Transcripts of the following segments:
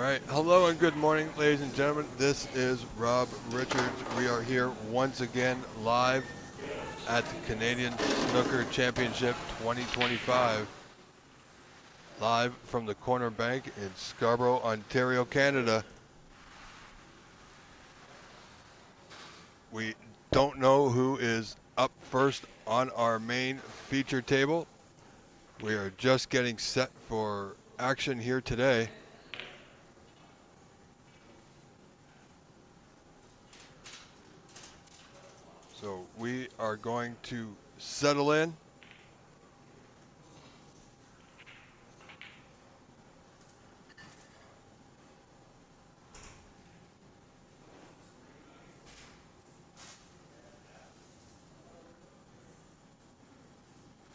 Alright, hello and good morning, ladies and gentlemen. This is Rob Richards. We are here once again live at the Canadian Snooker Championship 2025. Live from the Corner Bank in Scarborough, Ontario, Canada. We don't know who is up first on our main feature table. We are just getting set for action here today. So we are going to settle in.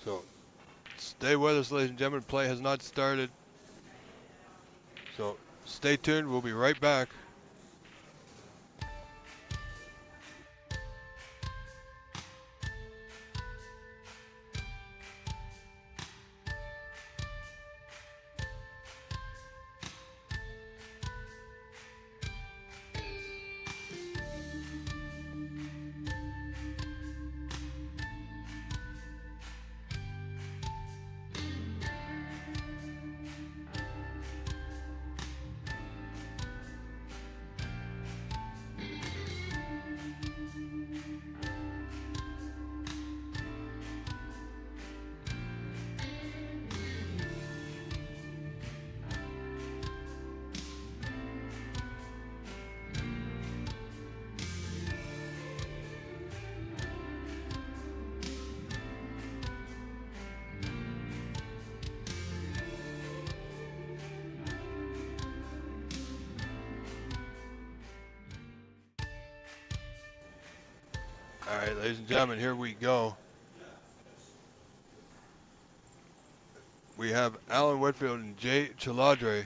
So stay with us, ladies and gentlemen. Play has not started. So stay tuned. We'll be right back. All right, ladies and gentlemen, here we go. We have Alan Whitfield and Jay Chelladurai.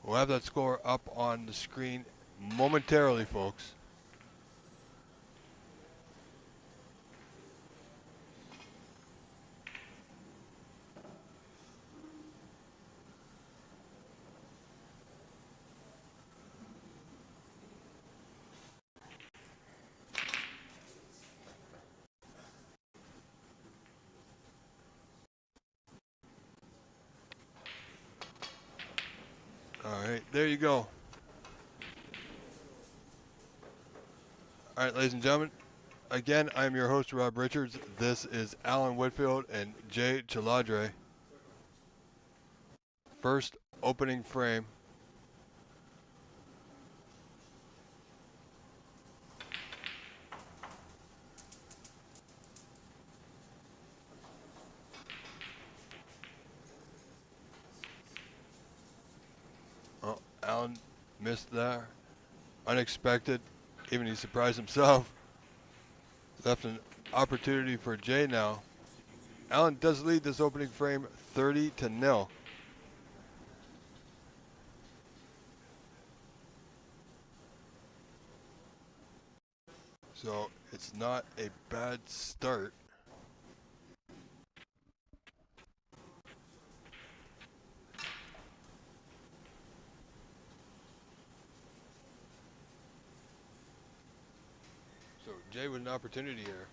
We'll have that score up on the screen momentarily, folks. All right, there you go. All right, ladies and gentlemen, again, I'm your host, Rob Richards. This is Alan Whitfield and Jay Chelladurai. First opening frame. Oh, Alan missed there. Unexpected. Even he surprised himself. Left an opportunity for Jay now. Alan does lead this opening frame 30-0. So it's not a bad start. So Jay with an opportunity here.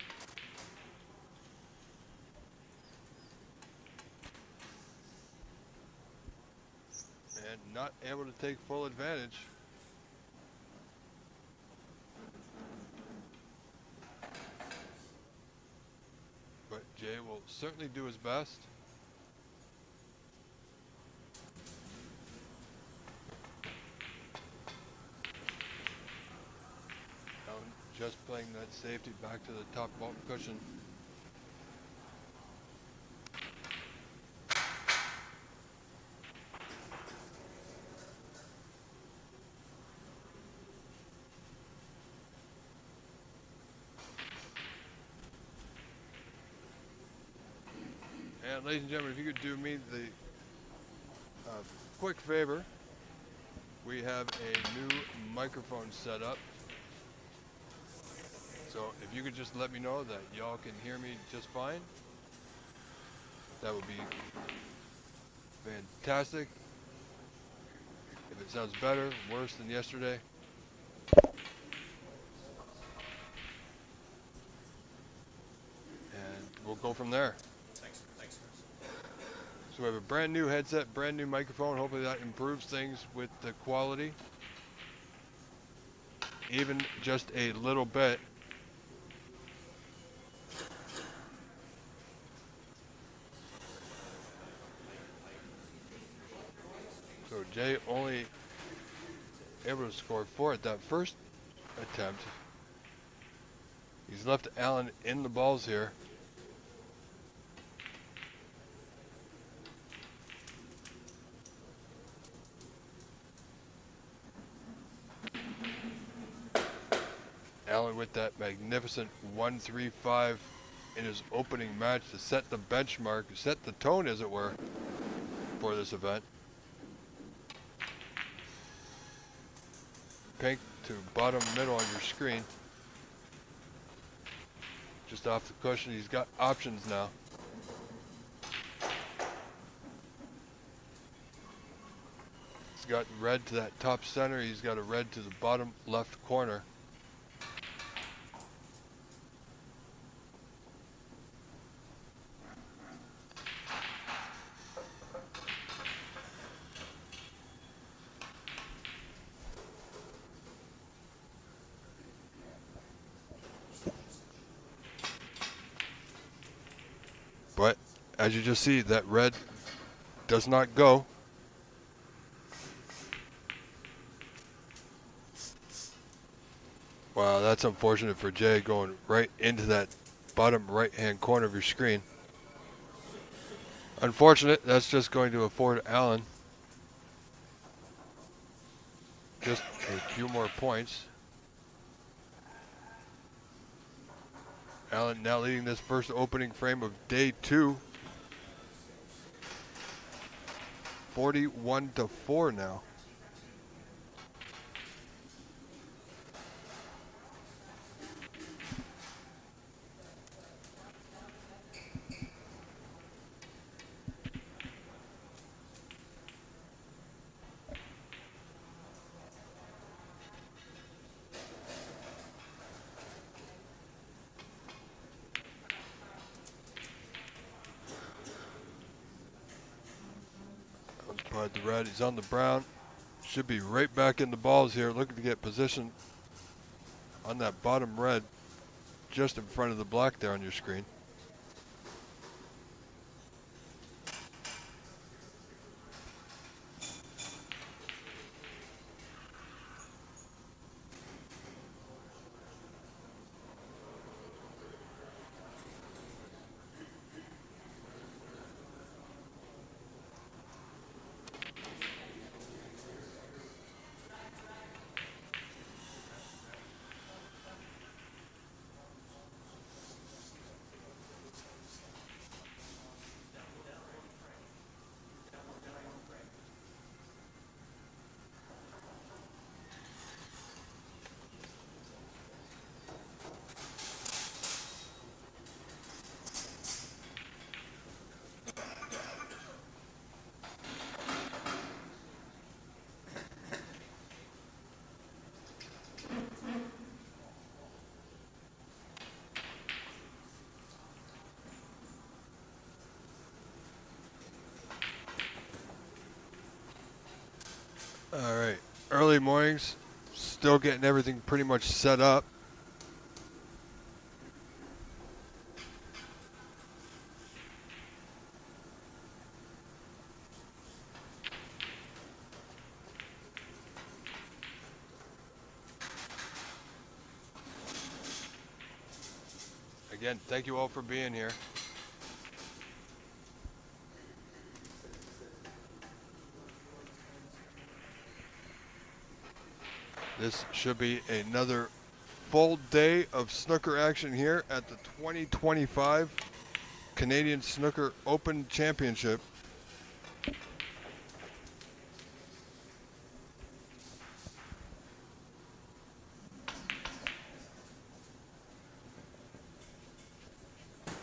And not able to take full advantage. But Jay will certainly do his best. Just playing that safety back to the top bottom cushion. And ladies and gentlemen, if you could do me the quick favor, we have a new microphone set up. So if you could just let me know that y'all can hear me just fine, that would be fantastic. If it sounds better, worse than yesterday, and we'll go from there. Thanks. So we have a brand new headset, brand new microphone. Hopefully that improves things with the quality, even just a little bit. So Jay only able to score 4 at that first attempt. He's left Allen in the balls here. Allen with that magnificent 1-3-5 in his opening match to set the benchmark, set the tone as it were, for this event. Pink to bottom middle on your screen. Just off the cushion, he's got options now. He's got red to that top center, he's got a red to the bottom left corner. But as you just see, that red does not go. Wow, that's unfortunate for Jay, going right into that bottom right-hand corner of your screen. Unfortunate, that's just going to afford Allen just a few more points. Allen now leading this first opening frame of day 2. 41-4 now. The red, he's on the brown. Should be right back in the balls here, looking to get position on that bottom red just in front of the black there on your screen. All right, early mornings, still getting everything pretty much set up. Again, thank you all for being here. This should be another full day of snooker action here at the 2025 Canadian Snooker Open Championship.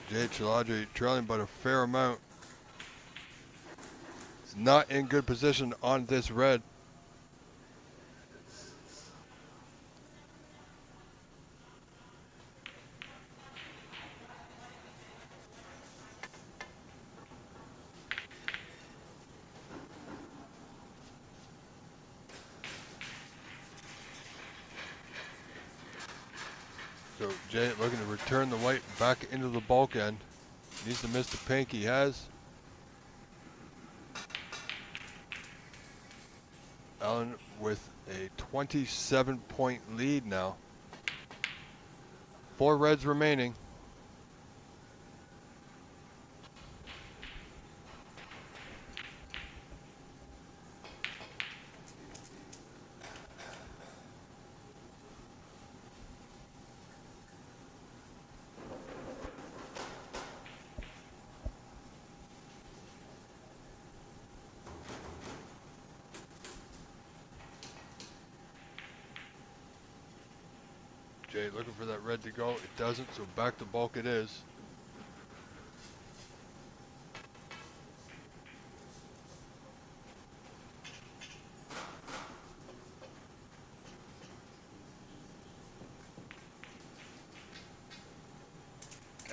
Jay Chelladurai trailing by a fair amount. He's not in good position on this red. So Jay looking to return the white back into the bulk end. Needs to miss the pink. He has. Allen with a 27-point lead now. 4 reds remaining. Jay looking for that red to go. It doesn't, so back to bulk it is.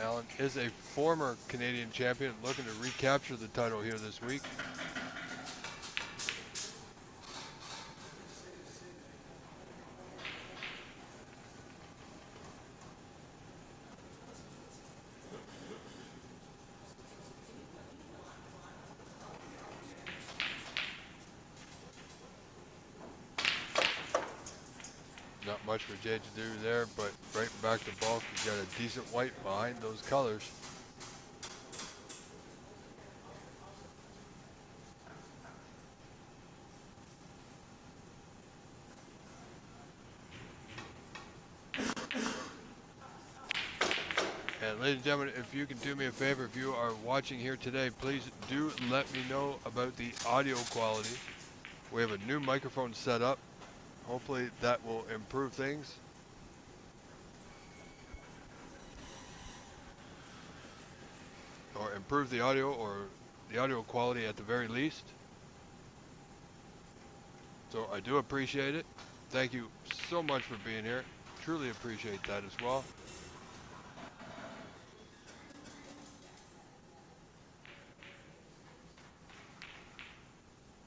Allen is a former Canadian champion looking to recapture the title here this week. Not much for Jay to do there, but right back to bulk. He's got a decent white behind those colors. And ladies and gentlemen, if you can do me a favor, if you are watching here today, please do let me know about the audio quality. We have a new microphone set up. Hopefully that will improve things. Or improve the audio, or the audio quality at the very least. So I do appreciate it. Thank you so much for being here. Truly appreciate that as well.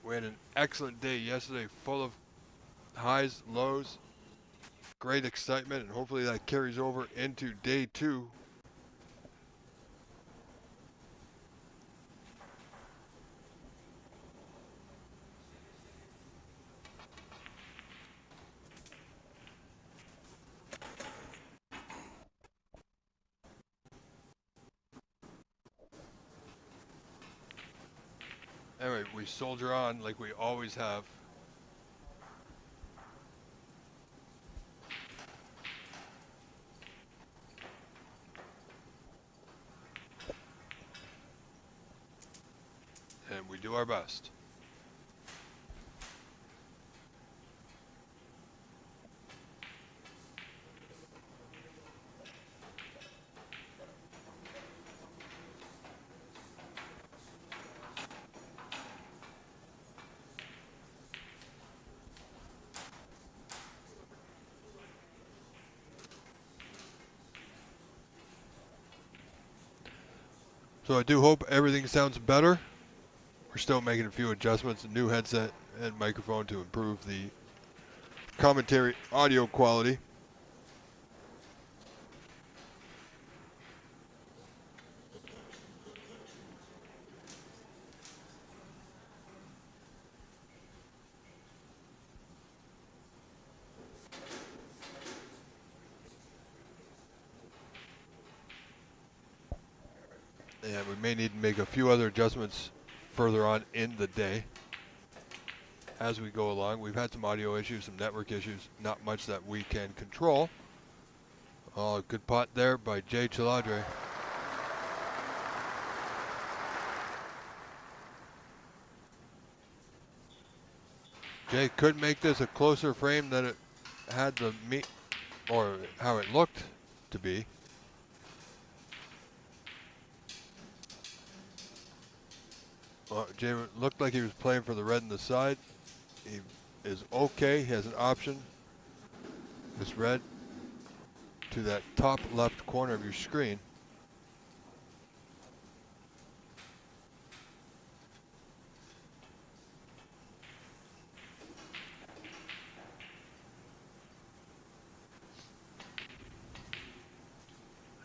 We had an excellent day yesterday, full of highs, lows, great excitement, and hopefully that carries over into day 2. Anyway, we soldier on like we always have. And we do our best. So I do hope everything sounds better. We're still making a few adjustments, a new headset and microphone to improve the commentary audio quality. And we may need to make a few other adjustments further on in the day as we go along. We've had some audio issues, some network issues, not much that we can control. Oh, good pot there by Jay Chelladurai. Jay could make this a closer frame than it had the meat, or how it looked to be. Well, Jay looked like he was playing for the red in the side. He is okay. He has an option. This red to that top left corner of your screen.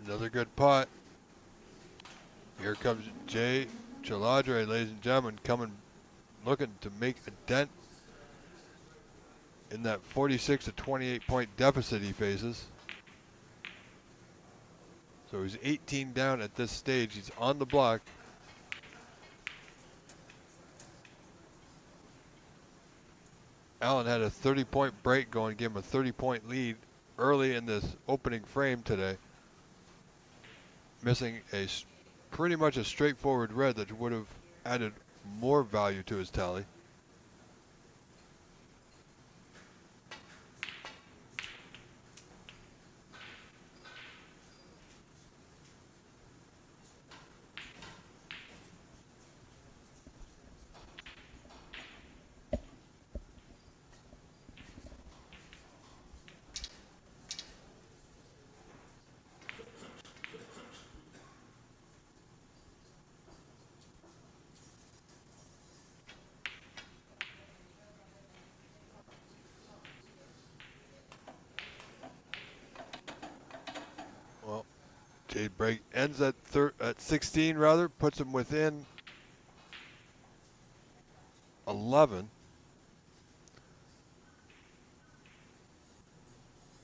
Another good pot. Here comes Jay Chelladurai, ladies and gentlemen, looking to make a dent in that 46 to 28 point deficit he faces. So he's 18 down at this stage. He's on the block. Allen had a 30-point break going, gave him a 30-point lead early in this opening frame today. Missing pretty much a straightforward red that would have added more value to his tally. Well, Jay break ends at 16 rather, puts him within 11.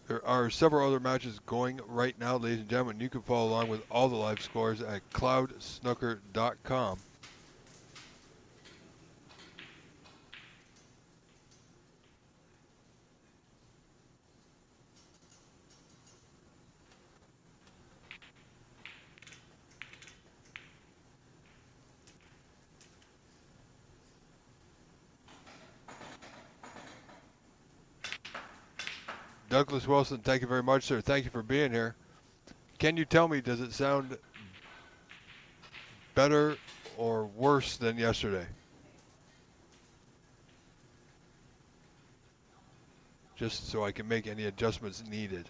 There are several other matches going right now, ladies and gentlemen. You can follow along with all the live scores at cloudsnooker.com. Douglas Wilson, thank you very much, sir. Thank you for being here. Can you tell me, does it sound better or worse than yesterday? Just so I can make any adjustments needed.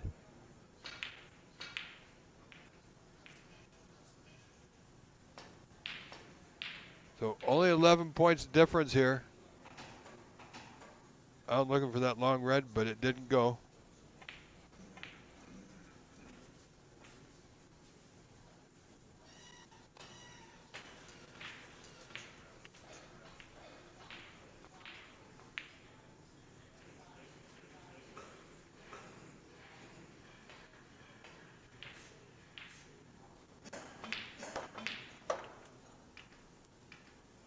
So only 11 points difference here. I'm looking for that long red, but it didn't go.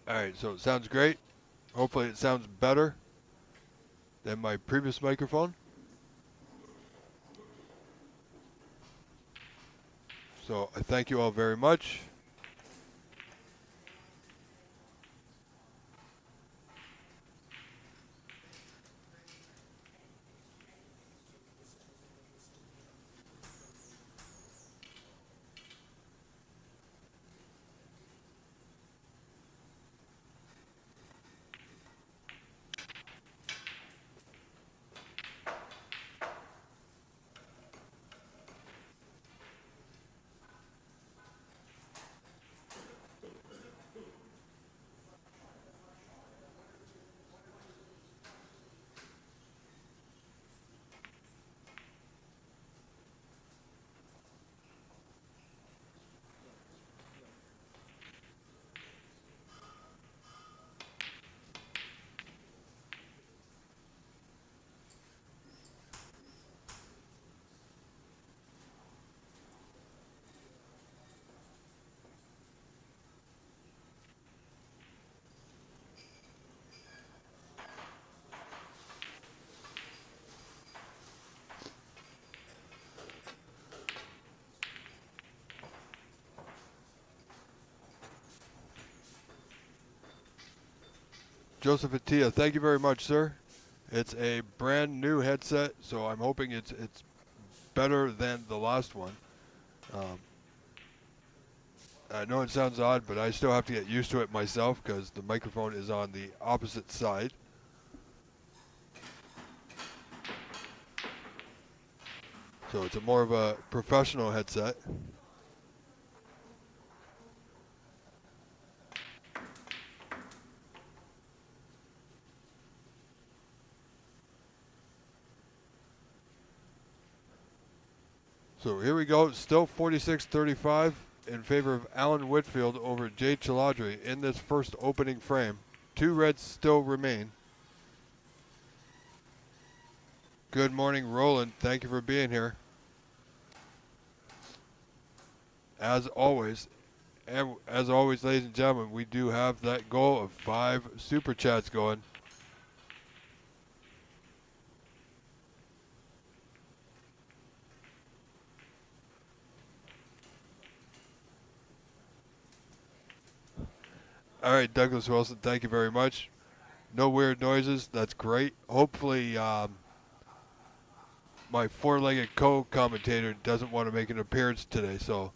All right, so it sounds great. Hopefully it sounds better than my previous microphone. So I thank you all very much. Joseph Attia, thank you very much, sir. It's a brand new headset, so I'm hoping it's better than the last one. I know it sounds odd, but I still have to get used to it myself because the microphone is on the opposite side. So it's a more of a professional headset. So here we go, still 46-35 in favor of Alan Whitfield over Jay Chelladurai in this first opening frame. 2 reds still remain. Good morning, Roland. Thank you for being here. As always, ladies and gentlemen, we do have that goal of 5 super chats going. All right, Douglas Wilson, thank you very much. No weird noises. That's great. Hopefully, my 4-legged co-commentator doesn't want to make an appearance today, so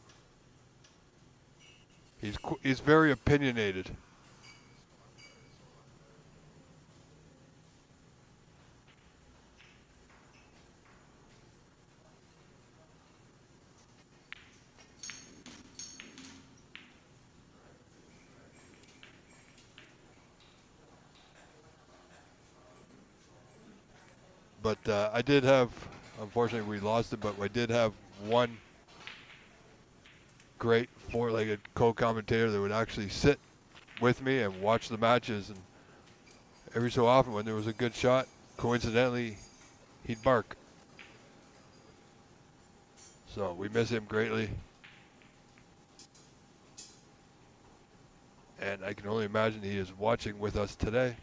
he's very opinionated. But I did have, unfortunately we lost it, but I did have one great 4-legged co-commentator that would actually sit with me and watch the matches, and every so often when there was a good shot, coincidentally, he'd bark. So we miss him greatly. And I can only imagine he is watching with us today.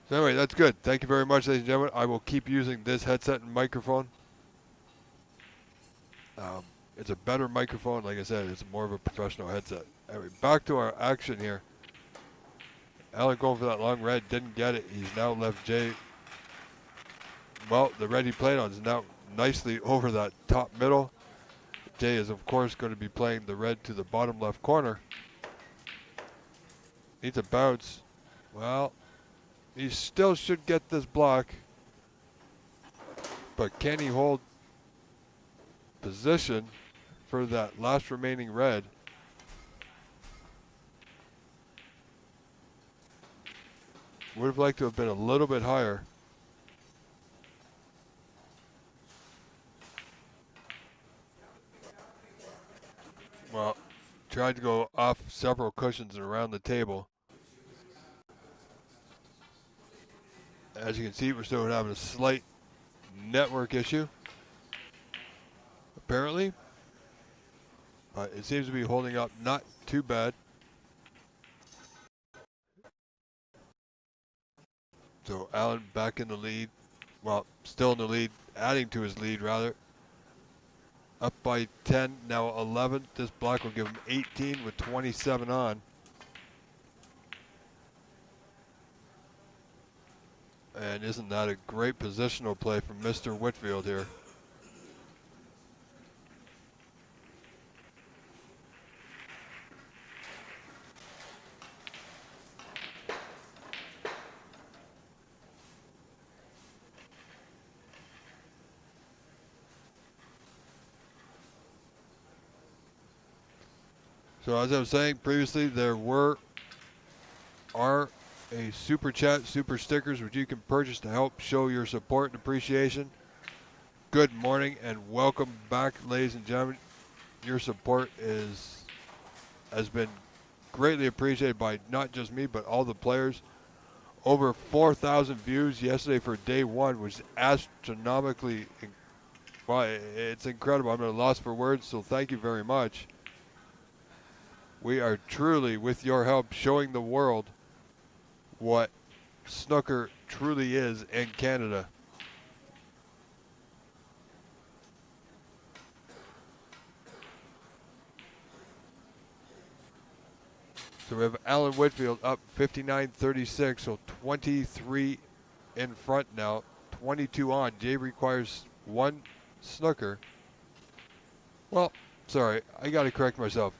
So anyway, that's good. Thank you very much, ladies and gentlemen. I will keep using this headset and microphone. It's a better microphone. Like I said, it's more of a professional headset. Anyway, back to our action here. Alan going for that long red, didn't get it. He's now left Jay. Well, the red he played on is now nicely over that top middle. Jay is, of course, going to be playing the red to the bottom left corner. Needs a bounce. Well, he still should get this block. But can he hold position for that last remaining red? Would have liked to have been a little bit higher. Well, tried to go off several cushions and around the table. As you can see, we're still having a slight network issue, apparently. But it seems to be holding up not too bad. So Alan back in the lead. Well, still in the lead, adding to his lead rather. Up by 10, now 11. This block will give him 18 with 27 on. And isn't that a great positional play from Mr. Whitfield here? So as I was saying previously, there are a super chat, super stickers, which you can purchase to help show your support and appreciation. Good morning and welcome back, ladies and gentlemen. Your support has been greatly appreciated by not just me, but all the players. Over 4,000 views yesterday for day one, which is astronomically, well, it's incredible. I'm at a loss for words, so thank you very much. We are truly, with your help, showing the world what snooker truly is in Canada. So we have Alan Whitfield up 59-36, so 23 in front now. 22 on. Jay requires 1 snooker. Well, sorry, I got to correct myself.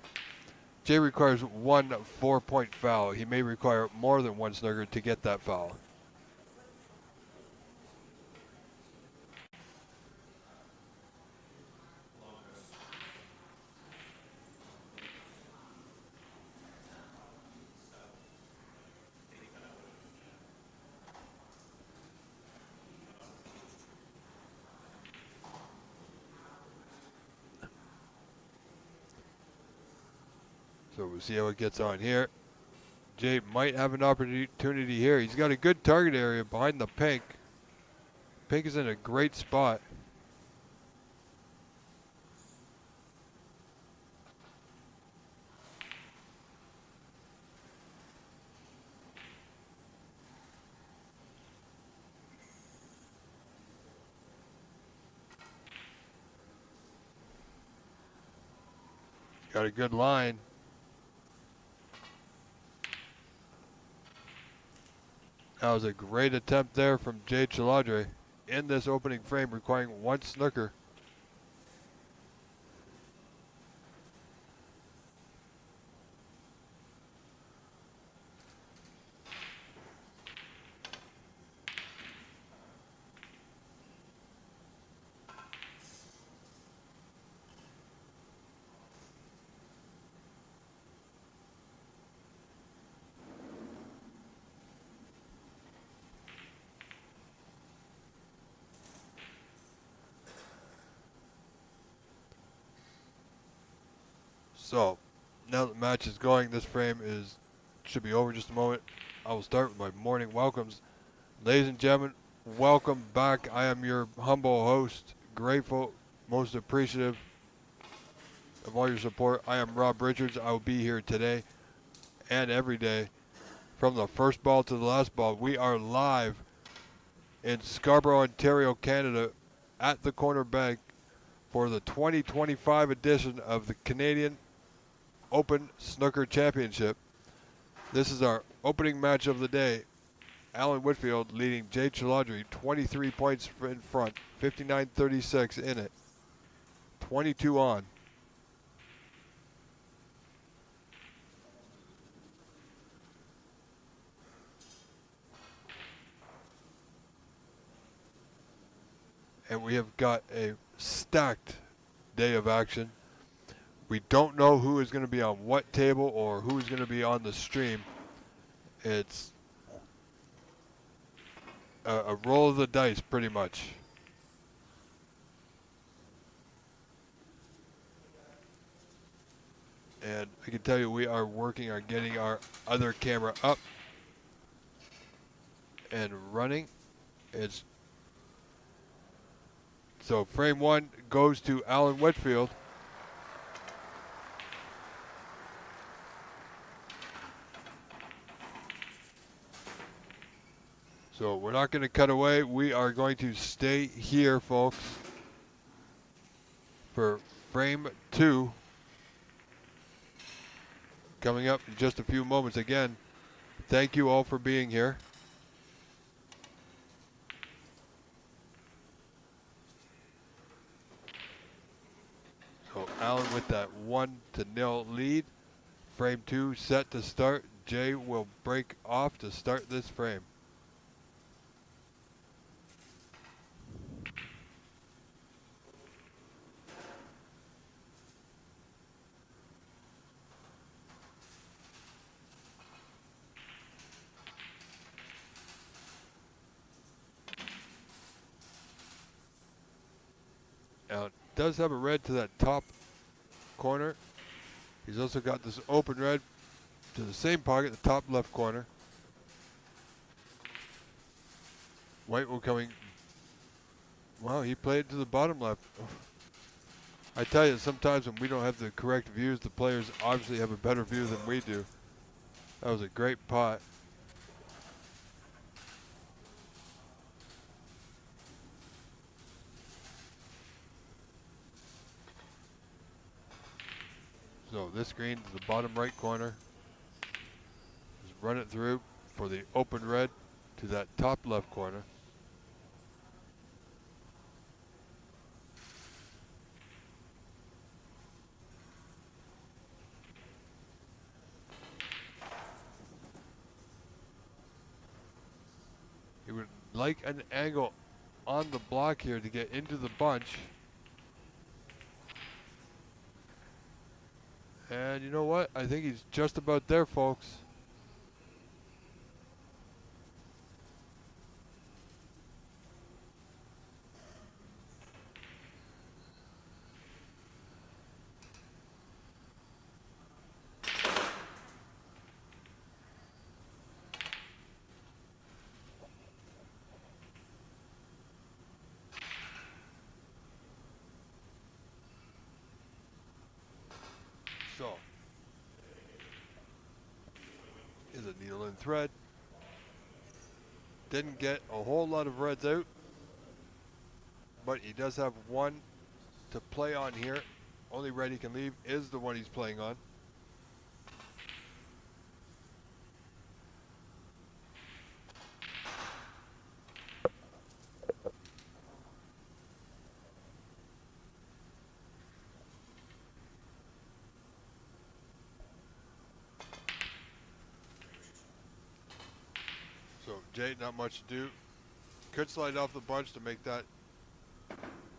Jay requires 1 4-point foul. He may require more than 1 snooker to get that foul. So we'll see how it gets on here. Jay might have an opportunity here. He's got a good target area behind the pink. Pink is in a great spot. Got a good line. That was a great attempt there from Jay Chelladurai in this opening frame, requiring 1 snooker. So, now that the match is going, this frame should be over in just a moment. I will start with my morning welcomes. Ladies and gentlemen, welcome back. I am your humble host, grateful, most appreciative of all your support. I am Rob Richards. I will be here today and every day from the first ball to the last ball. We are live in Scarborough, Ontario, Canada at the Corner Bank for the 2025 edition of the Canadian Open Snooker Championship. This is our opening match of the day. Alan Whitfield leading Jay Chelladurai 23 points in front, 59-36 in it, 22 on. And we have got a stacked day of action. We don't know who is going to be on what table or who is going to be on the stream. It's a roll of the dice, pretty much. And I can tell you we are working on getting our other camera up and running. So frame 1 goes to Alan Whitfield. So we're not going to cut away. We are going to stay here, folks, for frame 2. Coming up in just a few moments. Again, thank you all for being here. So Alan with that 1-0 lead. Frame 2 set to start. Jay will break off to start this frame. Now, it does have a red to that top corner. He's also got this open red to the same pocket, the top left corner. White will coming. Wow, he played to the bottom left. I tell you, sometimes when we don't have the correct views, the players obviously have a better view than we do. That was a great pot. So this green to the bottom right corner. Just run it through for the open red to that top left corner. would like an angle on the block here to get into the bunch. And you know what? I think he's just about there, folks. So, is a needle and thread. Didn't get a whole lot of reds out, but he does have one to play on here. Only red he can leave is the one he's playing on. So Jay, not much to do. Could slide off the bunch to make that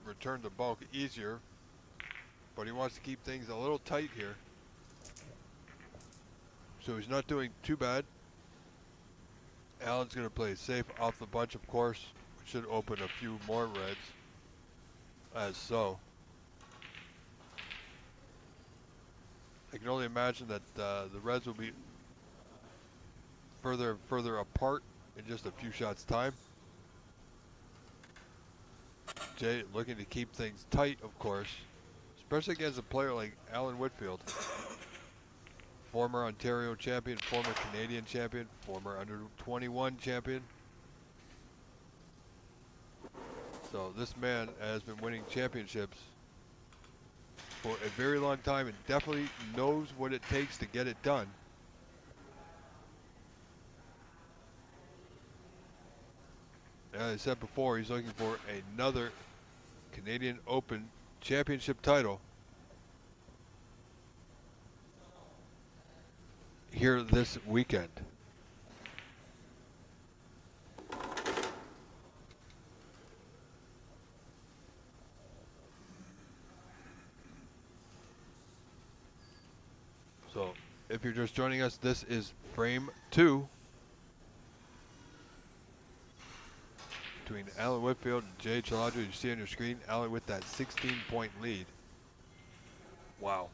return to bulk easier, but he wants to keep things a little tight here. So he's not doing too bad. Alan's going to play safe off the bunch, of course, which should open a few more reds, as so. I can only imagine that the reds will be further and further apart in just a few shots time. Jay looking to keep things tight, of course, especially against a player like Alan Whitfield. Former Ontario champion, former Canadian champion, former under-21 champion. So this man has been winning championships for a very long time and definitely knows what it takes to get it done. As I said before, he's looking for another Canadian Open championship title here this weekend. So if you're just joining us, this is frame 2 between Alan Whitfield and Jay Chelladurai. You see on your screen, Alan with that 16-point lead. Wow.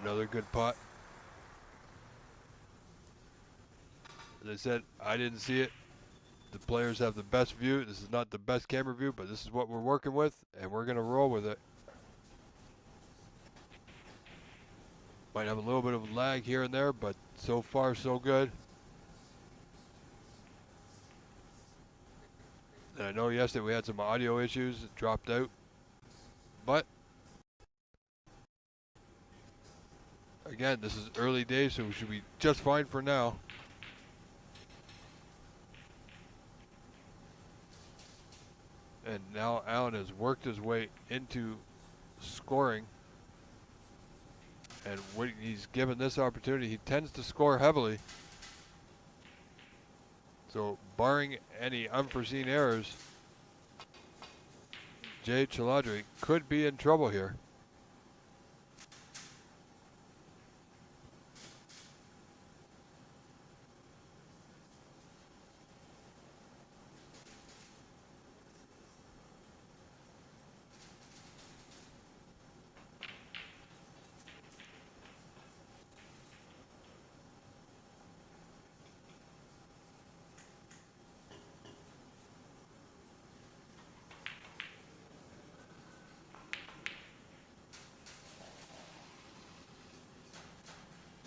Another good putt. As I said, I didn't see it. The players have the best view. This is not the best camera view, but this is what we're working with, and we're going to roll with it. Might have a little bit of lag here and there, but so far so good. And I know yesterday we had some audio issues. It dropped out. But again, this is early days, so we should be just fine for now. And now Alan has worked his way into scoring. And when he's given this opportunity, he tends to score heavily. So barring any unforeseen errors, Jay Chelladurai could be in trouble here.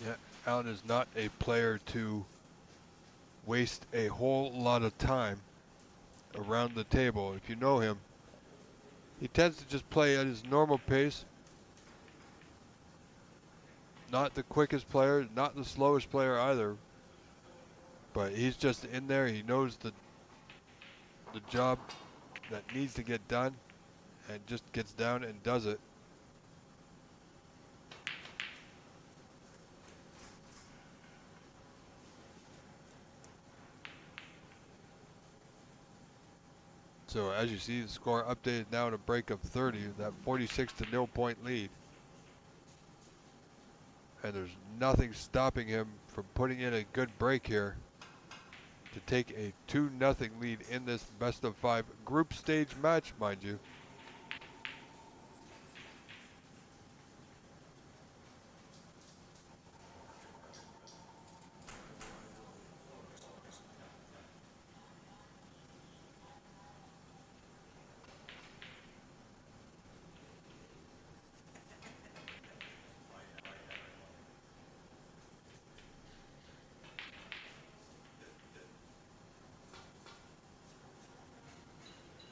Yeah, Alan is not a player to waste a whole lot of time around the table. If you know him, he tends to just play at his normal pace. Not the quickest player, not the slowest player either. But he's just in there. He knows the job that needs to get done and just gets down and does it. So as you see, the score updated now in a break of 30, that 46-0 point lead. And there's nothing stopping him from putting in a good break here to take a 2-0 lead in this best of 5 group stage match, mind you.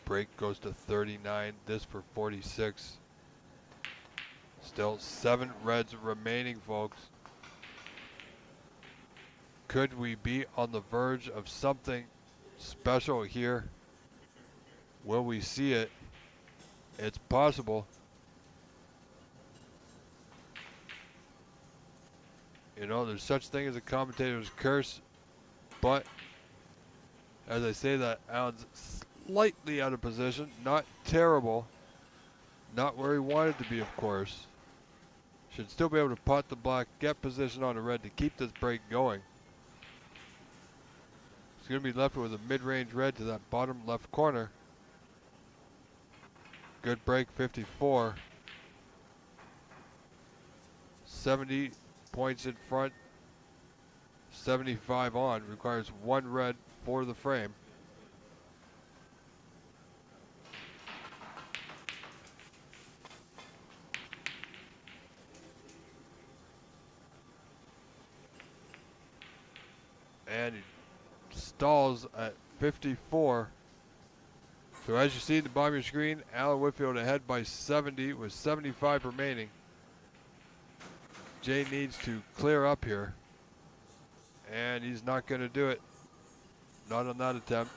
Break goes to 39, this for 46. Still 7 reds remaining, folks. Could we be on the verge of something special here? Will we see it? It's possible. You know, there's such thing as a commentator's curse, but as I say that, Allen's slightly out of position, not terrible, not where he wanted to be, of course. Should still be able to pot the black, get position on the red to keep this break going. He's going to be left with a mid-range red to that bottom left corner. Good break, 54. 70 points in front, 75 on. Requires 1 red for the frame. And he stalls at 54. So as you see at the bottom of your screen, Alan Whitfield ahead by 70 with 75 remaining. Jay needs to clear up here, and he's not going to do it. Not on that attempt.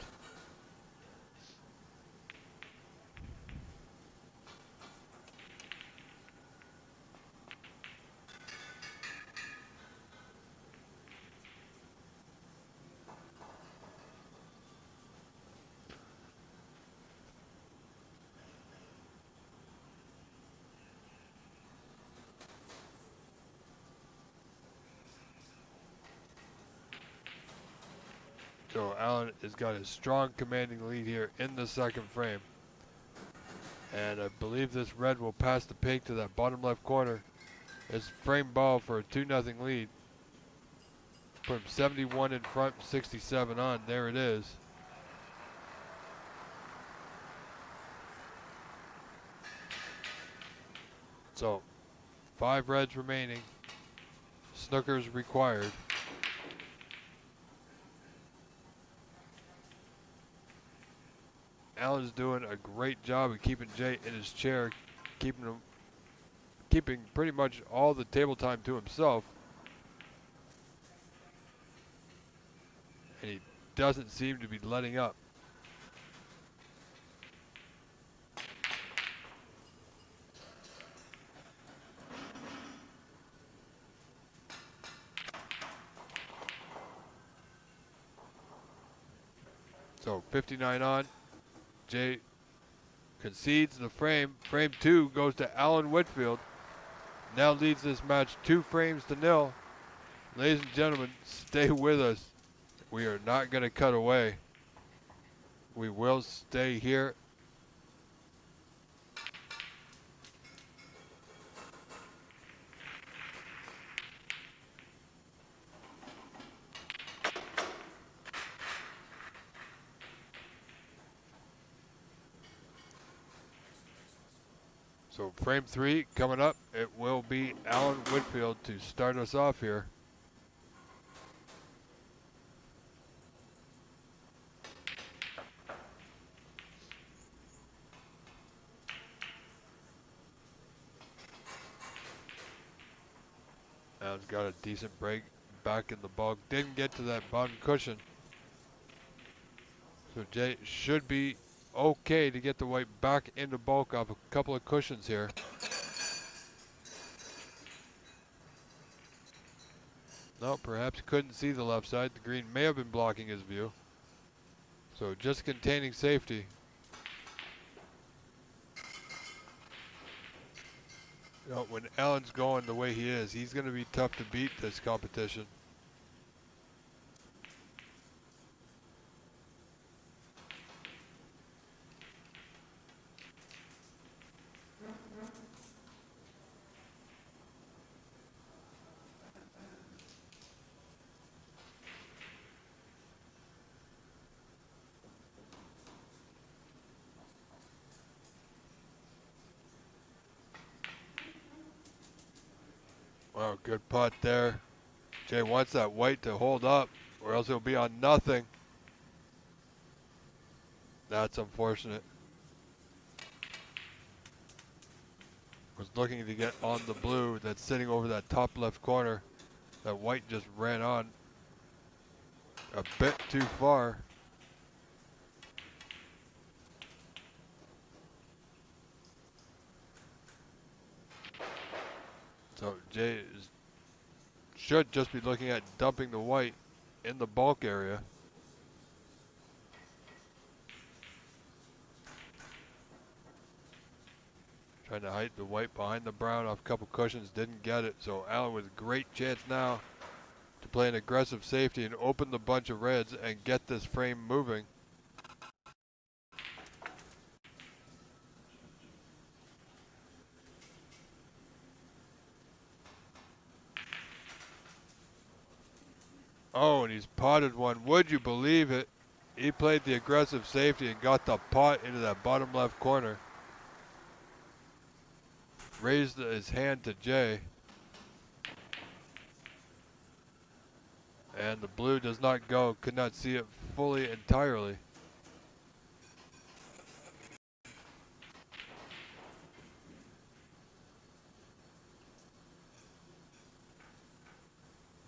So Allen has got a strong commanding lead here in the second frame. And I believe this red will pass the pink to that bottom left corner. It's frame ball for a 2-0 lead. Put him 71 in front, 67 on. There it is. So 5 reds remaining. Snookers required. Allen's doing a great job of keeping Jay in his chair, keeping pretty much all the table time to himself. And he doesn't seem to be letting up. So 59 on. Jay concedes the frame. Frame 2 goes to Alan Whitfield. Now leads this match 2 frames to 0. Ladies and gentlemen, stay with us. We are not going to cut away. We will stay here. So frame 3 coming up. It will be Alan Whitfield to start us off here. Alan's got a decent break back in the bulk. Didn't get to that bottom cushion. So Jay should be okay to get the white back into bulk off a couple of cushions here. No, perhaps couldn't see the left side. The green may have been blocking his view. So just containing safety. You know, when Allen's going the way he is, he's going to be tough to beat this competition. Wow, good putt there. Jay wants that white to hold up, or else he'll be on nothing. That's unfortunate. Was looking to get on the blue that's sitting over that top left corner. That white just ran on a bit too far. So Jay should just be looking at dumping the white in the bulk area. Trying to hide the white behind the brown off a couple cushions, didn't get it. So Allen with a great chance now to play an aggressive safety and open the bunch of reds and get this frame moving. Oh, and he's potted one. Would you believe it? He played the aggressive safety and got the pot into that bottom left corner. Raised his hand to Jay. And the blue does not go. Could not see it fully entirely.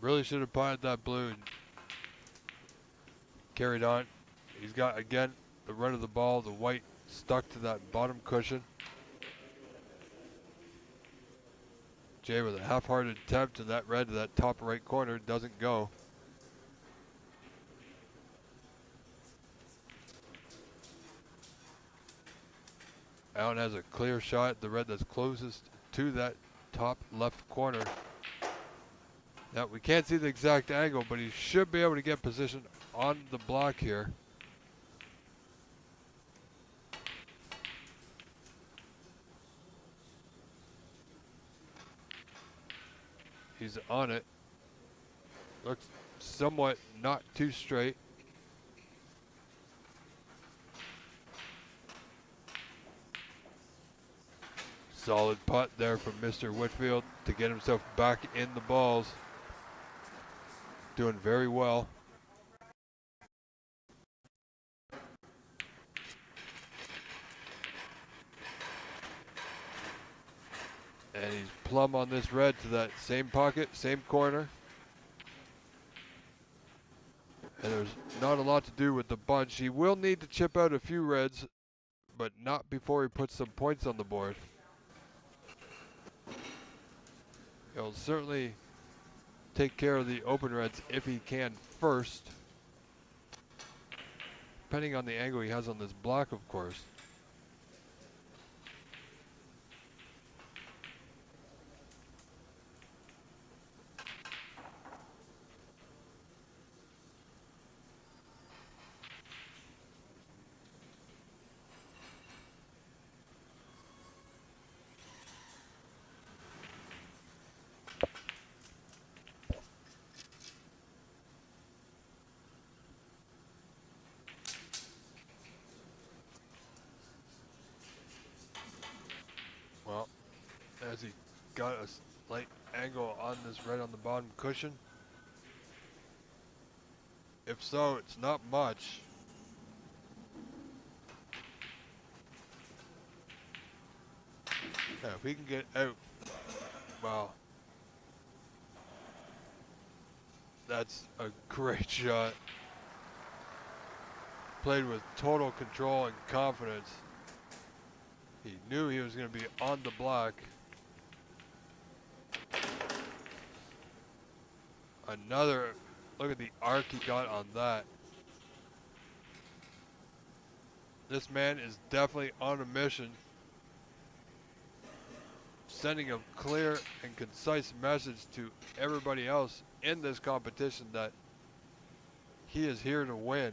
Really should have potted that blue. Carried on. He's got, again, the run of the ball. The white stuck to that bottom cushion. Jay with a half-hearted attempt, and that red to that top right corner doesn't go. Allen has a clear shot, the red that's closest to that top left corner. Now, we can't see the exact angle, but he should be able to get position on the block here. He's on it. Looks somewhat not too straight. Solid putt there from Mr. Whitfield to get himself back in the balls. Doing very well. And he's plumb on this red to that same pocket, same corner. And there's not a lot to do with the bunch. He will need to chip out a few reds, but not before he puts some points on the board. He'll certainly take care of the open reds if he can first. Depending on the angle he has on this block, of course. Well, as he got a slight angle on this red on the bottom cushion. If so, it's not much. Yeah, if he can get out, wow. That's a great shot. Played with total control and confidence. He knew he was going to be on the block. Another, look at the arc he got on that. This man is definitely on a mission. sending a clear and concise message to everybody else in this competition that he is here to win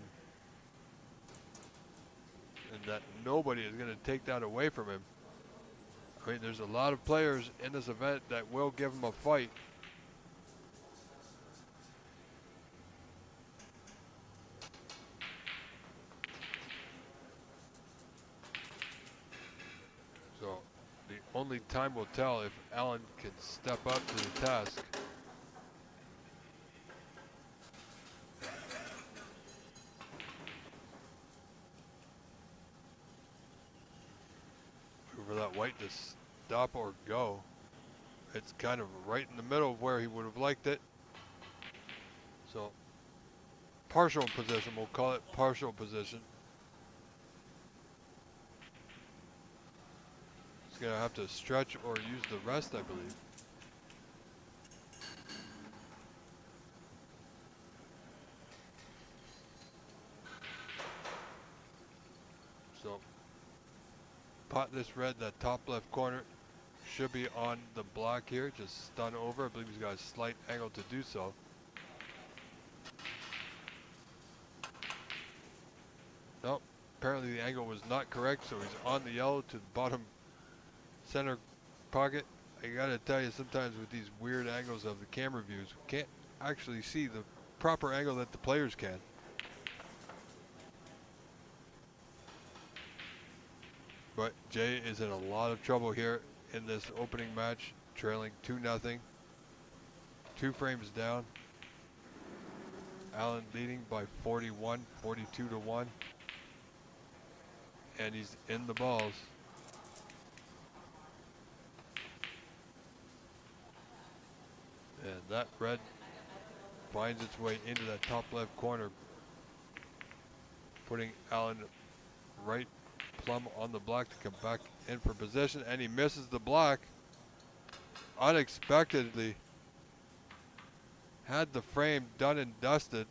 and that nobody is going to take that away from him. I mean, there's a lot of players in this event that will give him a fight. So the only time will tell if Allen can step up to the task. For that white to stop or go. It's kind of right in the middle of where he would have liked it. So partial position, we'll call it partial position. He's gonna have to stretch or use the rest, I believe. So pot this red, that top left corner should be on the block here, just stun over. I believe he's got a slight angle to do so. Nope, apparently the angle was not correct, so he's on the yellow to the bottom center pocket. I gotta tell you, sometimes with these weird angles of the camera views, we can't actually see the proper angle that the players can. But Jay is in a lot of trouble here in this opening match, trailing 2-0. 2 frames down. Allen leading by 41, 42-1. And he's in the balls. And that red finds its way into that top left corner, putting Allen right plumb on the block to come back in for position, and he misses the block unexpectedly. Had the frame done and dusted,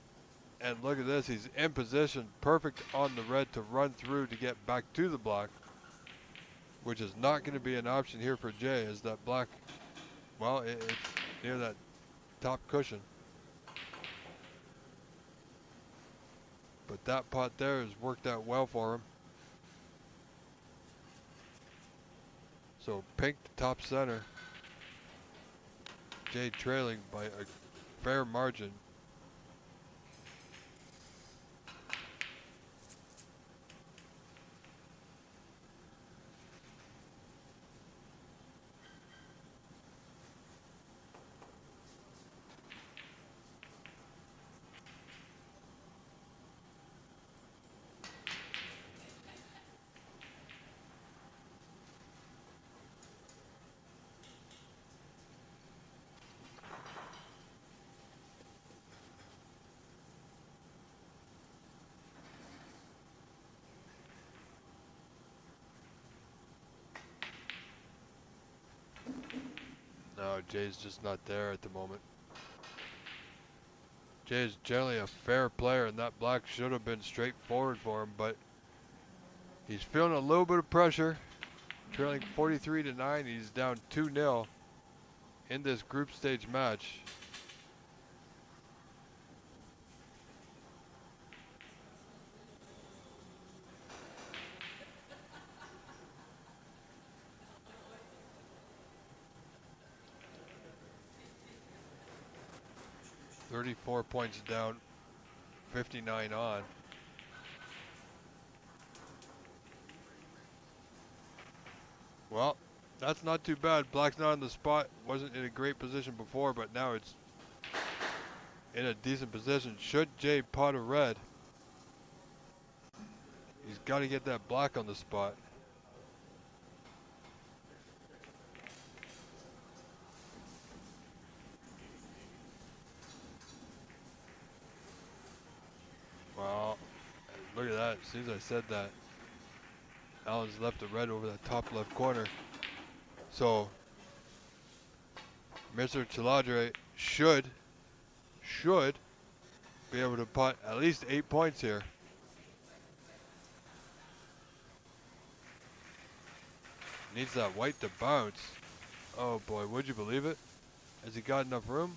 and look at this, he's in position, perfect on the red to run through to get back to the block, which is not going to be an option here for Jay, as that block, well, it's near that top cushion. But that pot there has worked out well for him. So pink to top center. Jay trailing by a fair margin. No, Jay's just not there at the moment. Jay is generally a fair player, and that block should have been straightforward for him, but he's feeling a little bit of pressure. Trailing 43-9, he's down 2-0 in this group stage match. $34 points down, 59 on. Well, that's not too bad. Black's not on the spot. Wasn't in a great position before, but now it's in a decent position. Should Jay pot a red, he's got to get that black on the spot. Well, look at that. As soon as I said that, Allen's left the red over that top left corner. So Mr. Chelladurai should be able to pot at least 8 points here. Needs that white to bounce. Oh boy, would you believe it? Has he got enough room?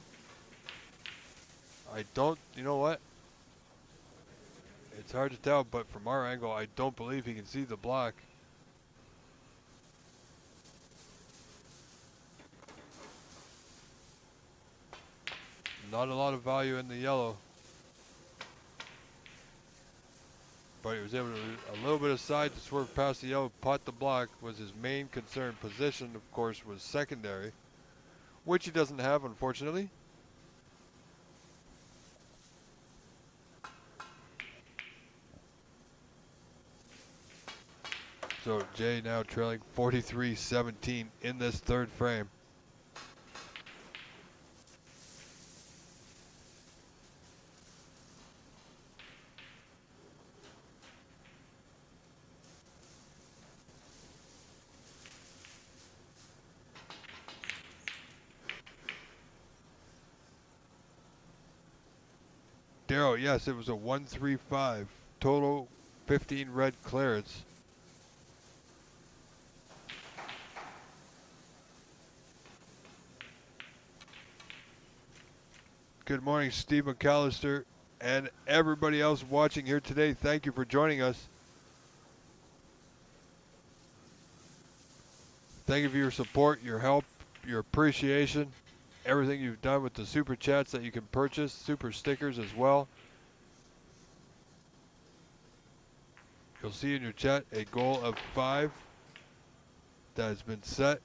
I don't, you know what? It's hard to tell, but from our angle, I don't believe he can see the black. Not a lot of value in the yellow. But he was able to, a little bit of side to swerve past the yellow, pot the black was his main concern. Position, of course, was secondary, which he doesn't have, unfortunately. So Jay now trailing 43-17 in this third frame. Darrow, yes, it was a 1-3-5. Total 15 red clearance. Good morning, Steve McAllister, and everybody else watching here today. Thank you for joining us. Thank you for your support, your help, your appreciation, everything you've done with the super chats that you can purchase, super stickers as well. You'll see in your chat a goal of 5 that has been set.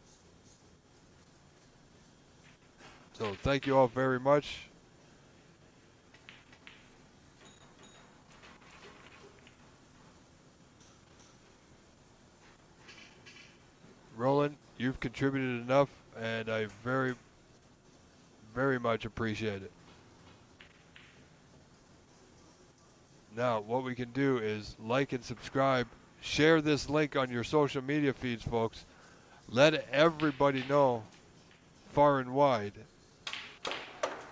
So thank you all very much. Roland, you've contributed enough, and I very, very much appreciate it. Now, what we can do is like and subscribe. Share this link on your social media feeds, folks. Let everybody know far and wide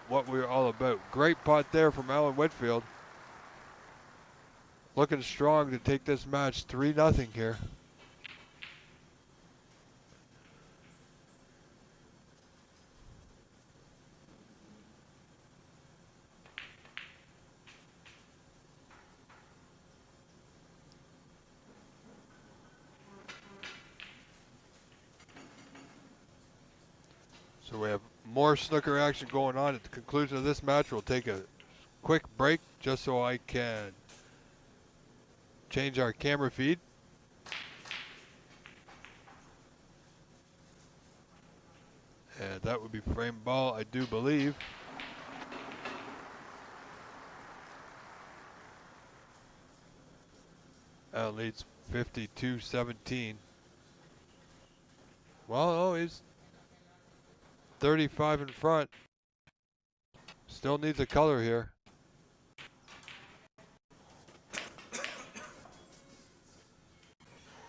what we're all about. Great pot there from Alan Whitfield. Looking strong to take this match 3-0 here. So we have more snooker action going on. At the conclusion of this match, we'll take a quick break just so I can change our camera feed. And that would be frame ball, I do believe. That leads 52-17. Well, oh, he's 35 in front. Still needs a color here.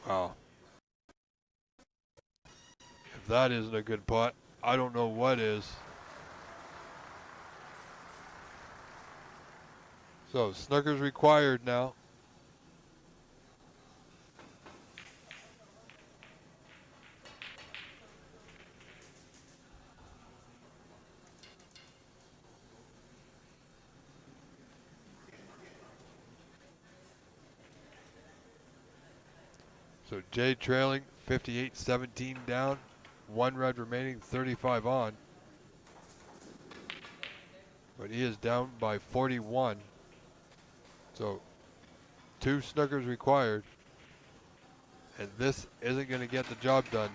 Wow. If that isn't a good putt, I don't know what is. So, snooker's required now. So Jay trailing 58-17 down. 1 red remaining, 35 on. But he is down by 41. So 2 snookers required. And this isn't going to get the job done.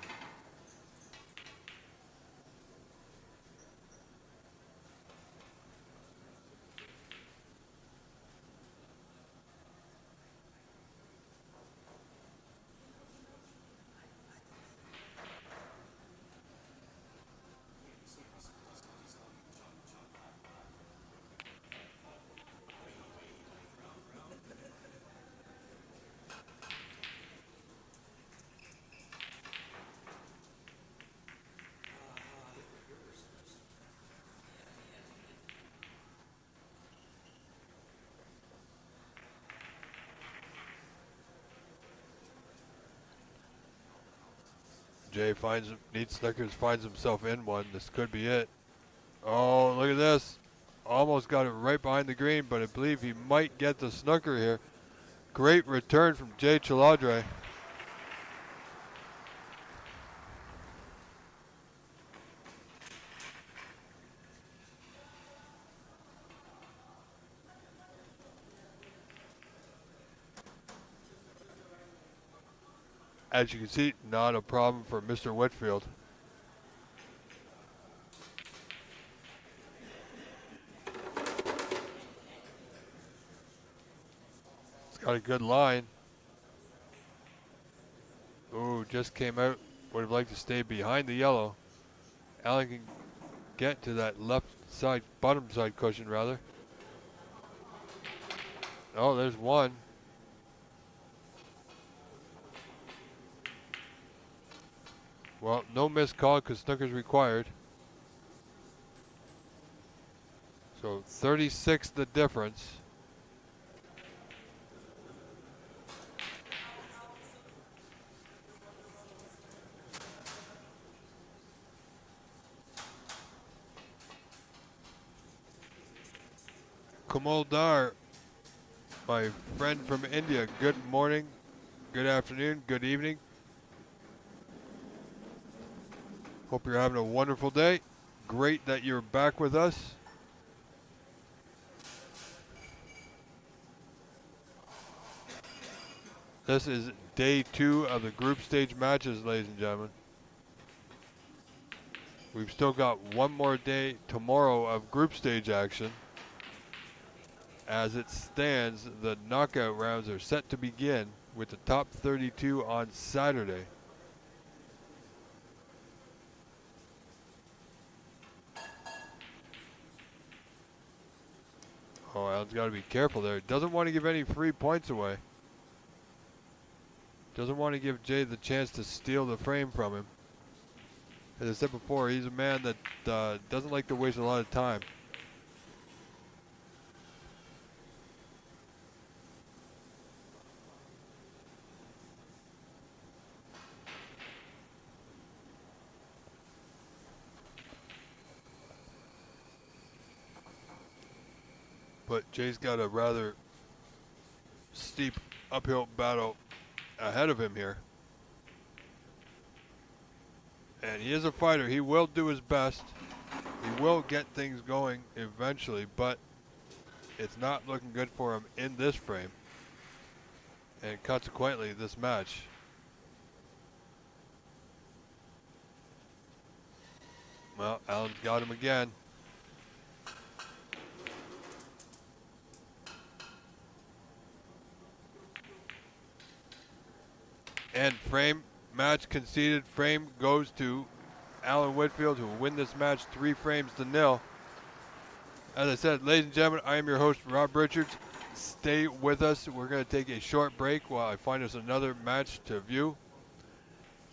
Jay needs Snickers, finds himself in one. This could be it. Oh, look at this. Almost got it right behind the green, but I believe he might get the Snooker here. Great return from Jay Chelladurai. As you can see, not a problem for Mr. Whitfield. It's got a good line. Ooh, just came out. Would have liked to stay behind the yellow. Allen can get to that left side, bottom side cushion rather. Oh, there's one. Well, no missed call because Snooker's required. So 36 the difference. Kamal Dar, my friend from India, good morning, good afternoon, good evening. Hope you're having a wonderful day. Great that you're back with us. This is day 2 of the group stage matches, ladies and gentlemen. We've still got one more day tomorrow of group stage action. As it stands, the knockout rounds are set to begin with the top 32 on Saturday. Oh, Allen's got to be careful there. Doesn't want to give any free points away. Doesn't want to give Jay the chance to steal the frame from him. As I said before, he's a man that doesn't like to waste a lot of time. But Jay's got a rather steep uphill battle ahead of him here. And he is a fighter. He will do his best. He will get things going eventually, but it's not looking good for him in this frame. And consequently, this match. Well, Allen's got him again. And frame match conceded. Frame goes to Allen Whitfield, who will win this match 3 frames to 0. As I said, ladies and gentlemen, I am your host, Rob Richards. Stay with us. We're going to take a short break while I find us another match to view.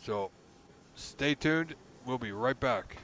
So stay tuned. We'll be right back.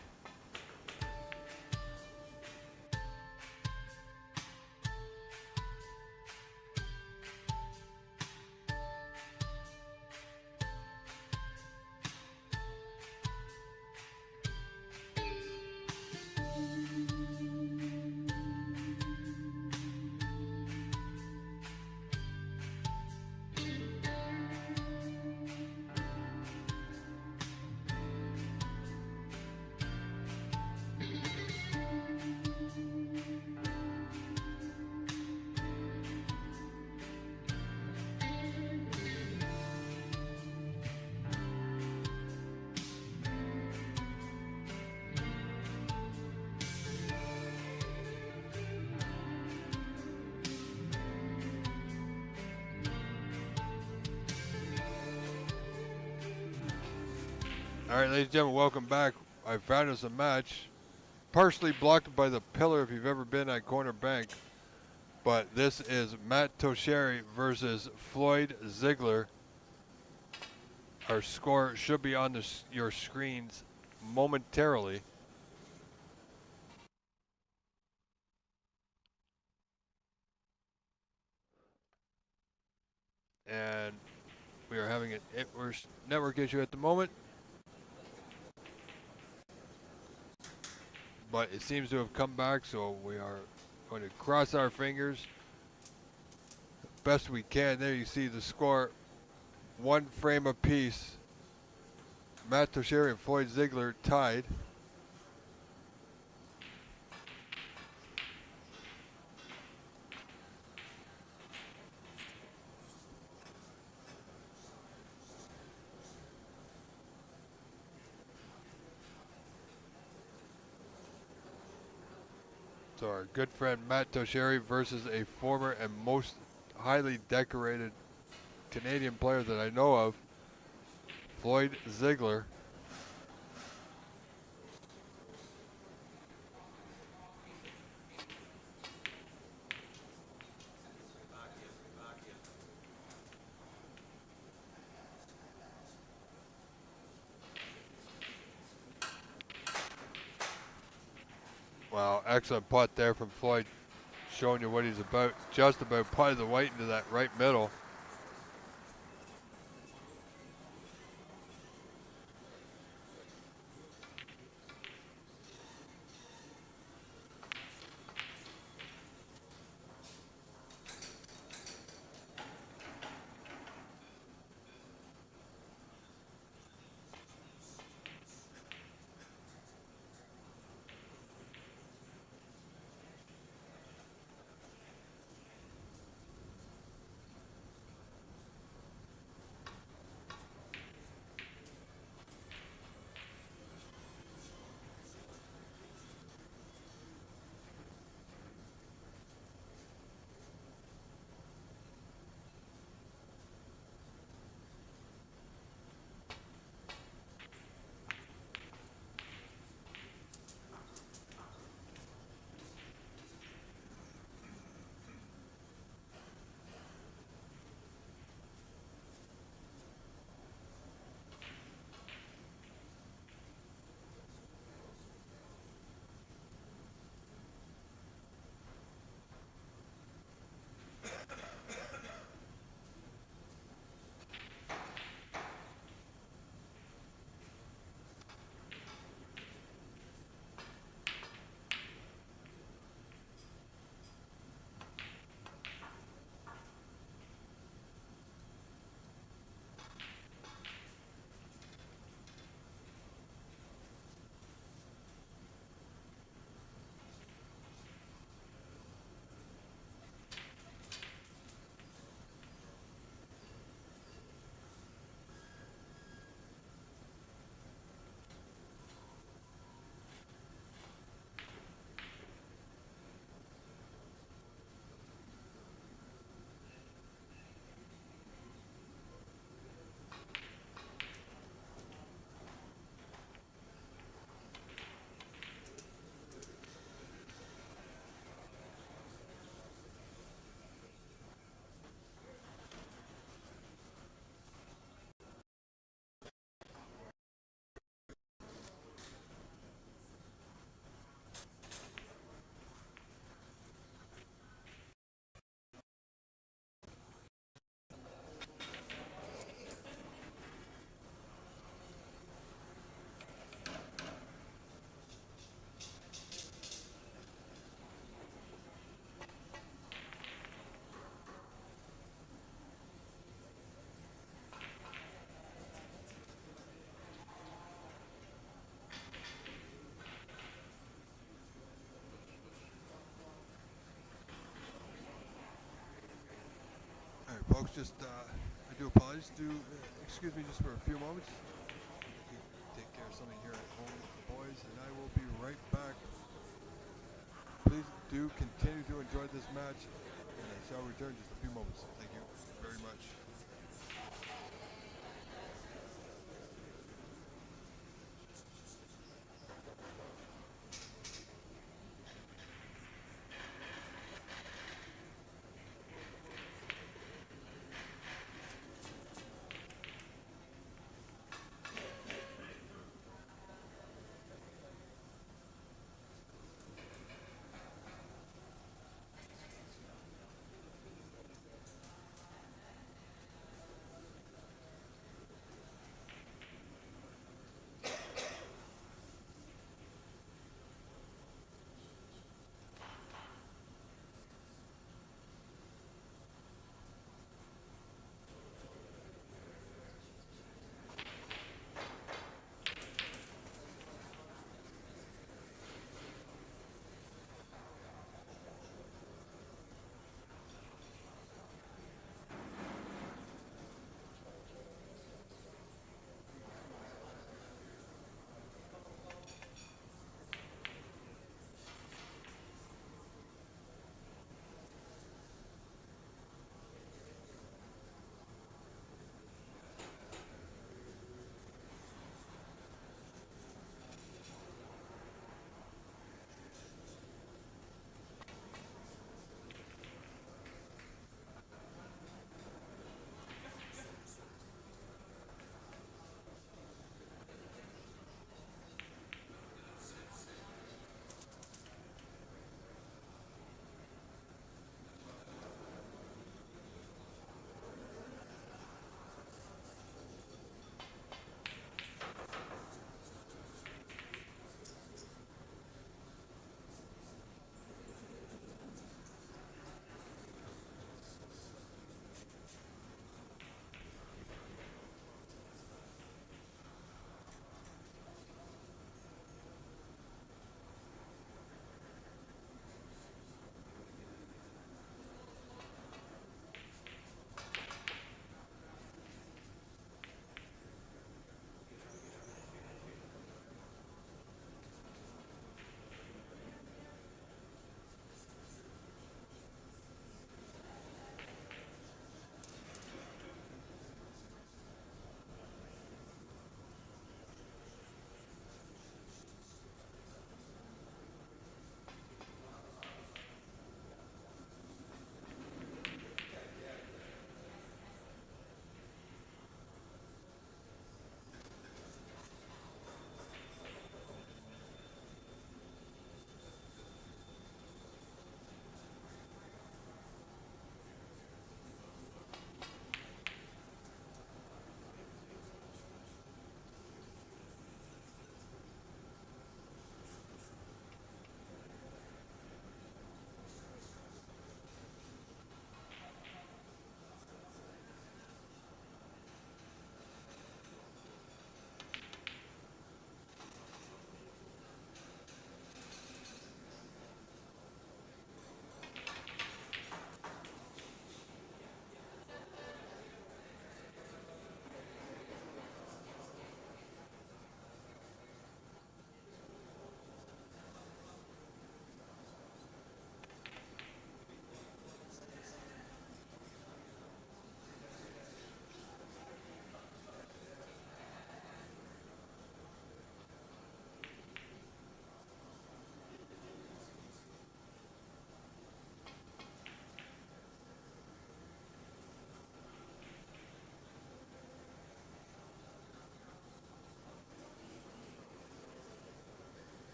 All right, ladies and gentlemen, welcome back. I found us a match, partially blocked by the pillar if you've ever been at Corner Bank. But this is Matt Tosher versus Floyd Ziggler. Our score should be on your screens momentarily. And we are having an network issue at the moment. but it seems to have come back, so we are going to cross our fingers best we can. There you see the score, one frame apiece. Matt Tosher and Floyd Ziggler tied. So our good friend Matt Tosher versus a former and most highly decorated Canadian player that I know of, Floyd Ziggler. Wow, excellent putt there from Floyd, showing you what he's about. Just about putted the white into that right middle. All right, folks, just I do apologize. Excuse me just for a few moments. Take care of something here at home with the boys, and I will be right back. Please do continue to enjoy this match, and I shall return just a few moments. Thank you very much.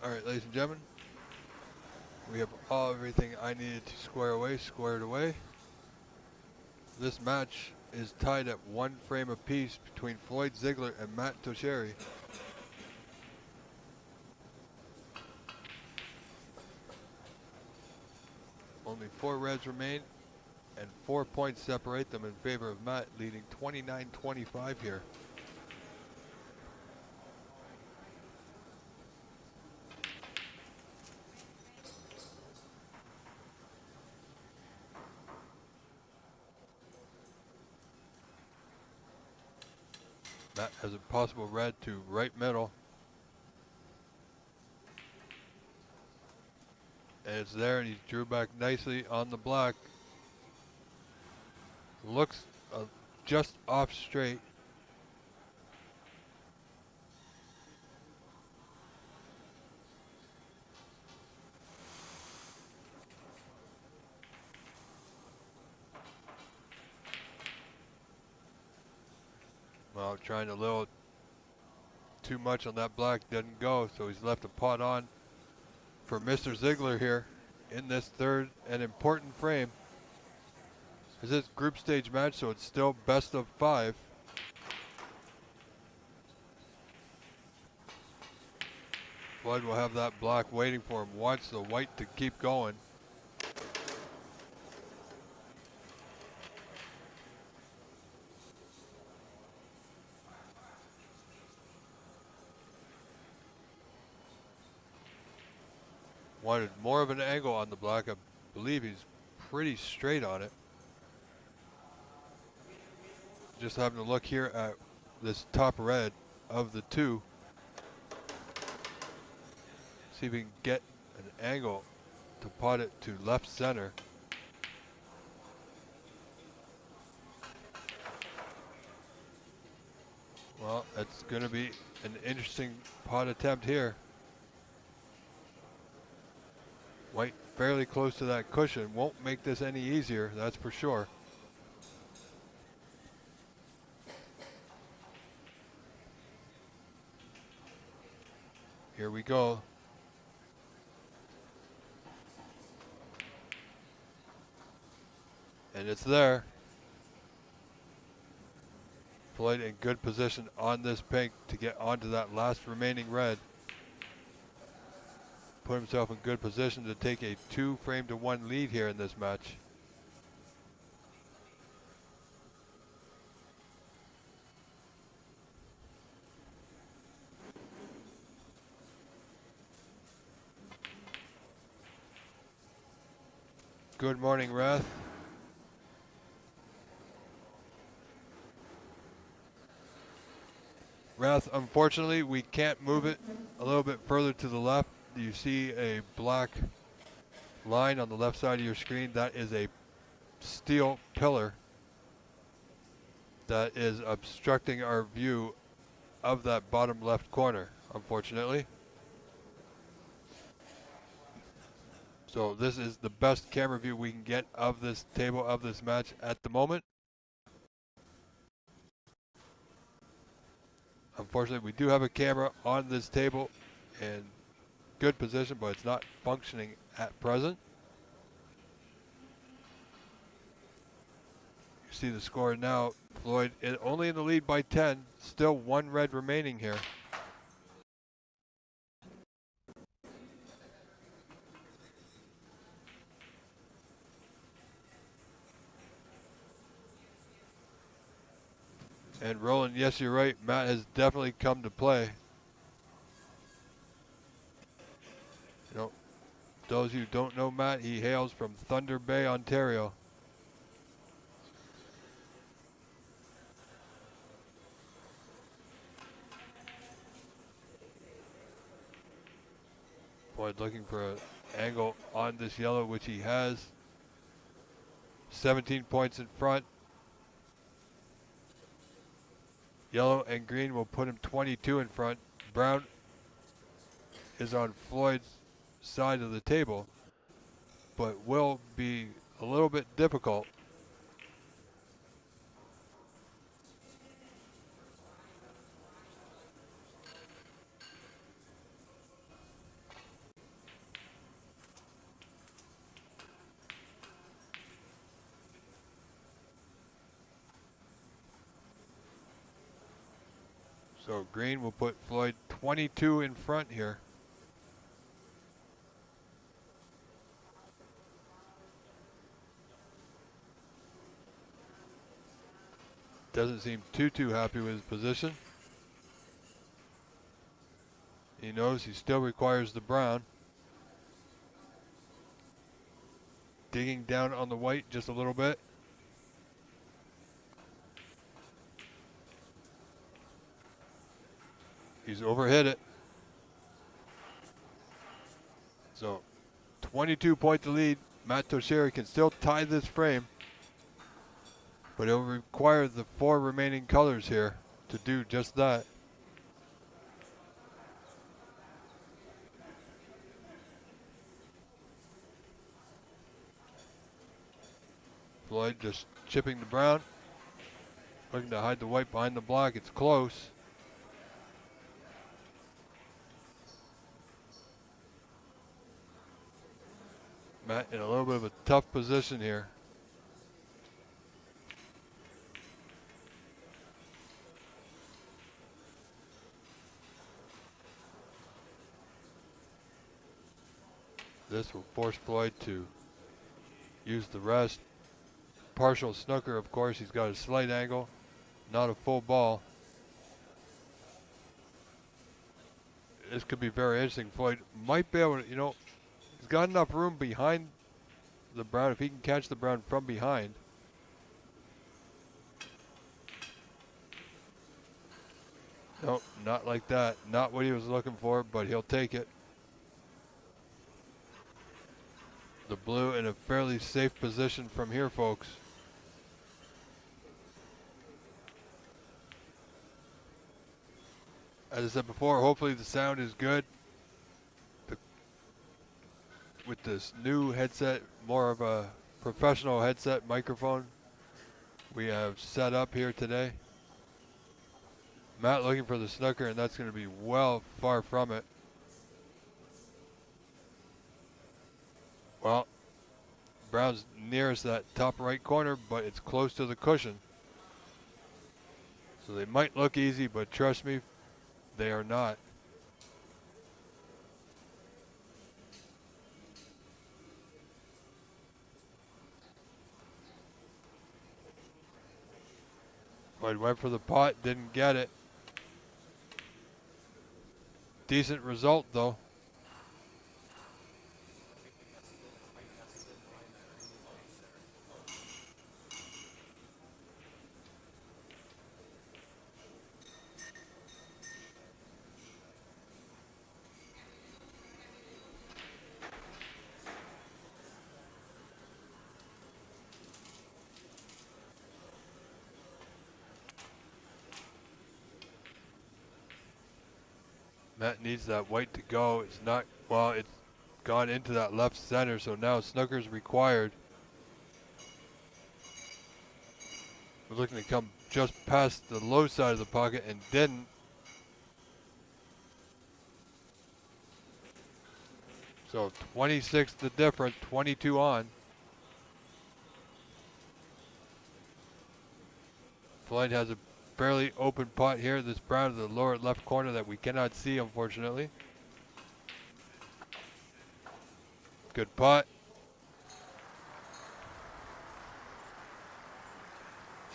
Alright, ladies and gentlemen, we have everything I needed to squared away. This match is tied at 1 frame apiece between Floyd Ziggler and Matt Tosher. Only 4 reds remain, and 4 points separate them in favor of Matt, leading 29-25 here. Matt has a possible red to right middle. And it's there, and he drew back nicely on the black. Looks just off straight. Well, trying a little too much on that black, didn't go, so he's left a pot on for Mr. Ziggler here in this third and important frame. This is group stage match, so it's still best of 5. Floyd will have that black waiting for him, wants the white to keep going. Wanted more of an angle on the black. I believe he's pretty straight on it. Just having a look here at this top red of the 2. See if we can get an angle to pot it to left center. Well, it's going to be an interesting pot attempt here. White fairly close to that cushion. Won't make this any easier, that's for sure. Here we go. And it's there. Floyd in good position on this pink to get onto that last remaining red. Put himself in good position to take a 2 frame to 1 lead here in this match. Good morning, Rath. Rath, unfortunately, we can't move it a little bit further to the left. You see a black line on the left side of your screen. That is a steel pillar that is obstructing our view of that bottom left corner, unfortunately. So this is the best camera view we can get of this table, of this match at the moment. Unfortunately, we do have a camera on this table in good position, but it's not functioning at present. You see the score now. Floyd only in the lead by 10. Still 1 red remaining here. And Roland, yes, you're right. Matt has definitely come to play. You know, those who don't know Matt, he hails from Thunder Bay, Ontario. Floyd looking for an angle on this yellow, which he has. 17 points in front. Yellow and green will put him 22 in front. Brown is on Floyd's side of the table, but will be a little bit difficult. So green will put Floyd 22 in front here. Doesn't seem too happy with his position. He knows he still requires the brown. Digging down on the white just a little bit. He's overhit it. So 22 point to lead. Matt Tosher can still tie this frame, but it'll require the 4 remaining colors here to do just that. Floyd just chipping the brown, looking to hide the white behind the block. It's close. Matt in a little bit of a tough position here. This will force Floyd to use the rest. Partial snooker, of course. He's got a slight angle, not a full ball. This could be very interesting. Floyd might be able to, you know, he's got enough room behind the brown if he can catch the brown from behind. Nope, not like that. Not what he was looking for, but he'll take it. The blue in a fairly safe position from here, folks. As I said before, hopefully the sound is good. With this new headset, more of a professional headset microphone we have set up here today. Matt looking for the snooker, and that's going to be well far from it. Well, brown's nearest that top right corner, but it's close to the cushion. So they might look easy, but trust me, they are not. Floyd went for the pot, didn't get it. Decent result though. Matt needs that white to go. It's not, well, it's gone into that left center, so now snooker's required. We're looking to come just past the low side of the pocket and didn't. So 26 the difference, 22 on. Floyd has a fairly open pot here. This brown in the lower left corner that we cannot see, unfortunately. Good pot.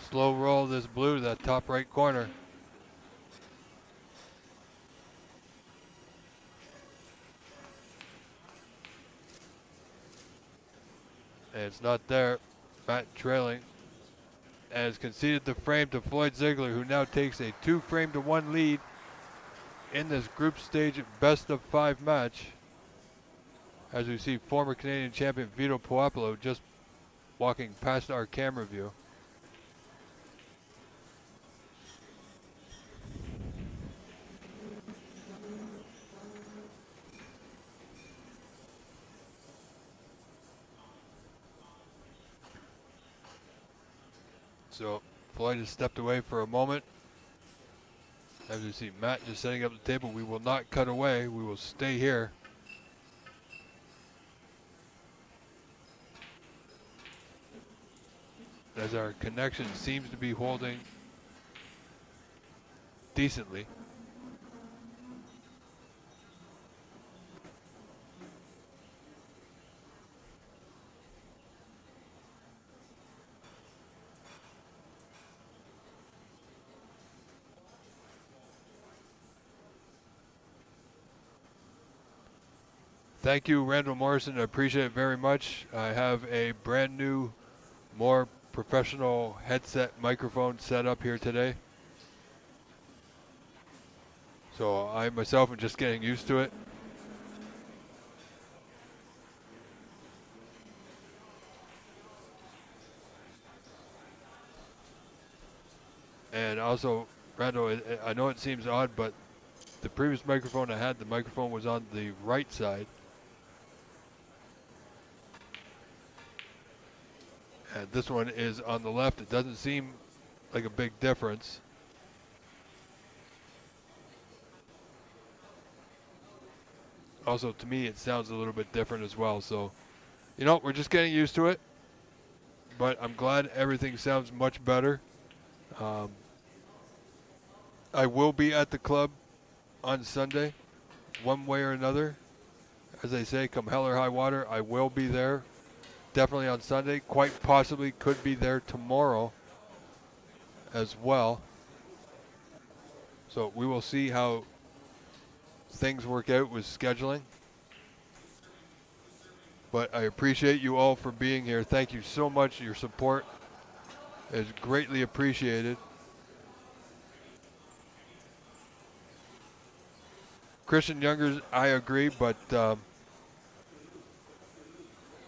Slow roll this blue to that top right corner. And it's not there. Matt trailing. And has conceded the frame to Floyd Ziggler, who now takes a 2-frame-to-1 lead in this group stage best of 5 match. As we see former Canadian champion Vito Puopolo just walking past our camera view. So Floyd has stepped away for a moment. As we see Matt just setting up the table, we will not cut away. We will stay here. As our connection seems to be holding decently. Thank you, Randall Morrison. I appreciate it very much. I have a brand new, more professional headset microphone set up here today. So I myself am just getting used to it. And also, Randall, I know it seems odd, but the previous microphone I had, the microphone was on the right side. And this one is on the left. It doesn't seem like a big difference. Also, to me, it sounds a little bit different as well. So, you know, we're just getting used to it. But I'm glad everything sounds much better. I will be at the club on Sunday, one way or another. As I say, come hell or high water, I will be there. Definitely on Sunday. Quite possibly could be there tomorrow as well. So we will see how things work out with scheduling. But I appreciate you all for being here. Thank you so much. Your support is greatly appreciated. Christian Youngers, I agree, but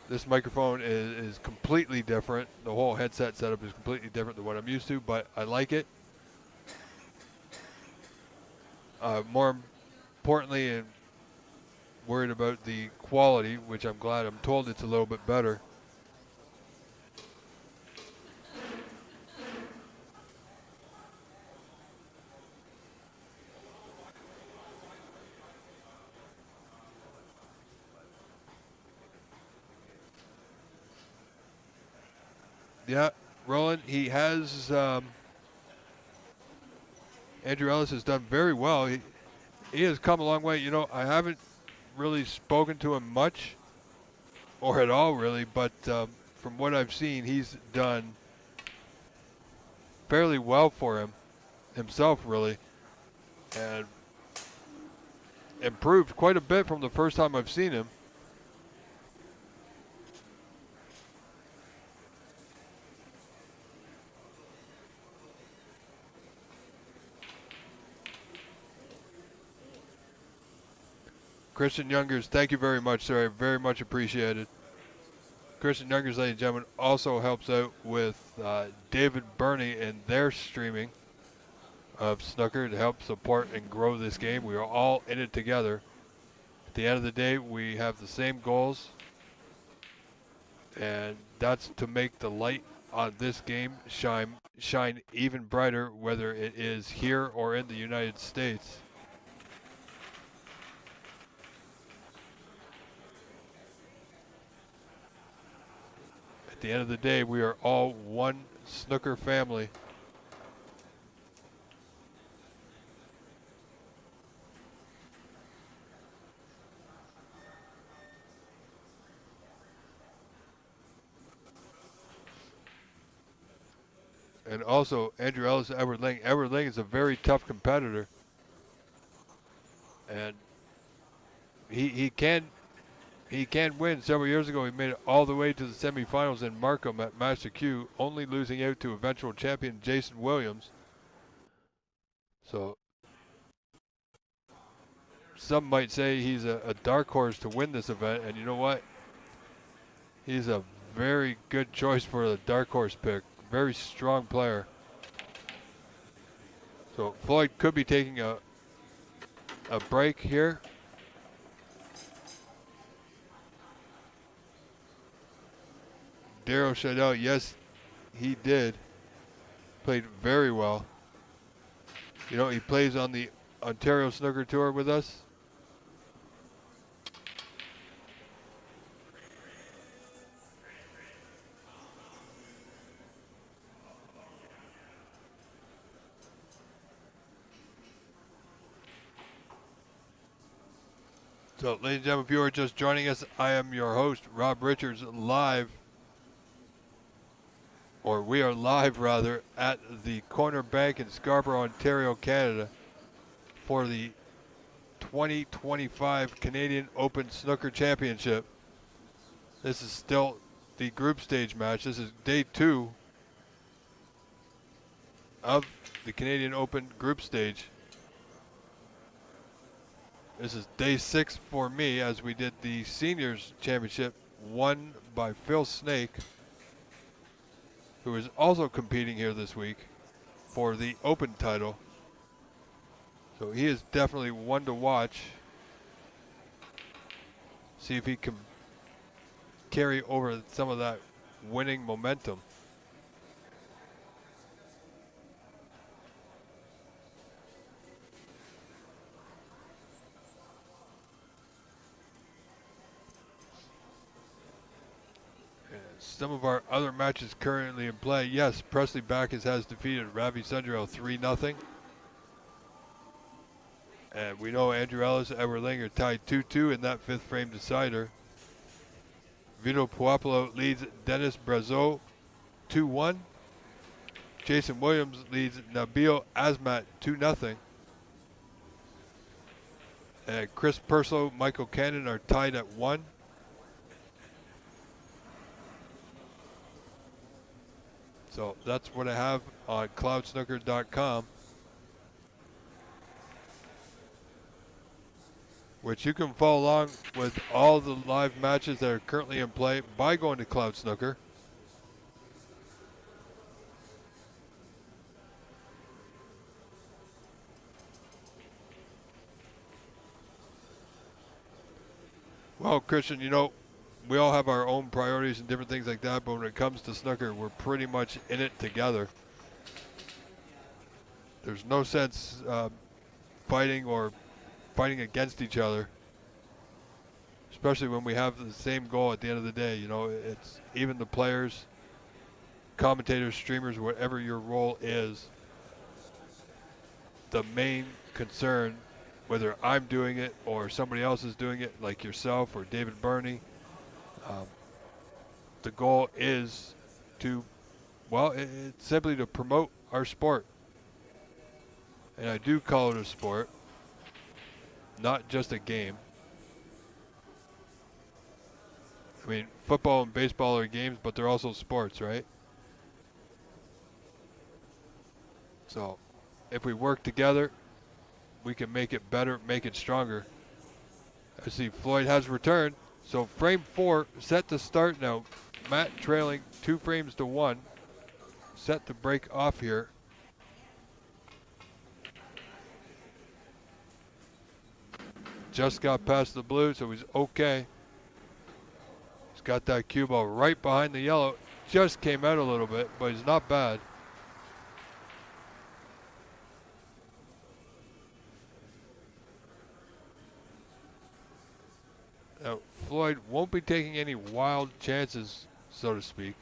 this microphone is completely different. The whole headset setup is completely different than what I'm used to, but I like it. More importantly, and worried about the quality, which I'm glad I'm told it's a little bit better. Yeah, Roland, he has, Andrew Ellis has done very well. He has come a long way. You know, I haven't really spoken to him much, or at all really, but from what I've seen, he's done fairly well for himself, really, and improved quite a bit from the first time I've seen him. Christian Youngers, thank you very much, sir. Very much appreciated. Christian Youngers, ladies and gentlemen, also helps out with David Burney and their streaming of snooker to help support and grow this game. We are all in it together. At the end of the day, we have the same goals, and that's to make the light on this game shine even brighter, whether it is here or in the United States. At the end of the day, we are all one snooker family. And also, Andrew Ellis, Edward Ling. Edward Ling is a very tough competitor, and he can win. Several years ago, he made it all the way to the semifinals in Markham at Master Q, only losing out to eventual champion Jason Williams. So some might say he's a dark horse to win this event, and you know what? He's a very good choice for the dark horse pick. Very strong player. So Floyd could be taking a break here. Daryl Shadell, yes, he did. Played very well. You know, he plays on the Ontario Snooker Tour with us. So, ladies and gentlemen, if you are just joining us, I am your host, Rob Richards, live, or we are live rather, at the Corner Bank in Scarborough, Ontario, Canada, for the 2025 Canadian Open Snooker Championship. This is still the group stage match. This is day 2 of the Canadian Open group stage. This is day 6 for me, as we did the Seniors Championship, won by Phil Snake, who is also competing here this week for the Open title. So he is definitely one to watch. See if he can carry over some of that winning momentum. Some of our other matches currently in play. Yes, Presley Backus has defeated Ravi Sundrell 3-0. And we know Andrew Ellis and Edward Ling are tied 2-2 in that fifth frame decider. Vito Puopolo leads Dennis Brazeau 2-1. Jason Williams leads Nabil Azmat 2-0. And Chris Perslo, Michael Cannon are tied at 1. So that's what I have on cloudsnooker.com, which you can follow along with all the live matches that are currently in play by going to Cloud Snooker. Well, Christian, you know, we all have our own priorities and different things like that, but when it comes to snooker, we're pretty much in it together. There's no sense fighting against each other, especially when we have the same goal at the end of the day. You know, it's even the players, commentators, streamers, whatever your role is, the main concern, whether I'm doing it or somebody else is doing it, like yourself or David Burney, the goal is to, well, it's simply to promote our sport. And I do call it a sport, not just a game. I mean, football and baseball are games, but they're also sports, right? So if we work together, we can make it better, make it stronger. I see Floyd has returned. So frame 4 set to start now. Matt trailing 2 frames to 1. Set to break off here. Just got past the blue, so he's okay. He's got that cue ball right behind the yellow. Just came out a little bit, but he's not bad. Now, Floyd won't be taking any wild chances, so to speak.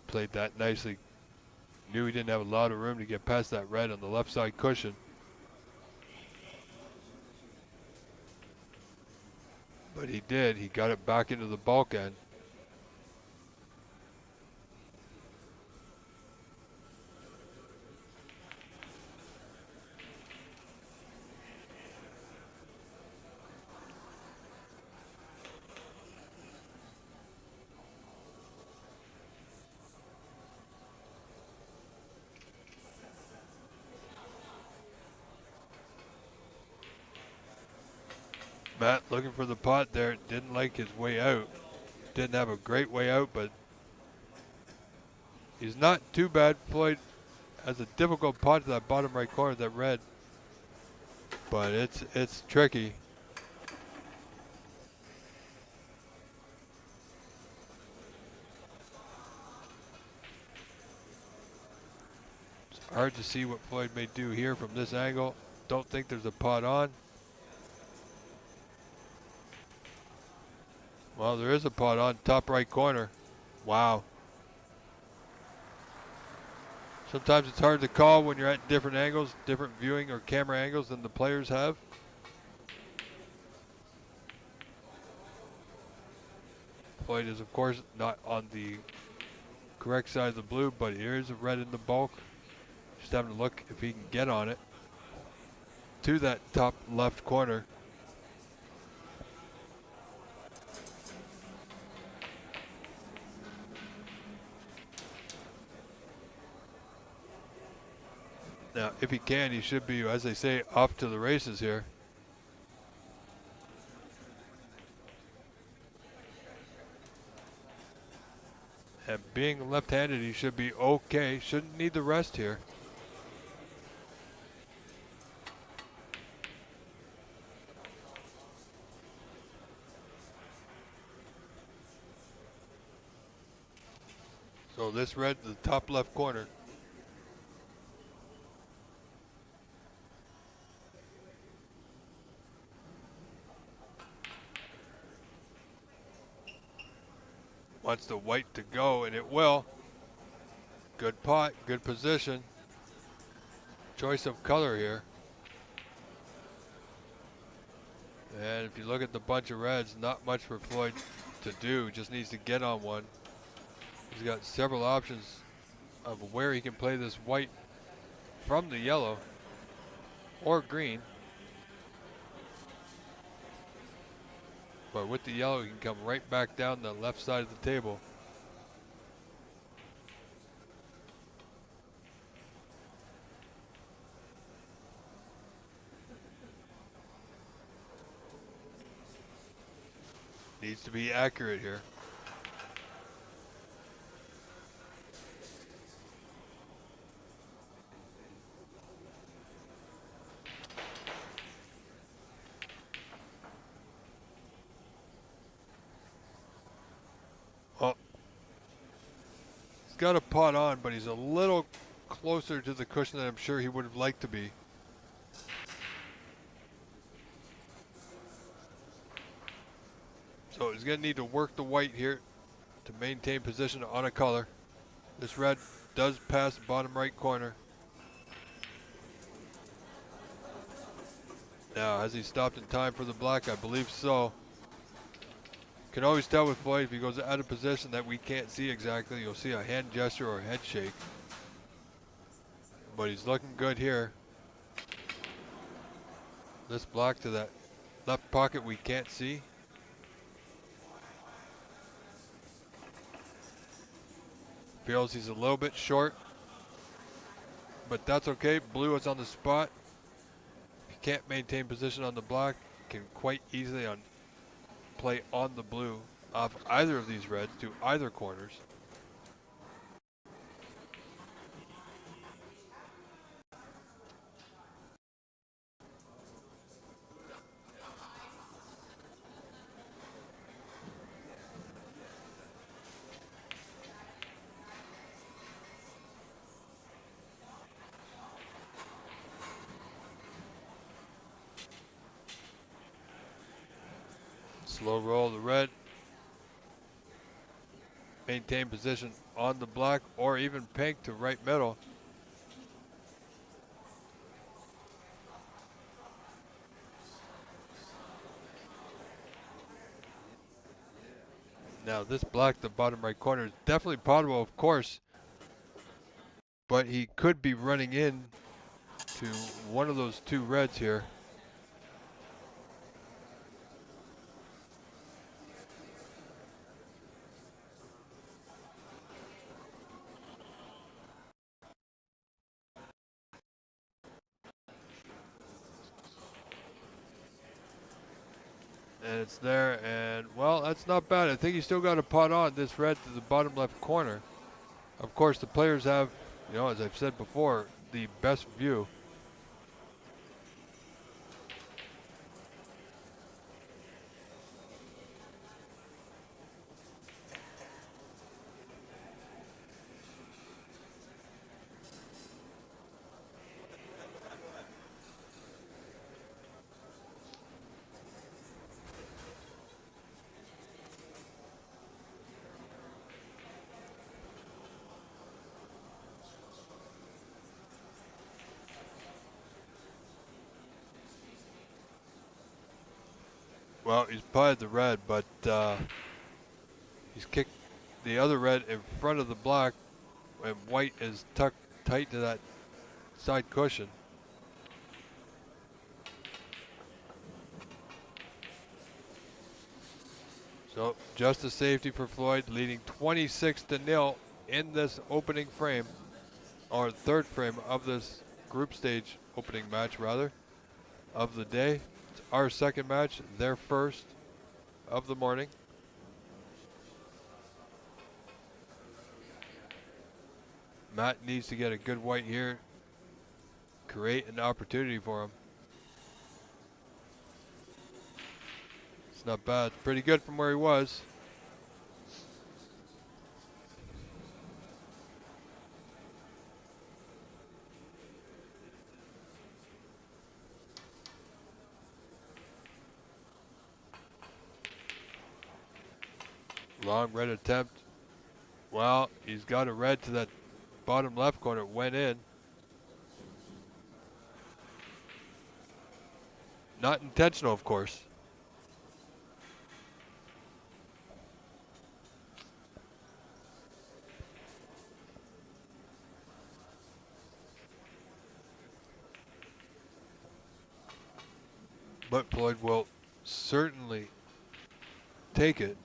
Played that nicely. Knew he didn't have a lot of room to get past that red on the left side cushion. But he did. He got it back into the bulk end. Matt looking for the pot there. Didn't like his way out. Didn't have a great way out, but he's not too bad. Floyd has a difficult pot to that bottom right corner, that red. But it's tricky. It's hard to see what Floyd may do here from this angle. Don't think there's a pot on. Oh, there is a pot on top right corner. Wow. Sometimes it's hard to call when you're at different angles, different viewing or camera angles than the players have. Floyd is, of course, not on the correct side of the blue, but here's a red in the bulk. Just having to look if he can get on it to that top left corner. Now, if he can, he should be, as they say, off to the races here. And being left-handed, he should be okay. Shouldn't need the rest here. So this red, the top left corner. Wants the white to go, and it will. Good pot, good position. Choice of color here. And if you look at the bunch of reds, not much for Floyd to do. Just needs to get on one. He's got several options of where he can play this white from the yellow or green. But with the yellow, he can come right back down the left side of the table. Needs to be accurate here. Oh, he's got a pot on, but he's a little closer to the cushion than I'm sure he would have liked to be. So he's going to need to work the white here to maintain position on a color. This red does pass the bottom right corner. Now, has he stopped in time for the black? I believe so. Can always tell with Floyd if he goes out of position that we can't see exactly. You'll see a hand gesture or a head shake. But he's looking good here. This black to that left pocket we can't see. Feels he's a little bit short, but that's okay. Blue is on the spot. If you can't maintain position on the black, can quite easily play on the blue off either of these reds to either corners. Slow roll the red. Maintain position on the black or even pink to right middle. Now this black, the bottom right corner, is definitely potable, of course, but he could be running in to one of those two reds here. And it's there, and well, that's not bad. I think he still got a pot on this red to the bottom left corner. Of course, the players have, you know, as I've said before, the best view. Well, he's pied the red, but he's kicked the other red in front of the black, and white is tucked tight to that side cushion. So just a safety for Floyd, leading 26-0 in this opening frame, or third frame of this group stage opening match, rather, of the day. It's our second match, their first of the morning. Matt needs to get a good white here, create an opportunity for him. It's not bad, pretty good from where he was. Long red attempt. Well, he's got a red to that bottom left corner, went in. Not intentional, of course. But Floyd will certainly take it.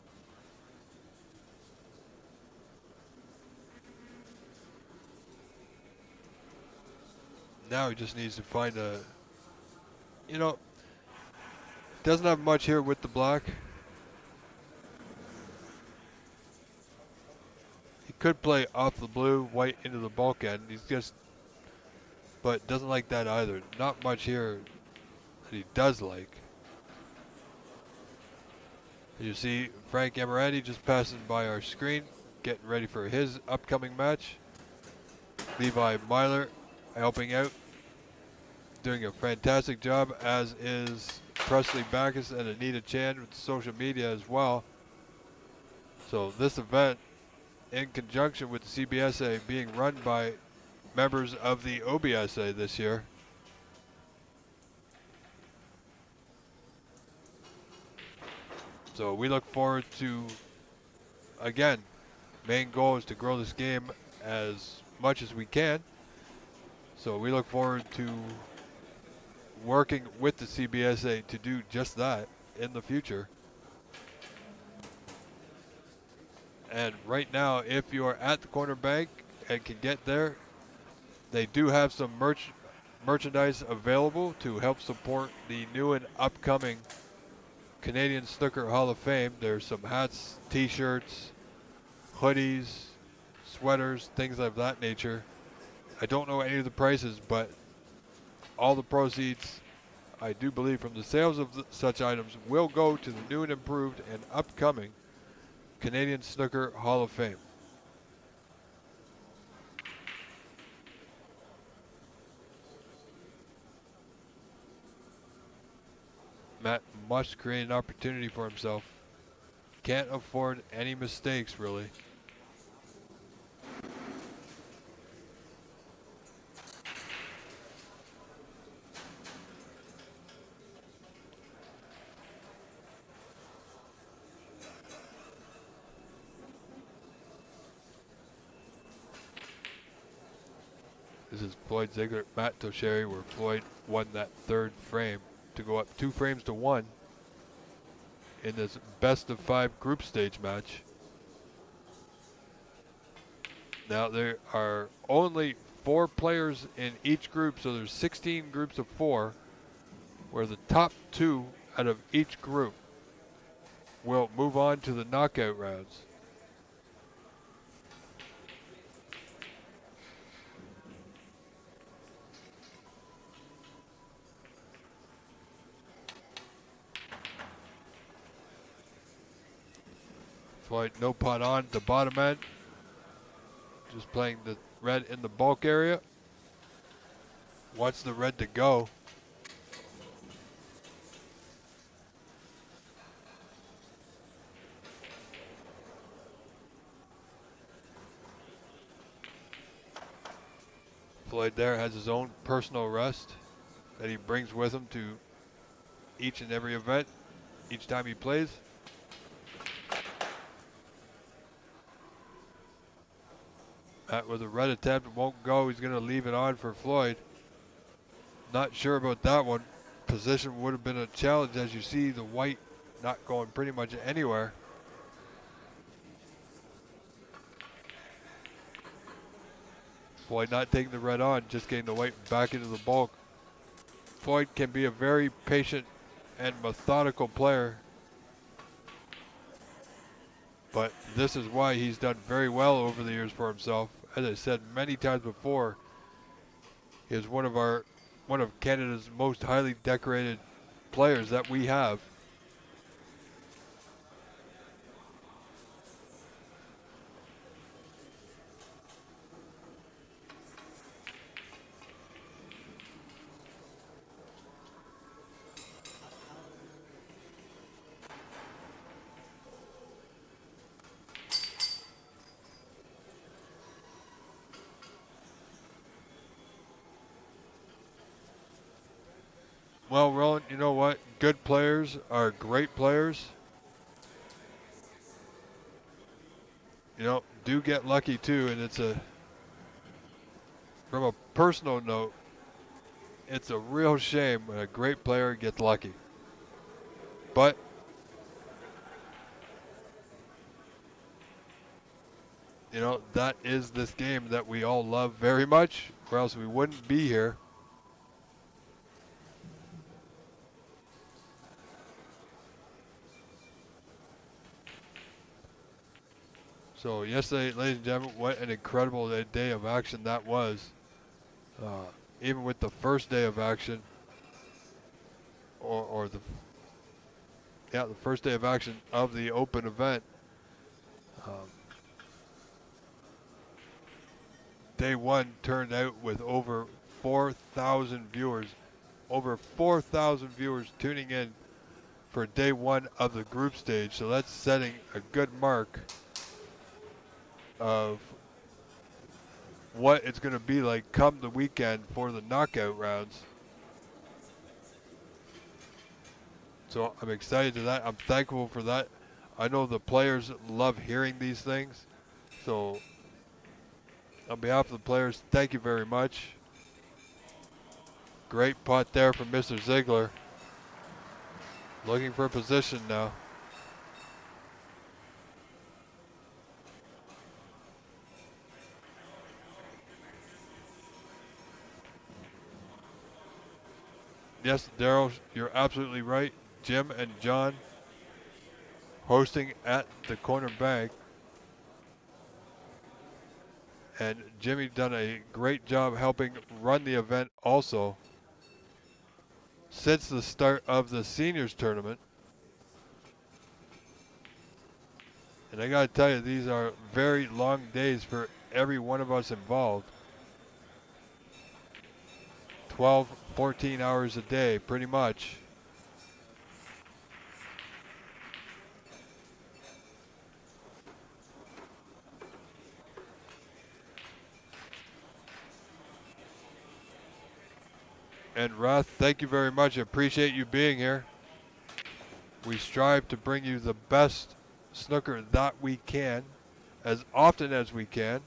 Now he just needs to find a, you know, doesn't have much here with the black. He could play off the blue, white into the bulkhead. He's just, but doesn't like that either. Not much here that he does like. You see Frank Amarandi just passing by our screen, getting ready for his upcoming match. Levi Myler helping out, doing a fantastic job, as is Presley Backus and Anita Chan with social media as well. So this event, in conjunction with the CBSA, being run by members of the OBSA this year. So we look forward to, again, main goal is to grow this game as much as we can. So we look forward to working with the CBSA to do just that in the future. And right now, if you are at the corner bank and can get there, they do have some merchandise available to help support the new and upcoming Canadian Snooker Hall of Fame. There's some hats, t-shirts, hoodies, sweaters, things of that nature. I don't know any of the prices, but all the proceeds, I do believe, from the sales of such items will go to the new and improved and upcoming Canadian Snooker Hall of Fame. Matt must create an opportunity for himself. Can't afford any mistakes, really. This is Floyd Ziggler, Matt Tosher, where Floyd won that third frame to go up 2 frames to 1 in this best of 5 group stage match. Now there are only 4 players in each group, so there's 16 groups of 4, where the top 2 out of each group will move on to the knockout rounds. Floyd no pot on the bottom end. Just playing the red in the bulk area. Wants the red to go. Floyd there has his own personal rest that he brings with him to each and every event, each time he plays. That with a red attempt, it won't go. He's going to leave it on for Floyd. Not sure about that one. Position would have been a challenge, as you see the white not going pretty much anywhere. Floyd not taking the red on, just getting the white back into the bulk. Floyd can be a very patient and methodical player, but this is why he's done very well over the years for himself. As I said many times before, he is one of Canada's most highly decorated players that we have. Well, Roland, you know what? Good players are great players. You know, do get lucky too, and from a personal note, it's a real shame when a great player gets lucky. But you know, that is this game that we all love very much, or else we wouldn't be here. So yesterday, ladies and gentlemen, what an incredible day of action that was. Even with the first day of action, or the first day of action of the open event. Day one turned out with over 4,000 viewers. Over 4,000 viewers tuning in for day one of the group stage. So that's setting a good mark of what it's going to be like come the weekend for the knockout rounds. So I'm excited to that. I'm thankful for that. I know the players love hearing these things. So on behalf of the players, thank you very much. Great putt there from Mr. Ziggler. Looking for a position now. Yes, Daryl, you're absolutely right. Jim and John hosting at the corner bank. And Jimmy done a great job helping run the event also since the start of the seniors tournament. And I gotta tell you, these are very long days for every one of us involved. 12, 14 hours a day, pretty much. And Rath, thank you very much. I appreciate you being here. We strive to bring you the best snooker that we can, as often as we can.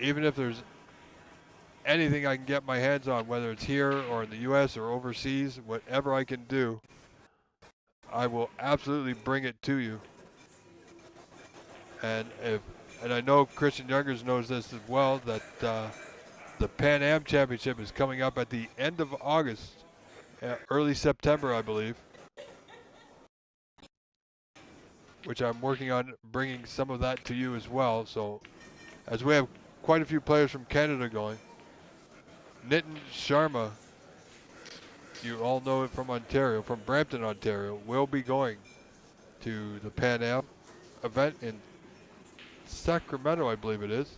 Even if there's anything I can get my hands on, whether it's here or in the US or overseas, whatever I can do, I will absolutely bring it to you. And I know Christian Youngers knows this as well, that the Pan Am Championship is coming up at the end of August, early September, I believe, which I'm working on bringing some of that to you as well. So as we have quite a few players from Canada going, Nitin Sharma, you all know it from Ontario, from Brampton, Ontario, will be going to the Pan Am event in Sacramento, I believe it is.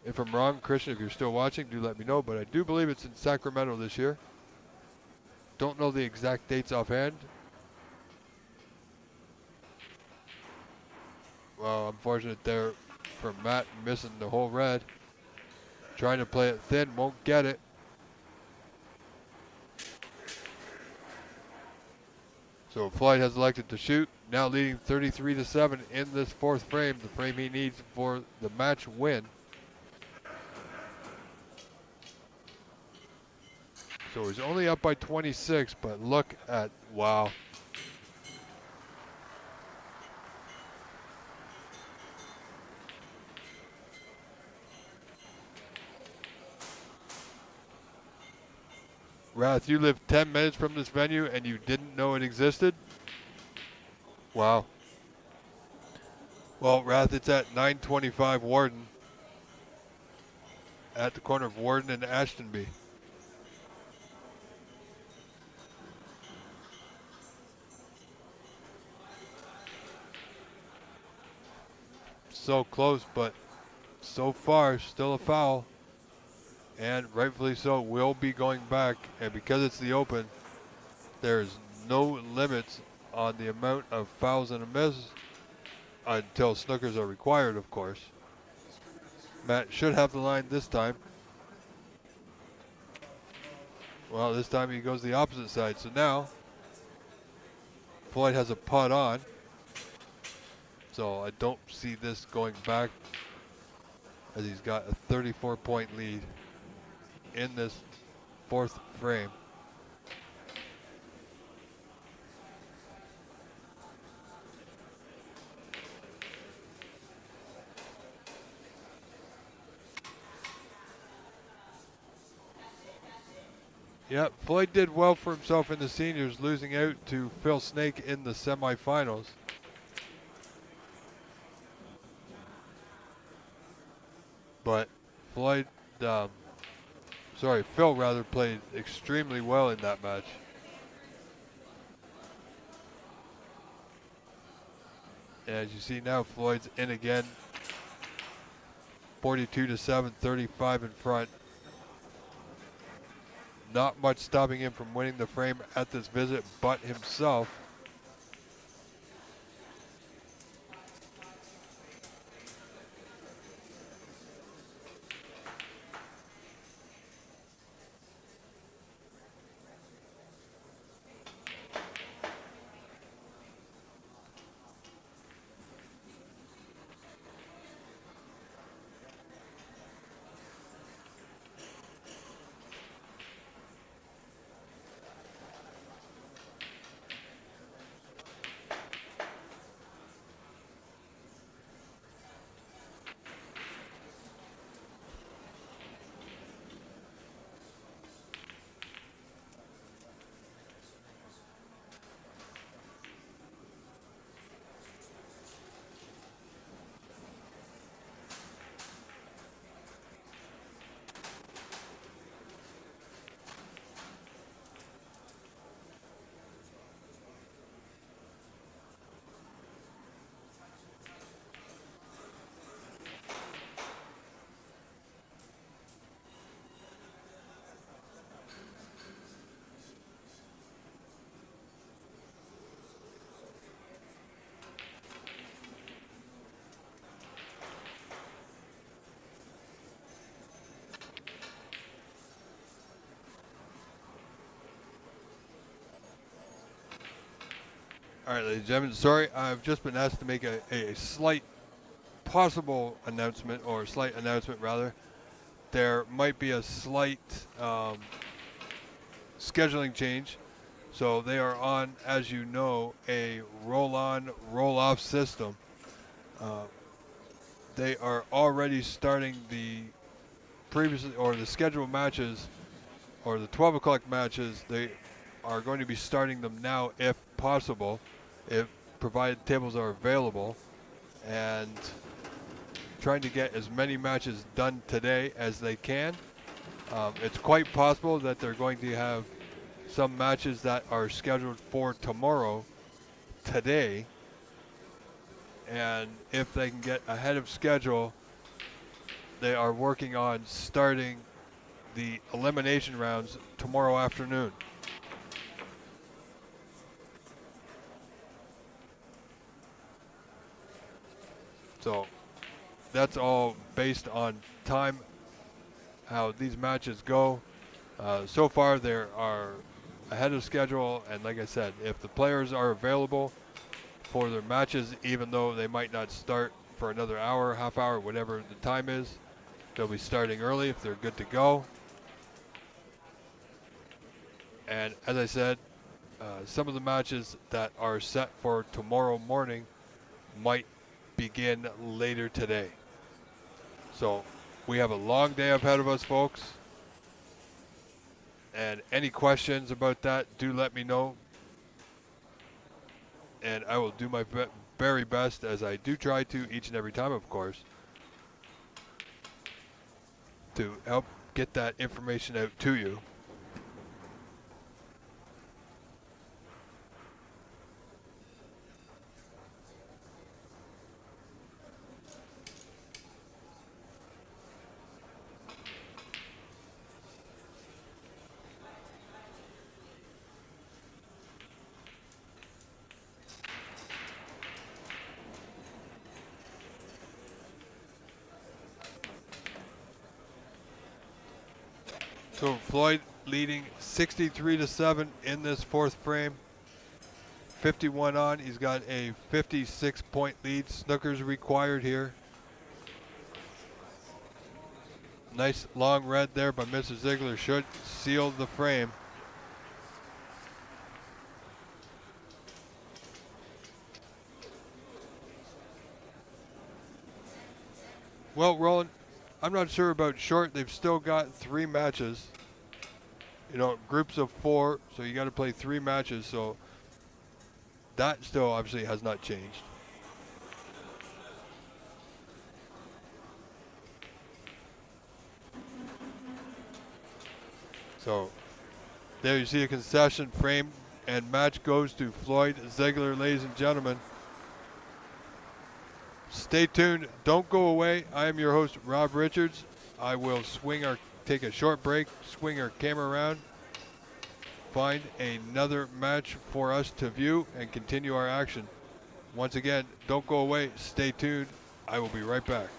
If I'm wrong, Christian, if you're still watching, do let me know, but I do believe it's in Sacramento this year. Don't know the exact dates offhand. Well, unfortunate there for Matt, missing the whole red. Trying to play it thin, won't get it. So Floyd has elected to shoot, now leading 33-7 in this fourth frame, the frame he needs for the match win. So he's only up by 26, but look at, wow. Rath, you live 10 minutes from this venue and you didn't know it existed? Wow. Well, Rath, it's at 925 Warden, at the corner of Warden and Ashtonby. So close, but so far, still a foul. And rightfully so, will be going back. And because it's the Open, there's no limits on the amount of fouls and a miss until snookers are required, of course. Matt should have the line this time. Well, this time he goes the opposite side. So now, Floyd has a putt on. So I don't see this going back, as he's got a 34-point lead in this fourth frame. Yep, Floyd did well for himself in the seniors, losing out to Phil Snake in the semifinals. But Phil rather played extremely well in that match. And as you see now, Floyd's in again, 42-7, 35 in front. Not much stopping him from winning the frame at this visit, but himself. All right, ladies and gentlemen, sorry, I've just been asked to make a slight possible announcement, or slight announcement rather. There might be a slight scheduling change. So they are on, as you know, a roll-on, roll-off system. They are already starting the the scheduled matches, or the 12 o'clock matches. They are going to be starting them now if possible, if provided tables are available, and trying to get as many matches done today as they can. It's quite possible that they're going to have some matches that are scheduled for tomorrow today, and if they can get ahead of schedule, they are working on starting the elimination rounds tomorrow afternoon. So that's all based on time, how these matches go. So far there are ahead of schedule. And like I said, if the players are available for their matches, even though they might not start for another hour, half hour, whatever the time is, they'll be starting early if they're good to go. And as I said, some of the matches that are set for tomorrow morning might begin later today. So we have a long day ahead of us, folks. And any questions about that, do let me know. And I will do my very best, as I do try to each and every time, of course, to help get that information out to you. So Floyd leading 63-7 in this fourth frame. 51 on. He's got a 56-point lead. Snooker's required here. Nice long red there by Mr. Ziggler. Should seal the frame. Well, Roland, I'm not sure about short. They've still got 3 matches. You know, groups of 4, so you got to play 3 matches. So that still obviously has not changed. So there you see a concession frame, and match goes to Floyd Ziggler, ladies and gentlemen. Stay tuned. Don't go away. I am your host, Rob Richards. I will take a short break, swing our camera around, find another match for us to view, and continue our action. Once again, don't go away. Stay tuned. I will be right back.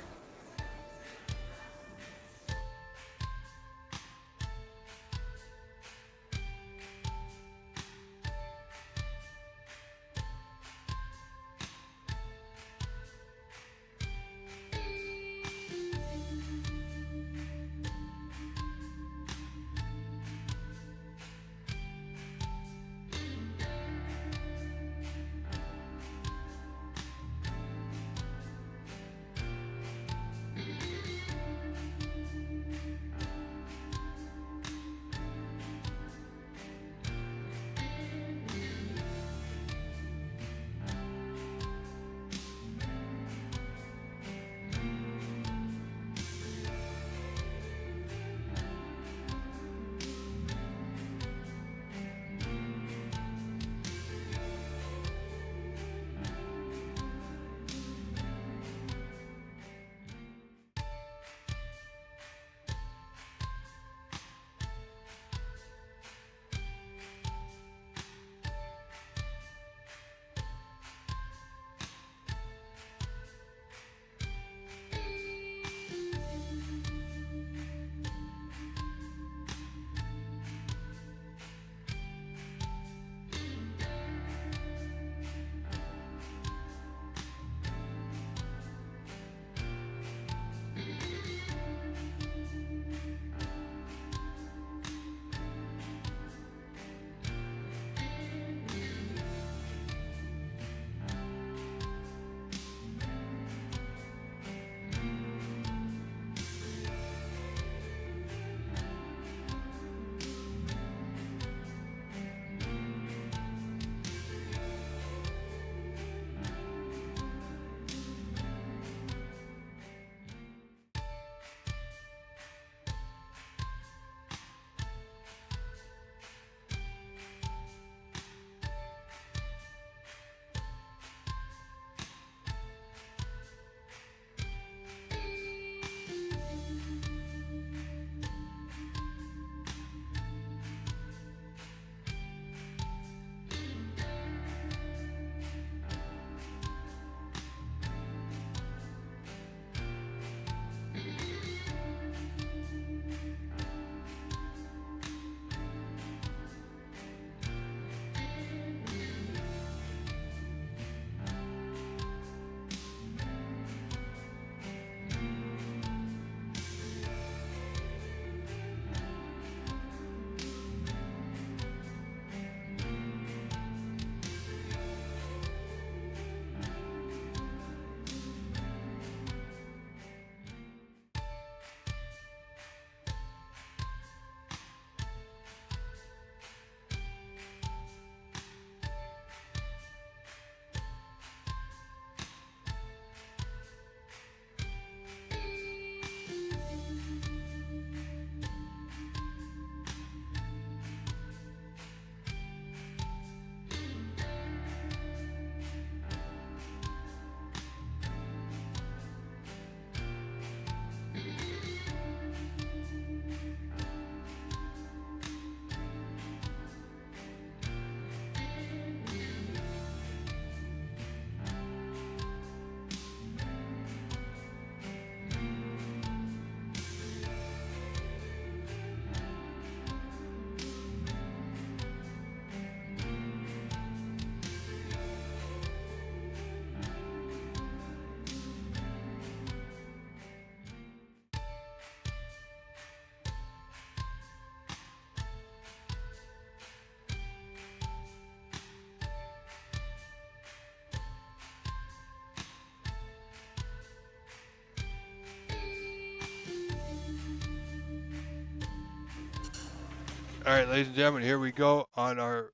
All right, ladies and gentlemen, here we go on our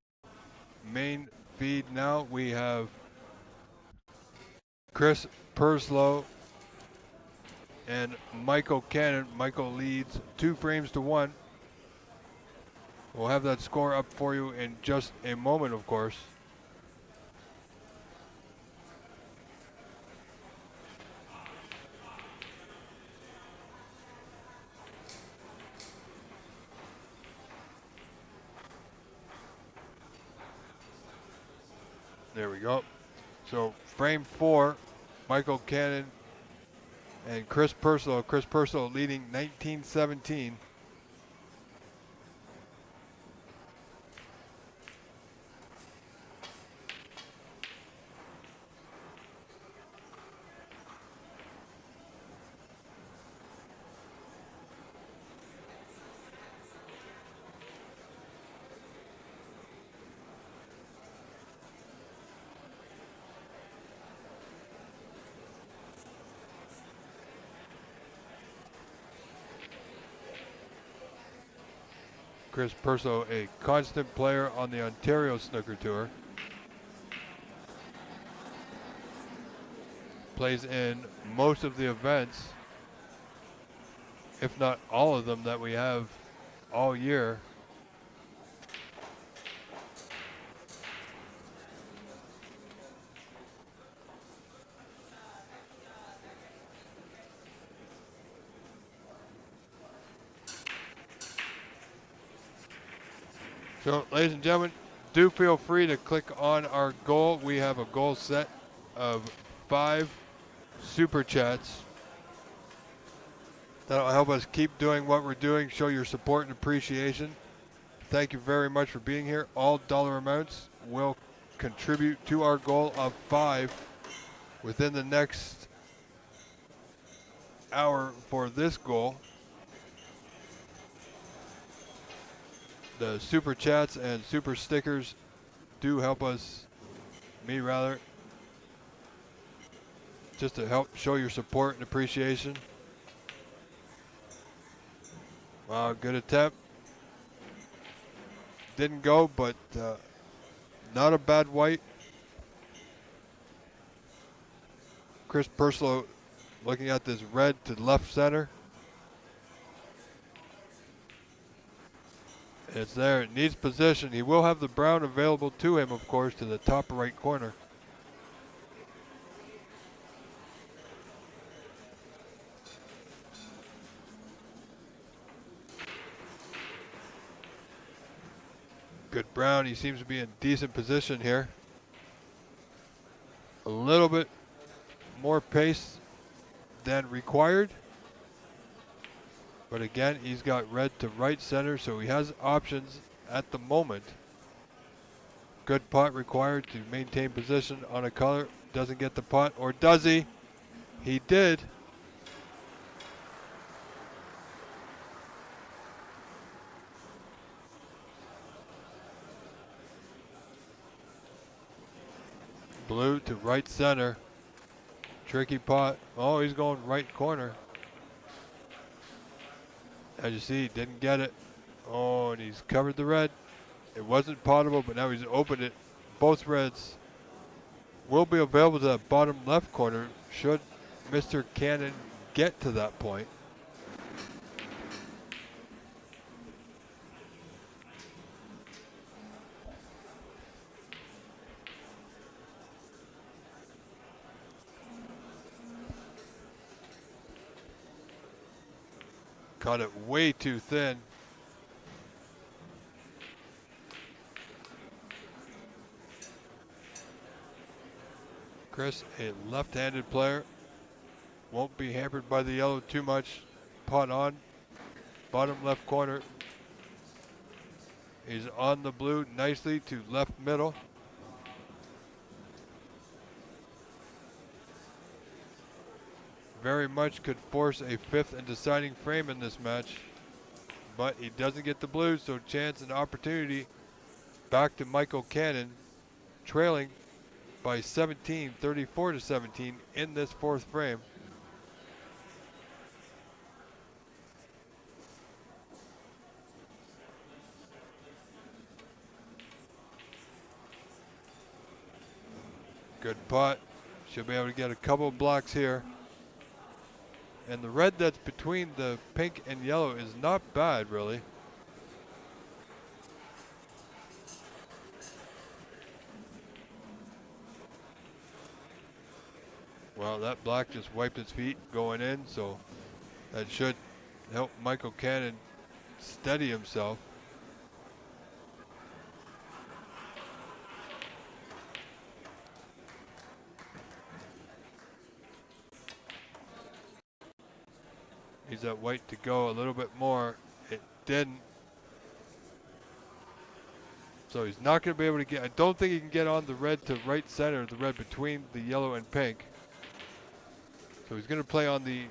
main feed now. We have Chris Perslo and Michael Cannon. Michael leads 2 frames to 1. We'll have that score up for you in just a moment, of course. There we go. So frame 4, Michael Cannon and Chris Perslo. Chris Perslo leading 19-17. Chris Perslo, a constant player on the Ontario Snooker Tour. Plays in most of the events, if not all of them, that we have all year. So, ladies and gentlemen, do feel free to click on our goal. We have a goal set of 5 super chats. That'll help us keep doing what we're doing, show your support and appreciation. Thank you very much for being here. All dollar amounts will contribute to our goal of 5 within the next hour for this goal. The super chats and super stickers do help us, me rather, just to help show your support and appreciation. Wow, good attempt. Didn't go, but not a bad white. Chris Perslo looking at this red to left center. It's there, it needs position. He will have the brown available to him, of course, to the top right corner. Good brown, he seems to be in decent position here. A little bit more pace than required. But again, he's got red to right center, so he has options at the moment. Good putt required to maintain position on a color. Doesn't get the putt, or does he? He did. Blue to right center. Tricky putt. Oh, he's going right corner. As you see, didn't get it. Oh, and he's covered the red. It wasn't potable, but now he's opened it. Both reds will be available to that bottom left corner should Mr. Cannon get to that point. Caught it way too thin. Chris, a left-handed player, won't be hampered by the yellow too much. Putt on, bottom left corner. He's on the blue nicely to left middle. Very much could force a 5th and deciding frame in this match, but he doesn't get the blue, so chance and opportunity back to Michael Cannon, trailing by 17, 34-17 in this 4th frame. Good putt. Should be able to get a couple of blocks here. And the red that's between the pink and yellow is not bad, really. Well, that black just wiped his feet going in, so that should help Michael Cannon steady himself. He's that white to go a little bit more. It didn't. So he's not going to be able to get, I don't think he can get on the red to right center, the red between the yellow and pink. So he's going to play on the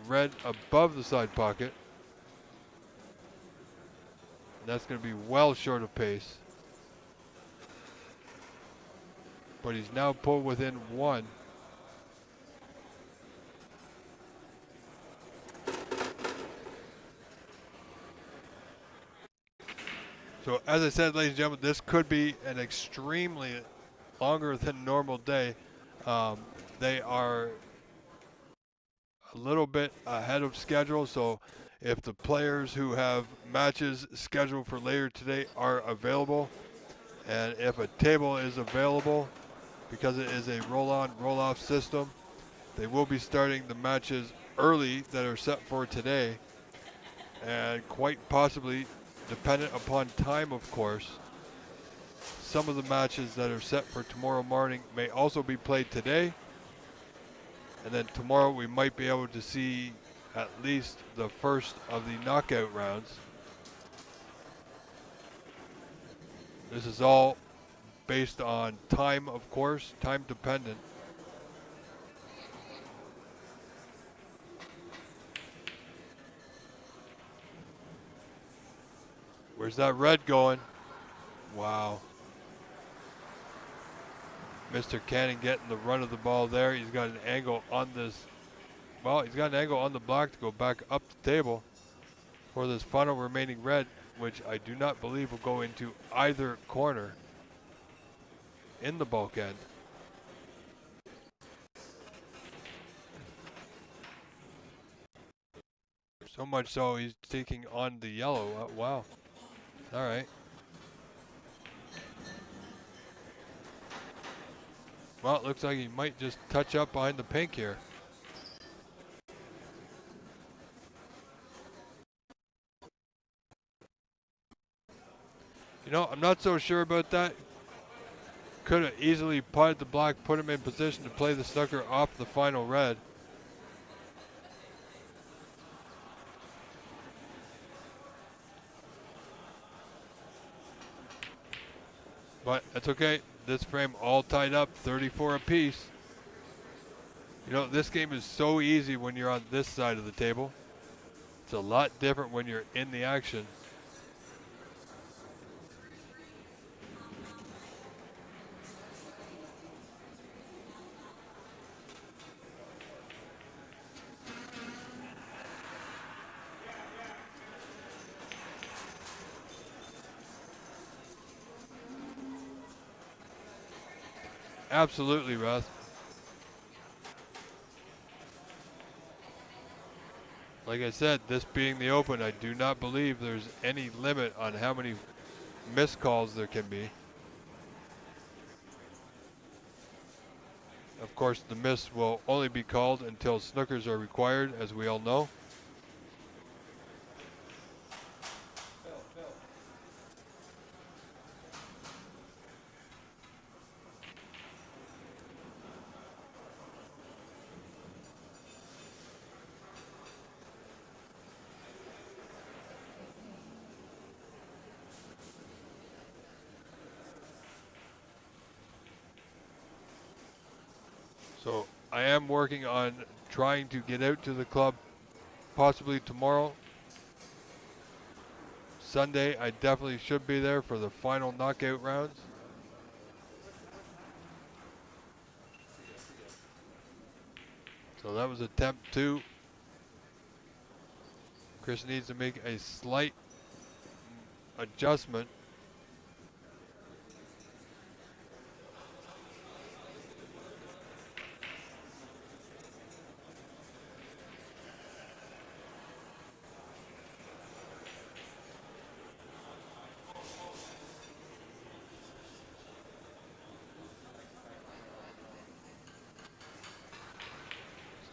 red above the side pocket. And that's going to be well short of pace. But he's now pulled within one. So as I said, ladies and gentlemen, this could be an extremely longer than normal day. They are a little bit ahead of schedule, so if the players who have matches scheduled for later today are available, and if a table is available, because it is a roll-on, roll-off system, they will be starting the matches early that are set for today, and quite possibly, dependent upon time, of course, some of the matches that are set for tomorrow morning may also be played today. And then tomorrow we might be able to see at least the first of the knockout rounds. This is all based on time, of course, time dependent. Where's that red going? Wow. Mr. Cannon getting the run of the ball there. He's got an angle on this. Well, he's got an angle on the block to go back up the table for this final remaining red, which I do not believe will go into either corner in the bulk end. So much so he's taking on the yellow. Wow. All right. Well, it looks like he might just touch up behind the pink here. You know, I'm not so sure about that. Could have easily putted the black, put him in position to play the snooker off the final red. But that's okay. This frame all tied up, 34 apiece. You know, this game is so easy when you're on this side of the table. It's a lot different when you're in the action. Absolutely, Russ. Like I said, this being the Open, I do not believe there's any limit on how many missed calls there can be. Of course, the miss will only be called until snookers are required, as we all know. So I am working on trying to get out to the club possibly tomorrow. Sunday, I definitely should be there for the final knockout rounds. So that was attempt 2. Chris needs to make a slight adjustment.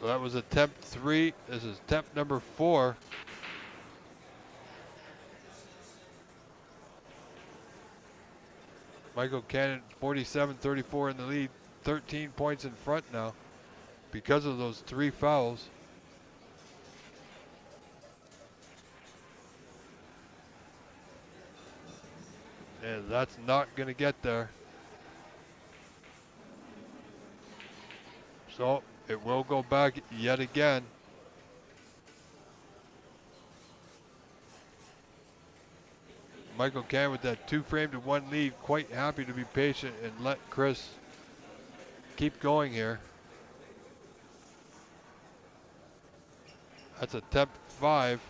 So that was attempt 3. This is attempt number 4. Michael Cannon, 47-34 in the lead, 13 points in front now because of those 3 fouls. And that's not going to get there. So it will go back yet again. Michael Cannon with that 2-frame-to-1 lead, quite happy to be patient and let Chris keep going here. That's attempt 5.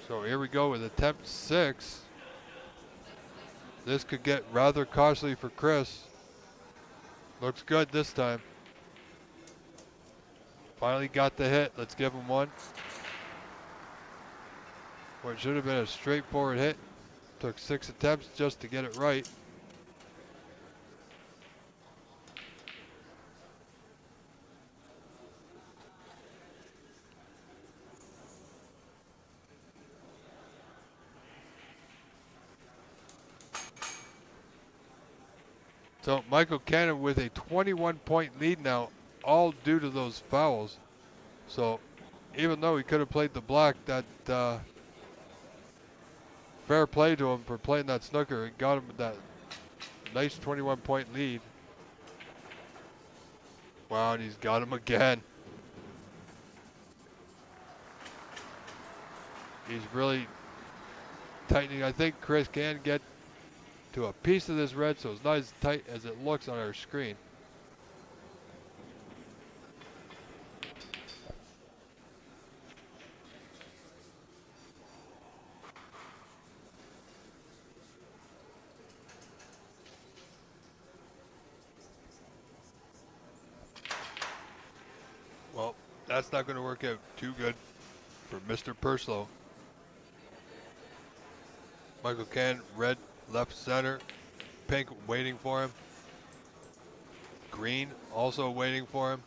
So here we go with attempt 6. This could get rather costly for Chris. Looks good this time. Finally got the hit. Let's give him one. What should have been a straightforward hit. Took 6 attempts just to get it right. So Michael Cannon with a 21-point lead now, all due to those fouls. So even though he could have played the black, that fair play to him for playing that snooker. It got him that nice 21-point lead. Wow, and he's got him again. He's really tightening. I think Chris can get to a piece of this red, so it's not as tight as it looks on our screen. Well, that's not going to work out too good for Mr. Perslo. Michael Cannon, red, left center. Pink waiting for him. Green also waiting for him.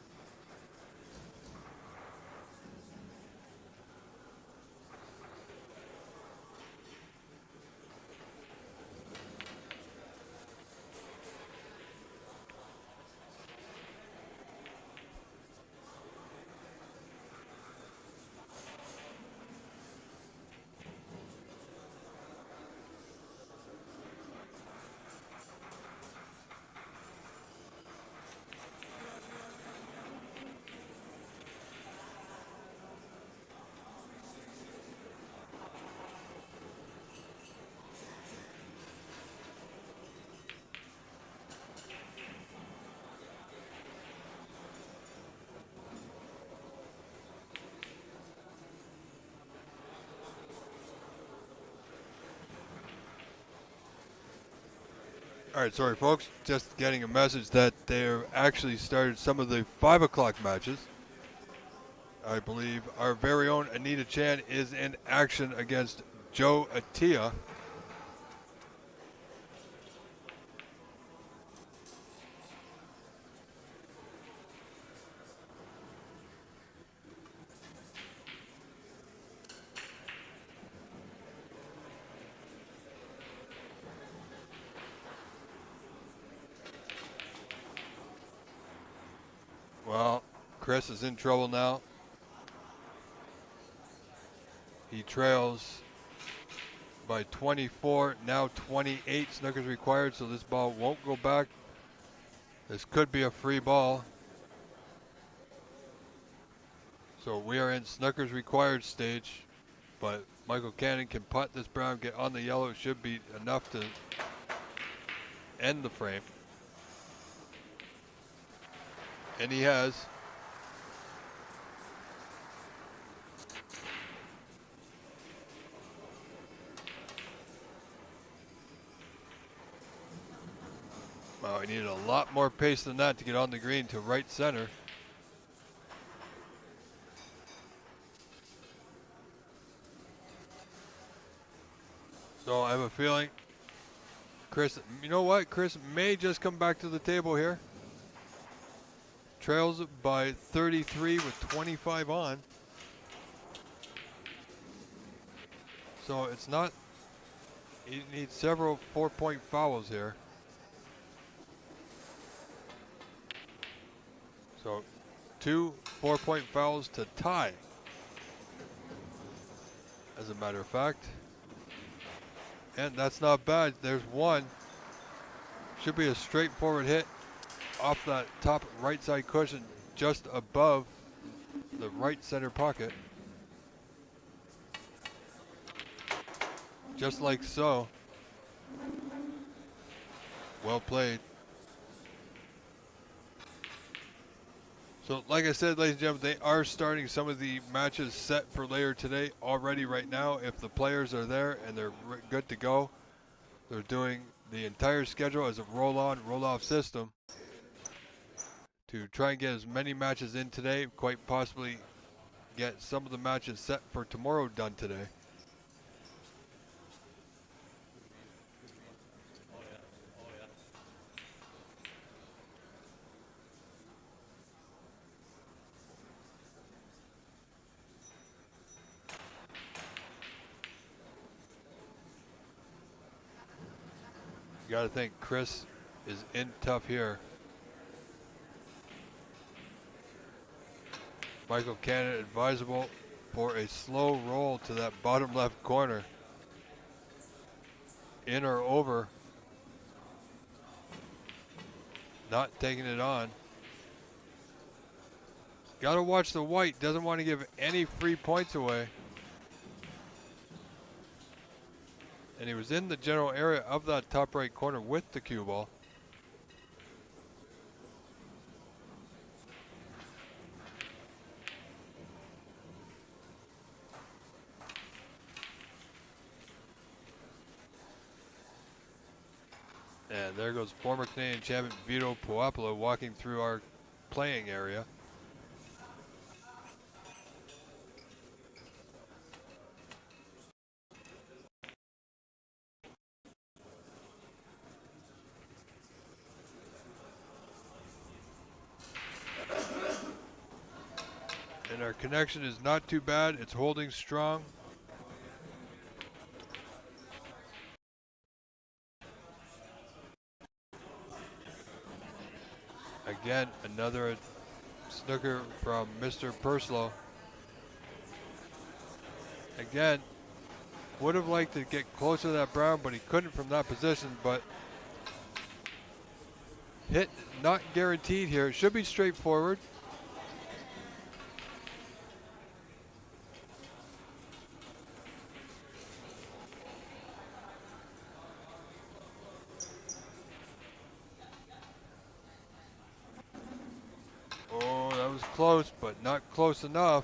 All right, sorry folks, just getting a message that they've actually started some of the 5 o'clock matches. I believe our very own Anita Chan is in action against Joe Atia. Well, Chris is in trouble now. He trails by 24, now 28 snookers required, so this ball won't go back. This could be a free ball. So we are in snookers required stage, but Michael Cannon can putt this brown, get on the yellow. It should be enough to end the frame. And he has. Wow, he needed a lot more pace than that to get on the green to right center. So I have a feeling Chris, you know what? Chris may just come back to the table here. Trails by 33 with 25 on. So it's not, he needs several 4-point fouls here. So 2 4-point fouls to tie, as a matter of fact. And that's not bad. There's one. Should be a straightforward hit off that top right side cushion just above the right center pocket. Just like so. Well played. So like I said, ladies and gentlemen, they are starting some of the matches set for later today already right now. If the players are there and they're good to go, they're doing the entire schedule as a roll-on, roll-off system to try and get as many matches in today, quite possibly get some of the matches set for tomorrow done today. You got to think Chris is in tough here. Michael Cannon advisable for a slow roll to that bottom left corner. In or over. Not taking it on. Got to watch the white. Doesn't want to give any free points away. And he was in the general area of that top right corner with the cue ball. And there goes former Canadian champion Vito Puopolo walking through our playing area. And our connection is not too bad. It's holding strong. Again, another snooker from Mr. Perslo. Again, would have liked to get closer to that brown, but he couldn't from that position. But hit not guaranteed here. It should be straightforward. Oh, that was close, but not close enough.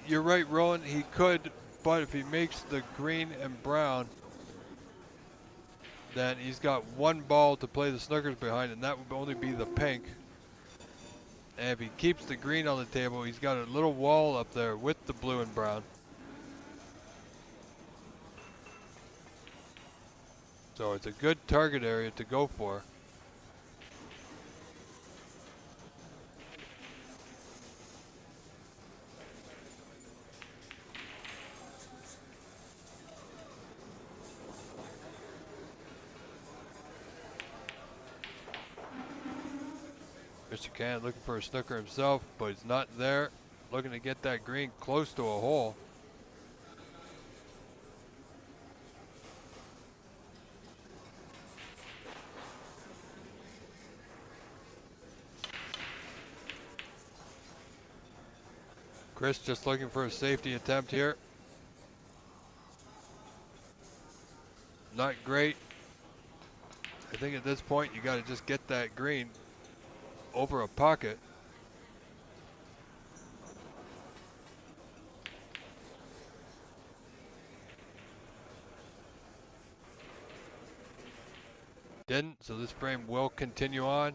You're right, Roland, he could, but if he makes the green and brown, then he's got one ball to play the snookers behind, and that would only be the pink. And if he keeps the green on the table, he's got a little wall up there with the blue and brown. So it's a good target area to go for. Mr. Cannon looking for a snooker himself, but he's not there. Looking to get that green close to a hole. Chris just looking for a safety attempt here. Not great. I think at this point you got to just get that green over a pocket. Didn't, so this frame will continue on.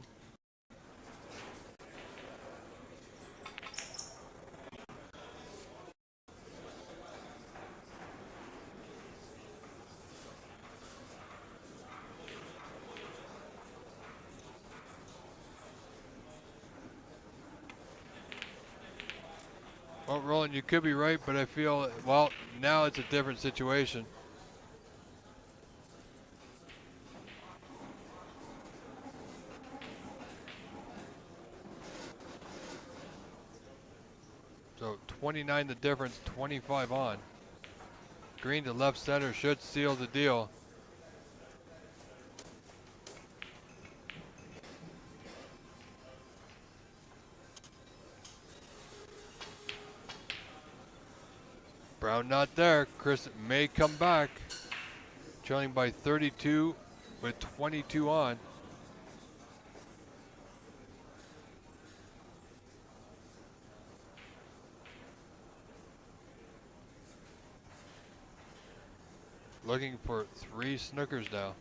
Well, Roland, you could be right, but I feel, well, now it's a different situation. So 29 the difference, 25 on. Green to left center should seal the deal. Brown not there. Chris may come back. Trailing by 32 with 22 on. Looking for 3 snookers now.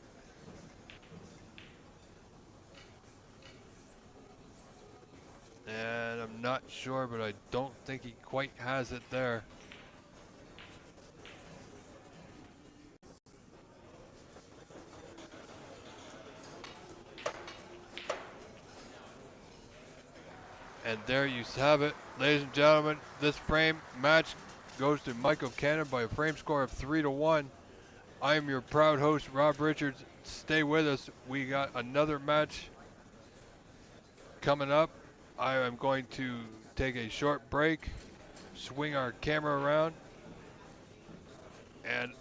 And I'm not sure, but I don't think he quite has it there. And there you have it, ladies and gentlemen. This frame match goes to Michael Cannon by a frame score of 3-1. I am your proud host, Rob Richards. Stay with us. We got another match coming up. I am going to take a short break, swing our camera around, and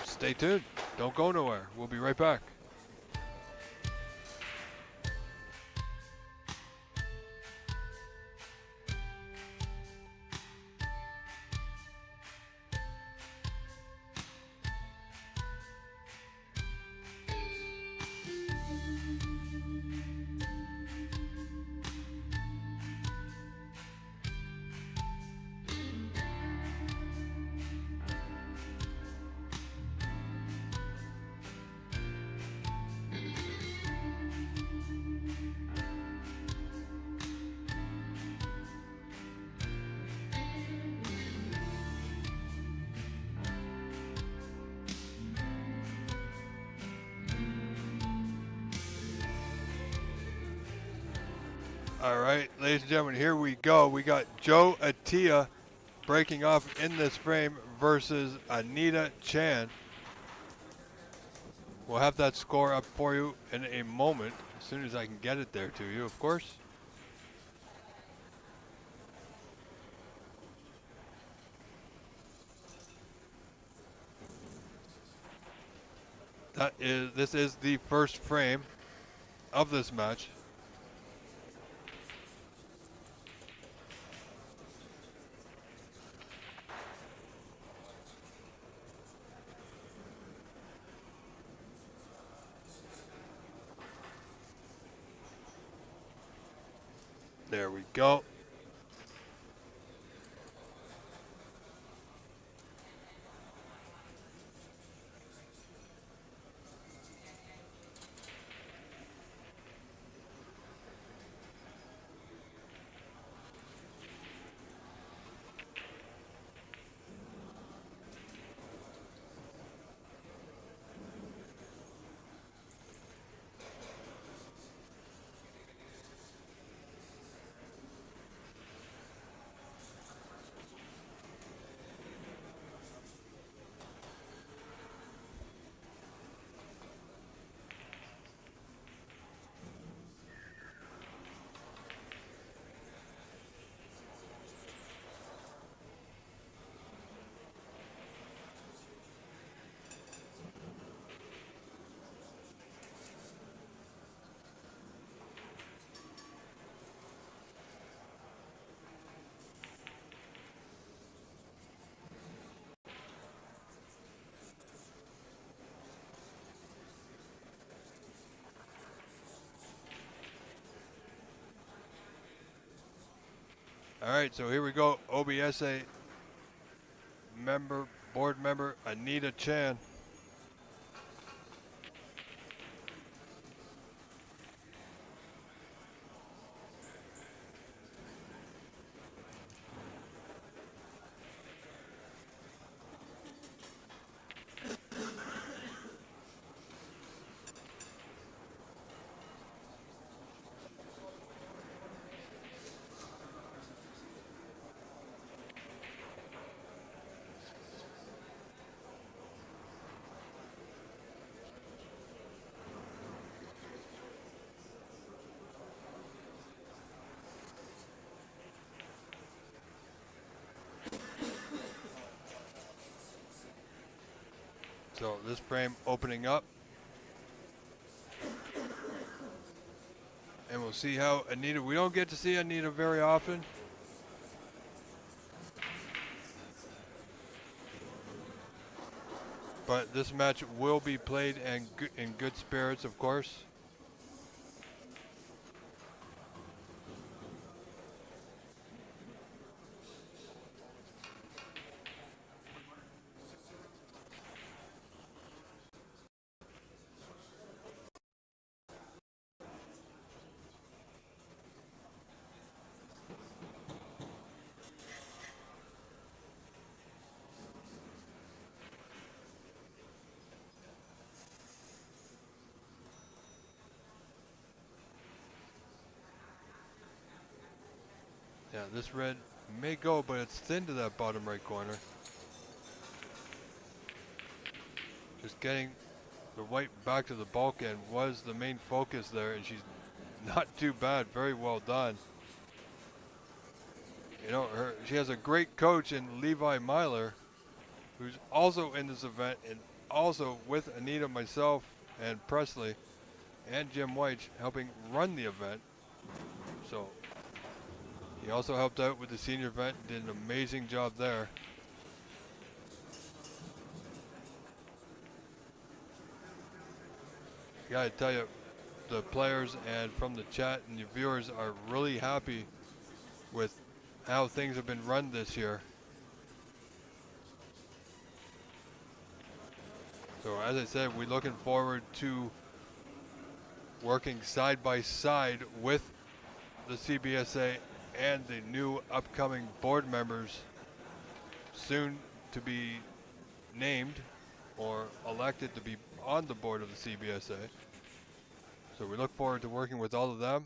stay tuned. Don't go nowhere. We'll be right back. All right, ladies and gentlemen, here we go. We got Joe Ailla breaking off in this frame versus Anita Chan. We'll have that score up for you in a moment, as soon as I can get it there to you, of course. This is the first frame of this match. There we go. All right, so here we go. OBSA board member Anita Chan. So this frame opening up. And we'll see how Anita, we don't get to see Anita very often. But this match will be played in good spirits, of course. Yeah, this red may go, but it's thin to that bottom right corner. Just getting the white back to the bulkhead was the main focus there, and she's not too bad. Very well done. You know, she has a great coach in Levi Myler, who's also in this event, and also with Anita, myself, and Presley, and Jim White helping run the event. So he also helped out with the senior event, did an amazing job there. Gotta tell you, the players and from the chat and the viewers are really happy with how things have been run this year. So as I said, we're looking forward to working side by side with the CBSA and the new upcoming board members soon to be named or elected to be on the board of the CBSA. So we look forward to working with all of them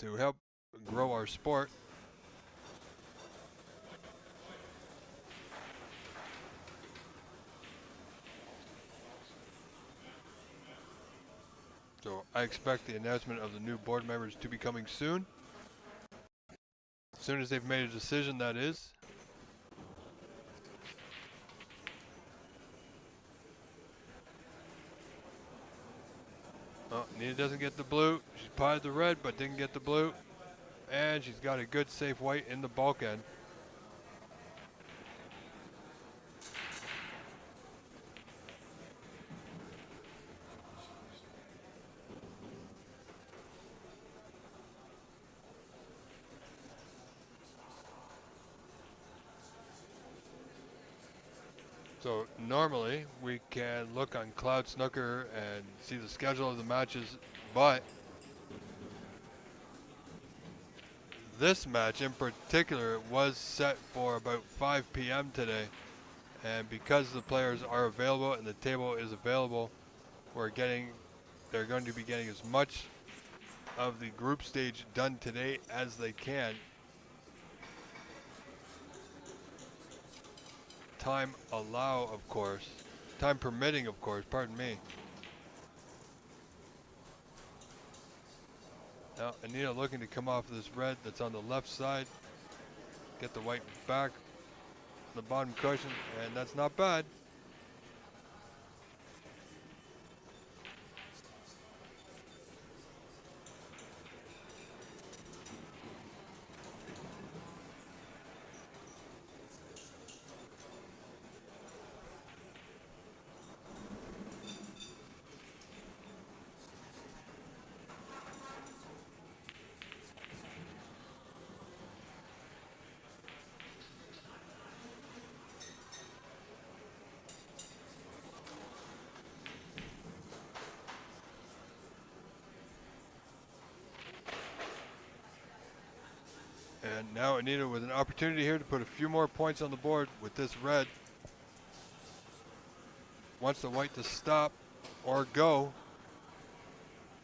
to help grow our sport. So I expect the announcement of the new board members to be coming soon. As soon as they've made a decision, that is. Oh, Nina doesn't get the blue. She potted the red, but didn't get the blue. And she's got a good safe white in the bulkhead. So normally we can look on Cloud Snooker and see the schedule of the matches, but this match in particular was set for about 5 p.m. today, and because the players are available and the table is available, they're going to be getting as much of the group stage done today as they can. Time permitting, of course, pardon me. Now Anita looking to come off this red that's on the left side, get the white back, the bottom cushion, and that's not bad. And now Anita with an opportunity here to put a few more points on the board with this red. Wants the white to stop or go.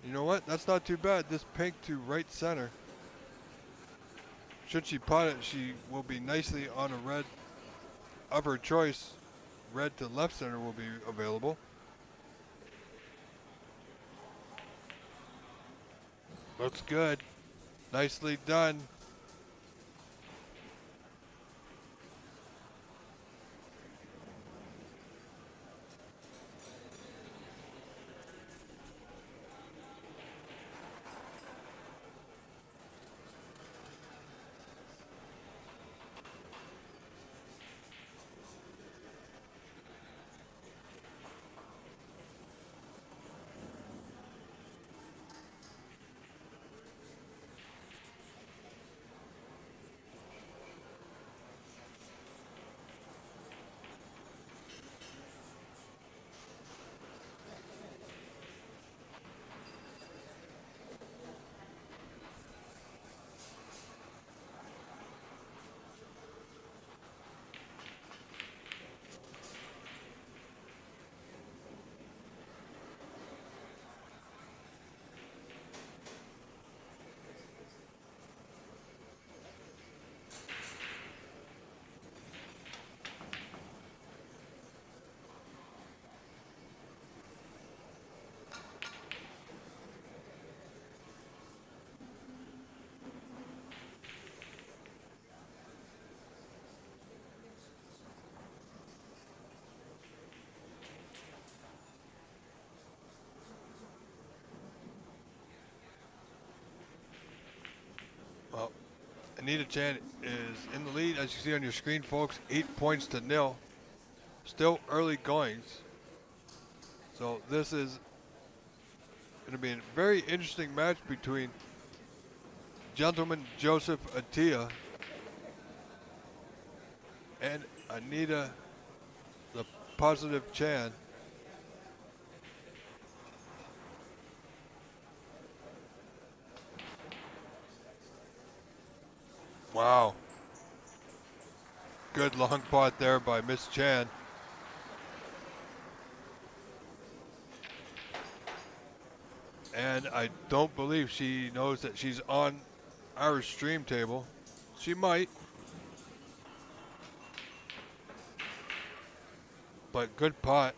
You know what? That's not too bad. This pink to right center. Should she pot it, she will be nicely on a red of her choice. Red to left center will be available. Looks good. Nicely done. Anita Chan is in the lead, as you see on your screen, folks, 8-0. Still early goings. So this is going to be a very interesting match between gentleman Joseph Atia and Anita the Positive Chan. Wow. Good long pot there by Miss Chan. And I don't believe she knows that she's on our stream table. She might. But good pot.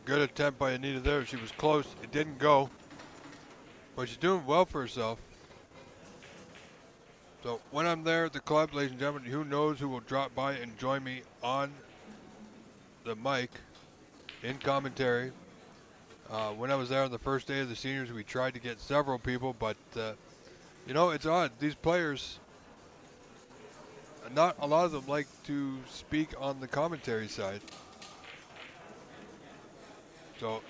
Good attempt by Anita there. She was close. It didn't go. But she's doing well for herself. So when I'm there at the club, ladies and gentlemen, who knows who will drop by and join me on the mic in commentary. When I was there on the first day of the seniors, we tried to get several people, but you know, it's odd. These players, not a lot of them like to speak on the commentary side. So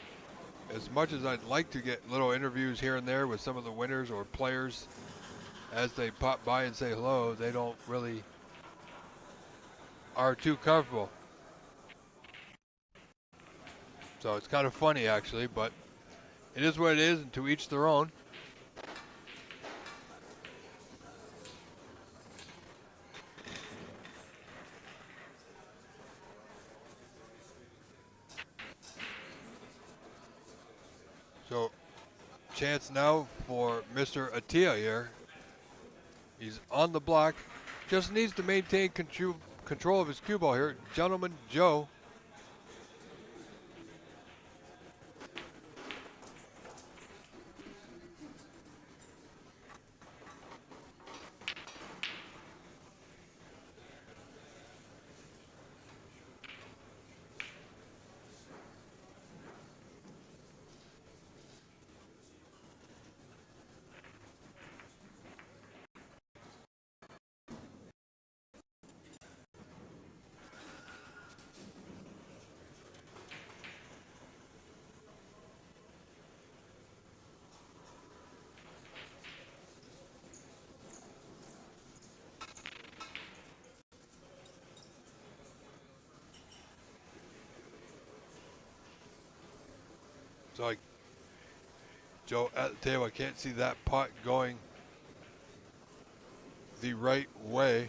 as much as I'd like to get little interviews here and there with some of the winners or players as they pop by and say hello, they don't really are too comfortable. So it's kind of funny actually, but it is what it is, and to each their own. So chance now for Mr. Atia here. He's on the block. Just needs to maintain control of his cue ball here. Gentleman Joe. So Joe at the table, I can't see that pot going the right way.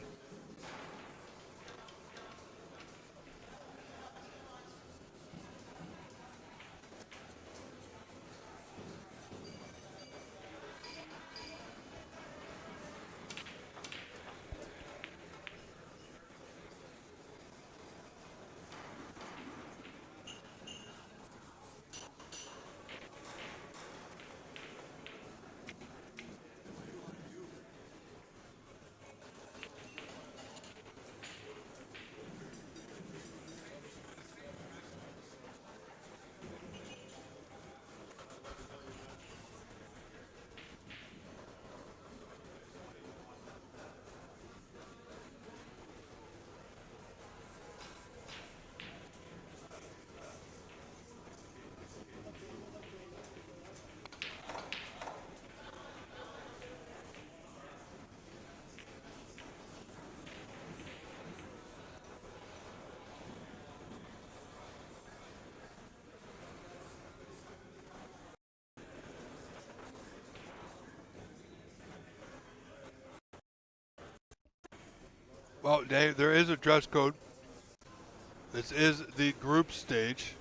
Well, Dave, there is a dress code. This is the group stage.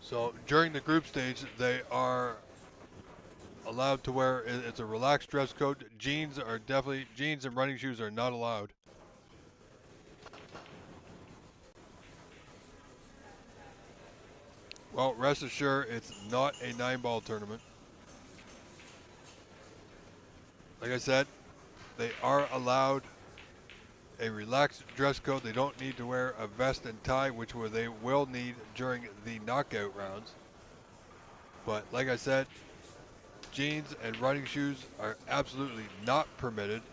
So during the group stage, they are allowed to wear, it's a relaxed dress code. Jeans and running shoes are not allowed. Well, rest assured, it's not a 9-ball tournament. Like I said, they are allowed a relaxed dress code. They don't need to wear a vest and tie, which they will need during the knockout rounds. But like I said, jeans and running shoes are absolutely not permitted.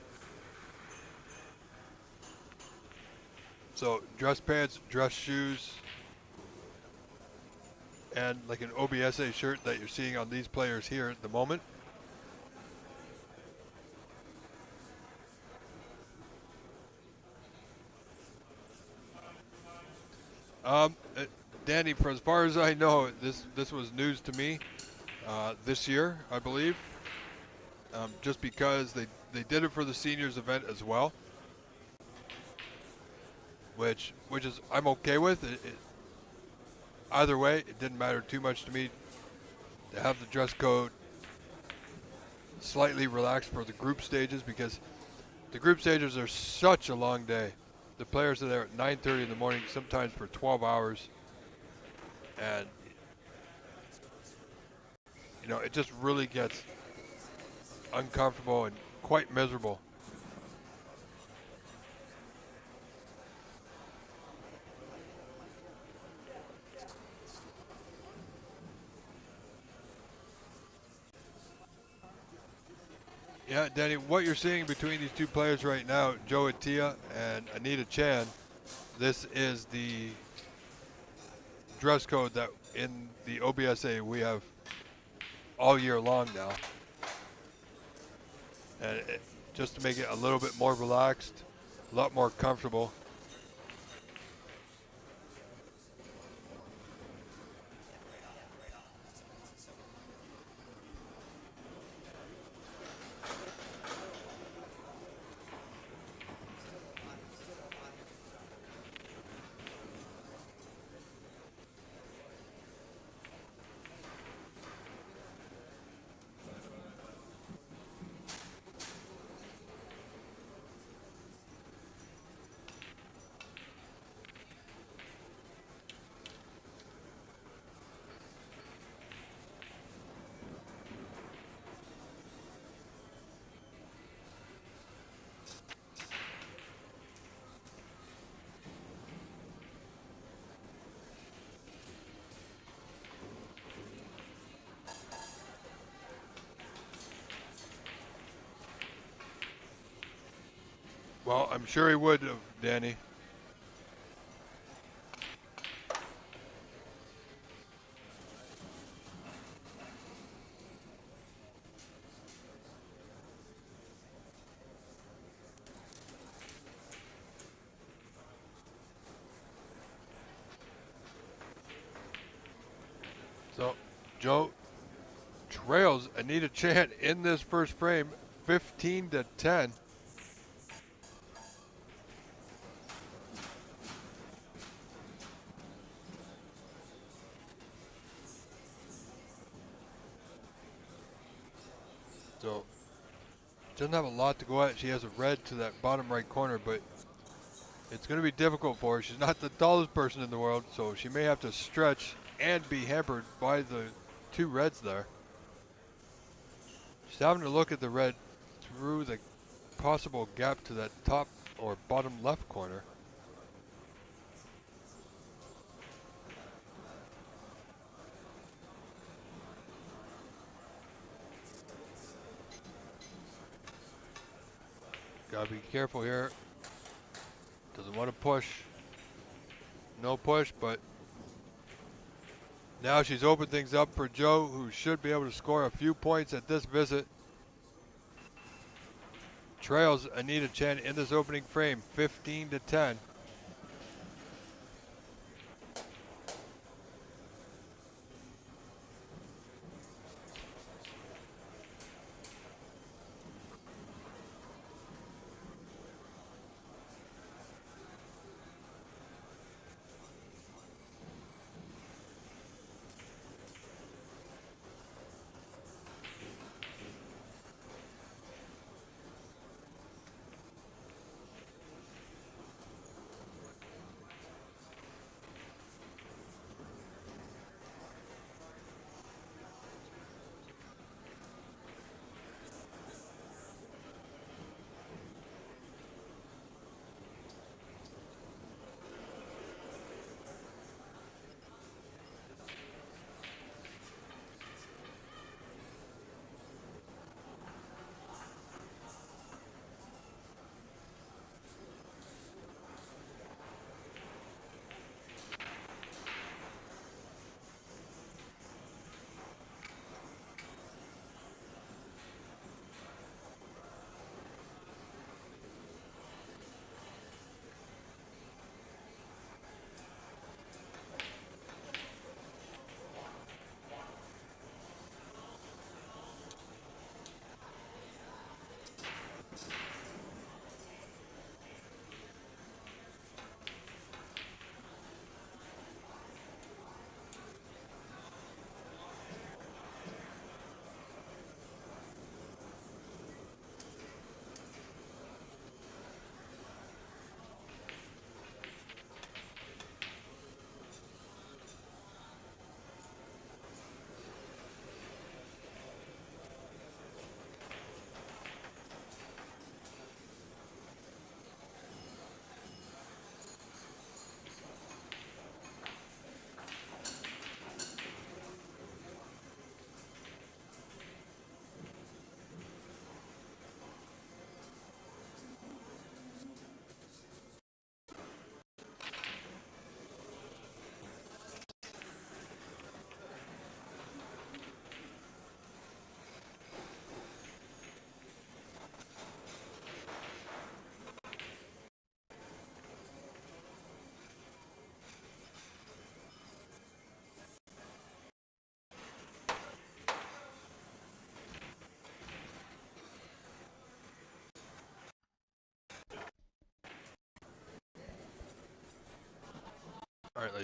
So dress pants, dress shoes, and like an OBSA shirt that you're seeing on these players here at the moment. Danny, for as far as I know, this was news to me this year, I believe. Just because they did it for the seniors event as well, which is I'm okay with. Either way, it didn't matter too much to me to have the dress code slightly relaxed for the group stages, because the group stages are such a long day. The players are there at 9:30 in the morning, sometimes for 12 hours, and you know, it just really gets uncomfortable and quite miserable. Yeah, Danny, what you're seeing between these two players right now, Joe Atia and Anita Chan, this is the dress code that in the OBSA we have all year long now. And just to make it a little bit more relaxed, a lot more comfortable. Well, I'm sure he would have, Danny. So, Joe trails Anita Chan in this first frame, 15-10. So, doesn't have a lot to go at. She has a red to that bottom right corner, but it's going to be difficult for her. She's not the tallest person in the world, so she may have to stretch and be hampered by the two reds there. She's having to look at the red through the possible gap to that top or bottom left corner. Gotta be careful here. Doesn't want to push. No push, but now she's opened things up for Joe, who should be able to score a few points at this visit. Trails Anita Chan in this opening frame, 15-10.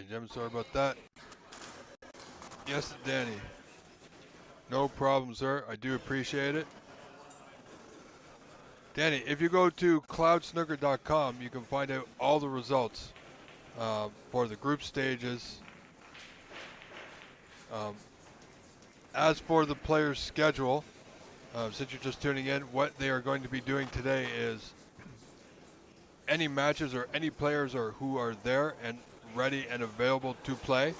ladies and gentlemen, sorry about that. Yes, Danny. No problem, sir. I do appreciate it. Danny, if you go to cloudsnooker.com, you can find out all the results for the group stages. As for the players' schedule, since you're just tuning in, what they are going to be doing today is any matches or any players who are there and ready and available to play,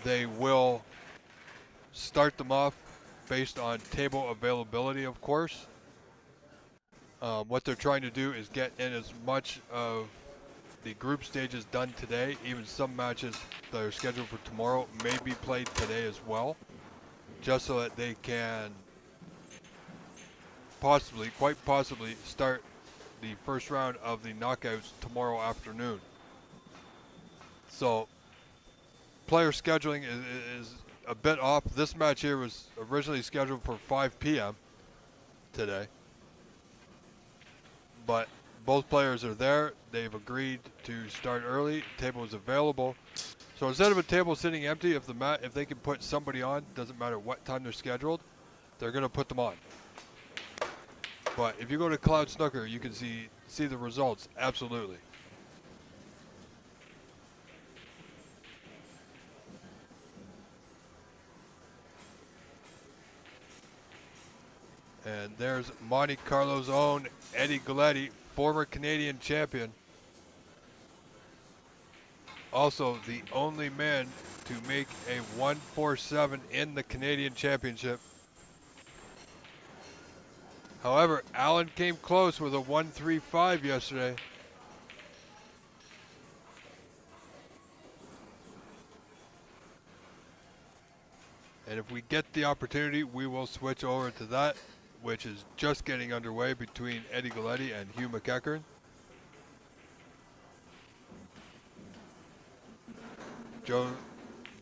they will start them off based on table availability, of course. What they're trying to do is get in as much of the group stages done today. Even some matches that are scheduled for tomorrow may be played today as well, just so that they can possibly, quite possibly, start the first round of the knockouts tomorrow afternoon. So player scheduling is a bit off. This match here was originally scheduled for 5 p.m. today, but both players are there. They've agreed to start early. Table is available. So instead of a table sitting empty, if they can put somebody on, doesn't matter what time they're scheduled, they're going to put them on. But if you go to Cloud Snooker, you can see the results. Absolutely. And there's Monte Carlo's own Eddie Galleti, former Canadian champion. Also the only man to make a 147 in the Canadian Championship. However, Allen came close with a 135 yesterday. And if we get the opportunity, we will switch over to that, which is just getting underway between Eddie Galleti and Hugh McKern.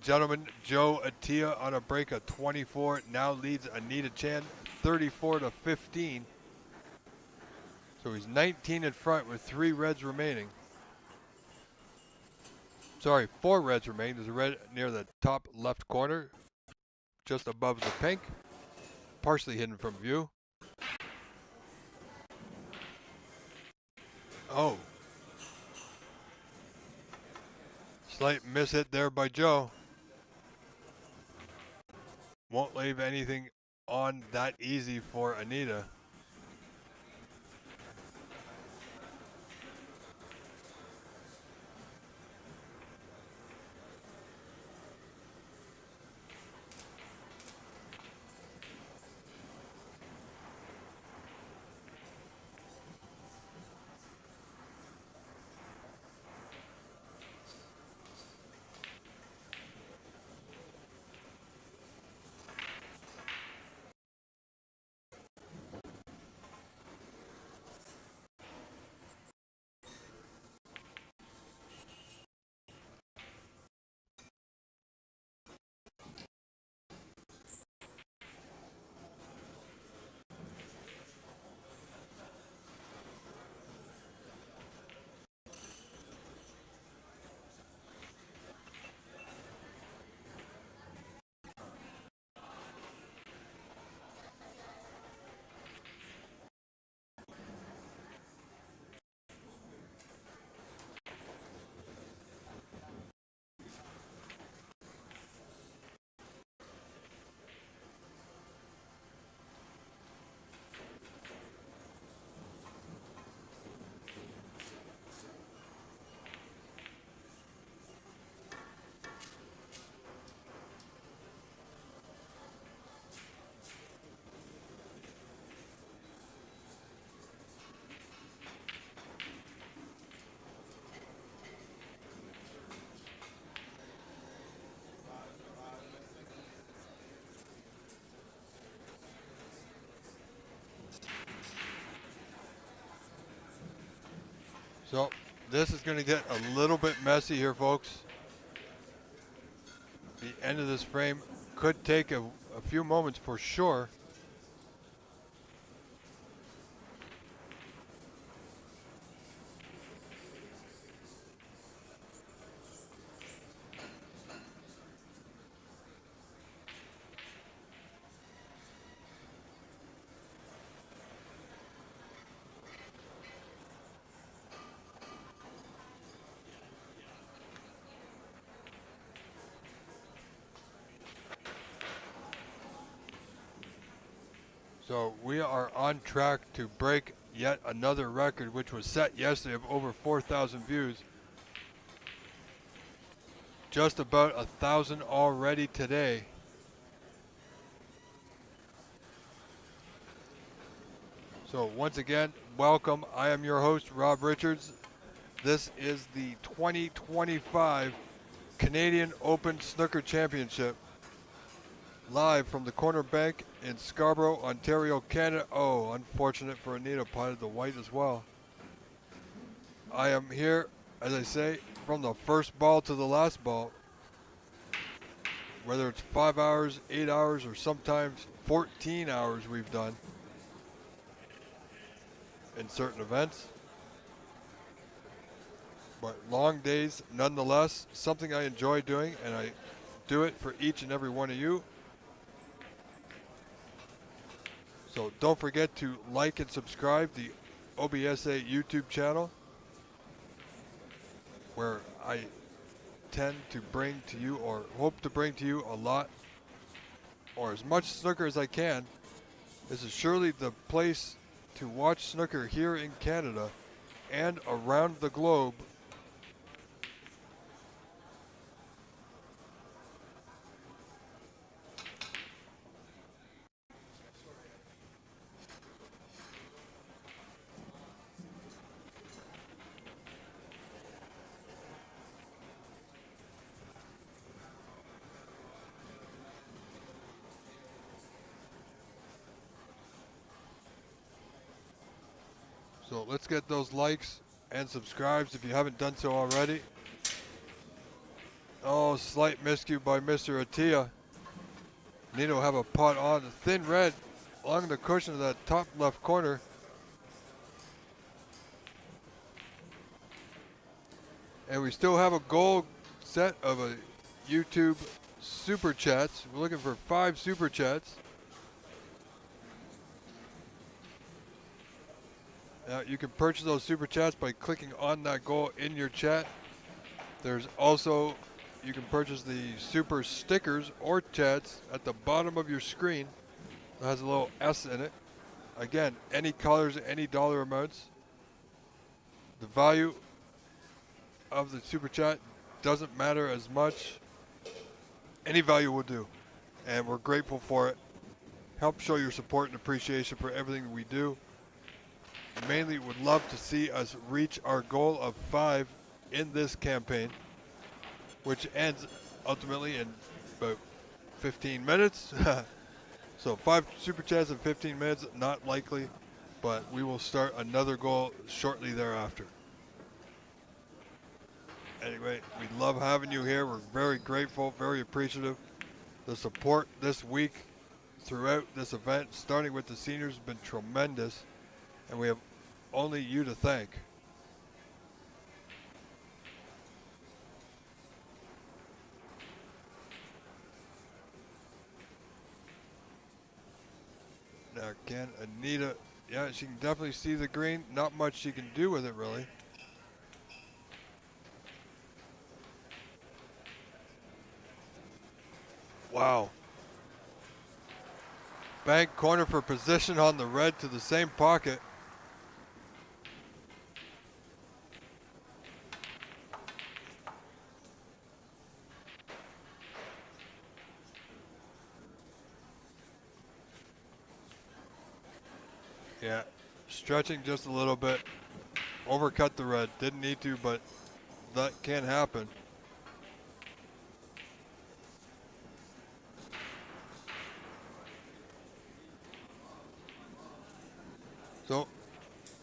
Gentlemen, Joe Atia on a break of 24 now leads Anita Chan 34 to 15. So he's 19 in front with 3 reds remaining. Sorry, 4 reds remaining. There's a red near the top left corner, just above the pink, partially hidden from view. Oh. Slight miss hit there by Joe. Won't leave anything on that easy for Anita. So this is going to get a little bit messy here, folks. The end of this frame could take a few moments for sure. So we are on track to break yet another record, which was set yesterday of over 4,000 views. Just about 1,000 already today. So once again, welcome. I am your host, Rob Richards. This is the 2025 Canadian Open Snooker Championship, live from the Corner Bank in Scarborough, Ontario, Canada. Oh, unfortunate for Anita, potted the white as well. I am here, as I say, from the first ball to the last ball. Whether it's 5 hours, 8 hours, or sometimes 14 hours we've done in certain events. But long days nonetheless, something I enjoy doing, and I do it for each and every one of you. So don't forget to like and subscribe the OBSA YouTube channel, where I tend to bring to you, or hope to bring to you, a lot or as much snooker as I can. This is surely the place to watch snooker here in Canada and around the globe. So let's get those likes and subscribes if you haven't done so already. Oh, slight miscue by Mr. Ailla. Need to have a pot on the thin red along the cushion of that top left corner. And we still have a goal set of a YouTube super chats. We're looking for 5 super chats. You can purchase those super chats by clicking on that goal in your chat. There's also, you can purchase the super stickers or chats at the bottom of your screen. It has a little S in it. Again, any colors, any dollar amounts. The value of the super chat doesn't matter as much. Any value will do, and we're grateful for it. Help show your support and appreciation for everything we do. Mainly would love to see us reach our goal of 5 in this campaign, which ends ultimately in about 15 minutes. So 5 super chats in 15 minutes, not likely, but we will start another goal shortly thereafter. Anyway, we love having you here. We're very grateful, very appreciative. The support this week throughout this event, starting with the seniors, has been tremendous, and we have only you to thank. Now, can Anita, yeah, she can definitely see the green. Not much she can do with it, really. Wow. Bank corner for position on the red to the same pocket. Yeah, stretching just a little bit. Overcut the red. Didn't need to, but that can happen. So,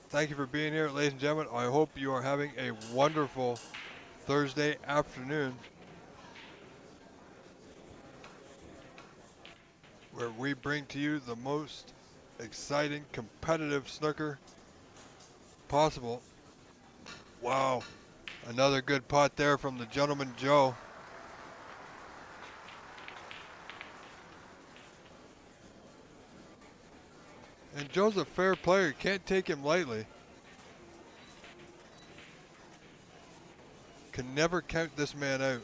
thank you for being here, ladies and gentlemen. I hope you are having a wonderful Thursday afternoon, where we bring to you the most exciting, competitive snooker possible. Wow, another good pot there from the gentleman Joe. And Joe's a fair player. You can't take him lightly. Can never count this man out.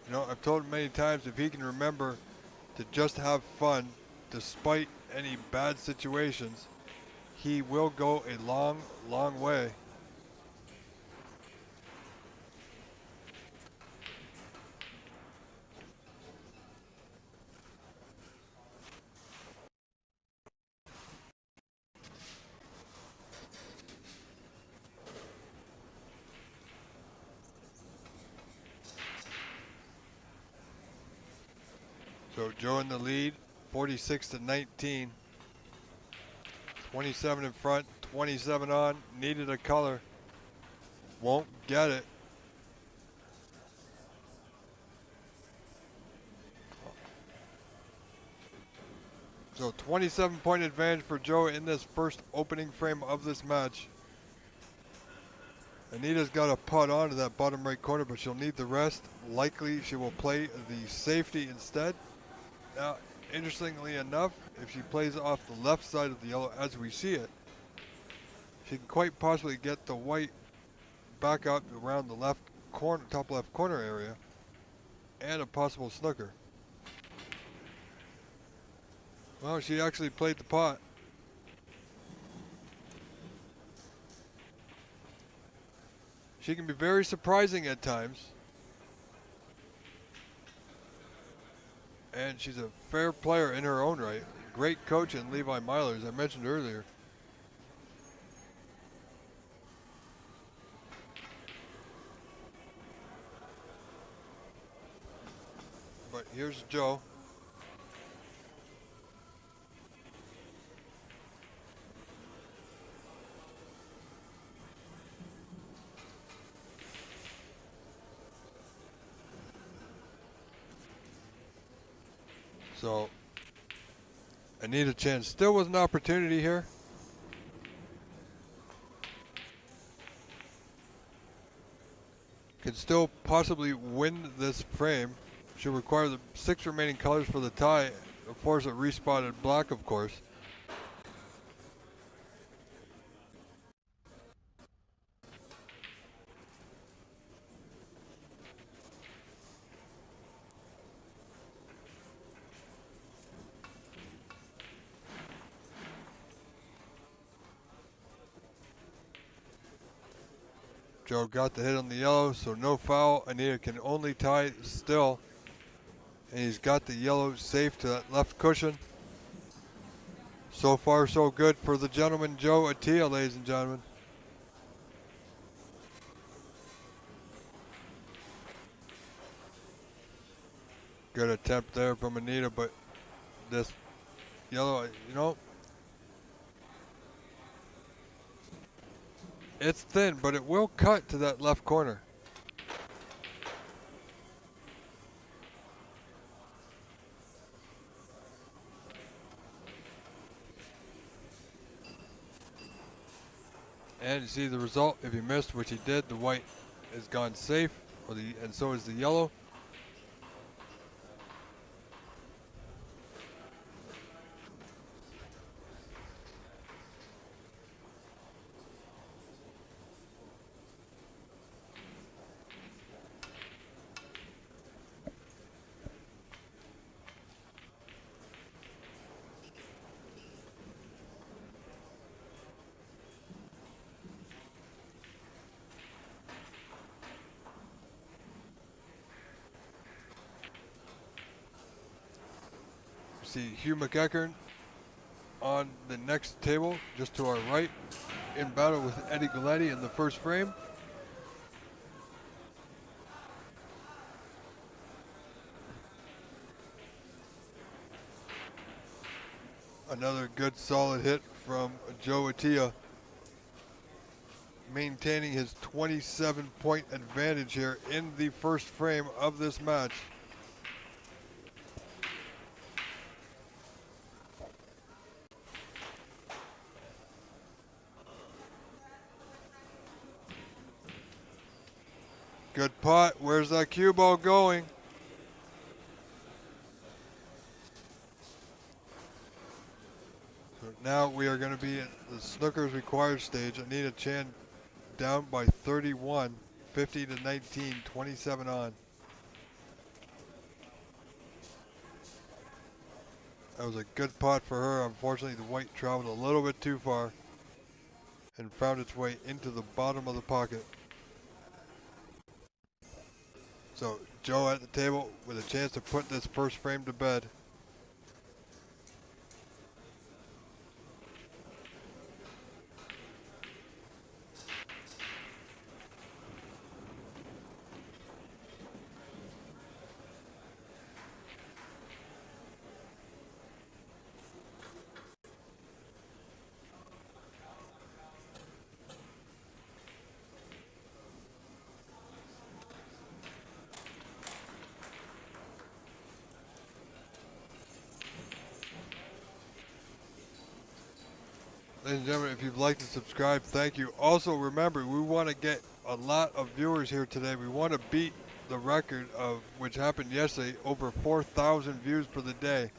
You know, I've told him many times, if he can remember to just have fun despite any bad situations, he will go a long, long way. So Joe in the lead, 46-19. 27 in front, 27 on, needed a color. Won't get it. So 27-point advantage for Joe in this first opening frame of this match. Anita's got a putt onto that bottom right corner, but she'll need the rest. Likely she will play the safety instead. Now, interestingly enough, if she plays off the left side of the yellow as we see it, she can quite possibly get the white back out around the left corner, top left corner area, and a possible snooker. Well, she actually played the pot. She can be very surprising at times. And she's a fair player in her own right. Great coach in Levi Myler, as I mentioned earlier. But here's Joe. So, Anita Chen still was an opportunity here. Can still possibly win this frame. She'll require the 6 remaining colors for the tie. Of course, a respotted black, of course. Joe got the hit on the yellow, so no foul. Anita can only tie still. And he's got the yellow safe to that left cushion. So far, so good for the gentleman, Joe Ailla, ladies and gentlemen. Good attempt there from Anita, but this yellow, you know, it's thin, but it will cut to that left corner. And you see the result, if he missed, which he did, the white is gone safe, and so is the yellow. See Hugh McKern on the next table, just to our right, in battle with Eddie Galleti in the first frame. Another good solid hit from Joe Ailla, maintaining his 27-point advantage here in the first frame of this match. Good putt. Where's that cue ball going? So now we are going to be at the snooker's required stage. Anita Chen down by 31, 50-19, 27 on. That was a good pot for her. Unfortunately, the white traveled a little bit too far and found its way into the bottom of the pocket. So Joe at the table with a chance to put this first frame to bed. Ladies and gentlemen, if you'd like to subscribe, thank you. Also, remember, we want to get a lot of viewers here today. We want to beat the record of which happened yesterday, over 4,000 views for the day.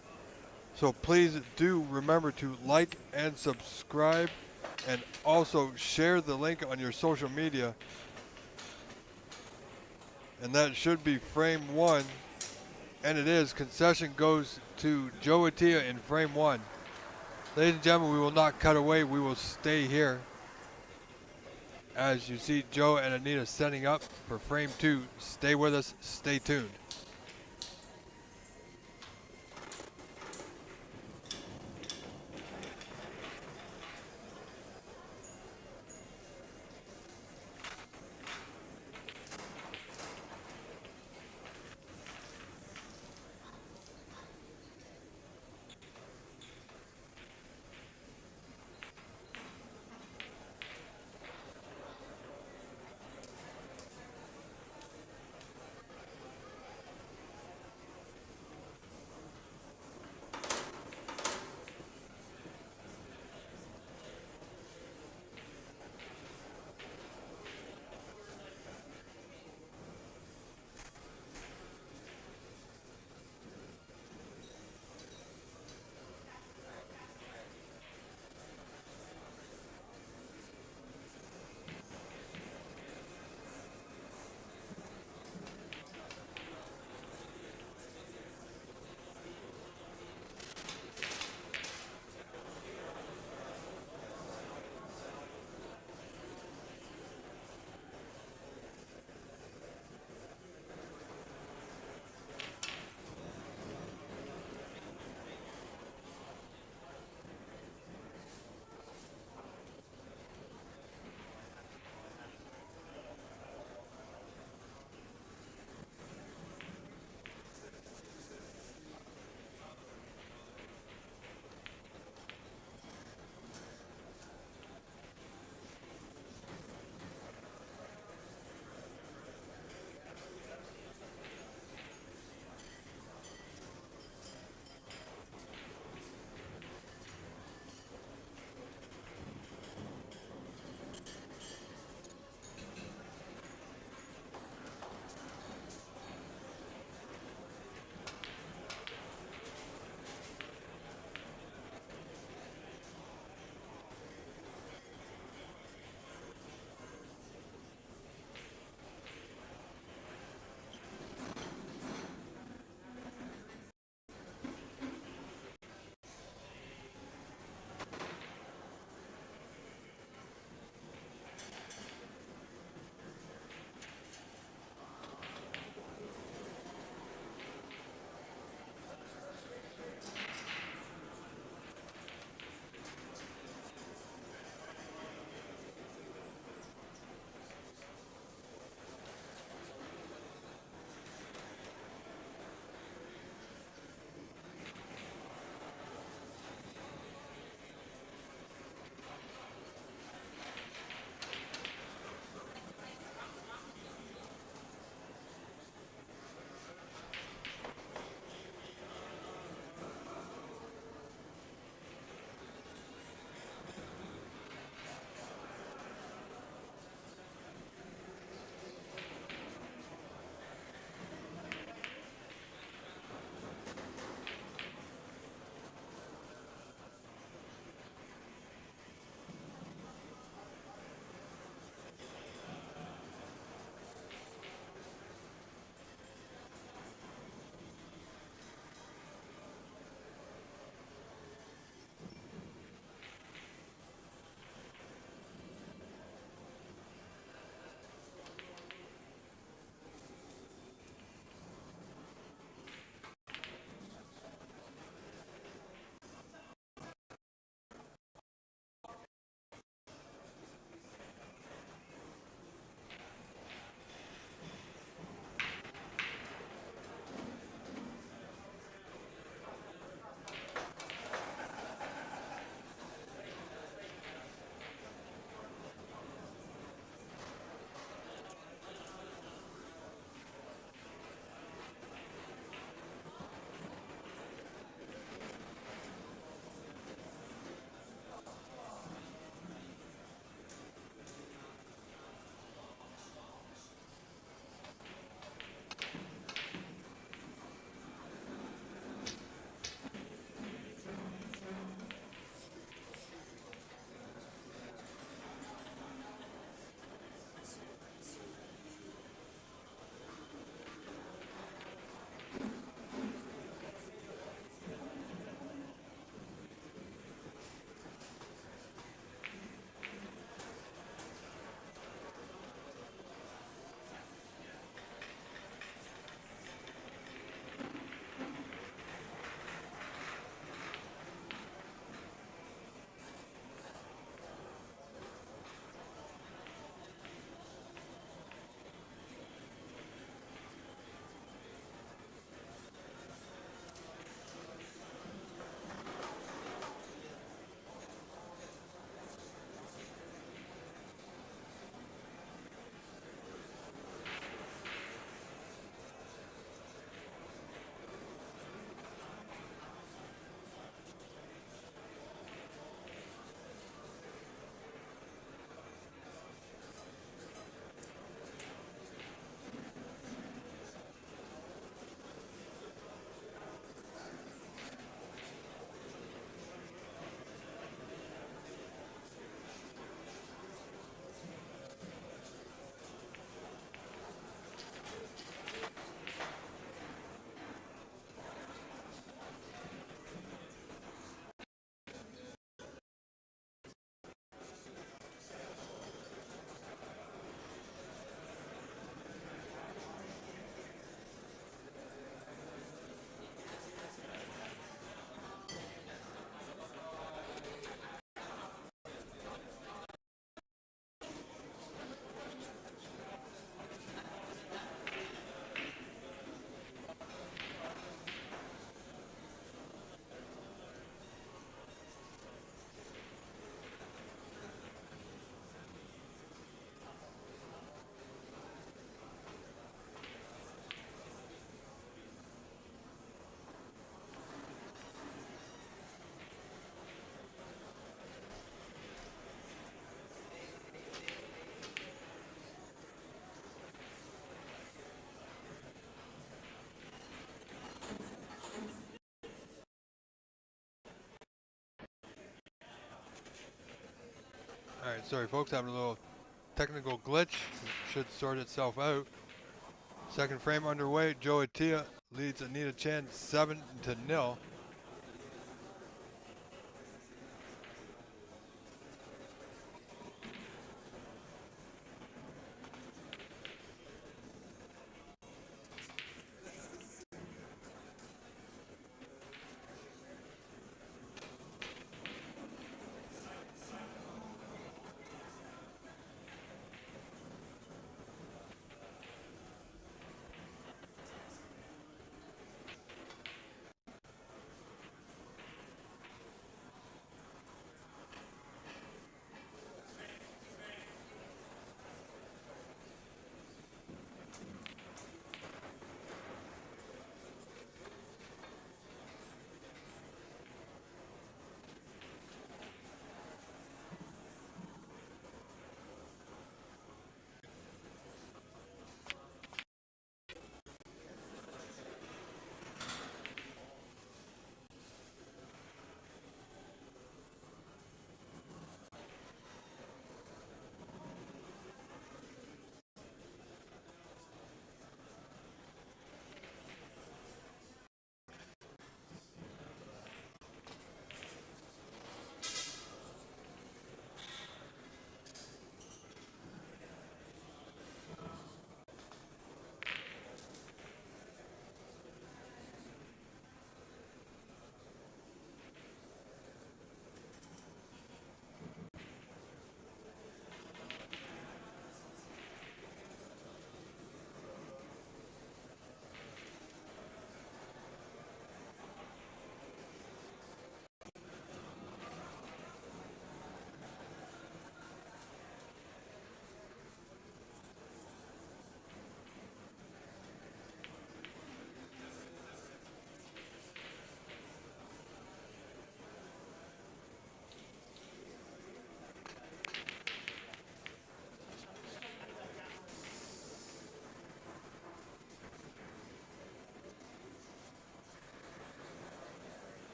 So please do remember to like and subscribe, and also share the link on your social media. And that should be frame one, and it is. Concession goes to Joe Ailla in frame one. Ladies and gentlemen, we will not cut away. We will stay here. As you see Joe and Anita setting up for frame two. Stay with us. Stay tuned. Alright, sorry folks, having a little technical glitch. Should sort itself out. Second frame underway. Joe Ailla leads Anita Chan 7-0.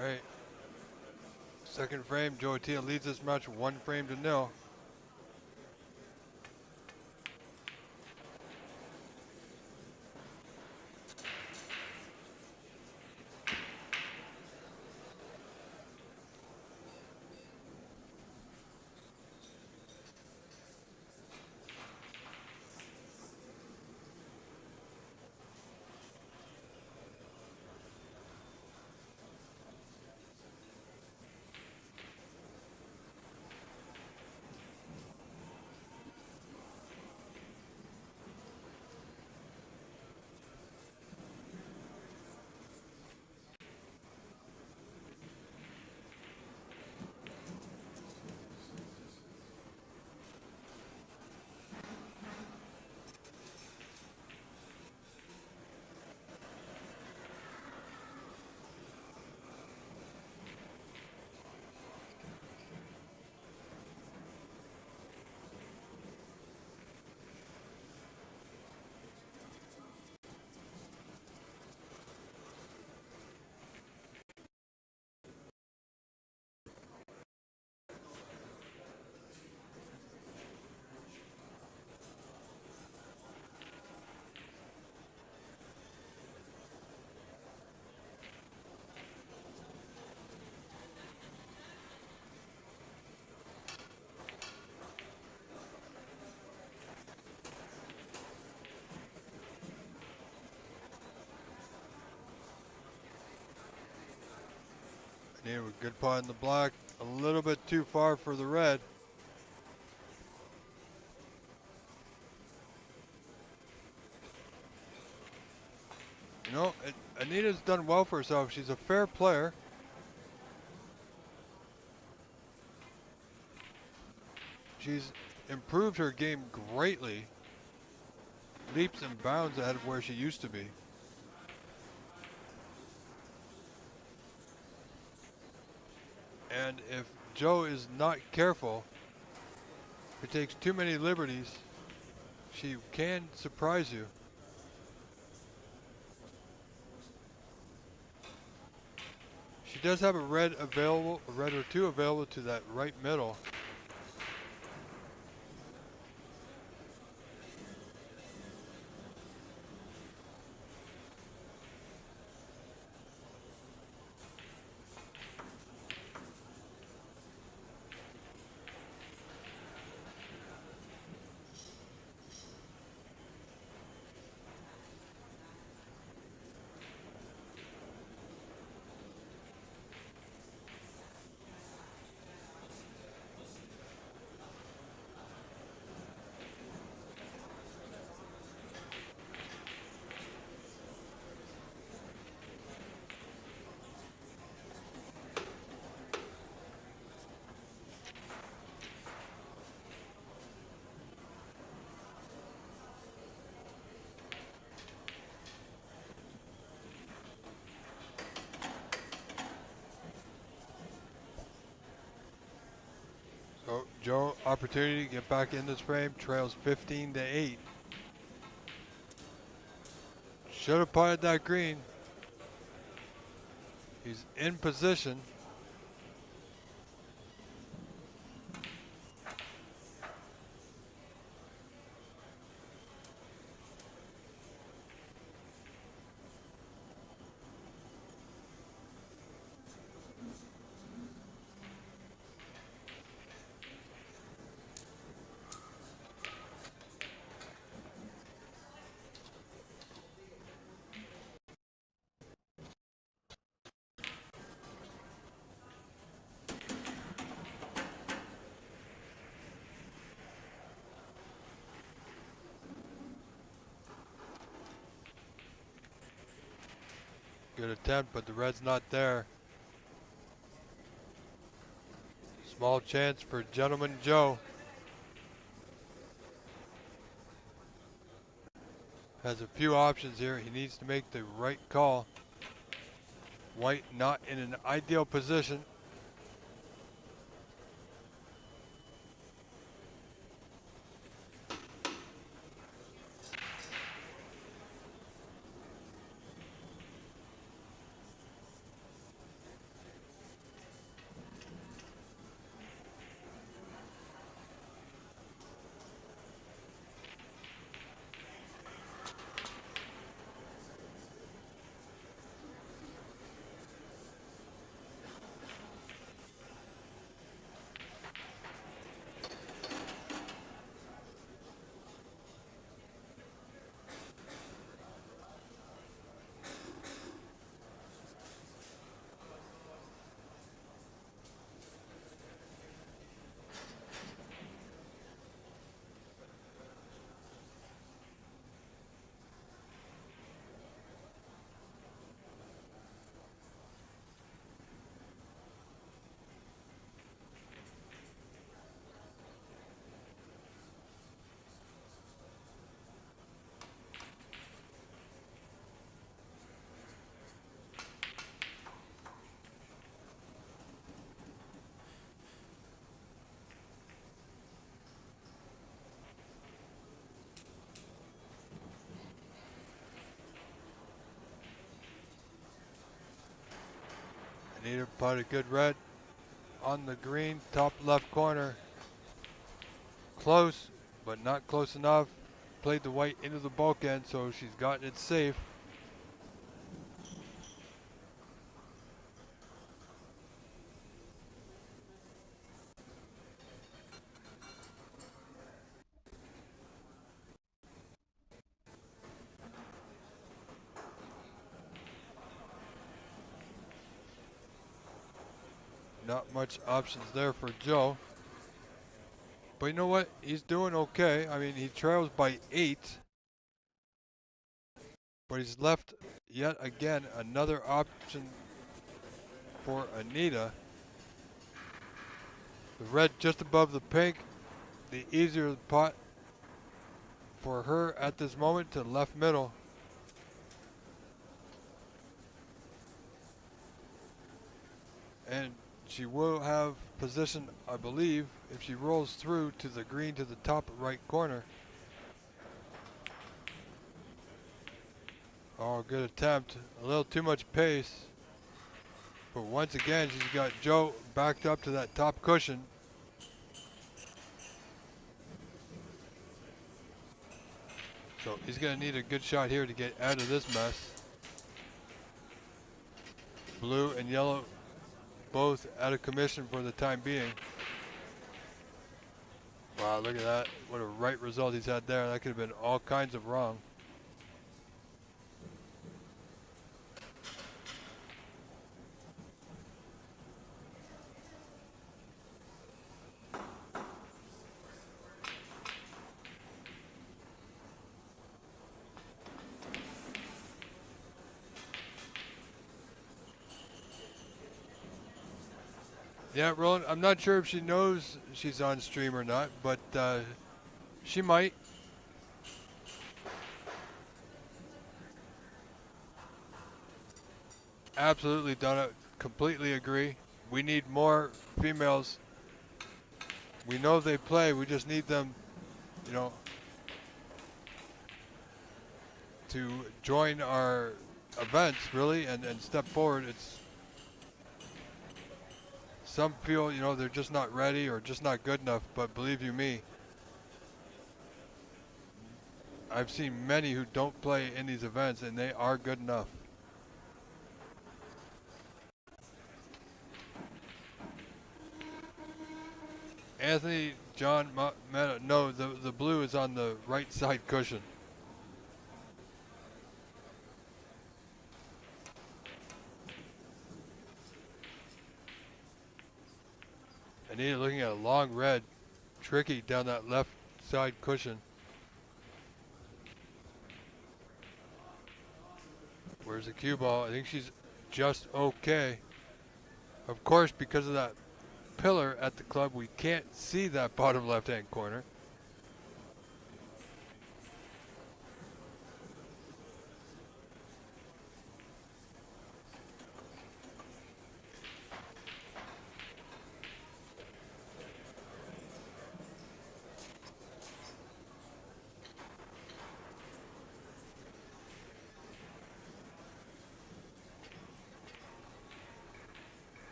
Alright. Second frame, Joe Ailla leads this match 1-0. Anita with good pot in the black. A little bit too far for the red. You know, Anita's done well for herself. She's a fair player. She's improved her game greatly. Leaps and bounds ahead of where she used to be. And if Joe is not careful, if he takes too many liberties, she can surprise you. She does have a red available, a red or two available to that right middle. So Joe, opportunity to get back in this frame, trails 15-8. Should have putted that green. He's in position. Good attempt, but the red's not there. Small chance for Gentleman Joe. Has a few options here. He needs to make the right call. White not in an ideal position. Anita put a good red on the green, top left corner. Close, but not close enough. Played the white into the bulk end, so she's gotten it safe. Not much options there for Joe. But you know what? He's doing okay. I mean, he trails by 8. But he's left yet again another option for Anita. The red just above the pink. The easier pot for her at this moment to left middle. And she will have position, I believe, if she rolls through to the green to the top right corner. Oh, good attempt. A little too much pace. But once again, she's got Joe backed up to that top cushion. So he's going to need a good shot here to get out of this mess. Blue and yellow both out of commission for the time being. Wow, look at that. What a right result he's had there. That could have been all kinds of wrong. Yeah, Roland, I'm not sure if she knows she's on stream or not, but she might. Absolutely, Donna. Completely agree. We need more females. We know they play. We just need them, you know, to join our events, really, and step forward. It's some feel, you know, they're just not ready or just not good enough, but believe you me, I've seen many who don't play in these events and they are good enough. Anthony, John, no, the blue is on the right side cushion. Anita looking at a long red, tricky down that left side cushion. Where's the cue ball? I think she's just okay. Of course, because of that pillar at the club, we can't see that bottom left-hand corner.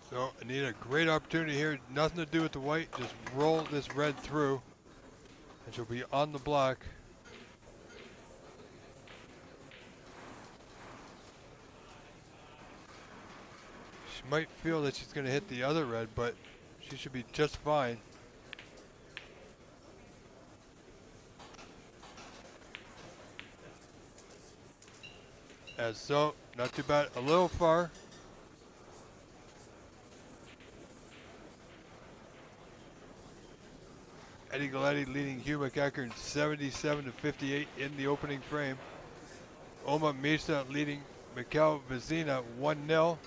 So Anita, great opportunity here. Nothing to do with the white. Just roll this red through, and she'll be on the block. She might feel that she's going to hit the other red, but she should be just fine. As so, not too bad. A little far. Eddie Galleti leading Hugh McKern 77-58 in the opening frame. Oma Misa leading Mikkel Vizina 1-0.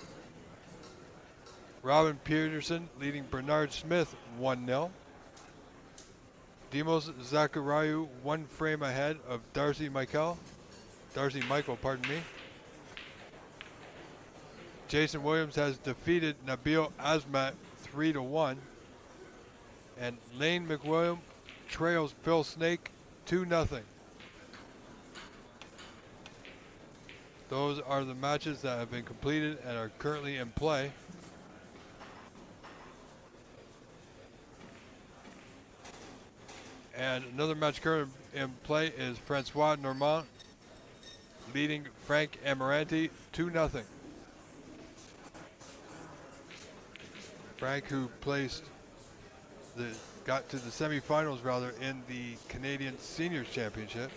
Robin Peterson leading Bernard Smith 1-0. Dimos Zachariou 1 frame ahead of Darcy Michael, pardon me. Jason Williams has defeated Nabil Asmat 3-1. And Lane McWilliam trails Phil Snake 2-0. Those are the matches that have been completed and are currently in play. And another match currently in play is Francois Normand leading Frank Amaranti 2-0. Frank, who got to the semifinals rather in the Canadian Seniors Championship.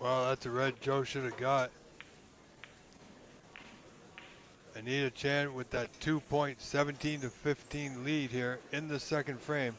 Well, that's a red Joe should have got. Anita Chan with that 2-point 17-15 lead here in the second frame.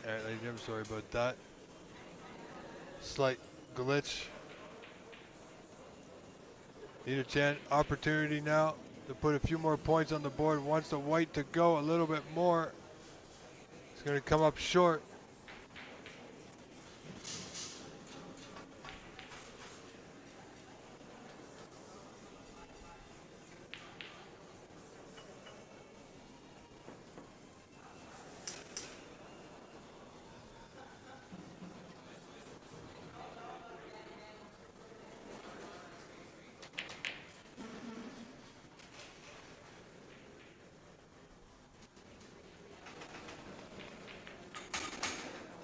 Alright, ladies and gentlemen, sorry about that. Slight glitch. Need a chance, opportunity now to put a few more points on the board. Wants the white to go a little bit more. It's going to come up short.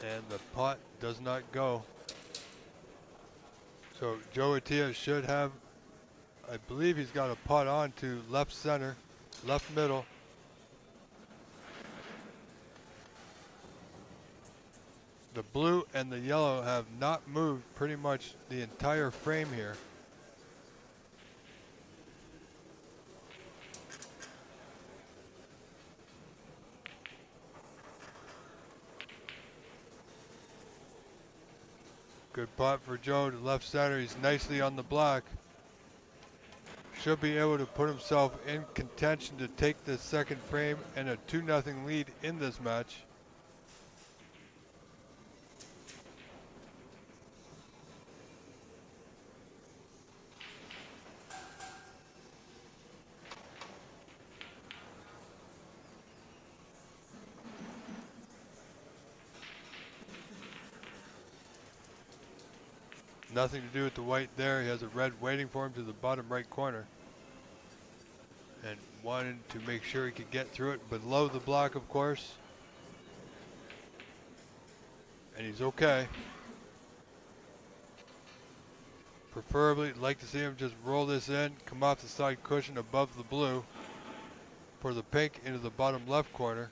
And the pot does not go. So Joe Attia should have, I believe he's got a pot on to left center, left middle. The blue and the yellow have not moved pretty much the entire frame here. Good pot for Joe to left center. He's nicely on the block. Should be able to put himself in contention to take the second frame and a 2-0 lead in this match. Nothing to do with the white there. He has a red waiting for him to the bottom right corner. And wanted to make sure he could get through it below the block, of course. And he's okay. Preferably, like to see him just roll this in, come off the side cushion above the blue. Pour the pink into the bottom left corner.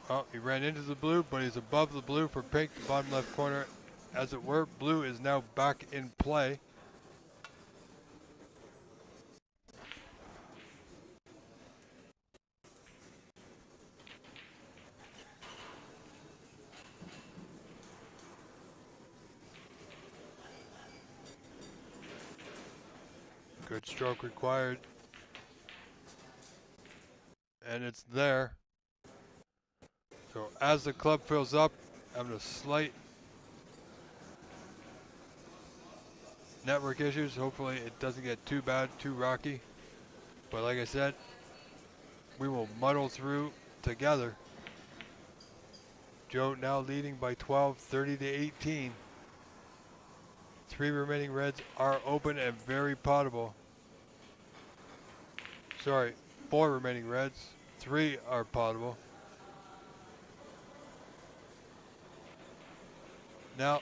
Well, he ran into the blue, but he's above the blue for pink, the bottom left corner. As it were, blue is now back in play. Good stroke required. And it's there. So as the club fills up, having a slight network issues. Hopefully it doesn't get too bad, too rocky. But like I said, we will muddle through together. Joe now leading by 12, 30-18. 3 remaining reds are open and very potable. Sorry, 4 remaining reds. 3 are potable. Now,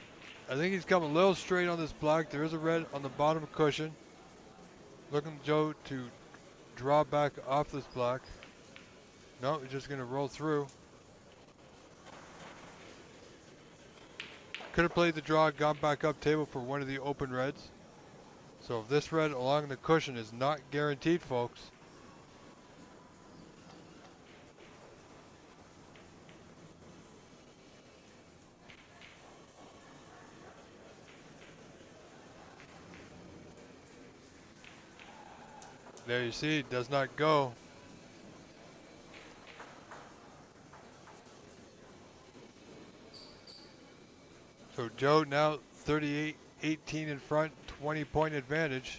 I think he's come a little straight on this black. There is a red on the bottom cushion. Looking Joe to draw back off this black. No, he's just going to roll through. Could have played the draw, gone back up table for one of the open reds. So if this red along the cushion is not guaranteed, folks. There you see, it does not go. So Joe now 38-18 in front, 20-point advantage.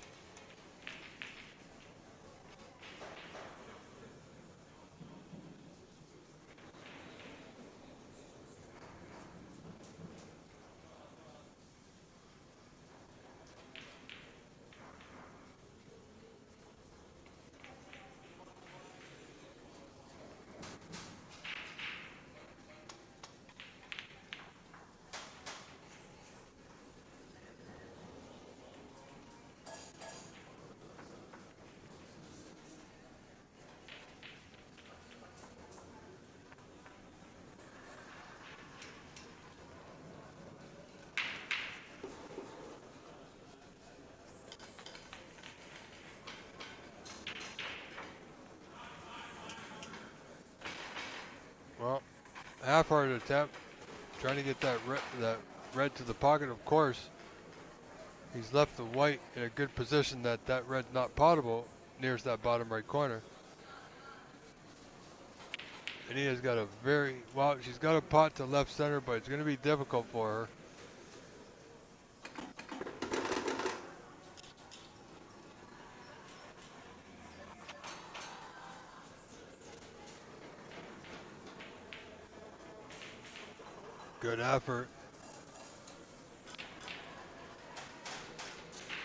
Well, half-hearted attempt, trying to get that red to the pocket. Of course, he's left the white in a good position that red's not potable, nearest that bottom right corner. And he has got a well, she's got a pot to left center, but it's going to be difficult for her. Good effort.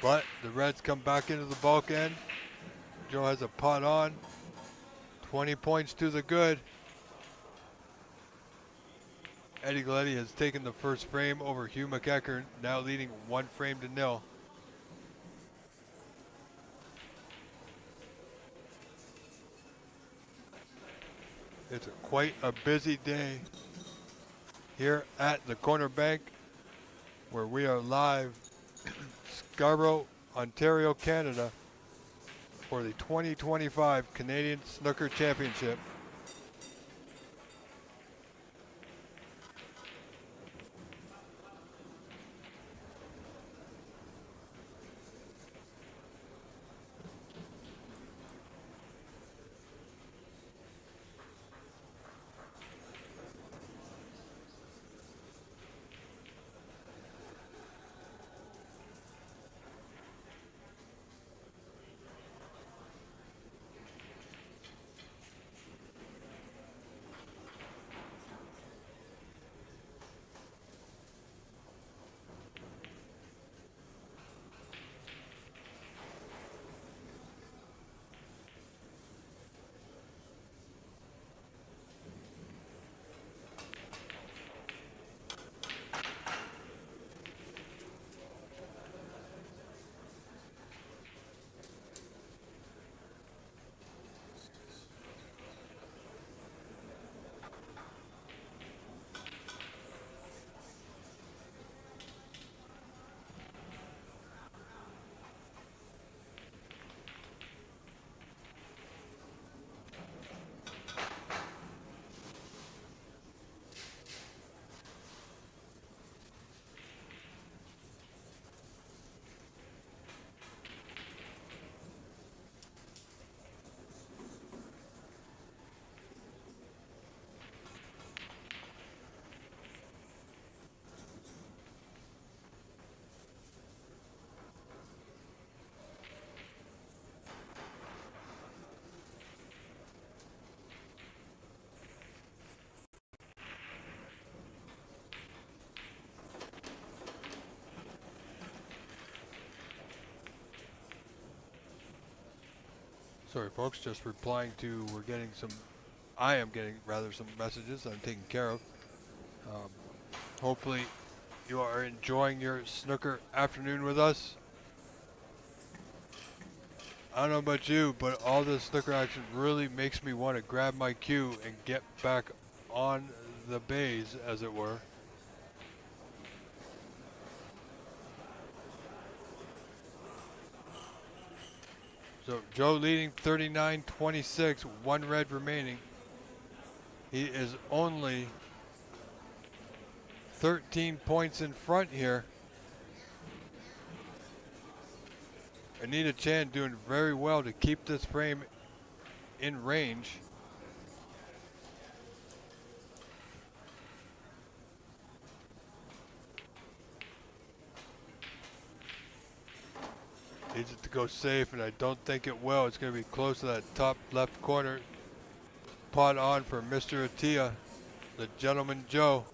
But the reds come back into the bulk end. Joe has a pot on. 20 points to the good. Eddie Galleti has taken the first frame over Hugh McKern, now leading 1 frame to 0. It's quite a busy day here at the corner bank, where we are live Scarborough, Ontario, Canada, for the 2025 Canadian Snooker Championship. Sorry, folks, just replying to, I am getting rather some messages I'm taking care of. Hopefully you are enjoying your snooker afternoon with us. I don't know about you, but all this snooker action really makes me want to grab my cue and get back on the bays, as it were. So Joe leading 39-26, one red remaining. He is only 13 points in front here. Anita Chan doing very well to keep this frame in range. Needs it to go safe, and I don't think it will. It's going to be close to that top left corner. Pot on for Mr. Atia, the Gentleman Joe.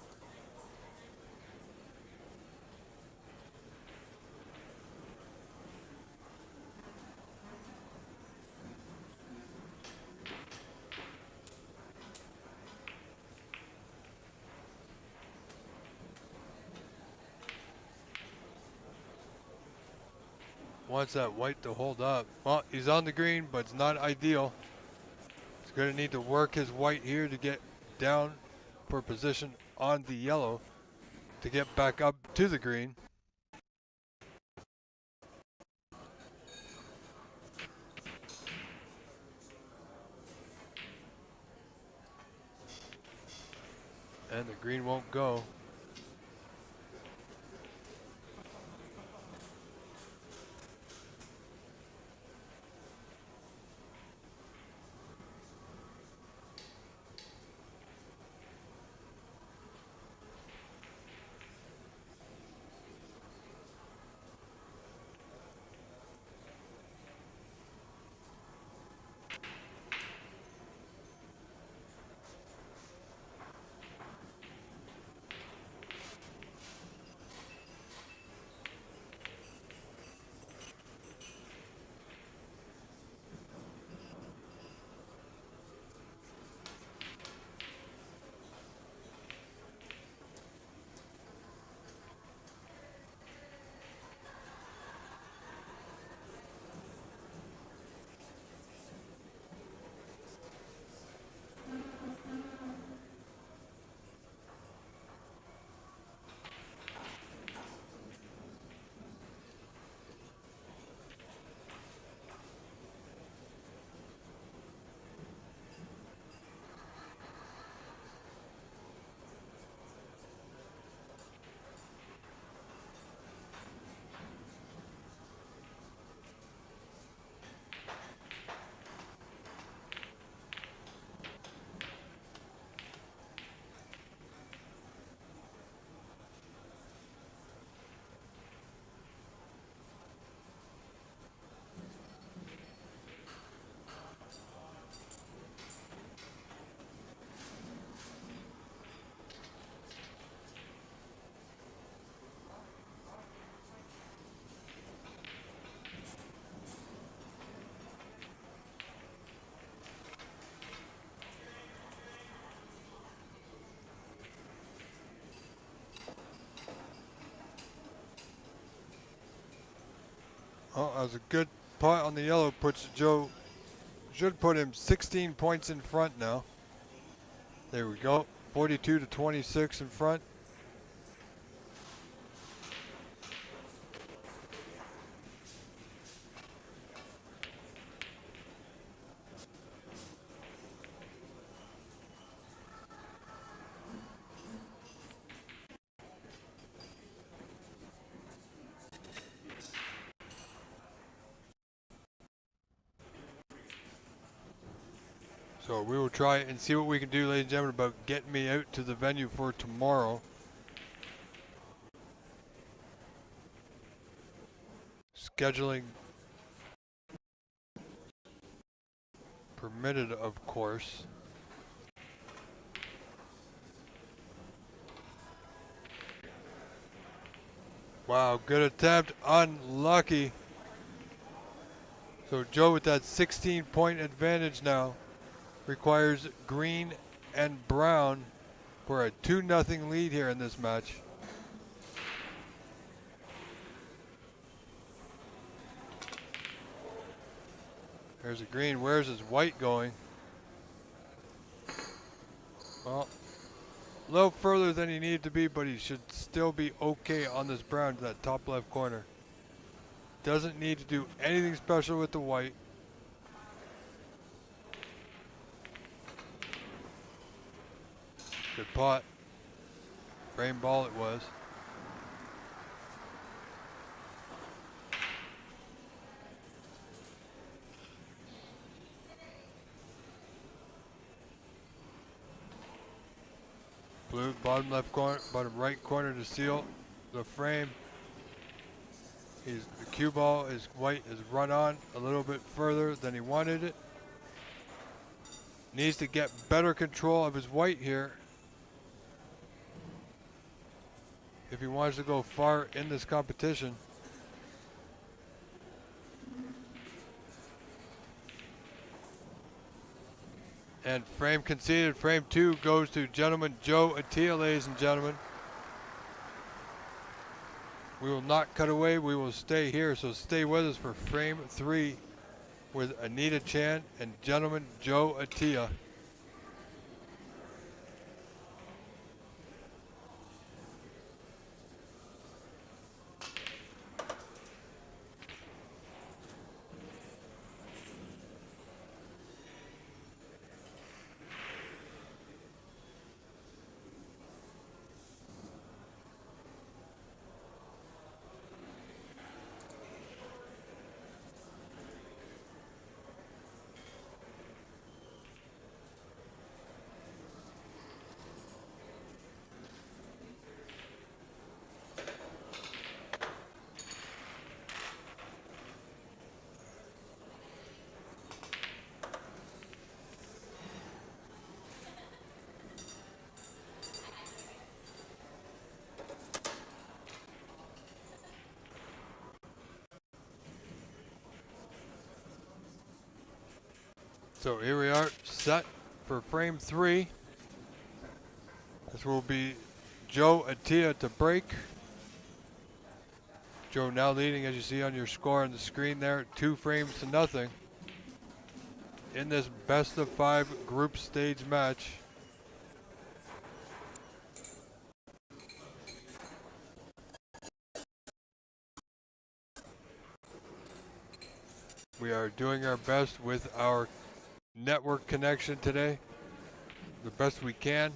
Wants that white to hold up. Well, he's on the green, but it's not ideal. He's going to need to work his white here to get down for position on the yellow to get back up to the green. And the green won't go. Oh, that was a good pot on the yellow. Puts Joe, should put him 16 points in front now. There we go. 42-26 in front. So we will try and see what we can do, ladies and gentlemen, about getting me out to the venue for tomorrow. Scheduling permitted, of course. Wow, good attempt. Unlucky. So Joe with that 16-point advantage now requires green and brown for a 2-0 lead here in this match. There's a green. Where's his white going? Well, a little further than he needed to be, but he should still be okay on this brown to that top left corner. Doesn't need to do anything special with the white. Good pot. Frame ball it was. Blue, bottom left corner, bottom right corner to seal the frame. The cue ball is white is run on a little bit further than he wanted it. Needs to get better control of his white here if he wants to go far in this competition. And frame conceded. Frame 2 goes to gentleman Joe Ailla, ladies and gentlemen. We will not cut away. We will stay here. So stay with us for frame 3 with Anita Chan and gentleman Joe Ailla. So here we are, set for frame 3. This will be Joe Ailla to break. Joe now leading, as you see on your score on the screen there, 2 frames to nothing in this best of 5 group stage match. We are doing our best with our network connection today, the best we can.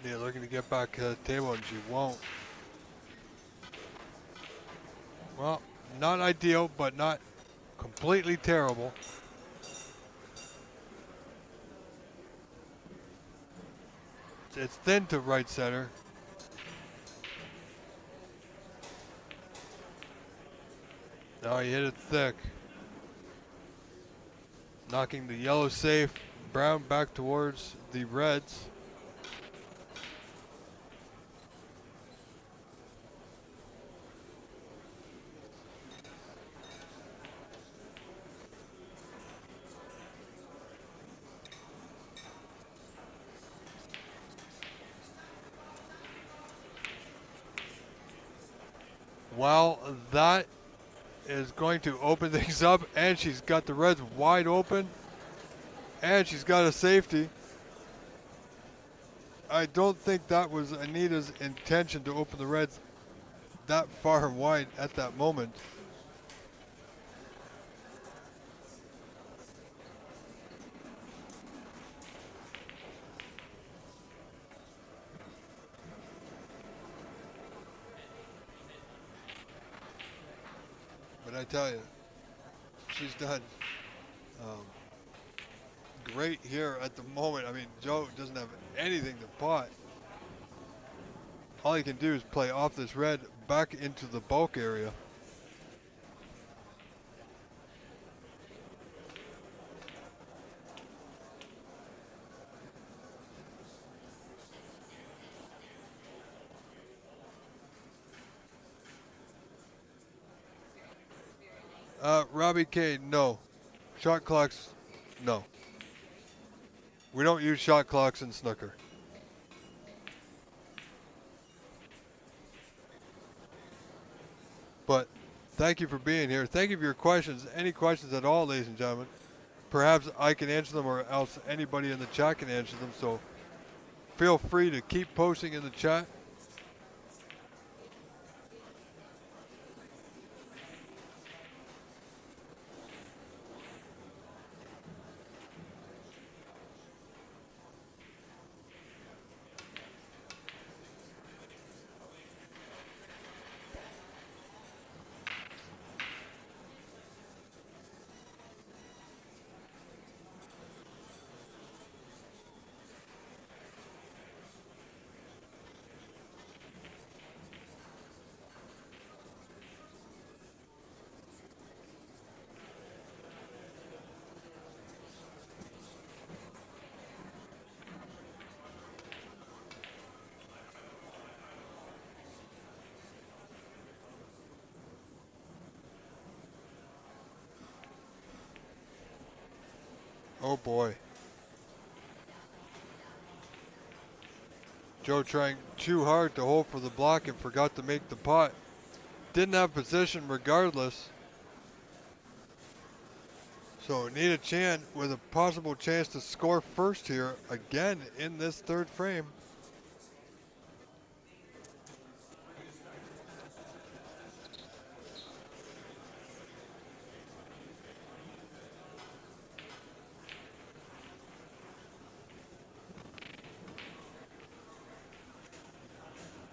Yeah, looking to get back to the table and she won't. Well, not ideal, but not completely terrible. It's thin to right center. Now he hit it thick. Knocking the yellow safe, brown back towards the reds. Well, that is going to open things up, and she's got the reds wide open, and she's got a safety. I don't think that was Anita's intention to open the reds that far wide at that moment. But I tell you, she's done great here at the moment. I mean, Joe doesn't have anything to pot. All he can do is play off this red back into the bulk area. Robbie K, no. Shot clocks, no. We don't use shot clocks in snooker. But thank you for being here. Thank you for your questions. Any questions at all, ladies and gentlemen. Perhaps I can answer them or else anybody in the chat can answer them. So feel free to keep posting in the chat. Oh boy. Joe trying too hard to hold for the block and forgot to make the pot. Didn't have position regardless. So Nita Chan with a possible chance to score first here again in this third frame.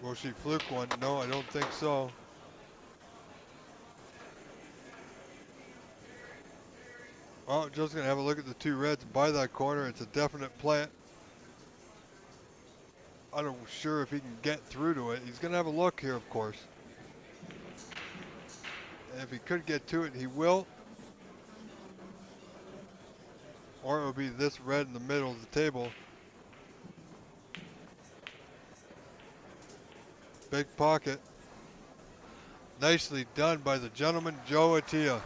Will she fluke one? No, I don't think so. Well, Joe's going to have a look at the two reds by that corner. It's a definite plant. I'm not sure if he can get through to it. He's going to have a look here, of course. And if he could get to it, he will. Or it will be this red in the middle of the table. Big pocket. Nicely done by the gentleman, Joe Ailla.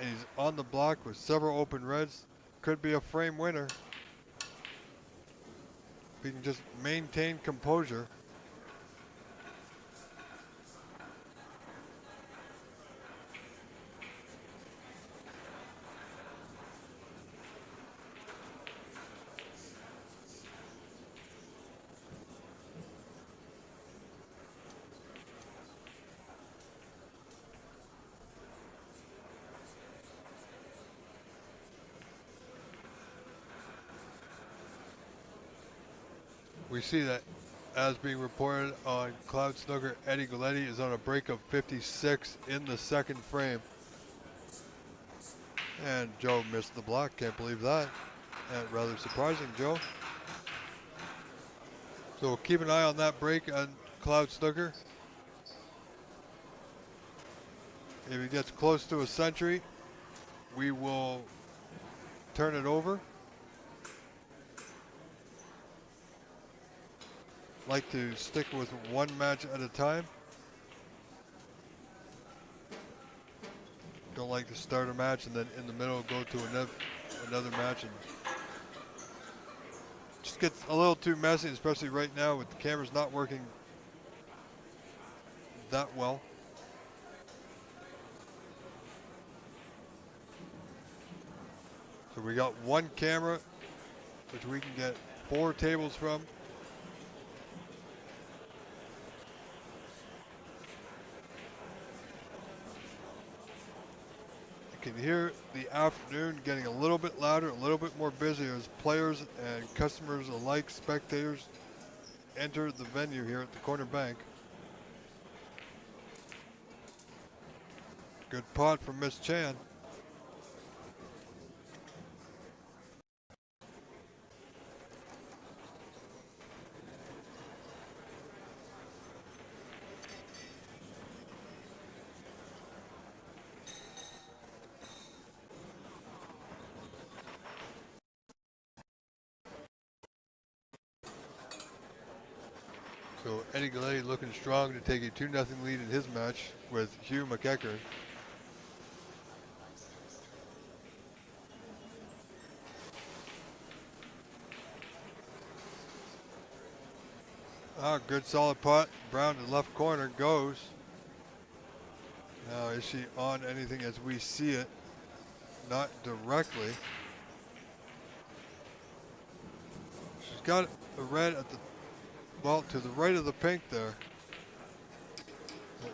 And he's on the block with several open reds. Could be a frame winner. If he can just maintain composure. We see that as being reported on Cloud Snooker, Eddie Galleti is on a break of 56 in the second frame. And Joe missed the block, can't believe that. And rather surprising, Joe. So we'll keep an eye on that break on Cloud Snooker. If he gets close to a century, we will turn it over. Like to stick with one match at a time. Don't like to start a match and then in the middle go to another match and just gets a little too messy, especially right now with the cameras not working that well. So we got one camera which we can get 4 tables from. You can hear the afternoon getting a little bit louder, a little bit more busy as players and customers alike, spectators, enter the venue here at the corner bank. Good pot from Miss Chan. So Eddie Galleti looking strong to take a 2-0 lead in his match with Hugh McKern. Ah, good solid putt. Brown to left corner goes. Now is she on anything as we see it? Not directly. She's got a red at the, well, to the right of the pink there.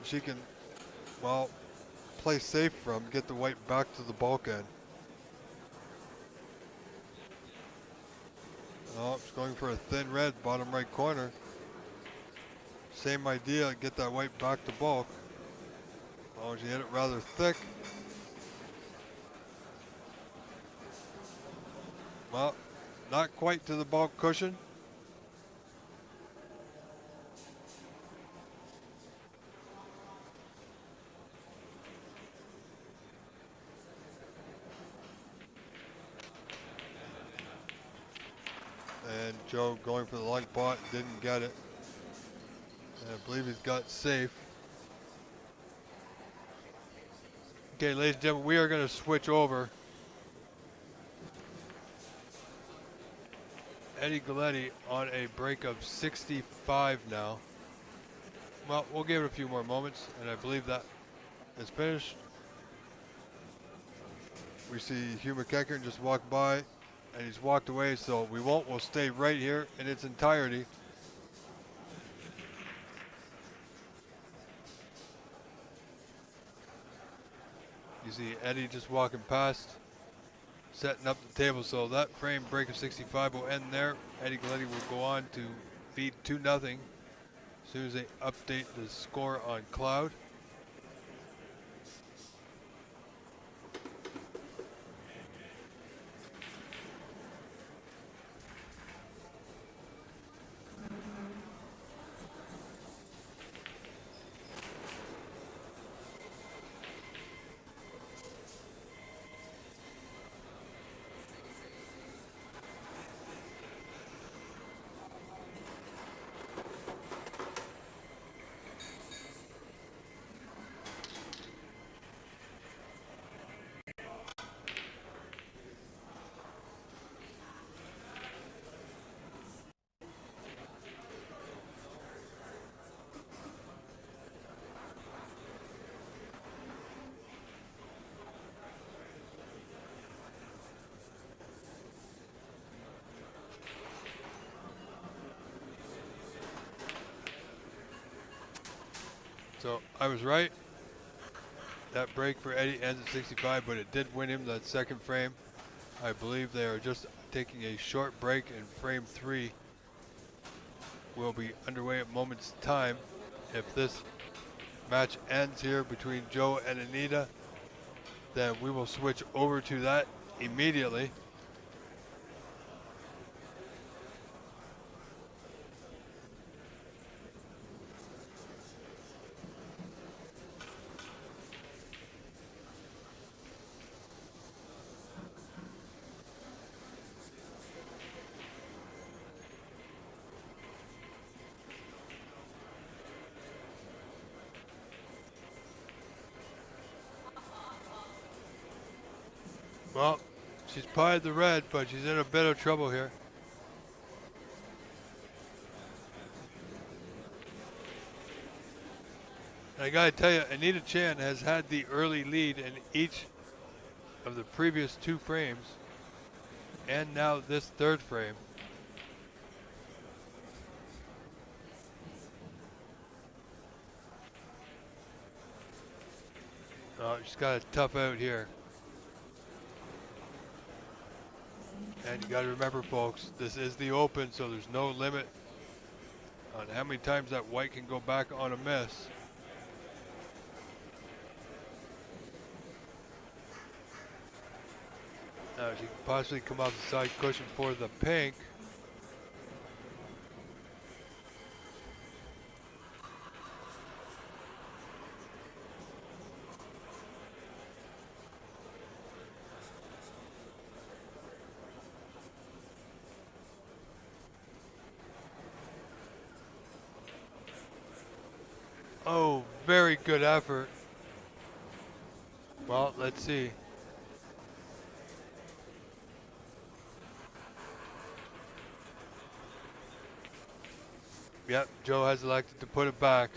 She can, well, play safe from, get the white back to the bulkhead. Oh, it's going for a thin red, bottom right corner. Same idea, get that white back to bulk. Oh, she hit it rather thick. Well, not quite to the bulk cushion. And Joe going for the long pot, didn't get it. And I believe he's got safe. Okay, ladies and gentlemen, we are going to switch over. Eddie Galleti on a break of 65 now. Well, we'll give it a few more moments, and I believe that is finished. We see Hugh McKern just walk by, and he's walked away, so we won't. We'll stay right here in its entirety. You see Eddie just walking past, setting up the table, so that frame break of 65 will end there. Eddie Galleti will go on to feed 2-0 as soon as they update the score on Cloud. So I was right. That break for Eddie ends at 65, but it did win him that second frame. I believe they are just taking a short break, and frame 3 will be underway at moment's time. If this match ends here between Joe and Anita, then we will switch over to that immediately. Well, she's pied the red, but she's in a bit of trouble here. I gotta tell you, Anita Chan has had the early lead in each of the previous 2 frames, and now this 3rd frame. Oh, she's got a tough out here. And you gotta remember, folks, this is the Open, so there's no limit on how many times that white can go back on a miss. Now she can possibly come off the side cushion for the pink. Oh, very good effort. Well, let's see. Yep, Joe has elected to put it back.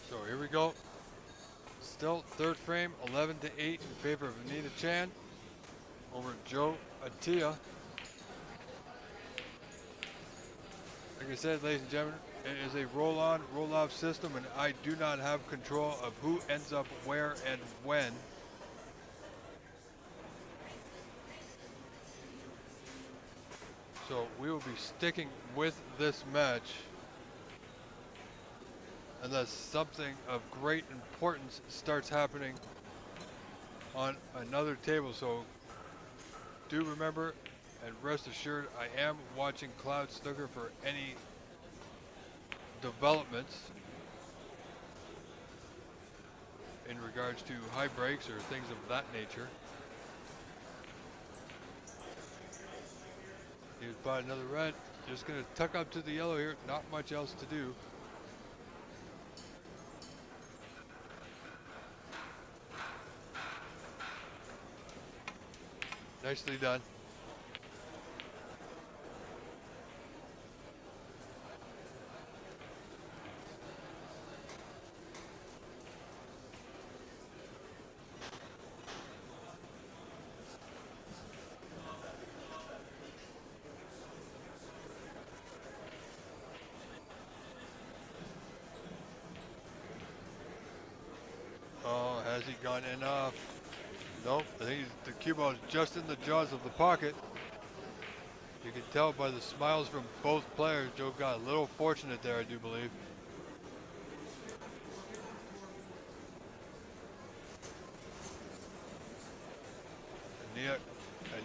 So here we go. Still third frame, 11 to 8 in favor of Anita Chan over Joe Atia. Like I said, ladies and gentlemen, it is a roll-on, roll-off system, and I do not have control of who ends up where and when. So we will be sticking with this match unless something of great importance starts happening on another table. So do remember and rest assured I am watching Cloud Snooker for any developments in regards to high breaks or things of that nature. He's bought another red. Just going to tuck up to the yellow here. Not much else to do. Nicely done. Oh, has he gone enough? Nope, I think the cue ball is just in the jaws of the pocket. You can tell by the smiles from both players. Joe got a little fortunate there, I do believe.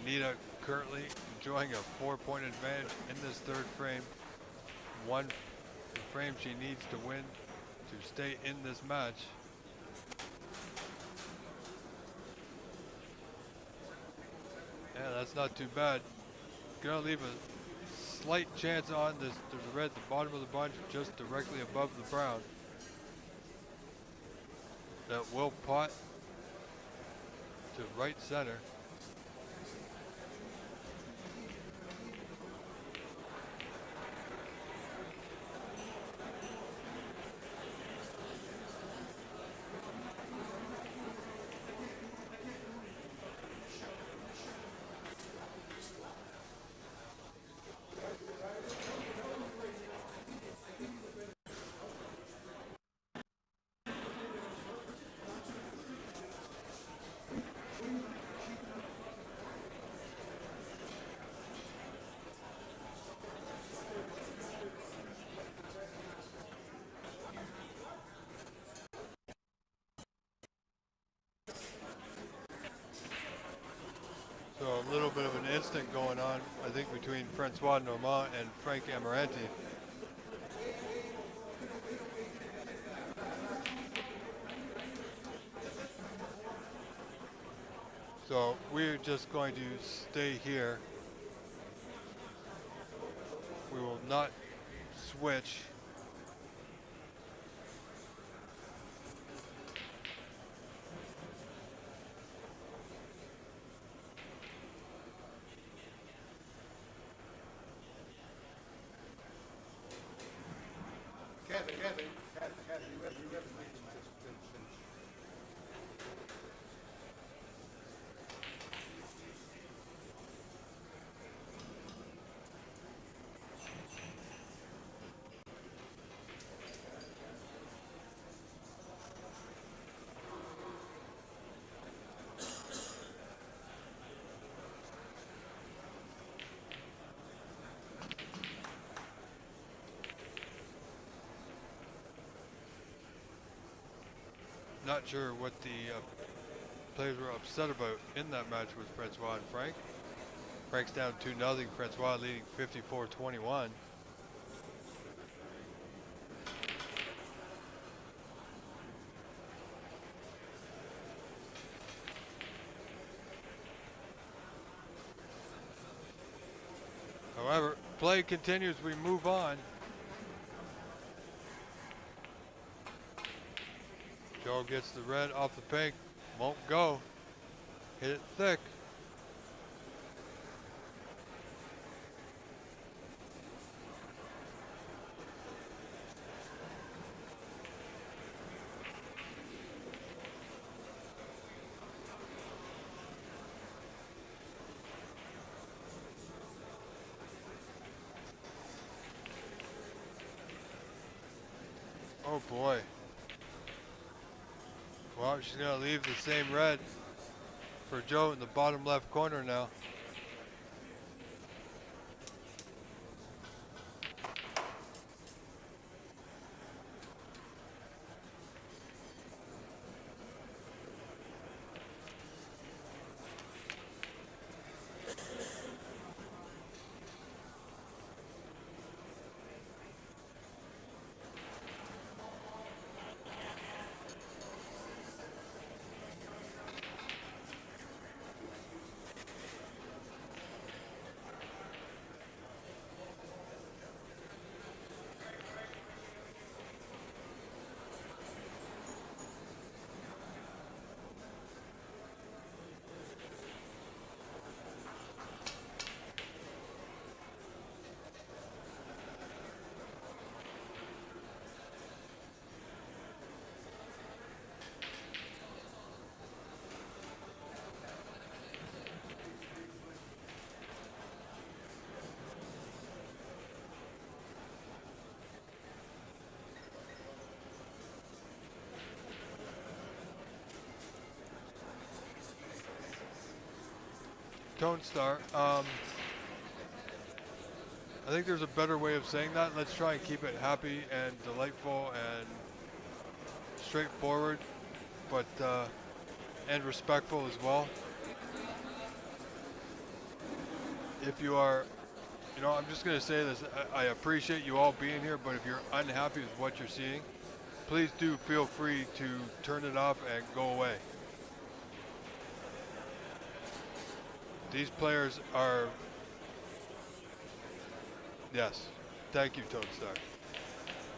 Anita currently enjoying a 4-point advantage in this third frame. One frame she needs to win to stay in this match. Yeah, that's not too bad. Gonna leave a slight chance on this to the red, the bottom of the bunch, just directly above the brown. That will pot to right center. instinct going on, I think, between Francois Normand and Frank Amaranti. So we're just going to stay here. We will not switch. Kathy, you have to finish. Not sure what the players were upset about in that match with Francois and Frank. Frank's down 2-0, Francois leading 54-21. However, play continues, we move on. Joe gets the red off the pink, won't go. Hit it thick. Oh boy. Well, she's gonna leave the same red for Joe in the bottom left corner now. Tone Star. I think there's a better way of saying that. Let's try and keep it happy and delightful and straightforward, but and respectful as well. If you are, you know, I'm just going to say this. I appreciate you all being here, but if you're unhappy with what you're seeing, please do feel free to turn it off and go away. These players are, yes, thank you, Tone Star.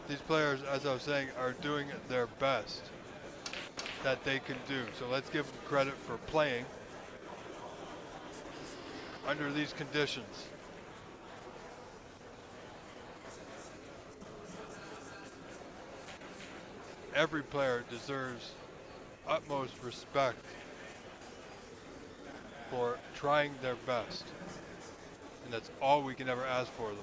These players, as I was saying, are doing their best that they can do. So let's give them credit for playing under these conditions. Every player deserves utmost respect for trying their best. And that's all we can ever ask for them.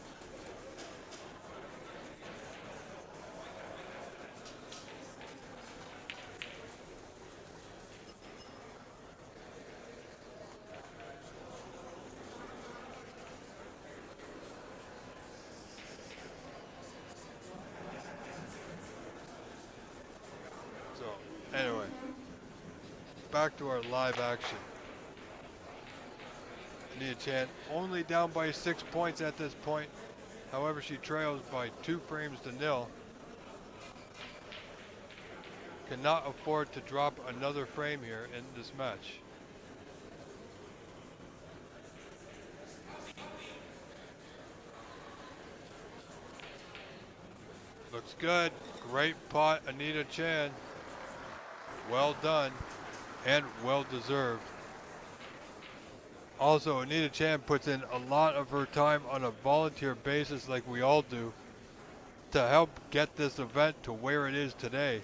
So, anyway, back to our live action. Anita Chan only down by 6 points at this point. However, she trails by 2 frames to nil. Cannot afford to drop another frame here in this match. Looks good. Great pot, Anita Chan. Well done and well deserved. Also, Anita Chan puts in a lot of her time on a volunteer basis like we all do to help get this event to where it is today.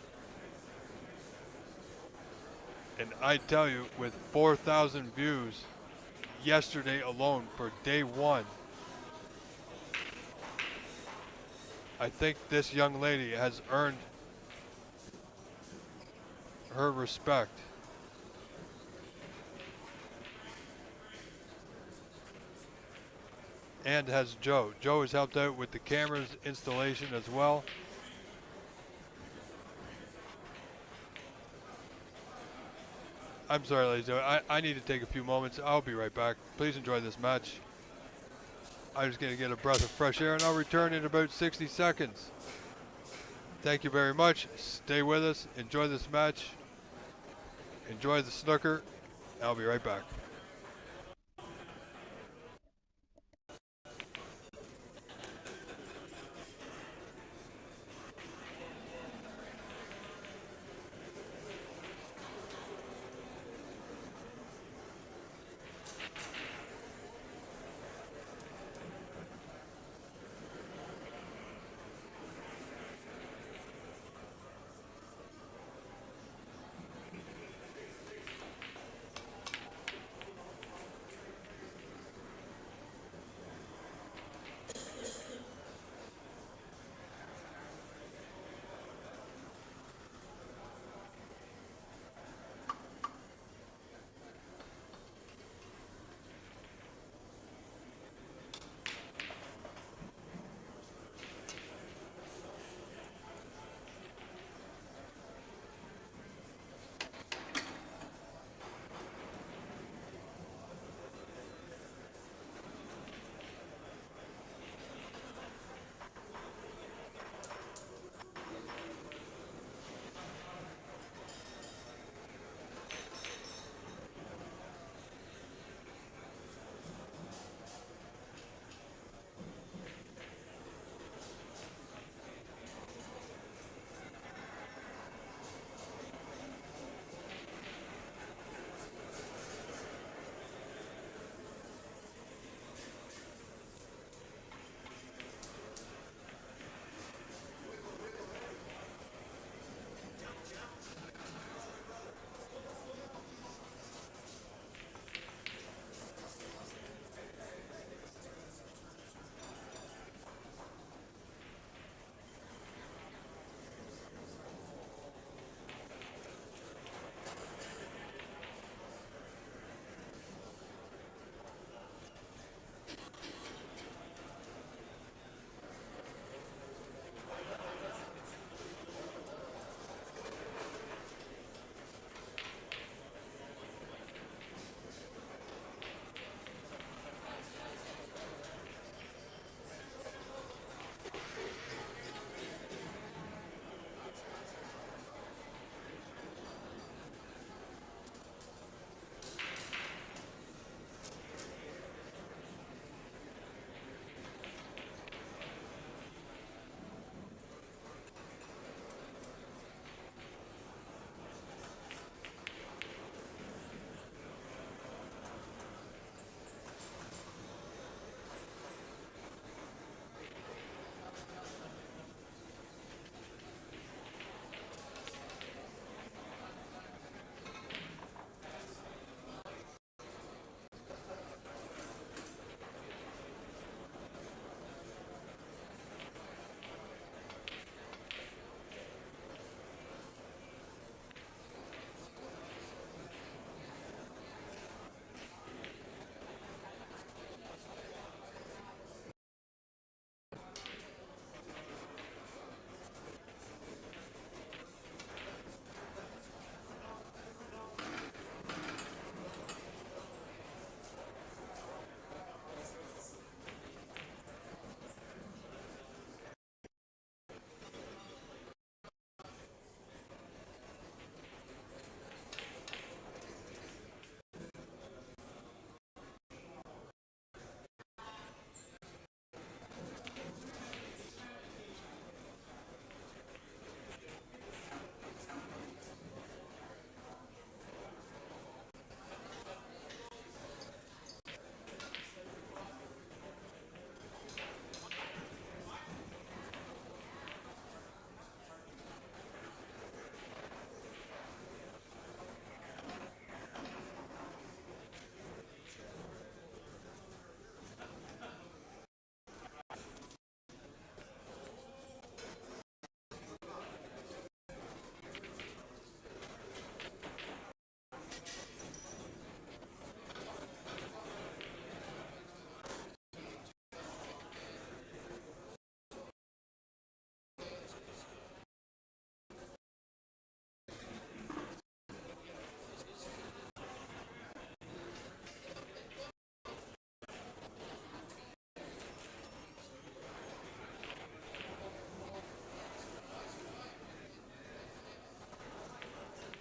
And I tell you, with 4,000 views yesterday alone for day one, I think this young lady has earned her respect. And has Joe. Joe has helped out with the cameras installation as well. I'm sorry, ladies and gentlemen. I need to take a few moments. I'll be right back. Please enjoy this match. I'm just going to get a breath of fresh air and I'll return in about 60 seconds. Thank you very much. Stay with us. Enjoy this match. Enjoy the snooker. I'll be right back.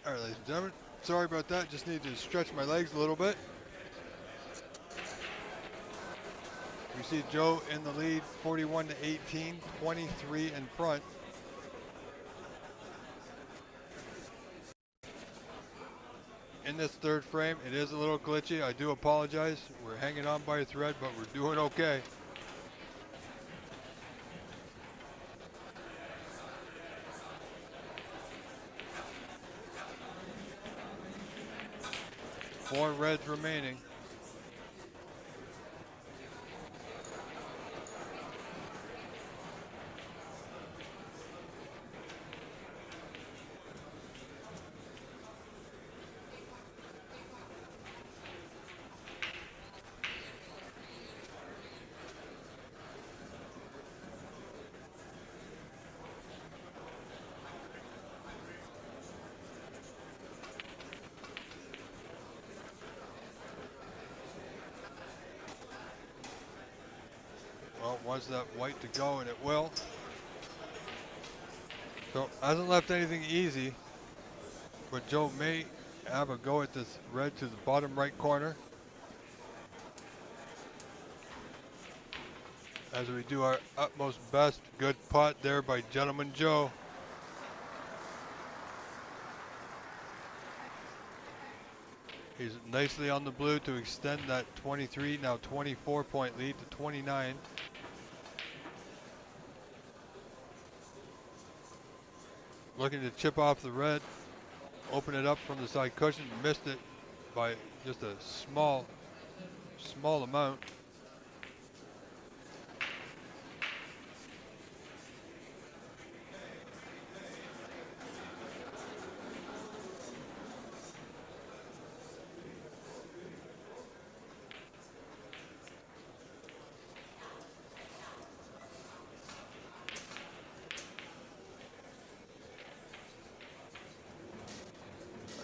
All right, ladies and gentlemen, sorry about that. Just need to stretch my legs a little bit. We see Joe in the lead, 41 to 18, 23 in front. In this third frame, it is a little glitchy. I do apologize. We're hanging on by a thread, but we're doing okay. Four reds remaining. Well, wants that white to go, and it will. So hasn't left anything easy, but Joe may have a go at this red to the bottom right corner. As we do our utmost best. Good putt there by Gentleman Joe. He's nicely on the blue to extend that 23, now 24 point lead to 29. Looking to chip off the red, open it up from the side cushion, missed it by just a small amount.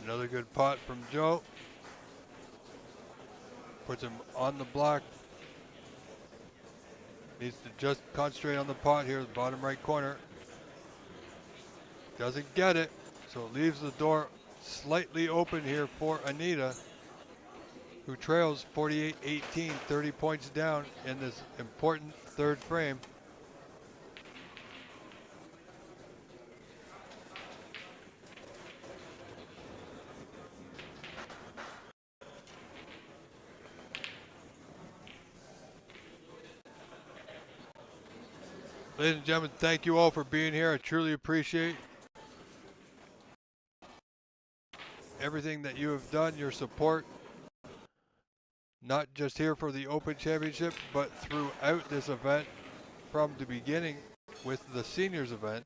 Another good putt from Joe. Puts him on the block. Needs to just concentrate on the putt here, the bottom right corner. Doesn't get it, so it leaves the door slightly open here for Anita, who trails 48-18, 30 points down in this important third frame. Ladies and gentlemen, thank you all for being here. I truly appreciate everything that you have done, your support, not just here for the Open Championship, but throughout this event from the beginning with the seniors event.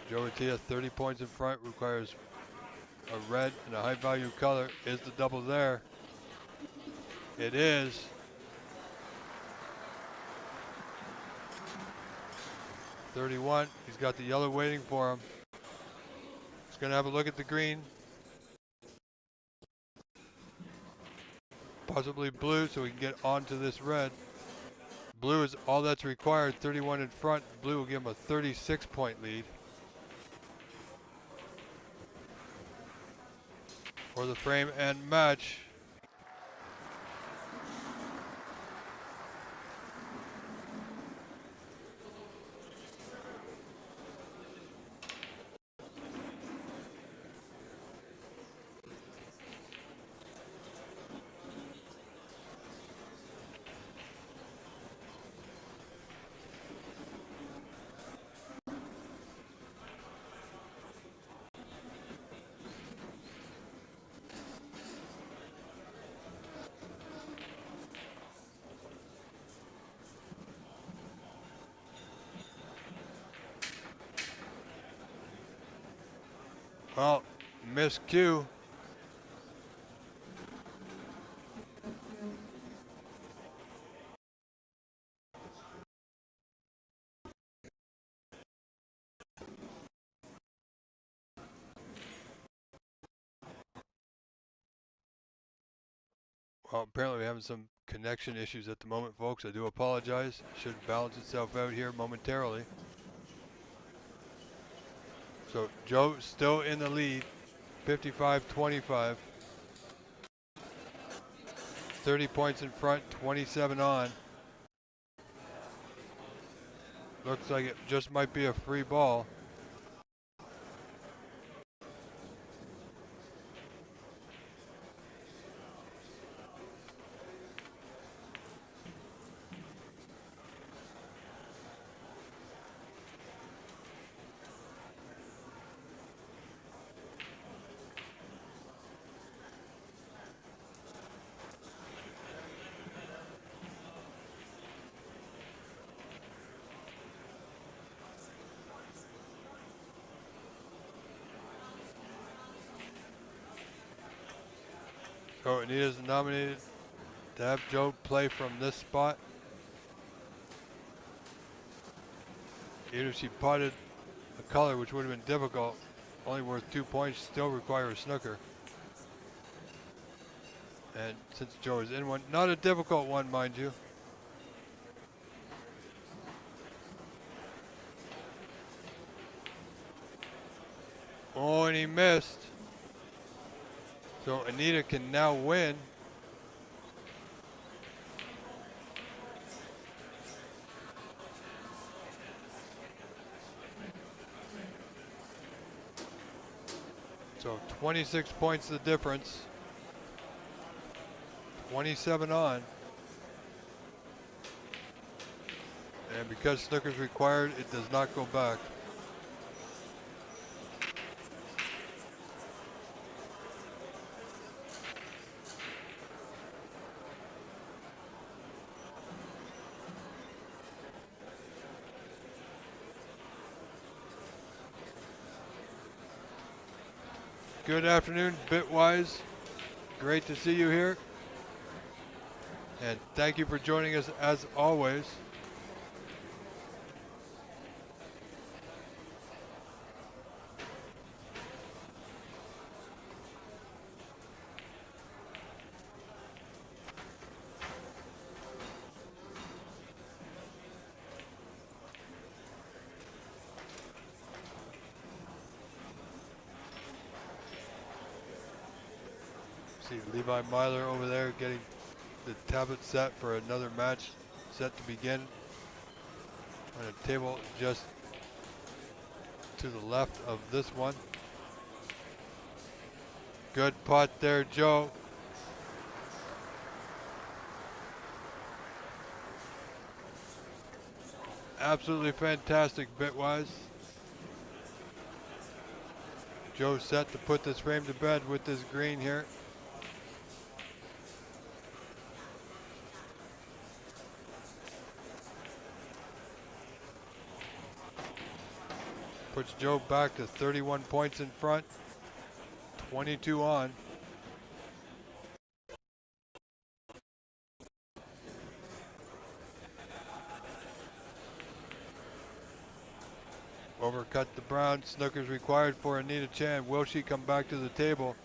Joe Ratia, 30 points in front, requires a red and a high value color. Is the double there? It is. .31, he's got the yellow waiting for him. He's gonna have a look at the green. Possibly blue so we can get onto this red. Blue is all that's required, 31 in front. Blue will give him a 36 point lead. For the frame and match. Well, miscue. Well, apparently we're having some connection issues at the moment, folks. I do apologize. Should balance itself out here momentarily. So Joe still in the lead, 55-25. 30 points in front, 27 on. Looks like it just might be a free ball. So Anita's nominated to have Joe play from this spot. Even if she potted a color, which would have been difficult, only worth 2 points, still require a snooker. And since Joe is in one, not a difficult one, mind you. Oh, and he missed. So Anita can now win. So 26 points the difference. 27 on. And because snooker's required, it does not go back. Good afternoon, Bitwise. Great to see you here. And thank you for joining us as always. See Levi Myler over there getting the tablet set for another match set to begin on a table just to the left of this one. Good putt there, Joe. Absolutely fantastic, Bitwise. Joe set to put this frame to bed with this green here. Puts Joe back to 31 points in front, 22 on. Overcut the brown. Snooker's required for Anita Chan. Will she come back to the table?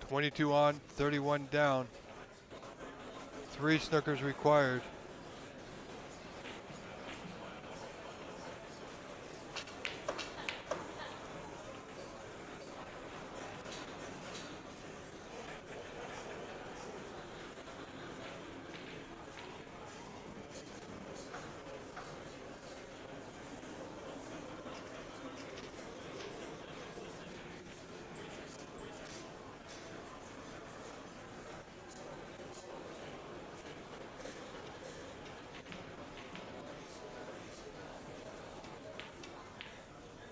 (22 on, 31 down. 3 snookers required.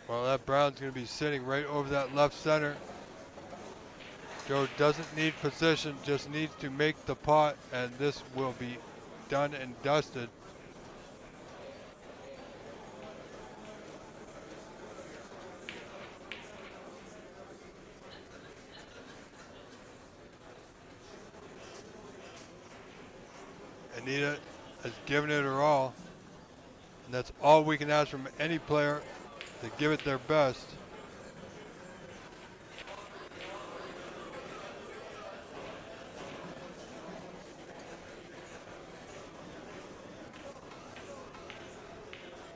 Well, that brown's going to be sitting right over that left center. Joe doesn't need position, just needs to make the pot, and this will be done and dusted. Anita has given it her all, and that's all we can ask from any player, to give it their best.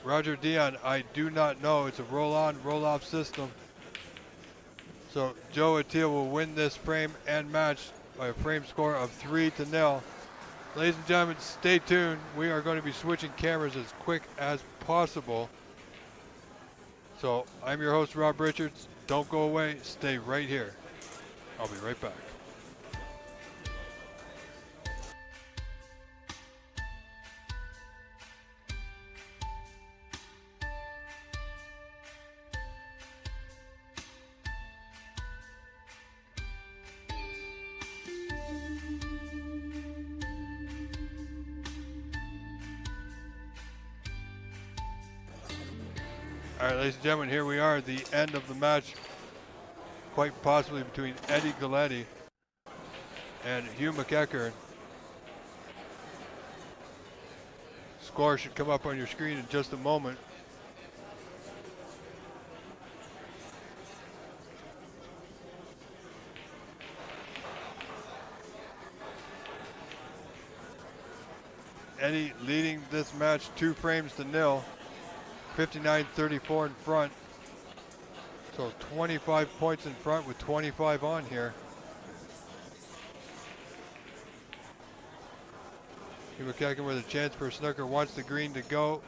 Roger Dion, I do not know. It's a roll-on, roll-off system. So Joe Attila will win this frame and match by a frame score of 3-0. Ladies and gentlemen, stay tuned. We are going to be switching cameras as quick as possible. So I'm your host, Rob Richards. Don't go away. Stay right here. I'll be right back. All right, ladies and gentlemen, here we are at the end of the match, quite possibly between Eddie Galleti and Hugh McKern. Score should come up on your screen in just a moment. Eddie leading this match 2-0, 59-34 in front. So 25 points in front with 25 on here. Hugh McKern with a chance for Snooker, wants the green to go.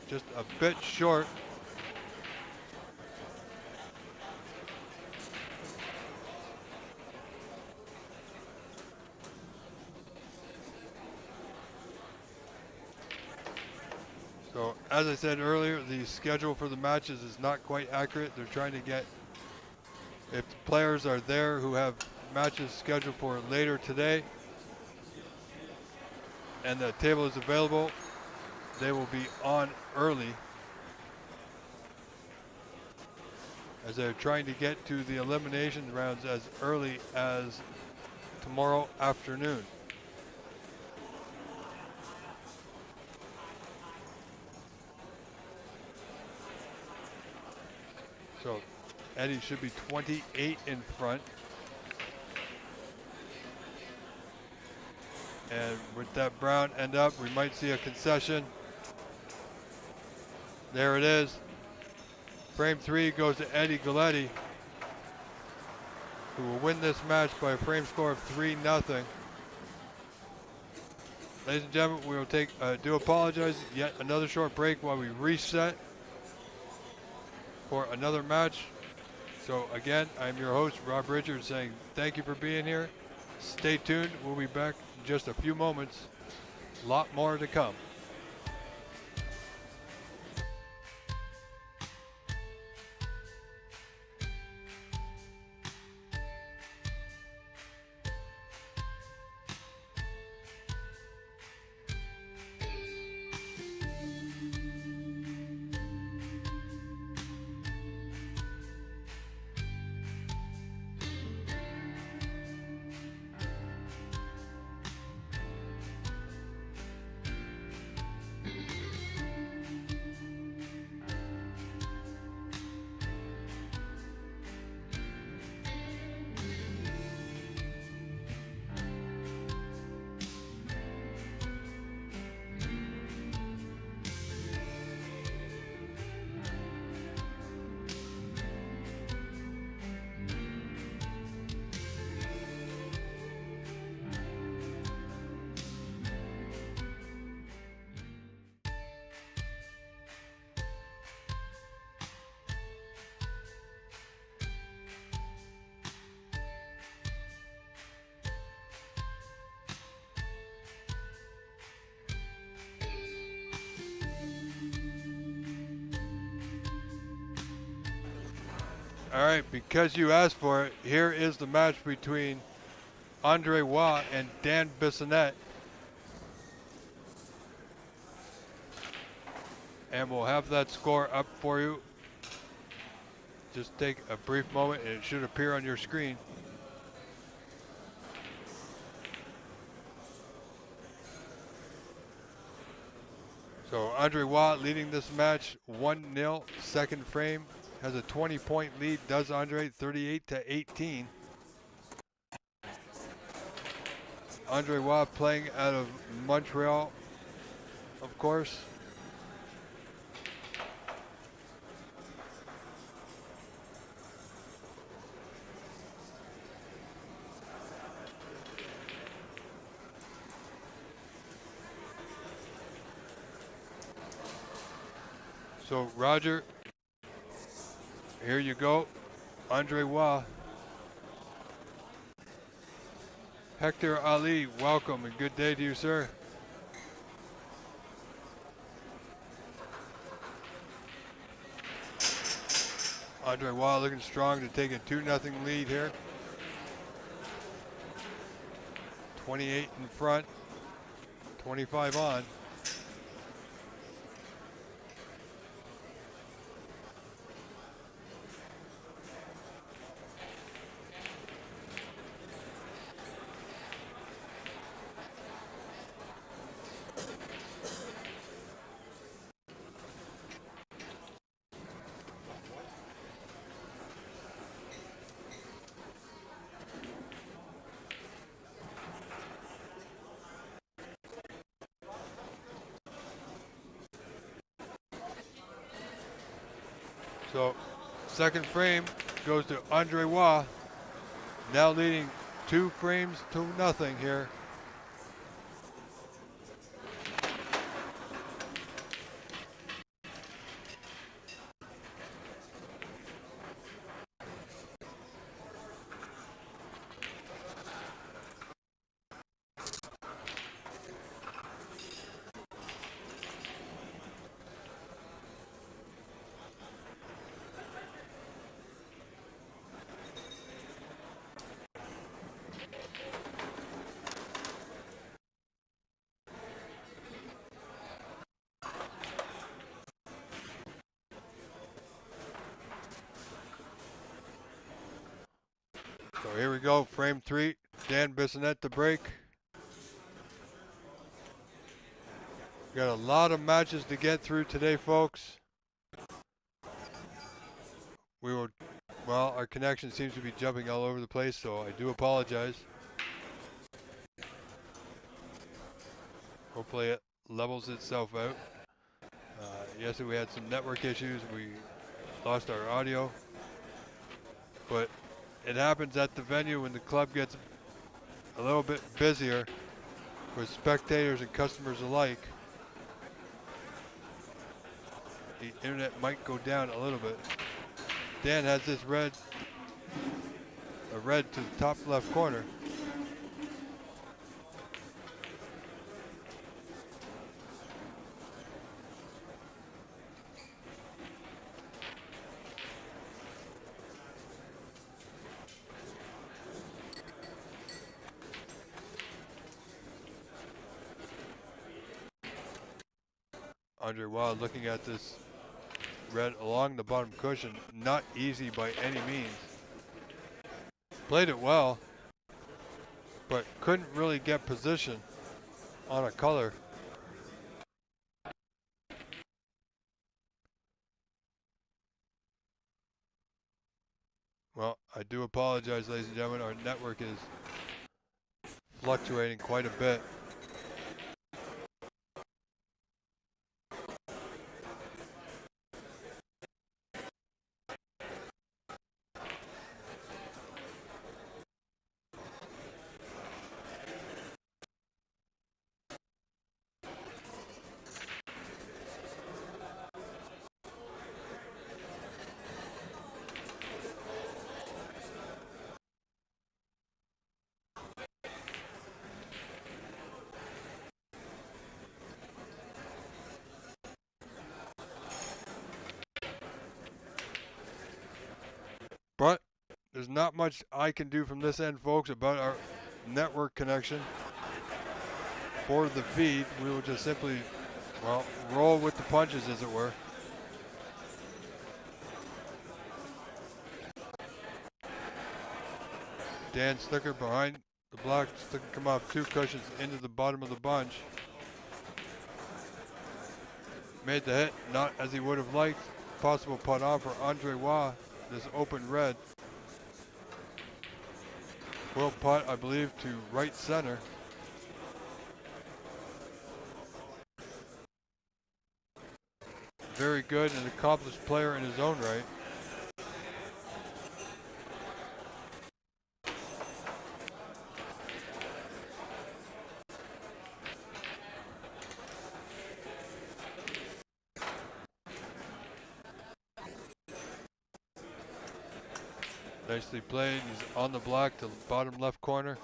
Just a bit short. So as I said earlier, the schedule for the matches is not quite accurate. They're trying to get, if players are there who have matches scheduled for later today and the table is available, they will be on early as they're trying to get to the elimination rounds as early as tomorrow afternoon. So Eddie should be 28 in front. And with that brown end up, we might see a concession. There it is. Frame 3 goes to Eddie Galleti, who will win this match by a frame score of 3-0. Ladies and gentlemen, we will take, do apologize, yet another short break while we reset for another match. So again, I'm your host, Rob Richards, saying thank you for being here. Stay tuned. We'll be back in just a few moments. A lot more to come. All right, because you asked for it, here is the match between Andre Waugh and Dan Besonette. And we'll have that score up for you. Just take a brief moment and it should appear on your screen. So Andre Waugh leading this match 1-0, second frame. Has a 20-point lead, does Andre, 38-18. Andre Waugh playing out of Montreal, of course. So Roger, here you go. Andre Wah. Hector Ali, welcome and good day to you, sir. Andre Wah looking strong to take a 2-0 lead here. 28 in front, 25 on. So second frame goes to Andre Wah, now leading 2 frames to nothing here. So here we go, frame 3, Dan Besonette to break. Got a lot of matches to get through today, folks. Well, our connection seems to be jumping all over the place, so I do apologize. Hopefully it levels itself out. Yesterday we had some network issues. We lost our audio. But it happens at the venue when the club gets a little bit busier with spectators and customers alike. The internet might go down a little bit. Dan has this red to the top left corner. Andre Wild looking at this red along the bottom cushion. Not easy by any means. Played it well, but couldn't really get position on a color. Well, I do apologize, ladies and gentlemen. Our network is fluctuating quite a bit. But there's not much I can do from this end, folks, about our network connection for the feed. We will just simply, well, roll with the punches, as it were. Dan Snooker behind the block, to come off 2 cushions into the bottom of the bunch. Made the hit, not as he would have liked. Possible putt off for Andre Wah, this open red. Will putt, I believe, to right center. Very good and accomplished player in his own right. Nicely played. He's on the block to the bottom left corner.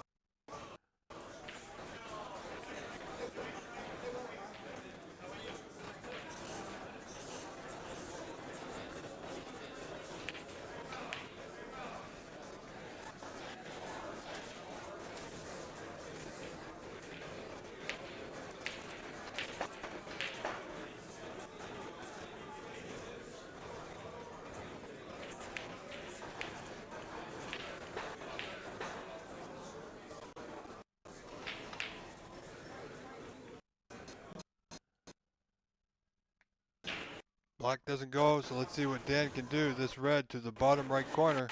Black doesn't go, so let's see what Dan can do. This red to the bottom right corner.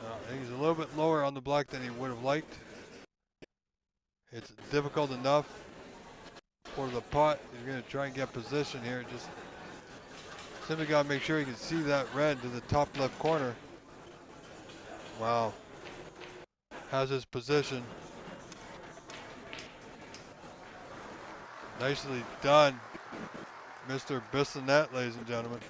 I think he's a little bit lower on the black than he would have liked. It's difficult enough for the pot. He's going to try and get position here. Just simply got to make sure he can see that red to the top left corner. Wow. Has his position. Nicely done, Mr. Besonette, ladies and gentlemen.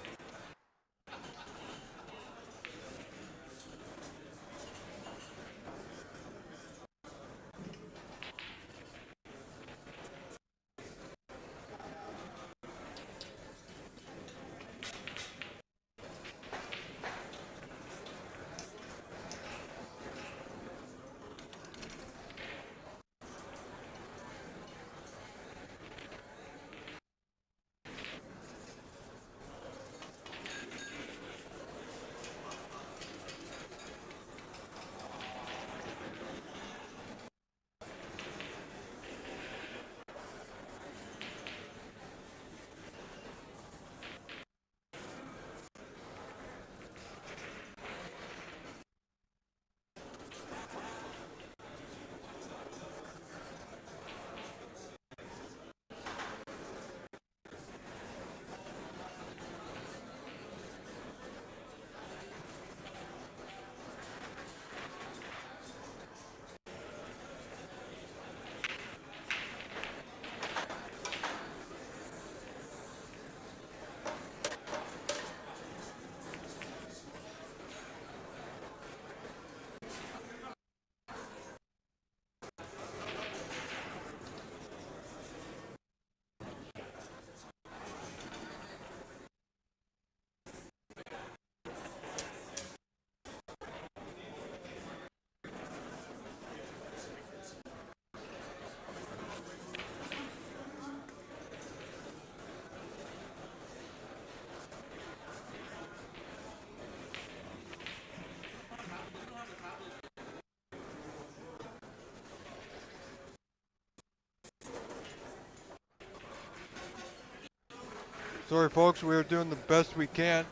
Sorry folks, we are doing the best we can.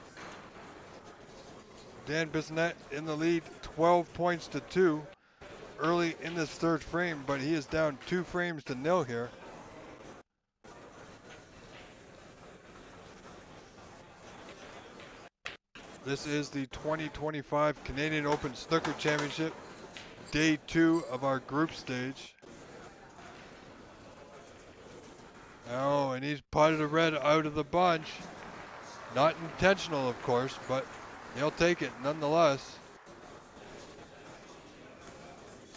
Dan Besonette in the lead, 12 points to 2 early in this third frame, but he is down 2 frames to 0 here. This is the 2025 Canadian Open Snooker Championship, day 2 of our group stage. Oh, and he's potted a red out of the bunch. Not intentional, of course, but he'll take it nonetheless.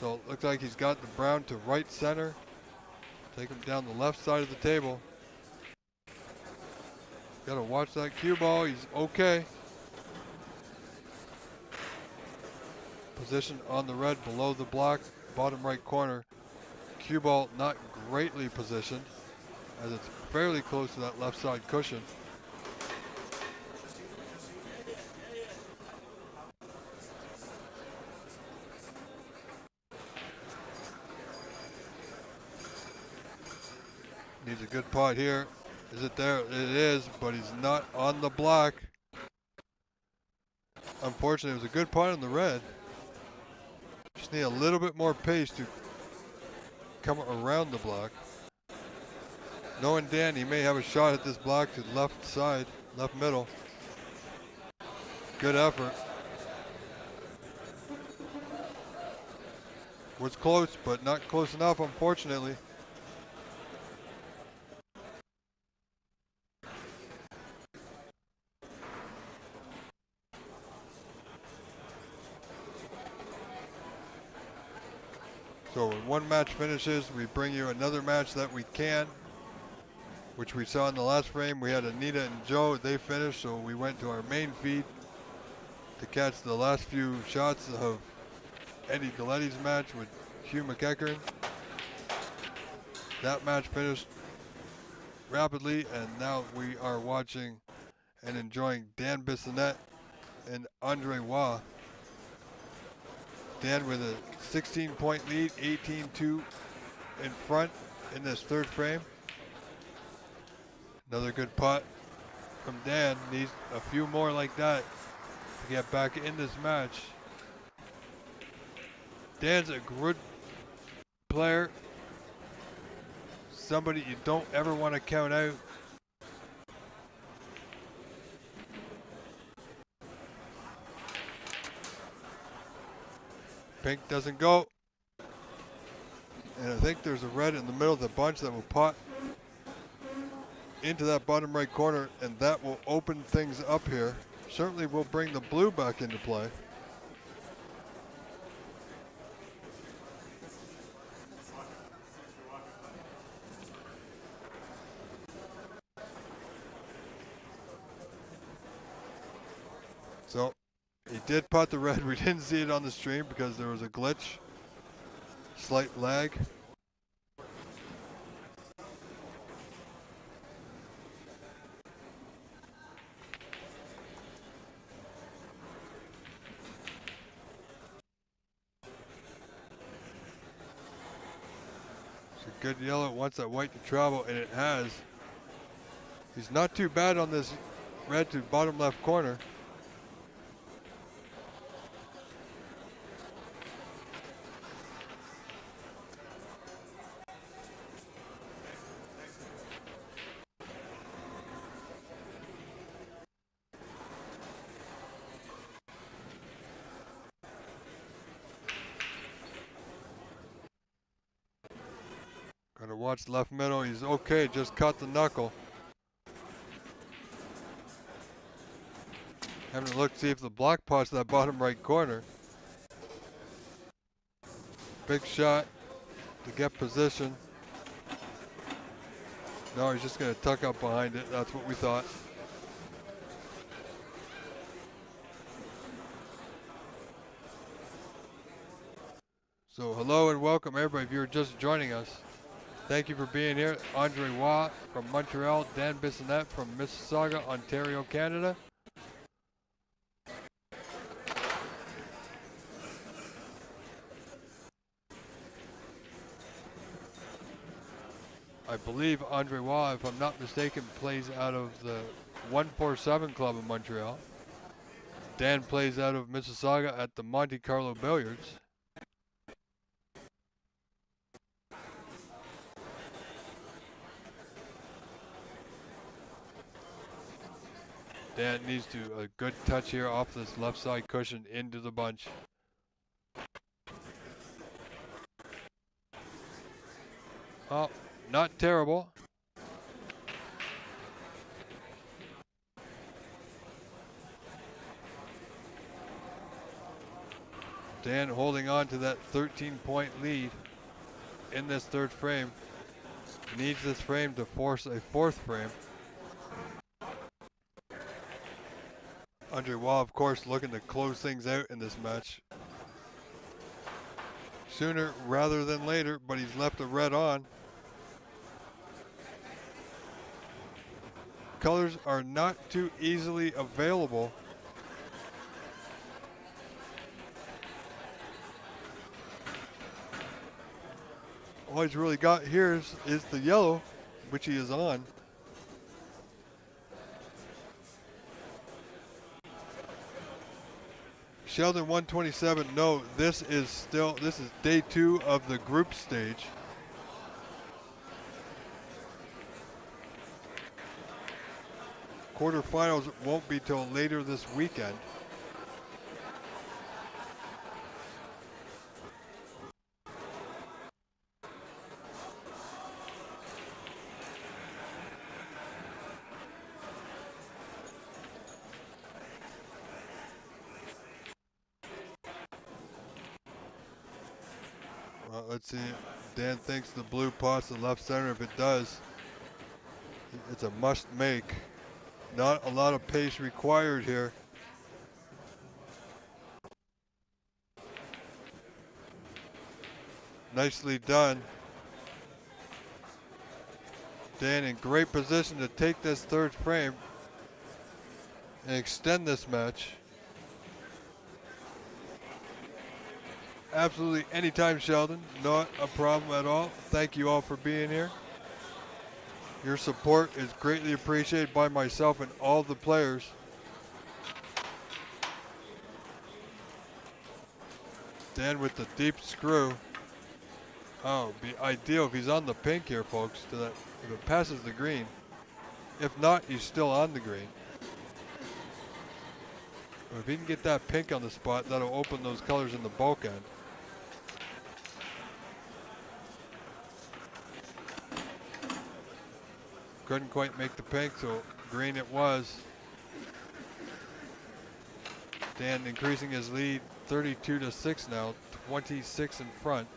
So it looks like he's got the brown to right center. Take him down the left side of the table. Gotta watch that cue ball. He's okay. Position on the red below the block, bottom right corner. Cue ball not greatly positioned, as it's fairly close to that left side cushion. Needs a good pot here. Is it there? It is, but he's not on the block. Unfortunately, it was a good pot on the red. Just need a little bit more pace to come around the block. Knowing Dan, he may have a shot at this block to the left side, left middle. Good effort. Was close, but not close enough, unfortunately. So when one match finishes, we bring you another match that we can, which we saw in the last frame. We had Anita and Joe, they finished, so we went to our main feed to catch the last few shots of Eddie Galletti's match with Hugh McKern. That match finished rapidly, and now we are watching and enjoying Dan Besonette and Andre Waugh. Dan with a 16-point lead, 18-2 in front in this third frame. Another good putt from Dan. Needs a few more like that to get back in this match. Dan's a good player. Somebody you don't ever want to count out. Pink doesn't go. And I think there's a red in the middle of the bunch that will pot into that bottom right corner, and that will open things up here. Certainly will bring the blue back into play. So he did pot the red. We didn't see it on the stream because there was a glitch. Slight lag. It's a good yellow. It wants that white to travel, and it has. He's not too bad on this red to bottom left corner. Gotta watch left middle. He's okay, just caught the knuckle. Having a look, see if the block pot's that bottom right corner. Big shot to get position. No, he's just gonna tuck up behind it. That's what we thought. So hello and welcome everybody if you're just joining us. Thank you for being here. Andre Waugh from Montreal, Dan Besonette from Mississauga, Ontario, Canada. I believe Andre Waugh, if I'm not mistaken, plays out of the 147 Club in Montreal. Dan plays out of Mississauga at the Monte Carlo Billiards. Dan needs to a good touch here off this left side cushion into the bunch. Oh, not terrible. Dan holding on to that 13-point lead in this third frame. Needs this frame to force a fourth frame. Andre Waugh, of course, looking to close things out in this match. Sooner rather than later, but he's left a red on. Colors are not too easily available. All he's really got here is the yellow, which he is on. Sheldon 127, no, this is day 2 of the group stage. Quarterfinals won't be till later this weekend. Let's see. Dan thinks the blue pot's the left center. If it does, it's a must make. Not a lot of pace required here. Nicely done. Dan in great position to take this third frame and extend this match. Absolutely anytime, Sheldon. Not a problem at all. Thank you all for being here. Your support is greatly appreciated by myself and all the players. Dan with the deep screw. Oh, it'd be ideal if he's on the pink here, folks, so that if it passes the green. If not, he's still on the green. But if he can get that pink on the spot, that'll open those colors in the bulk end. Couldn't quite make the pink, so green it was. Dan increasing his lead 32-6 now, 26 in front.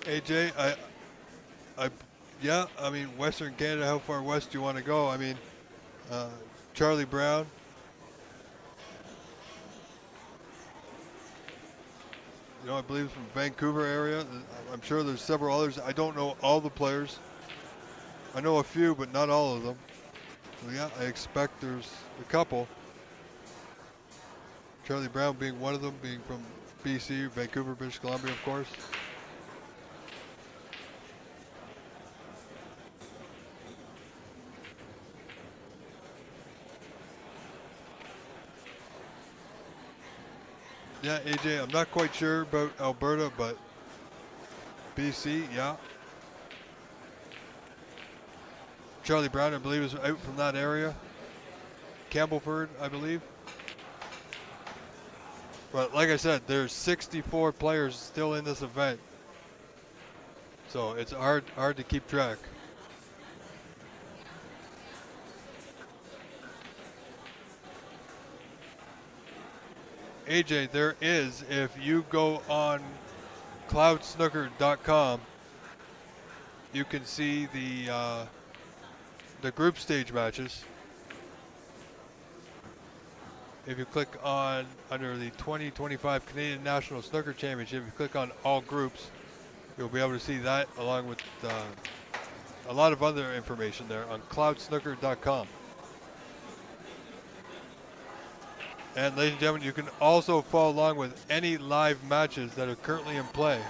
AJ, yeah, I mean, Western Canada, how far west do you want to go? I mean, Charlie Brown. You know, I believe from Vancouver area. I'm sure there's several others. I don't know all the players. I know a few, but not all of them. So yeah, I expect there's a couple. Charlie Brown being one of them, being from BC, Vancouver, British Columbia, of course. Yeah, AJ, I'm not quite sure about Alberta, but BC, yeah. Charlie Brown, I believe, is out from that area. Campbellford, I believe. But like I said, there's 64 players still in this event. So it's hard to keep track. AJ, there is, if you go on cloudsnooker.com, you can see the group stage matches. If you click on, under the 2025 Canadian National Snooker Championship, if you click on all groups, you'll be able to see that along with a lot of other information there on cloudsnooker.com. And ladies and gentlemen, you can also follow along with any live matches that are currently in play.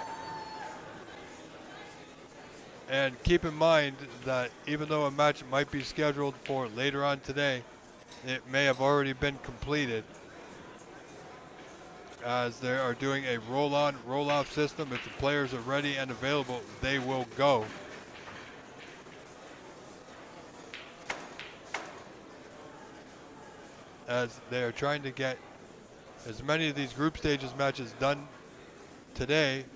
And keep in mind that even though a match might be scheduled for later on today, it may have already been completed, as they are doing a roll-on, roll-off system. If the players are ready and available, they will go. As they are trying to get as many of these group stages matches done today.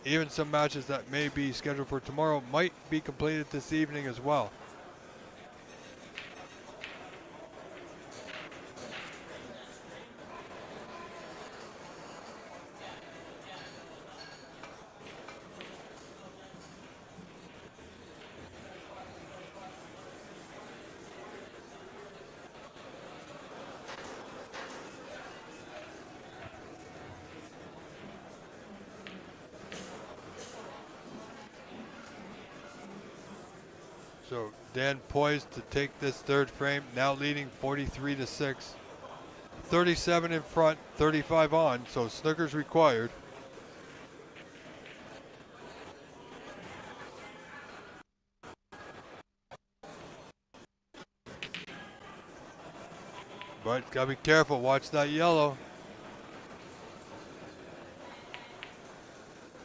Even some matches that may be scheduled for tomorrow might be completed this evening as well. So Dan poised to take this third frame, now leading 43-6. 37 in front, 35 on, so snooker's required. But gotta be careful, watch that yellow.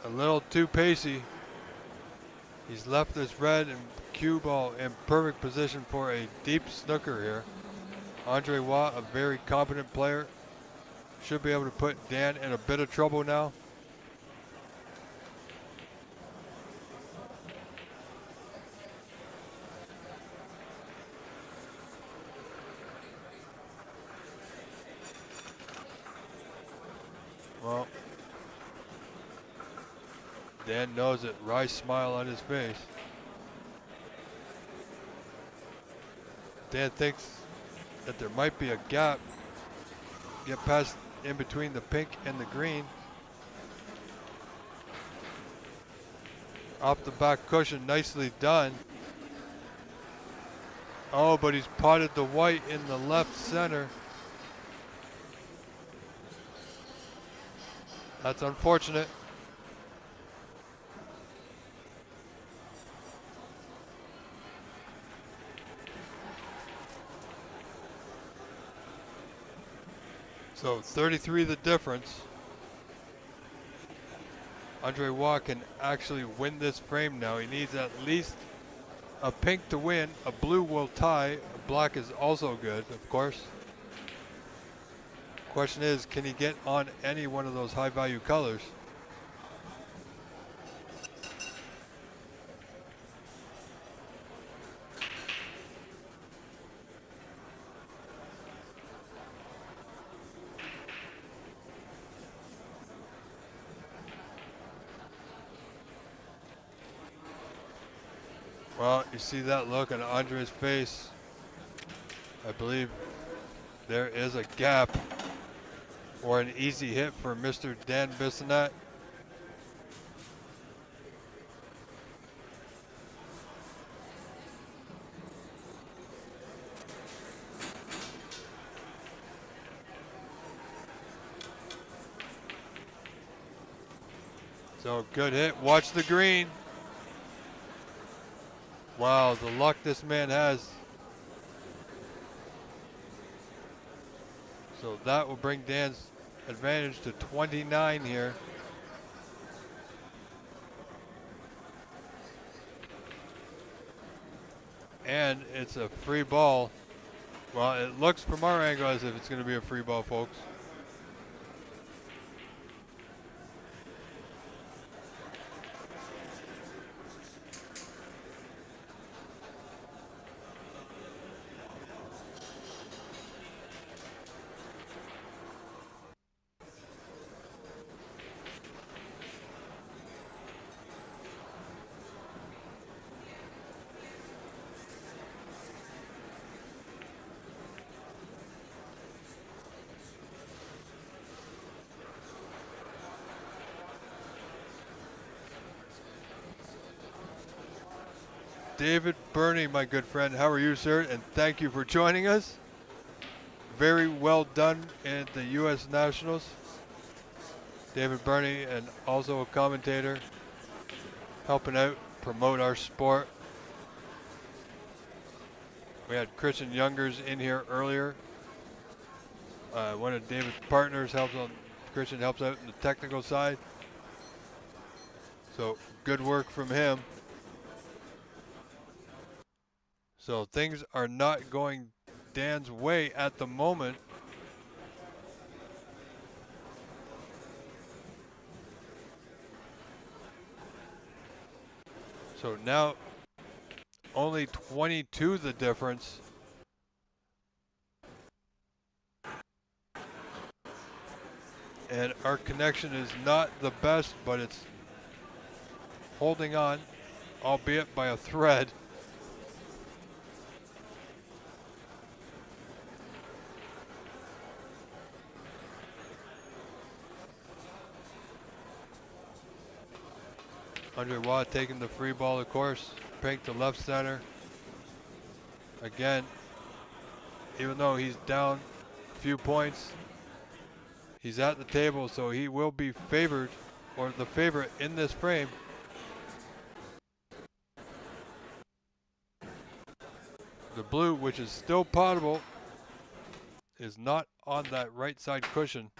A little too pacey. He's left this red and cue ball in perfect position for a deep snooker here. Andre Watt, a very competent player, should be able to put Dan in a bit of trouble now. Dan knows it. Wry smile on his face. Dan thinks that there might be a gap. Get past in between the pink and the green. Off the back cushion, nicely done. Oh, but he's potted the white in the left center. That's unfortunate. So 33 the difference. Andre Waugh can actually win this frame now. He needs at least a pink to win. A blue will tie. A black is also good, of course. Question is, can he get on any one of those high value colors? Well, you see that look on Andre's face. I believe there is a gap or an easy hit for Mr. Dan Besonette. So good hit. Watch the green. Wow, the luck this man has. So that will bring Dan's advantage to 29 here. And it's a free ball. Well, it looks from our angle as if it's going to be a free ball, folks. David Burney, my good friend, how are you, sir? And thank you for joining us. Very well done at the U.S. Nationals. David Burney, and also a commentator, helping out, promote our sport. We had Christian Youngers in here earlier. One of David's partners helps on, Christian helps out in the technical side. So good work from him. So things are not going Dan's way at the moment. So now only 22 the difference. And our connection is not the best, but it's holding on, albeit by a thread. Andre Waugh taking the free ball, of course. Pink to left center. Again, even though he's down a few points, he's at the table, so he will be favored, or the favorite in this frame. The blue, which is still potable, is not on that right side cushion.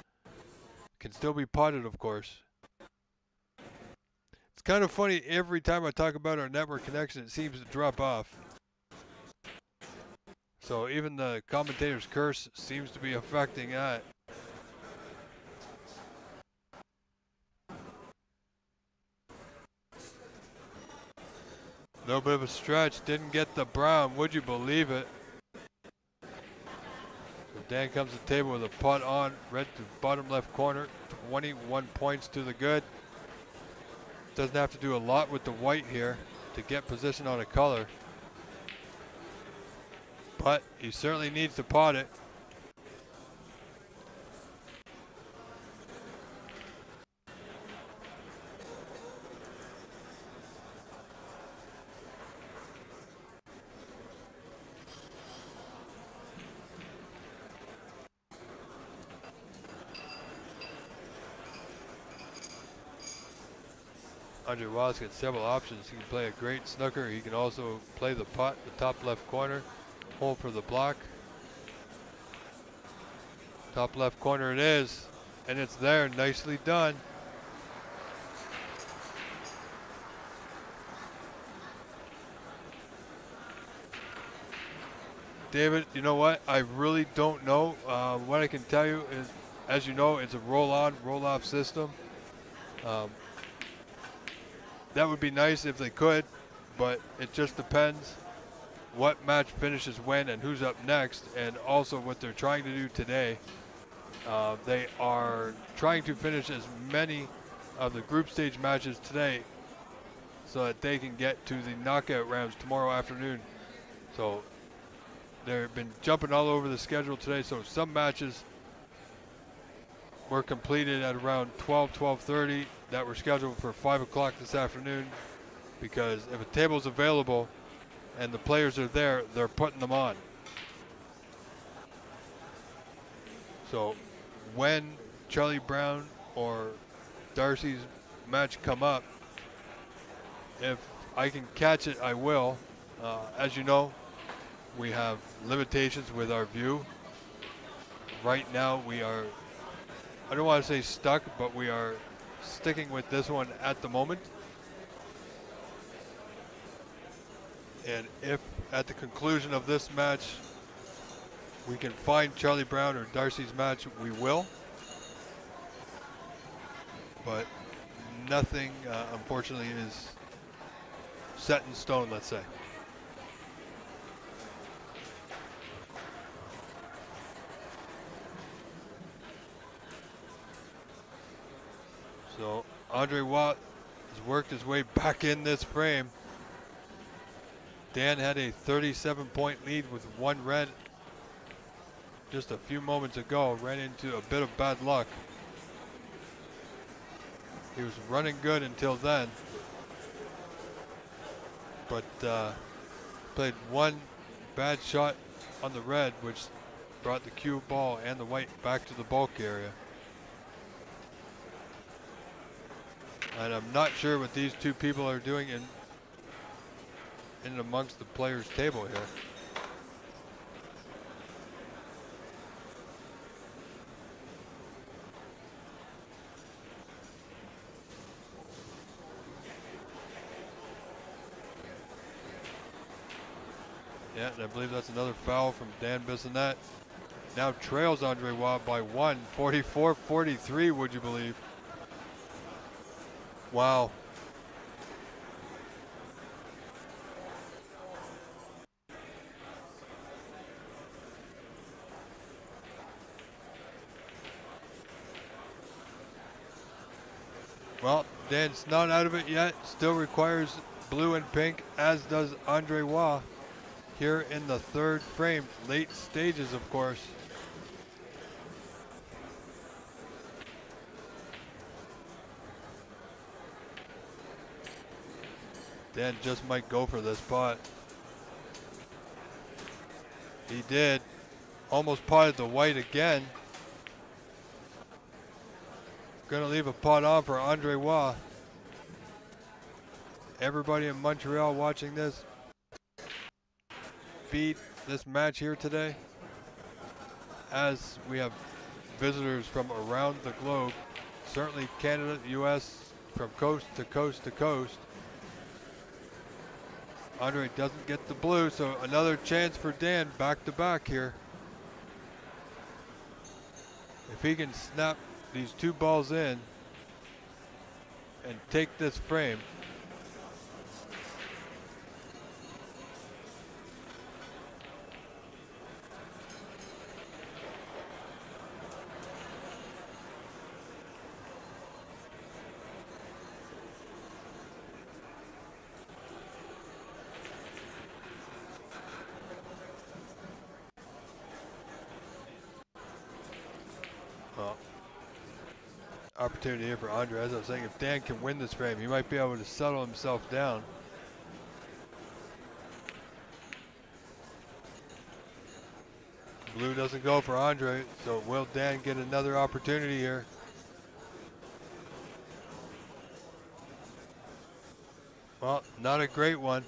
Can still be potted, of course. It's kind of funny, every time I talk about our network connection, it seems to drop off. So even the commentator's curse seems to be affecting that. Little bit of a stretch, didn't get the brown, would you believe it? So Dan comes to the table with a putt on, red to bottom left corner, 21 points to the good. doesn't have to do a lot with the white here to get position on a color. But he certainly needs to pot it. Andre Wallace got several options. He can play a great snooker. He can also play the pot, the top left corner, hold for the block. Top left corner it is, and it's there, nicely done. David, you know what? I really don't know. What I can tell you is, as you know, it's a roll-on, roll-off system. That would be nice if they could, but it just depends what match finishes when and who's up next, and also what they're trying to do today. They are trying to finish as many of the group stage matches today so that they can get to the knockout rounds tomorrow afternoon. So they've been jumping all over the schedule today, so some matches were completed at around 12:30 that were scheduled for 5 o'clock this afternoon, because if a table's available and the players are there, they're putting them on. So when Charlie Brown or Darcy's match come up, if I can catch it, I will. As you know, we have limitations with our view. Right now we are, I don't want to say stuck, but we are sticking with this one at the moment. And if at the conclusion of this match we can find Charlie Brown or Darcy's match, we will. But nothing, unfortunately, is set in stone, let's say. So Andre Watt has worked his way back in this frame. Dan had a 37-point lead with one red just a few moments ago, ran into a bit of bad luck. He was running good until then, but played one bad shot on the red, which brought the cue ball and the white back to the bulk area. And I'm not sure what these two people are doing in amongst the players' table here. Yeah, and I believe that's another foul from Dan Besonette. Now trails Andre Watt by one, 44-43, would you believe? Wow. Well, Dan's not out of it yet. Still requires blue and pink, as does Andre Watt here in the third frame. Late stages, of course. Dan just might go for this pot. He did. Almost potted the white again. Gonna leave a pot on for Andre Watt. Everybody in Montreal watching this, feed this match here today, as we have visitors from around the globe, certainly Canada, US, from coast to coast to coast. Andre doesn't get the blue, so another chance for Dan back to back here. If he can snap these two balls in and take this frame, opportunity here for Andre. As I was saying, if Dan can win this frame, he might be able to settle himself down. Blue doesn't go for Andre, so will Dan get another opportunity here? Well, not a great one.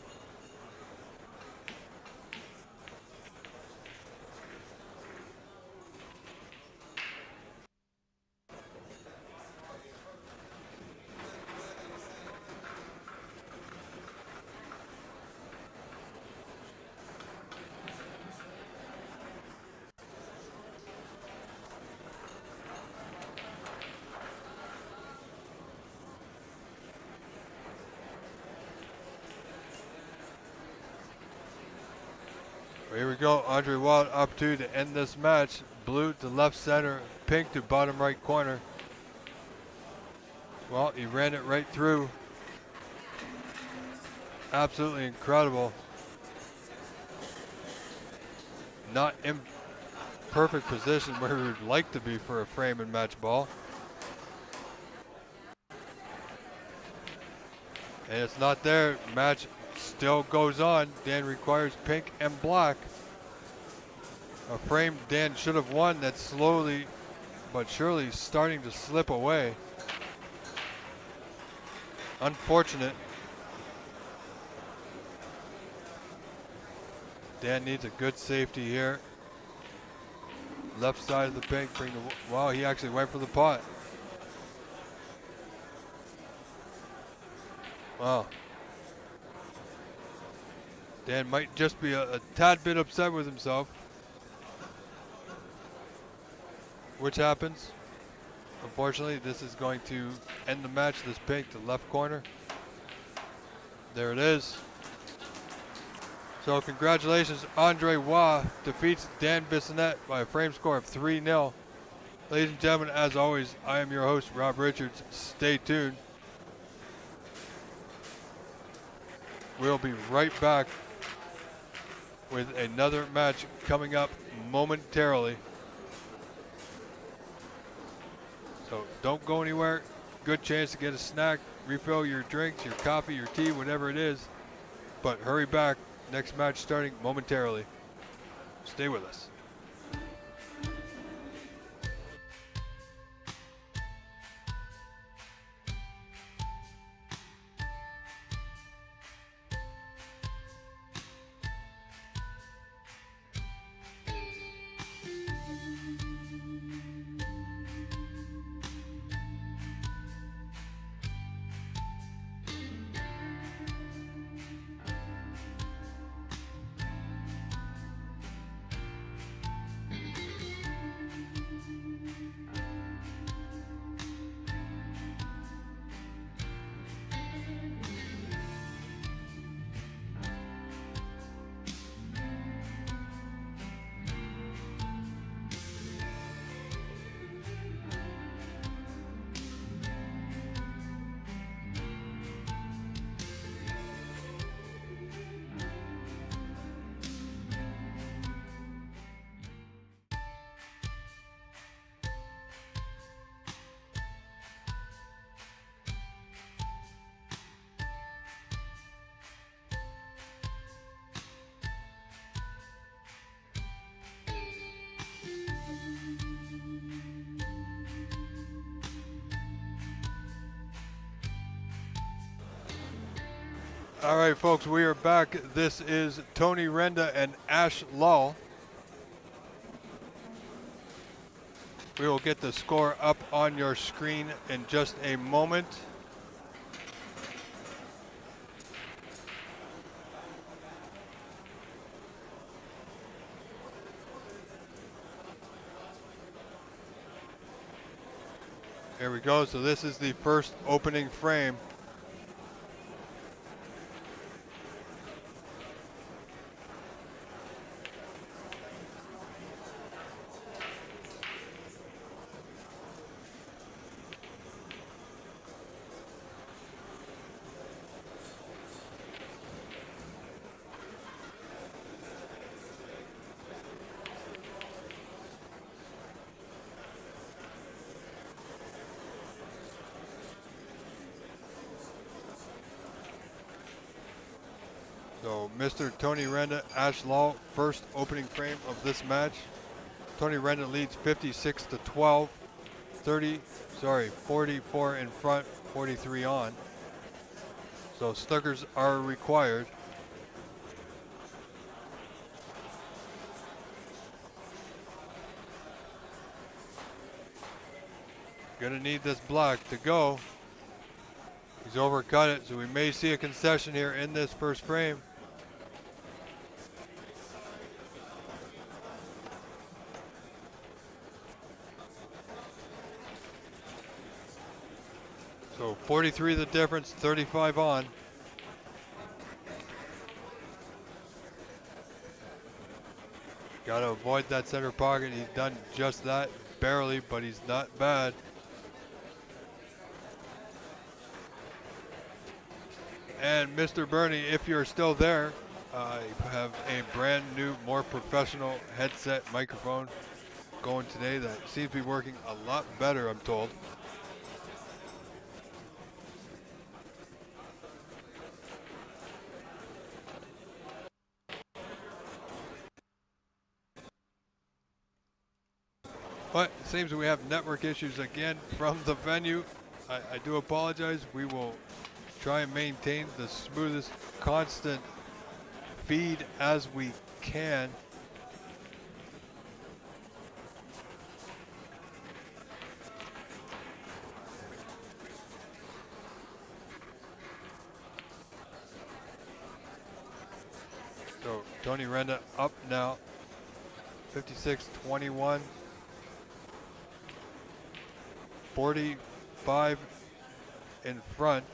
Here we go, Andre Wild opportunity to end this match. Blue to left center, pink to bottom right corner. Well, he ran it right through. Absolutely incredible. Not in perfect position where we would like to be for a frame and match ball. And it's not there. Match still goes on. Dan requires pink and black. A frame Dan should have won that's slowly but surely starting to slip away. Unfortunate. Dan needs a good safety here. Left side of the pink, bring the, wow, he actually went for the pot. Wow. Dan might just be a tad bit upset with himself. Which happens. Unfortunately, this is going to end the match. This pink to left corner. There it is. So congratulations, Andre Waugh defeats Dan Besonette by a frame score of 3-0. Ladies and gentlemen, as always, I am your host, Rob Richards. Stay tuned. We'll be right back with another match coming up momentarily. So don't go anywhere. Good chance to get a snack, refill your drinks, your coffee, your tea, whatever it is. But hurry back. Next match starting momentarily. Stay with us. All right, folks, we are back. This is Tony Renda and Ash Lull. We will get the score up on your screen in just a moment. There we go. So this is the first opening frame. So Mr. Tony Renda, Ash Law, first opening frame of this match. Tony Renda leads 56 to 12, 44 in front, 43 on. So snookers are required. Gonna need this block to go. He's overcut it, so we may see a concession here in this first frame. So 43 the difference, 35 on. Got to avoid that center pocket. He's done just that, barely, but he's not bad. And Mr. Bernie, if you're still there, I have a brand new, more professional headset microphone going today that seems to be working a lot better, I'm told. But it seems we have network issues again from the venue. I do apologize. We will try and maintain the smoothest, constant feed as we can. So Tony Renda up now, 56-21. 45 in front.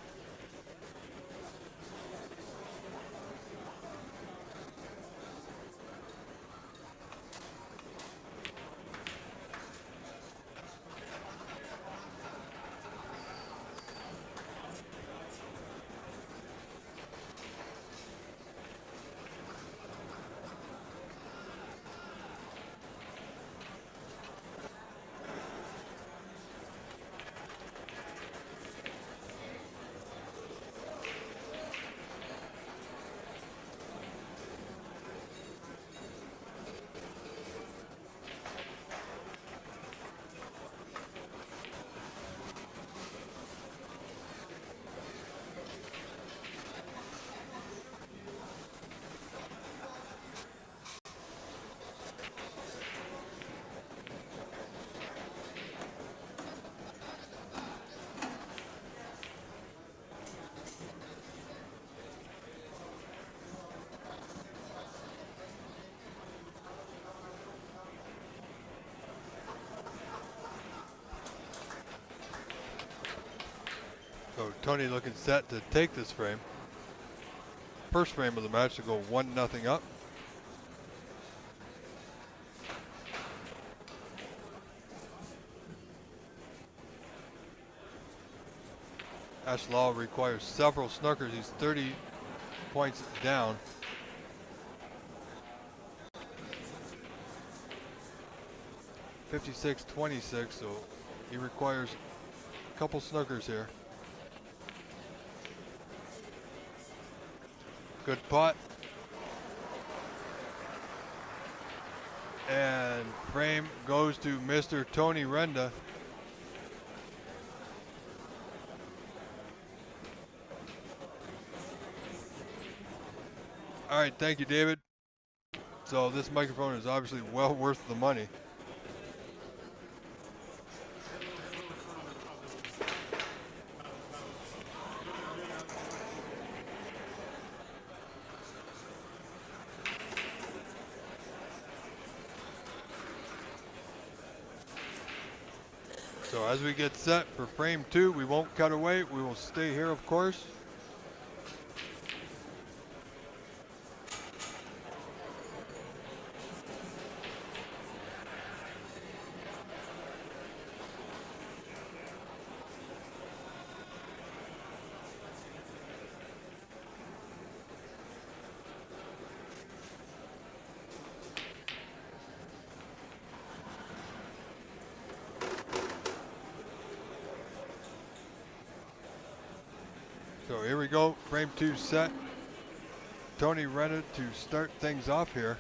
So Tony looking set to take this frame. First frame of the match to go 1-0 up. Ash Law requires several snookers. He's 30 points down. $56-26, so he requires a couple snookers here. Good putt. And frame goes to Mr. Tony Renda. All right, thank you, David. So this microphone is obviously well worth the money. So as we get set for frame 2, we won't cut away. We will stay here, of course. So here we go, frame 2 set. Tony Renda to start things off here.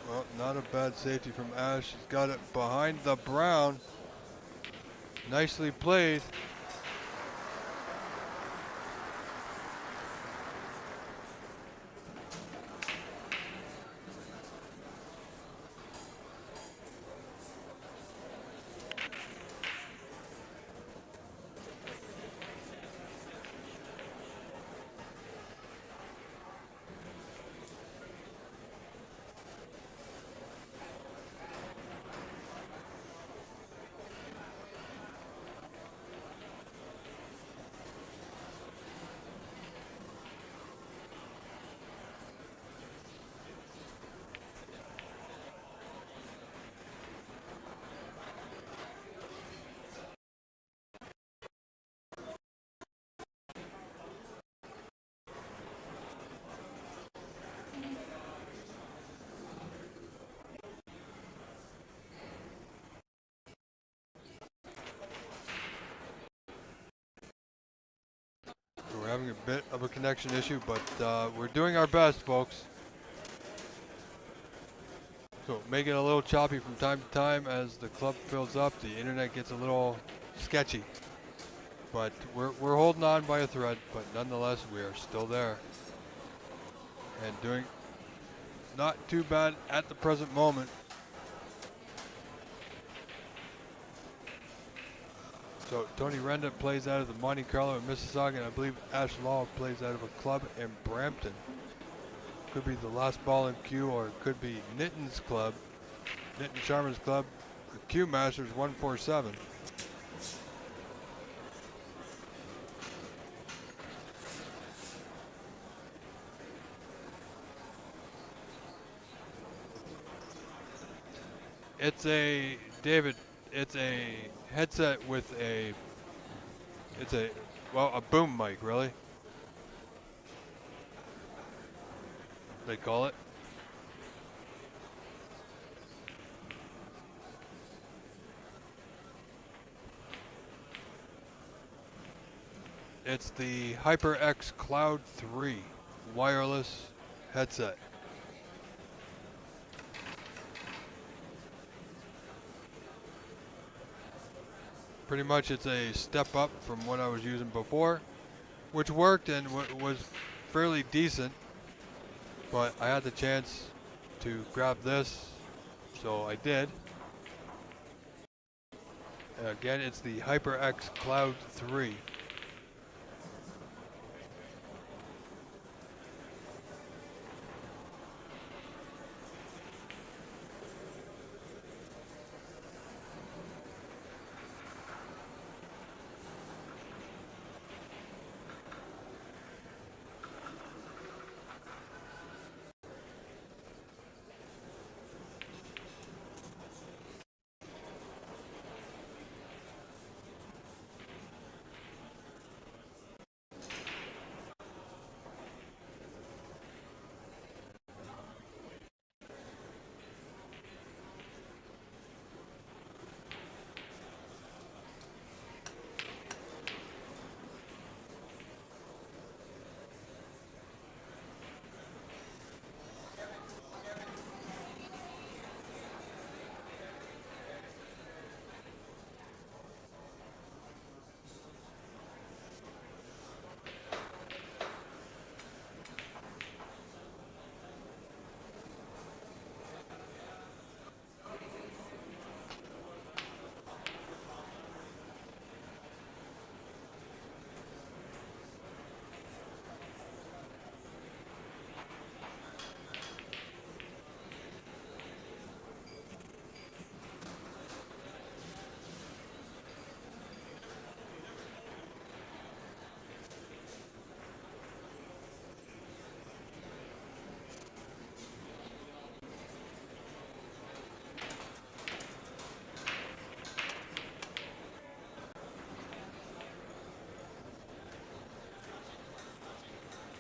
Well, not a bad safety from Ash. He's got it behind the brown. Nicely played. We're having a bit of a connection issue, but we're doing our best, folks. So make it a little choppy from time to time as the club fills up. The internet gets a little sketchy, but we're holding on by a thread. But nonetheless, we are still there and doing not too bad at the present moment. So Tony Renda plays out of the Monte Carlo in Mississauga, and I believe Ash Law plays out of a club in Brampton. Could be the last ball in Q, or it could be Nitin's club, Nitin Sharma's club, the Q Masters 147. It's a, David, it's a headset with a, well, a boom mic, really. They call it. It's the HyperX Cloud 3 wireless headset. Pretty much it's a step up from what I was using before, which worked and was fairly decent, but I had the chance to grab this, so I did. Again, it's the HyperX Cloud 3.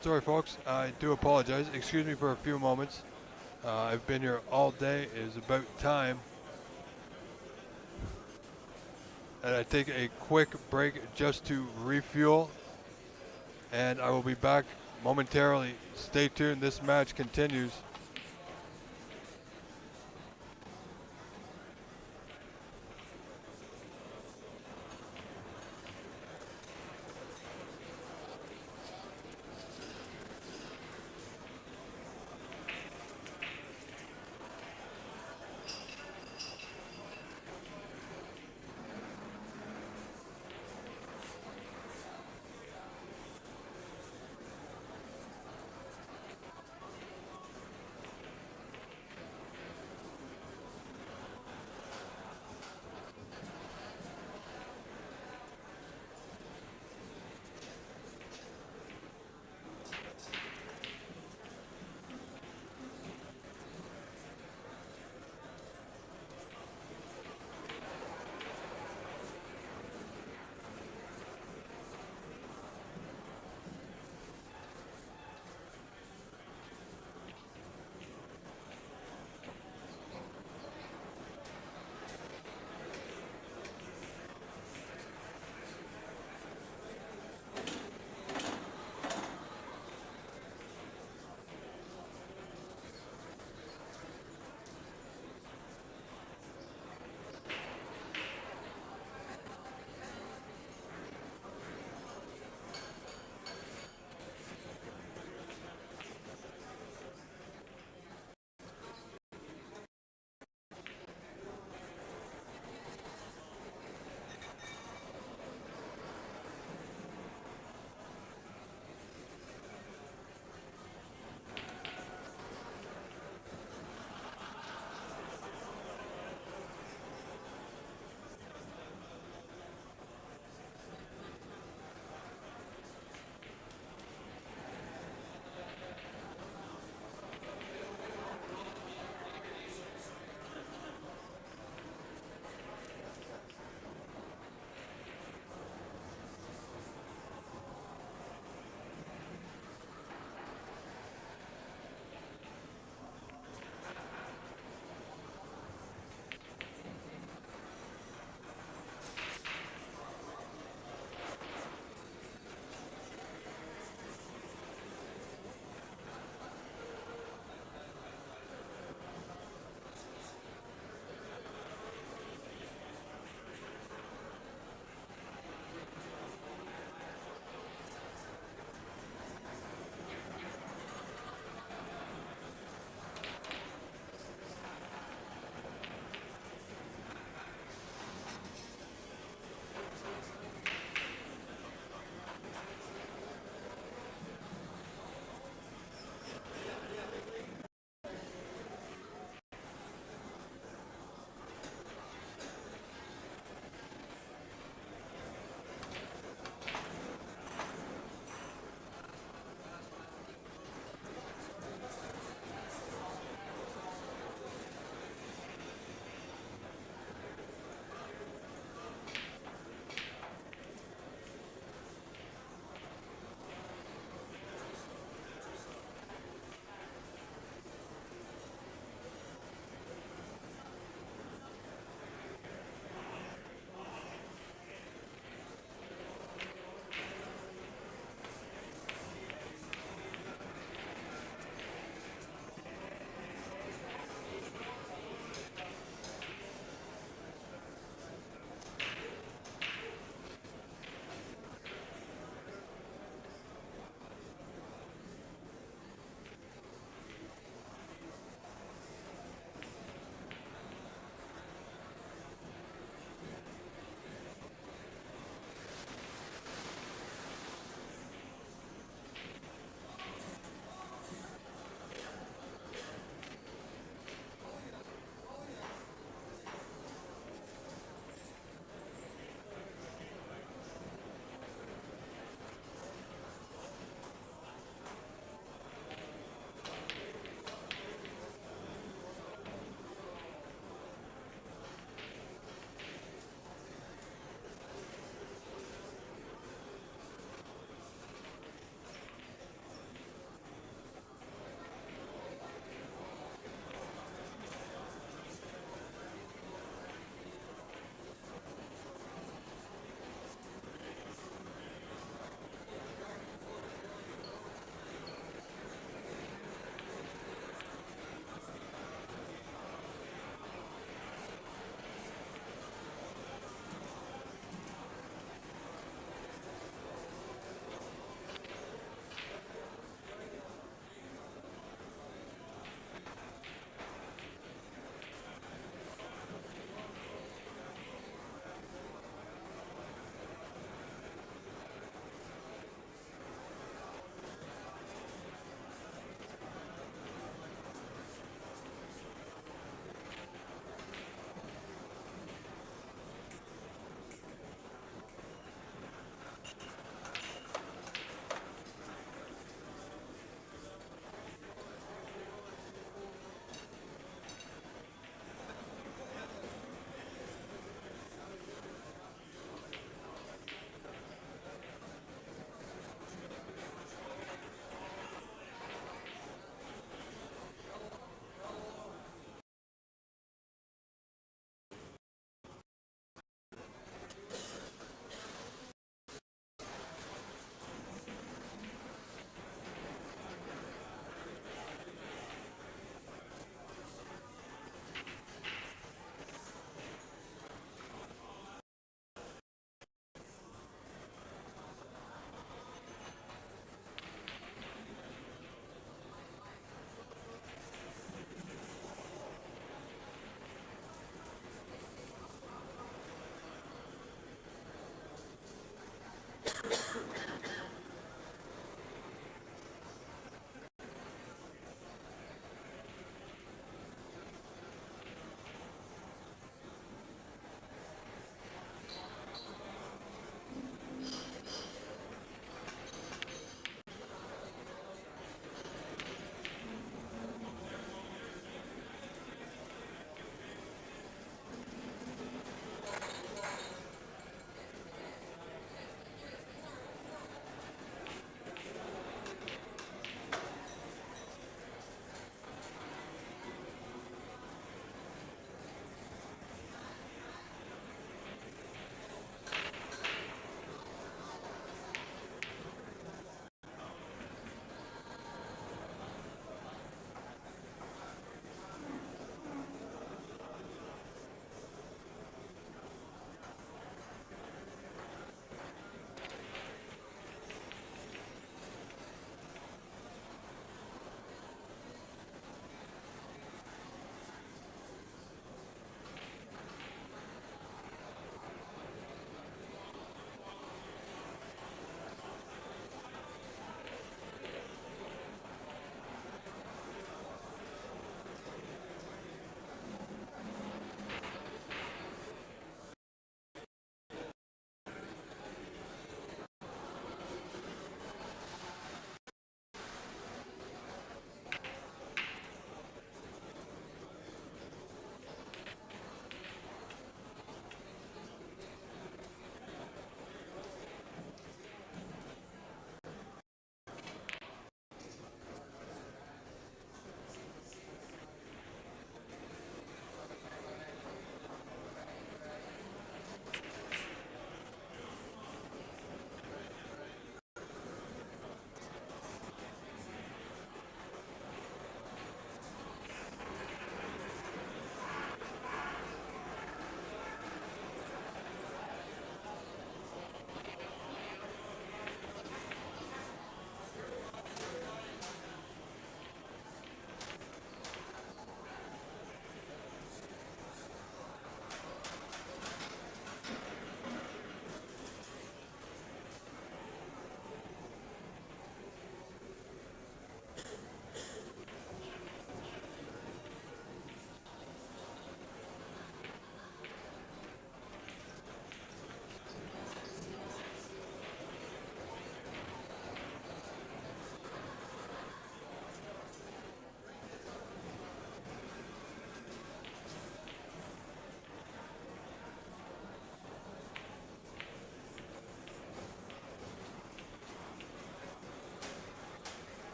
Sorry folks, I do apologize. Excuse me for a few moments. I've been here all day. It is about time. And I take a quick break just to refuel. And I will be back momentarily. Stay tuned, this match continues.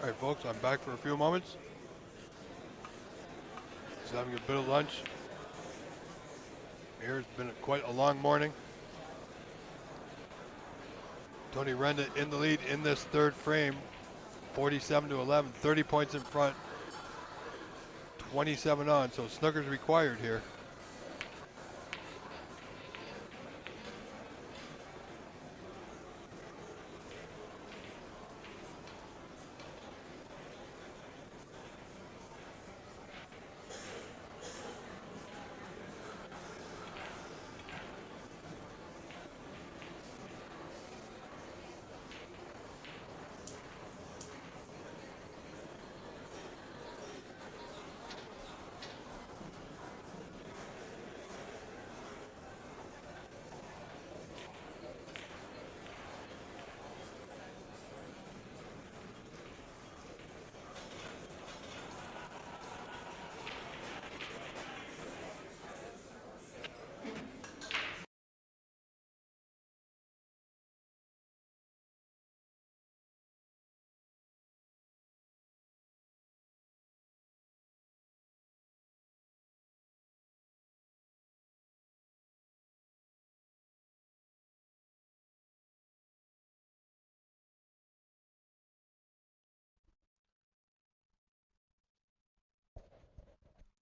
All right, folks, I'm back for a few moments. Just having a bit of lunch. Here, it's been quite a long morning. Tony Renda in the lead in this third frame, 47-11, 30 points in front, 27 on, so snooker's required here.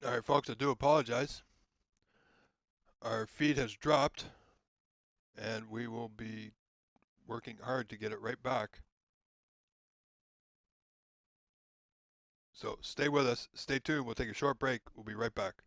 All right, folks, I do apologize. Our feed has dropped, and we will be working hard to get it right back. So stay with us. Stay tuned. We'll take a short break. We'll be right back.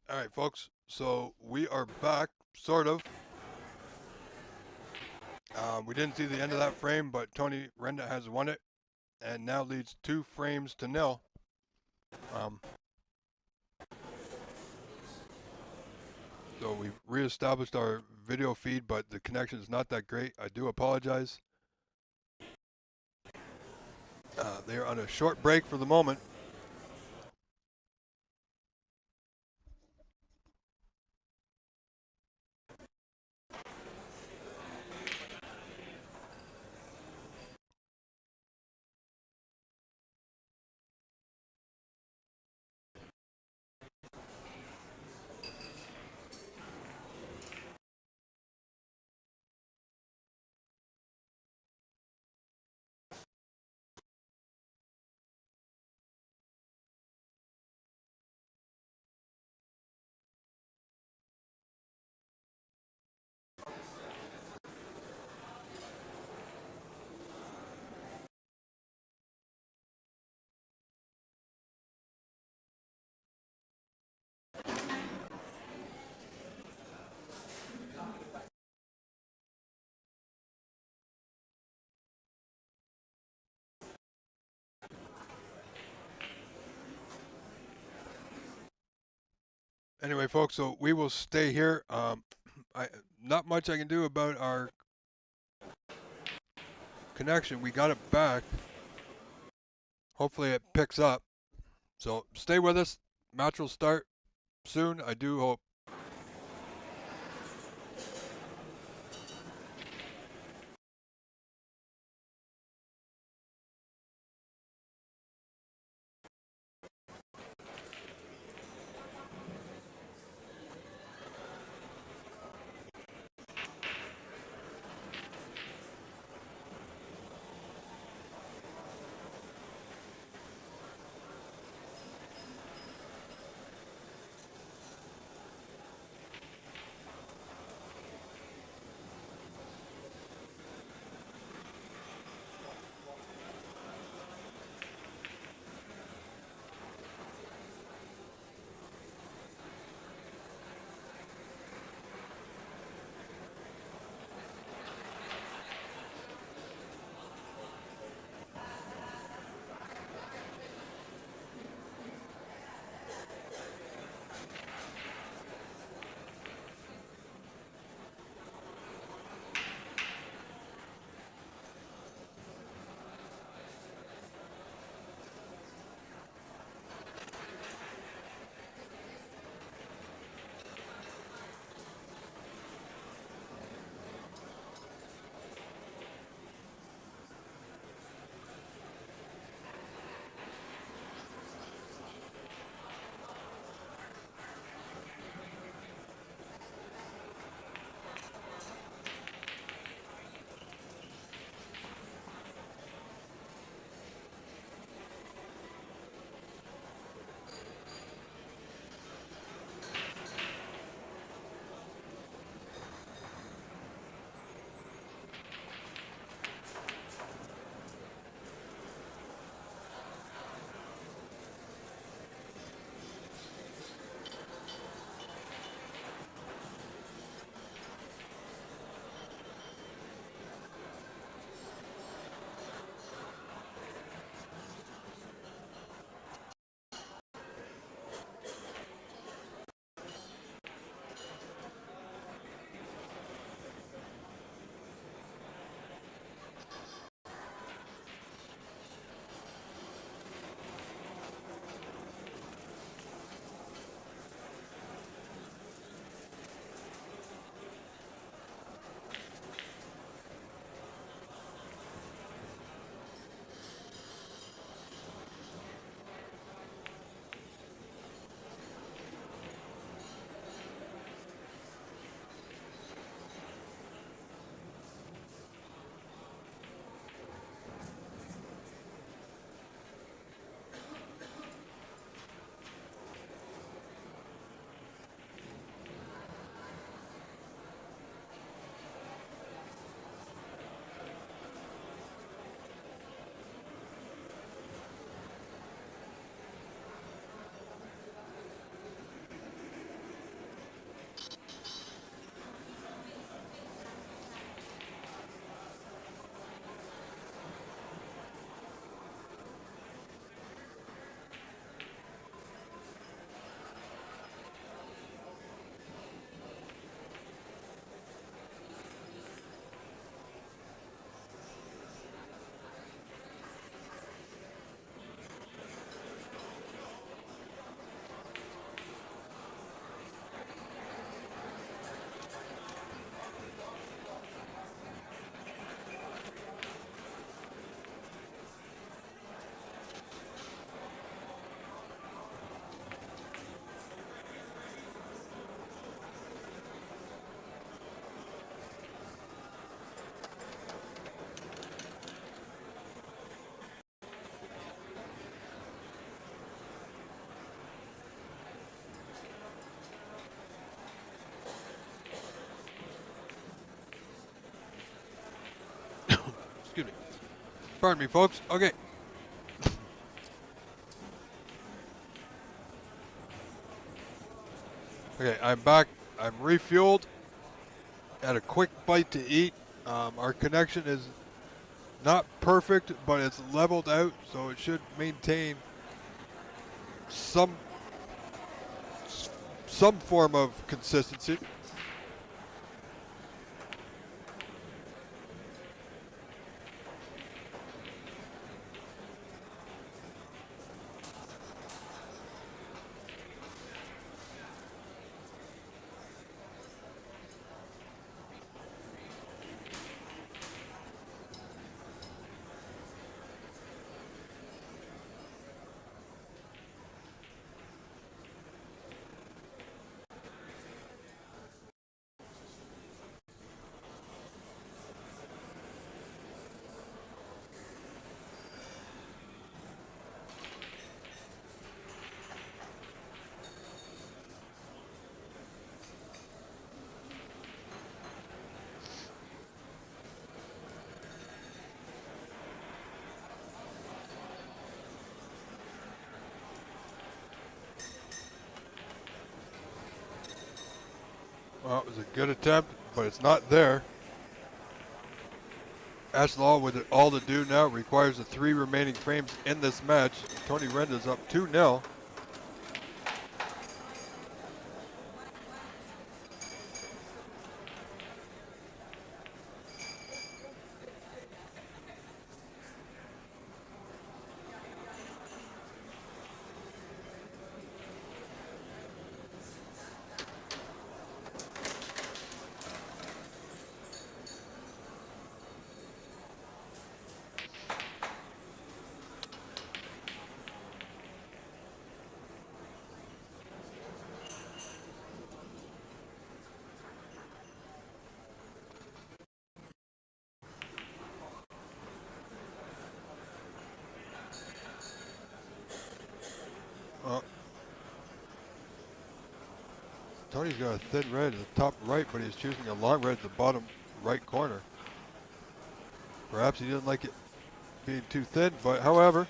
All right, folks. So we are back, sort of. We didn't see the end of that frame, but Tony Renda has won it, and now leads 2 frames to 0. So we've reestablished our video feed, but the connection is not that great. I do apologize. They're on a short break for the moment. Anyway, folks, so we will stay here. Not much I can do about our connection. We got it back. Hopefully it picks up. So stay with us. Match will start soon, I do hope. Pardon me, folks. Okay. Okay, I'm back. I'm refueled. Had a quick bite to eat. Our connection is not perfect, but it's leveled out, so it should maintain some form of consistency. Well, it was a good attempt, but it's not there. Ashlaw with it all to do now requires the 3 remaining frames in this match. Tony Renda's up 2-0. Tony's got a thin red at the top right, but he's choosing a long red at the bottom right corner. Perhaps he didn't like it being too thin, but however.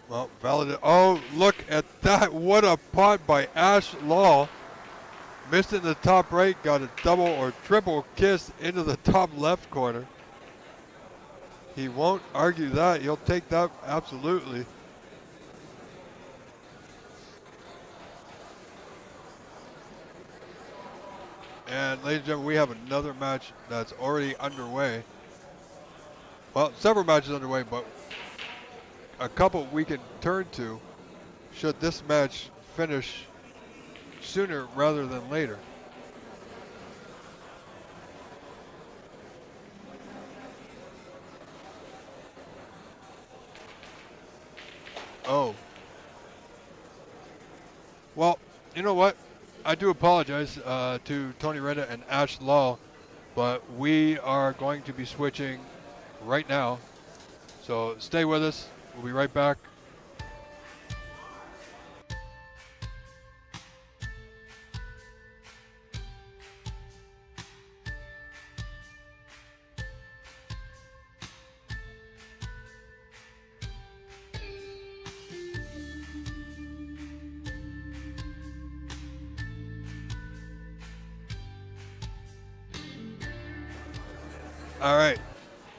Well, valid. Oh, look at that. What a pot by Ash Law. Missed in the top right, got a double or triple kiss into the top left corner. He won't argue that. He'll take that absolutely. And ladies and gentlemen, we have another match that's already underway. Well, several matches underway, but a couple we can turn to should this match finish sooner rather than later. Oh. Well, you know what? I do apologize to Tony Renda and Ash Law, but we are going to be switching right now. So stay with us. We'll be right back. All right.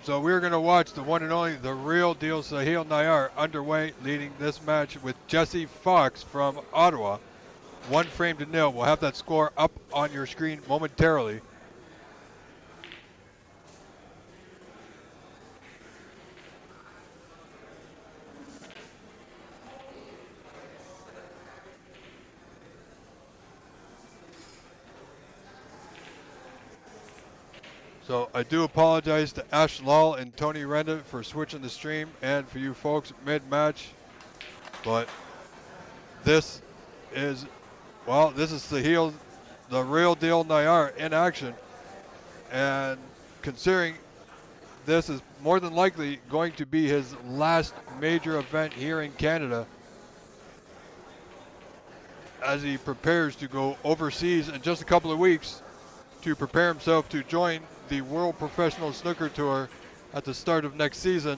So we're going to watch the one and only, the real deal Sahil Nayar underway, leading this match with Jesse Fox from Ottawa. 1 frame to 0. We'll have that score up on your screen momentarily. So I do apologize to Ash Lal and Tony Renda for switching the stream and for you folks mid-match. But this is, well, this is the real deal Nayar in action. And considering this is more than likely going to be his last major event here in Canada, as he prepares to go overseas in just a couple of weeks to prepare himself to join the World Professional Snooker Tour at the start of next season,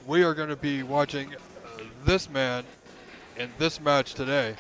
we are going to be watching this man in this match today.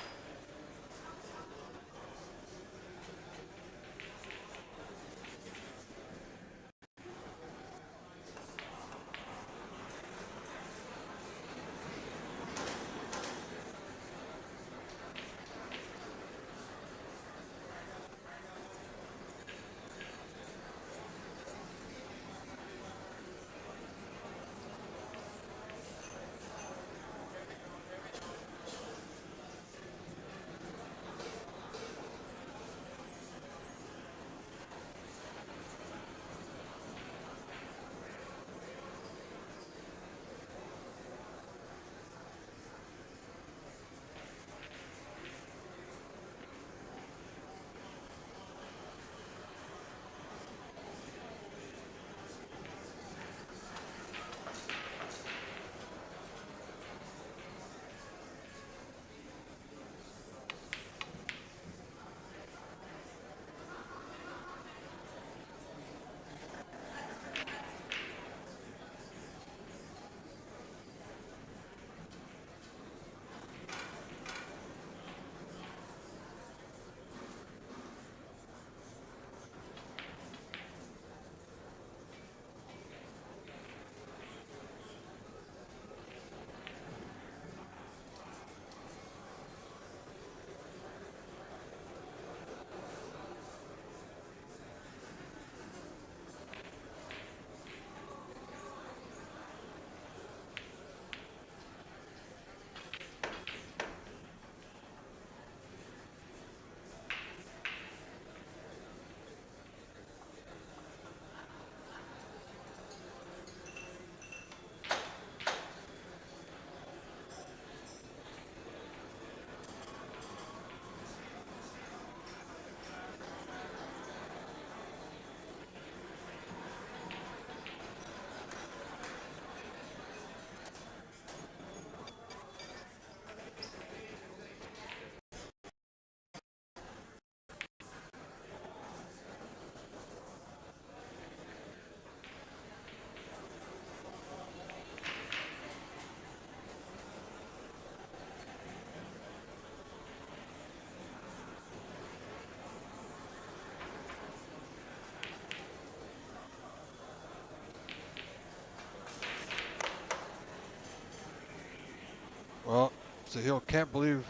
Well, Sahil can't believe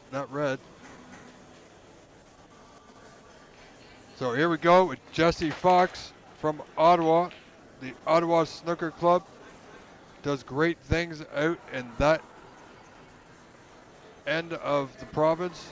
that red. So here we go with Jesse Fox from Ottawa. The Ottawa Snooker Club does great things out in that end of the province.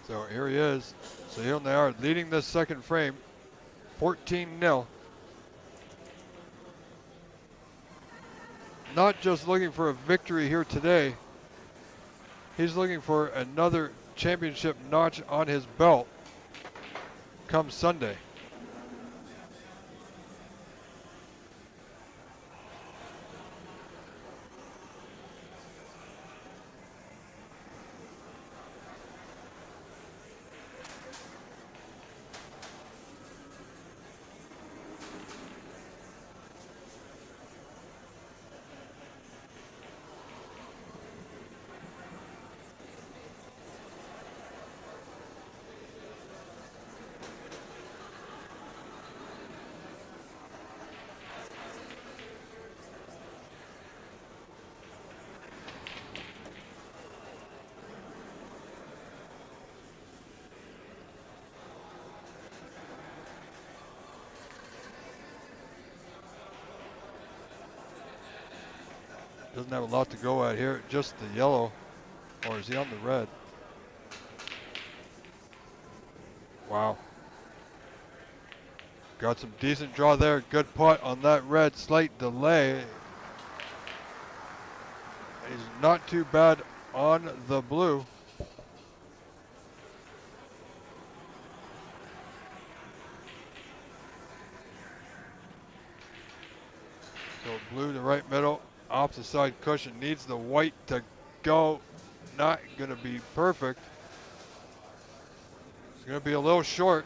So here he is. Sahil Nayar leading this second frame, 14-0. Not just looking for a victory here today, he's looking for another championship notch on his belt come Sunday. Doesn't have a lot to go at here. Just the yellow. Or is he on the red? Wow. Got some decent draw there. Good putt on that red. Slight delay. He's not too bad on the blue. So blue to right middle. Off the side cushion. Needs the white to go. Not going to be perfect. It's going to be a little short.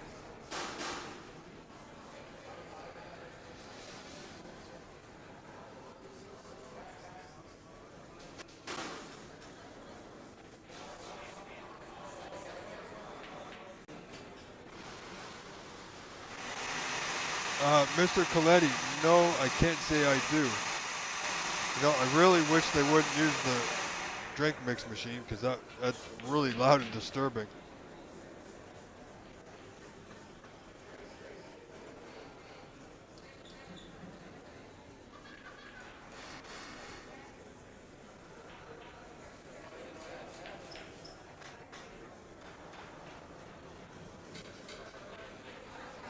Mr. Galleti, no, I can't say I do. You know, I really wish they wouldn't use the drink mix machine because that's really loud and disturbing.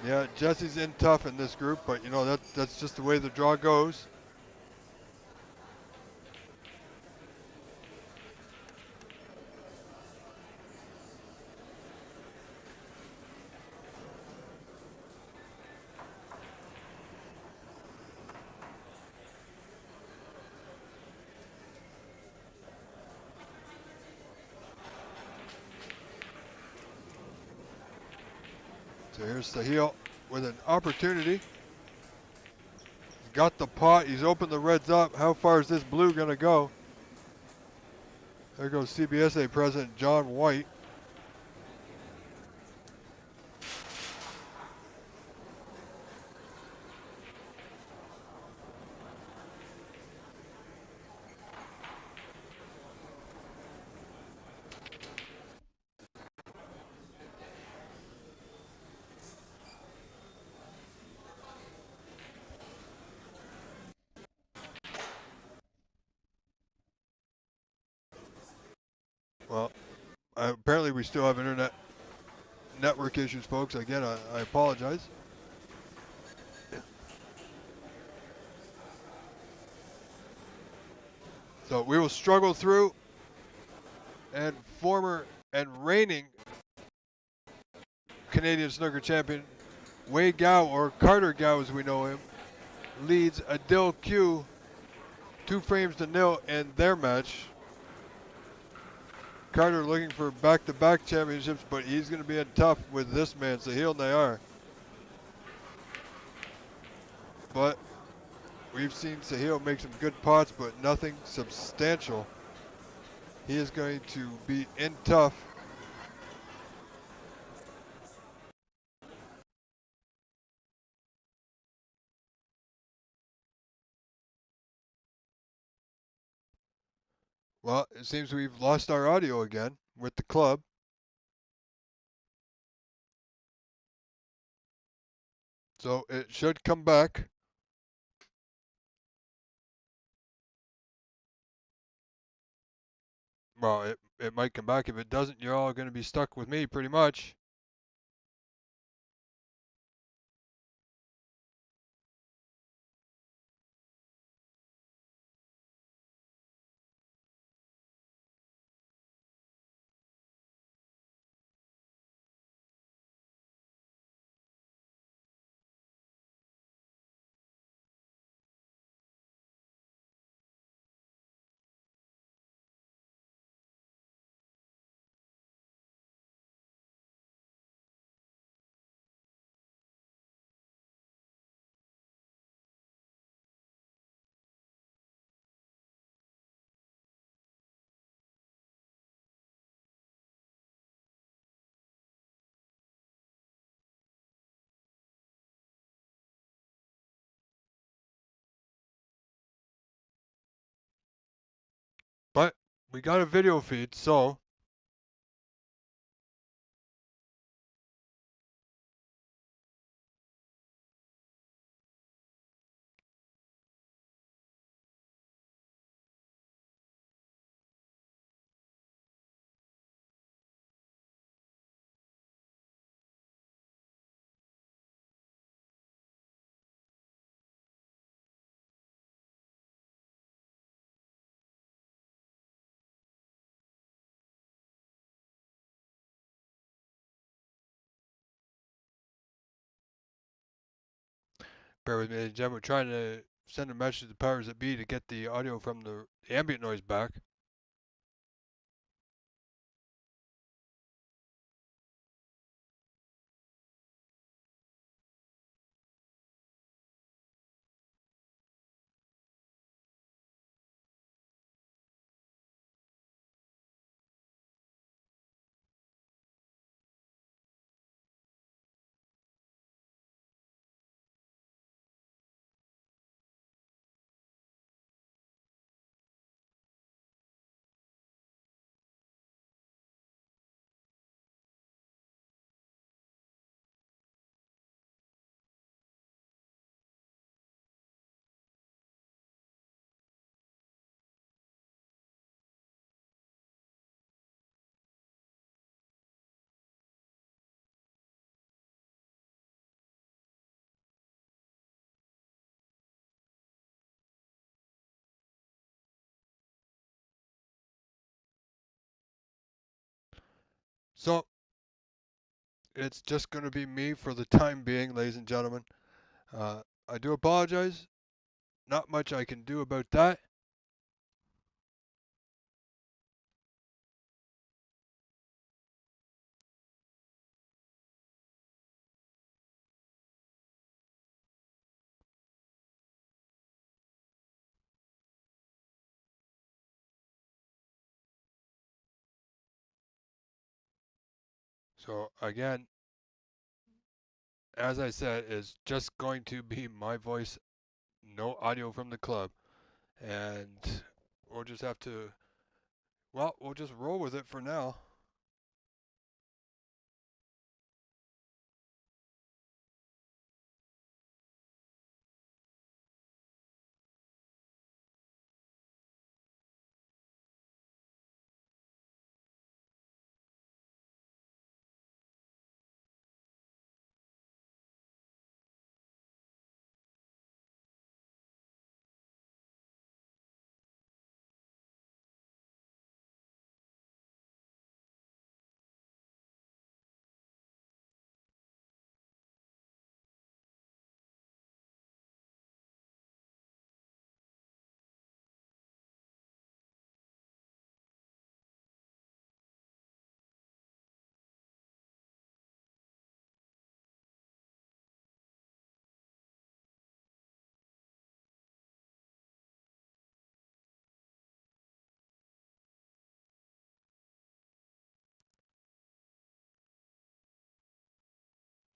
Yeah, Jesse's in tough in this group, but you know that's just the way the draw goes. So here's Sahil with an opportunity. He's got the pot. He's opened the reds up. How far is this blue going to go? There goes CBSA President John White. Well, apparently we still have internet network issues, folks. Again, I apologize. So we will struggle through, and former and reigning Canadian snooker champion Wei Gao, or Carter Gao as we know him, leads Adil Q 2-0 in their match. Carter looking for back-to-back championships, but he's going to be in tough with this man, Sahil Nayar. But we've seen Sahil make some good pots, but nothing substantial. He is going to be in tough. Well, it seems we've lost our audio again with the club. So it should come back. Well, it might come back. If it doesn't, you're all going to be stuck with me pretty much. But we got a video feed, so Bear with me, ladies and gentlemen. We're trying to send a message to the powers that be to get the audio from the ambient noise back. So, it's just going to be me for the time being, ladies and gentlemen. I do apologize. Not much I can do about that. So, again, as I said, it's just going to be my voice, no audio from the club. And we'll just have to, well, we'll just roll with it for now.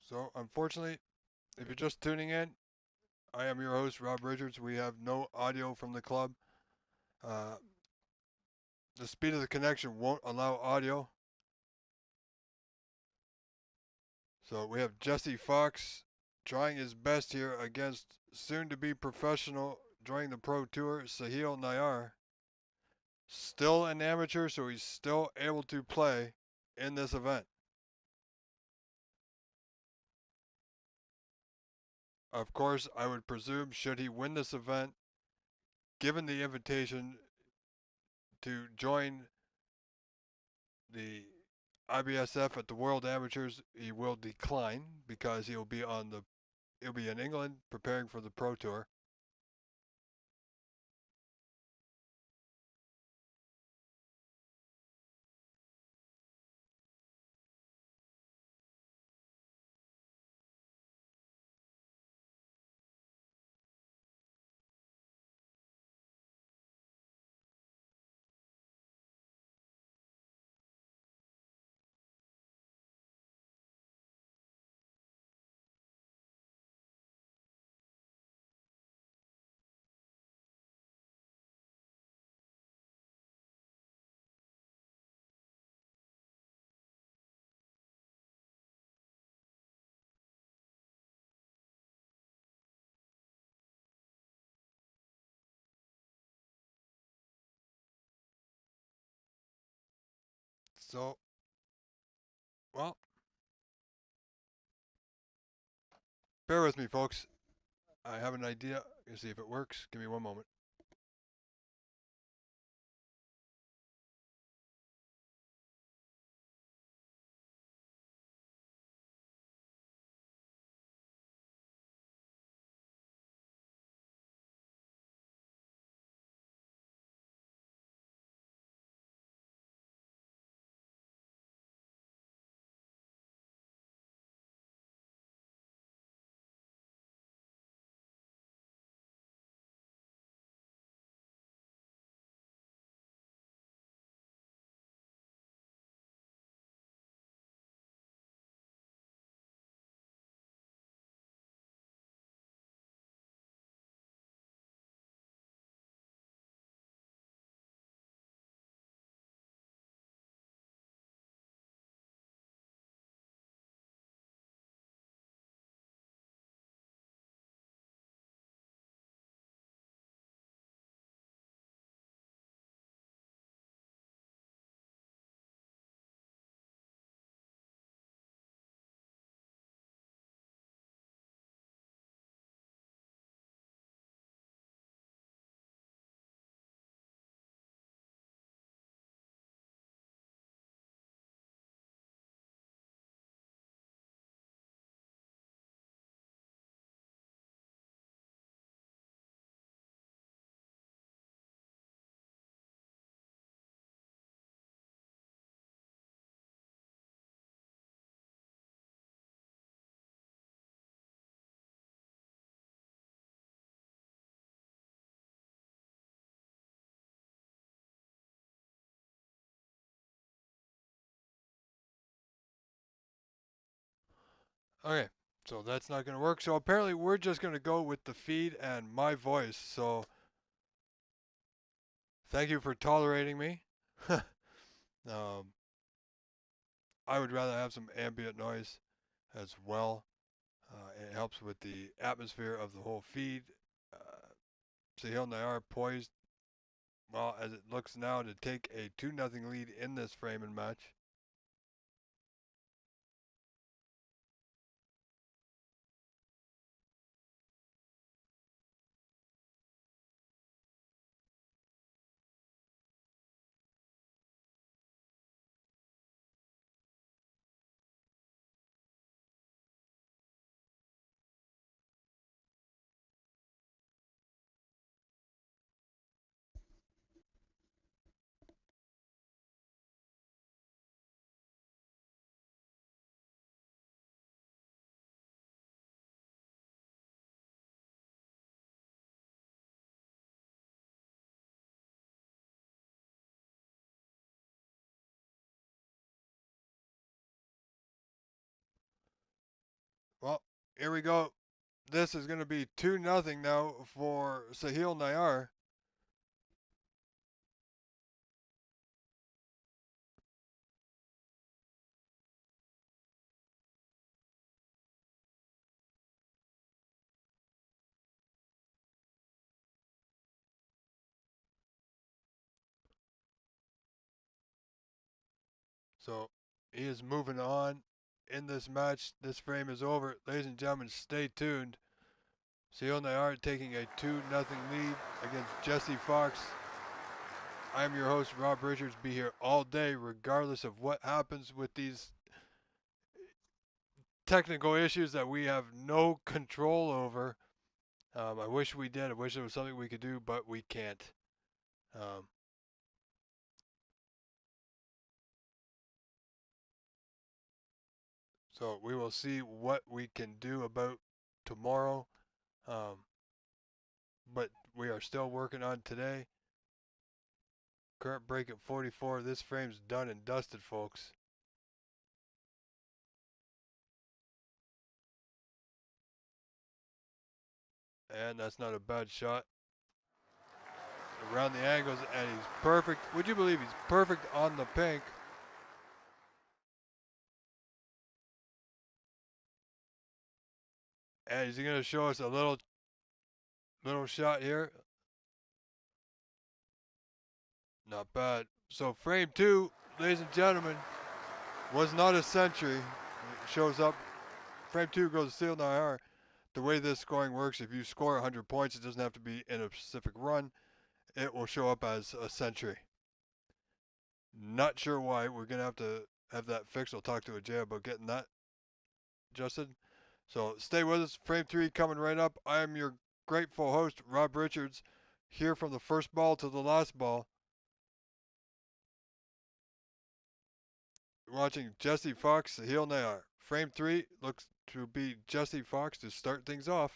So, unfortunately, if you're just tuning in, I am your host, Rob Richards. We have no audio from the club. Uh, the speed of the connection won't allow audio. So we have Jesse Fox trying his best here against soon-to-be professional joining the Pro Tour, Sahil Nayar. Still an amateur, so he's still able to play in this event. Of course, I would presume, should he win this event, given the invitation to join the IBSF at the World Amateurs, he will decline because he'll be in England preparing for the Pro Tour. So, well, bear with me, folks. I have an idea. Let's see if it works. Give me one moment. Okay, so that's not going to work. So apparently we're just going to go with the feed and my voice. So thank you for tolerating me. um, I would rather have some ambient noise as well. It helps with the atmosphere of the whole feed. Uh, Sahil Nayar poised, well, as it looks now, to take a 2-0 lead in this frame and match. Well, here we go. This is going to be 2-0 now for Sahil Nayar. So he is moving on in this match. This frame is over. Ladies and gentlemen, stay tuned. Sahil Nayar taking a 2-0 lead against Jesse Fox. I'm your host, Rob Richards. Be here all day, regardless of what happens with these technical issues that we have no control over. I wish we did. I wish there was something we could do, but we can't. Um, so we will see what we can do about tomorrow. Um, but we are still working on today. Current break at 44. This frame's done and dusted, folks. And that's not a bad shot. Around the angles, and he's perfect. Would you believe he's perfect on the pink? And he's going to show us a little shot here. Not bad. So frame two, ladies and gentlemen, was not a century. It shows up. Frame two goes to Sahil Nayar. The way this scoring works, if you score 100 points, it doesn't have to be in a specific run. It will show up as a century. Not sure why. We're going to have that fixed. I'll talk to Ajay about getting that adjusted. So stay with us. Frame three coming right up. I am your grateful host, Rob Richards, here from the first ball to the last ball. Watching Jesse Fox, Sahil Nayar. Frame three looks to be Jesse Fox to start things off.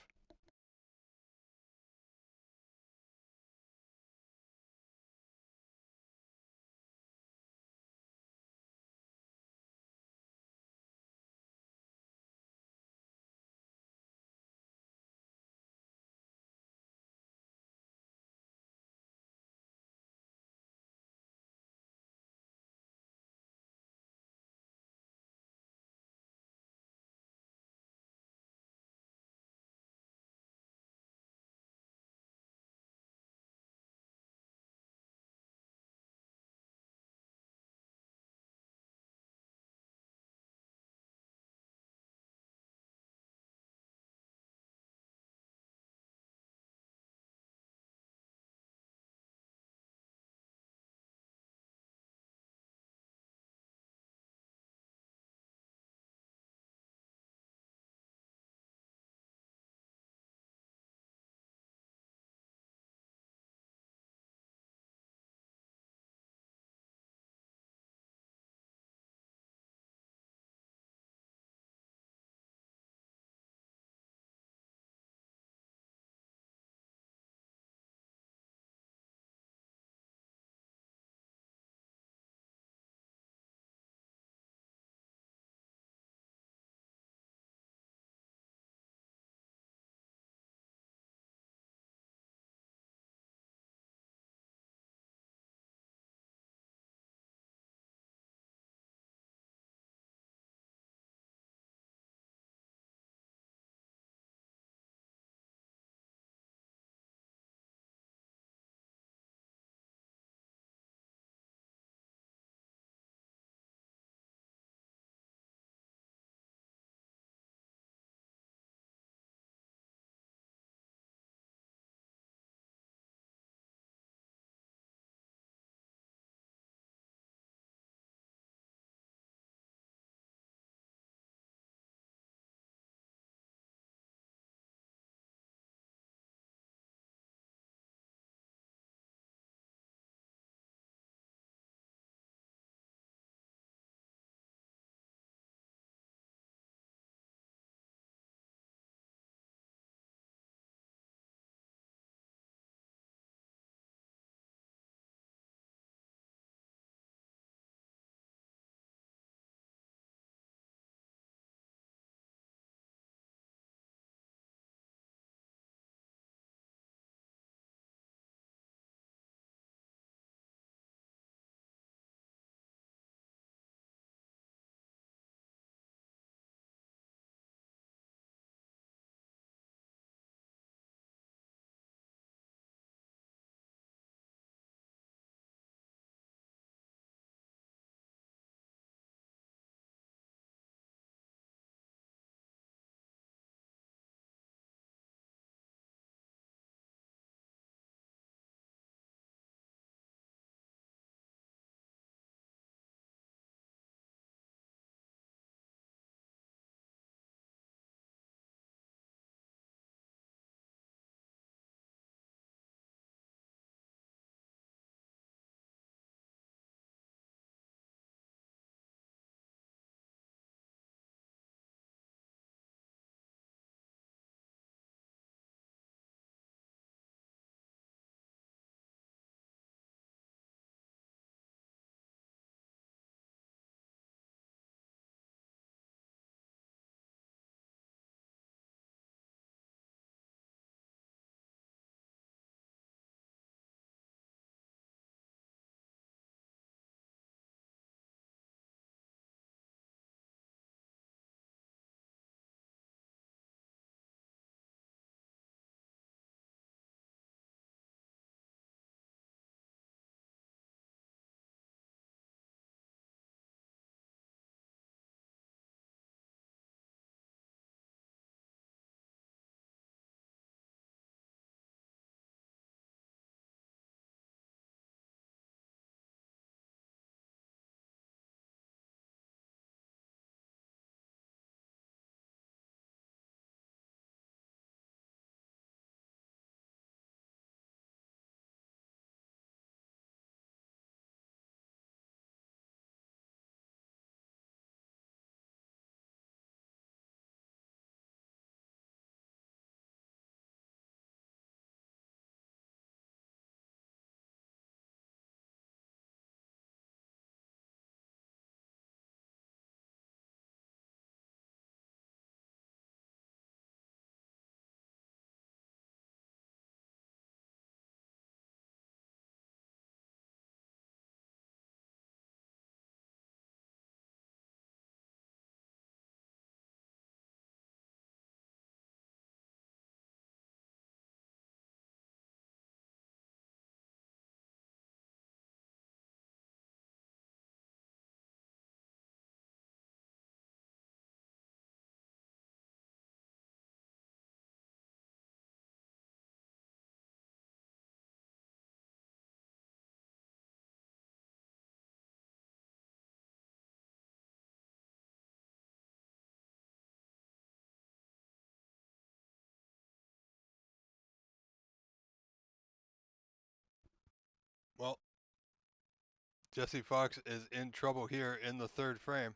Jesse Fox is in trouble here in the third frame.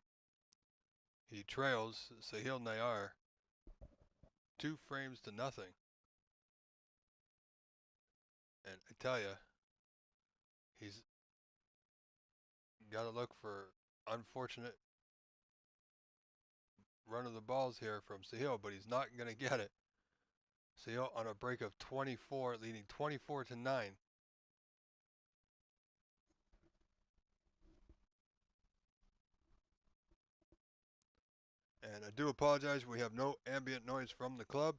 He trails Sahil Nayar 2 frames to nothing. And I tell you, he's got to look for unfortunate run of the balls here from Sahil, but he's not going to get it. Sahil on a break of 24, leading 24 to 9. And I do apologize, we have no ambient noise from the club.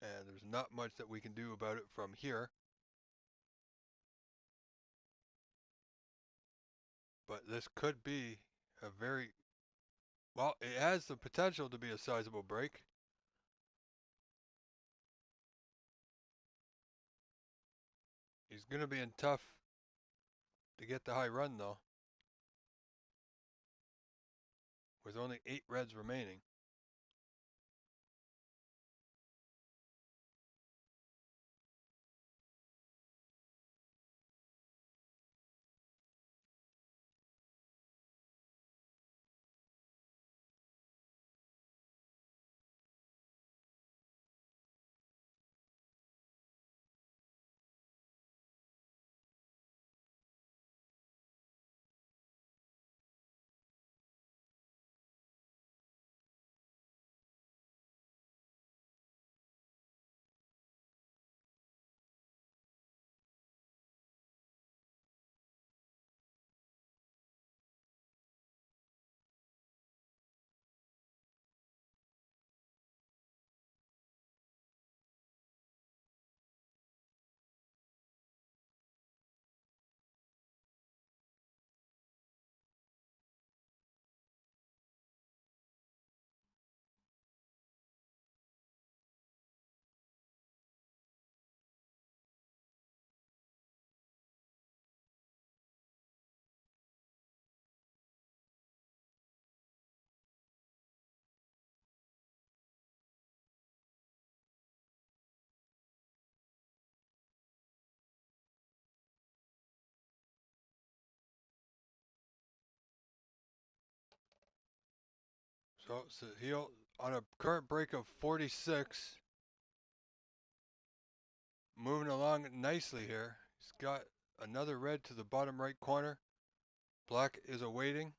And there's not much that we can do about it from here. But this could be a very, well, it has the potential to be a sizable break. He's going to be in tough to get the high run though, with only 8 reds remaining. So Sahil on a current break of 46, moving along nicely here. He's got another red to the bottom right corner. Black is awaiting.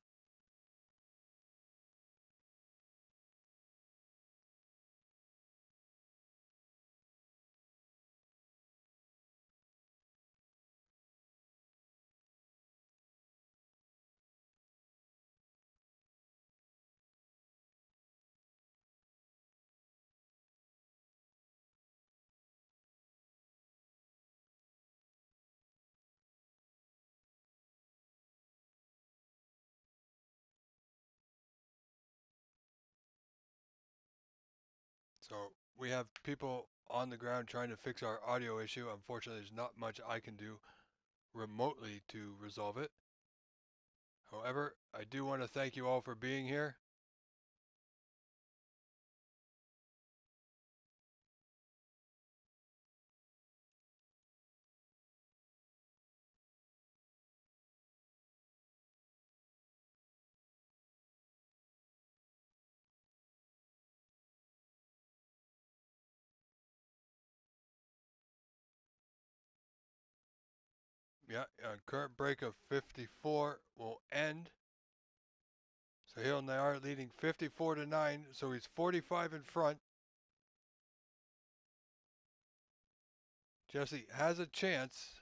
So we have people on the ground trying to fix our audio issue. Unfortunately, there's not much I can do remotely to resolve it. However, I do want to thank you all for being here. Yeah, current break of 54 will end. Sahil Nayar leading 54 to 9, so he's 45 in front. Jesse has a chance.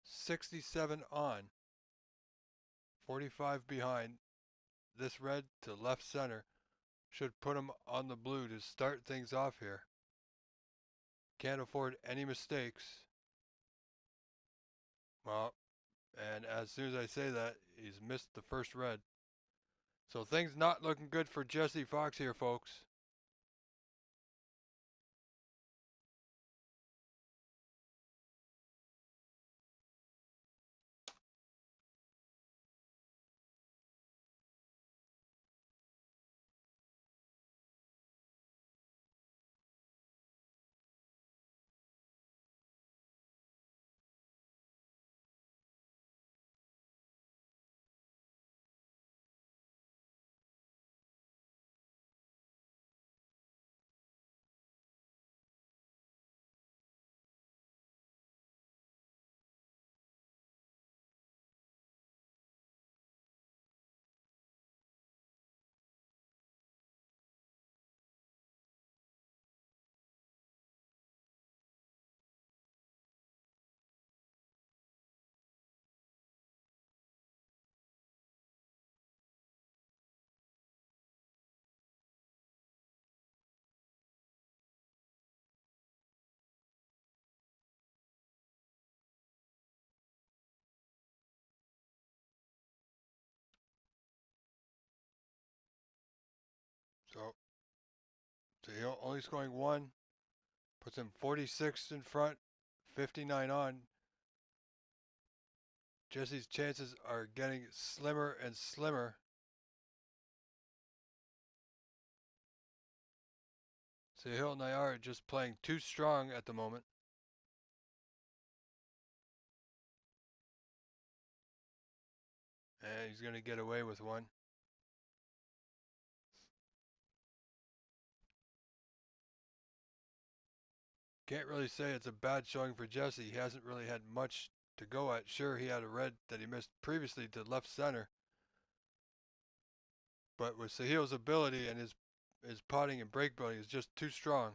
67 on. 45 behind. This red to left center should put him on the blue to start things off here. Can't afford any mistakes. Well, and as soon as I say that, he's missed the first red. So things not looking good for Jesse Fox here, folks. So Sahil only scoring 1. Puts him 46 in front, 59 on. Jesse's chances are getting slimmer and slimmer. Sahil Nayar just playing too strong at the moment. And he's going to get away with one. Can't really say it's a bad showing for Jesse. He hasn't really had much to go at. Sure, he had a red that he missed previously to left center. But with Sahil's ability and his putting and break building is just too strong.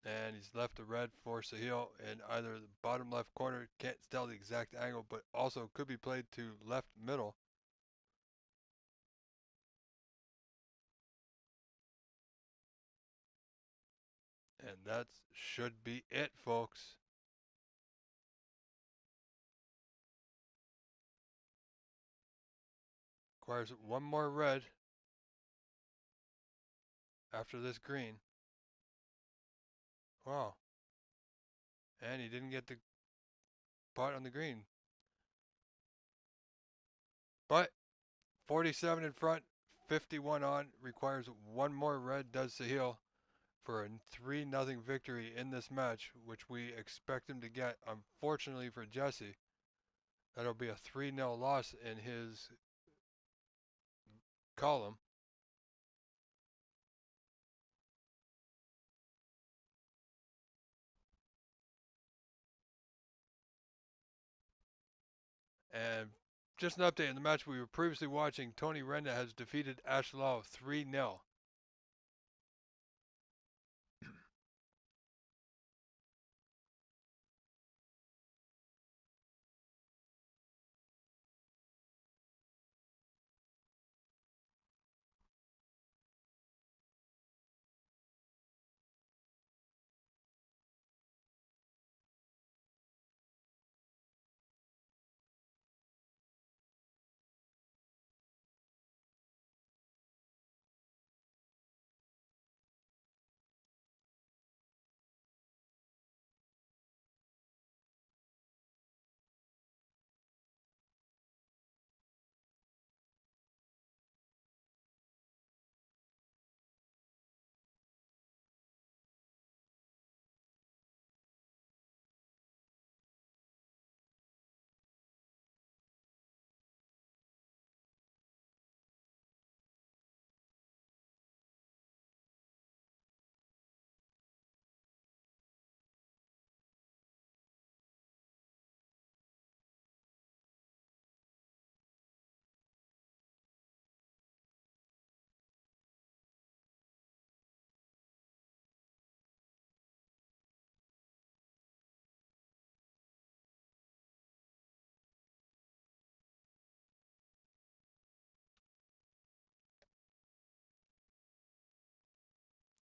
And he's left a red for Sahil in either the bottom left corner. Can't tell the exact angle, but also could be played to left middle. And that should be it, folks. Requires one more red after this green. Wow. And he didn't get the pot on the green. But 47 in front, 51 on, requires one more red, does Sahil, for a 3-0 victory in this match, which we expect him to get. Unfortunately for Jesse, that'll be a 3-0 loss in his column. And just an update in the match we were previously watching, Tony Renda has defeated Ash Law 3-0.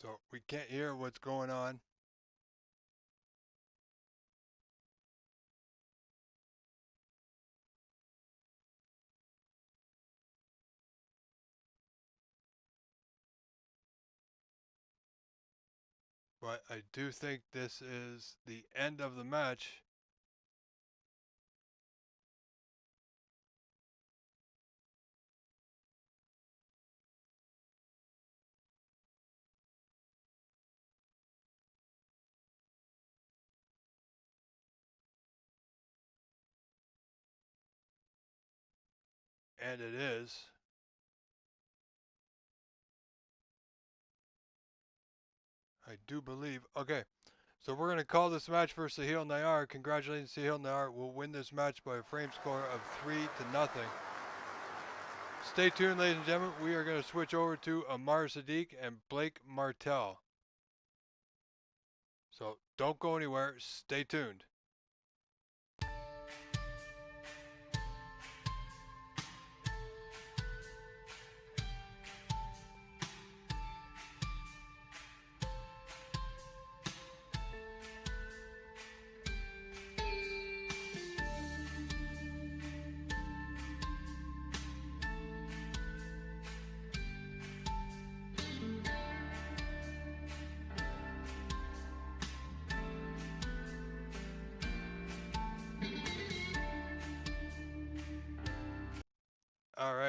So we can't hear what's going on. But I do think this is the end of the match. And it is. I do believe. Okay. So we're going to call this match for Sahil Nayar. Congratulations, Sahil Nayar will win this match by a frame score of 3-0. Stay tuned, ladies and gentlemen. We are going to switch over to Amar Sadik and Blake Martell. So don't go anywhere. Stay tuned.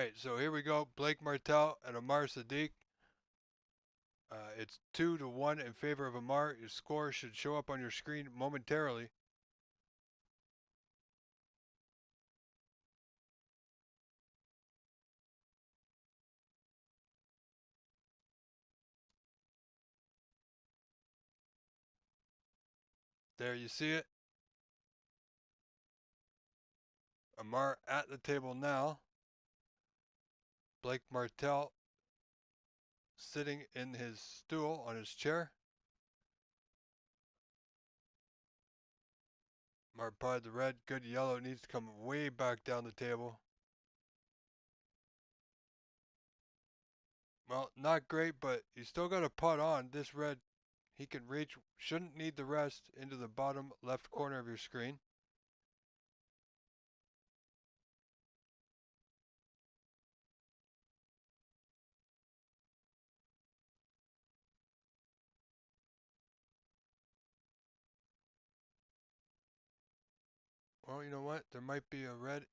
Alright, so here we go. Blake Martell and Amar Sadik. It's 2-1 in favor of Amar. Your score should show up on your screen momentarily. There you see it. Amar at the table now. Blake Martell sitting in his stool on his chair. Amar pied the red, good yellow, needs to come way back down the table. Well, not great, but he's still got a putt on. This red, he can reach, shouldn't need the rest into the bottom left corner of your screen. Well, you know what? There might be a red.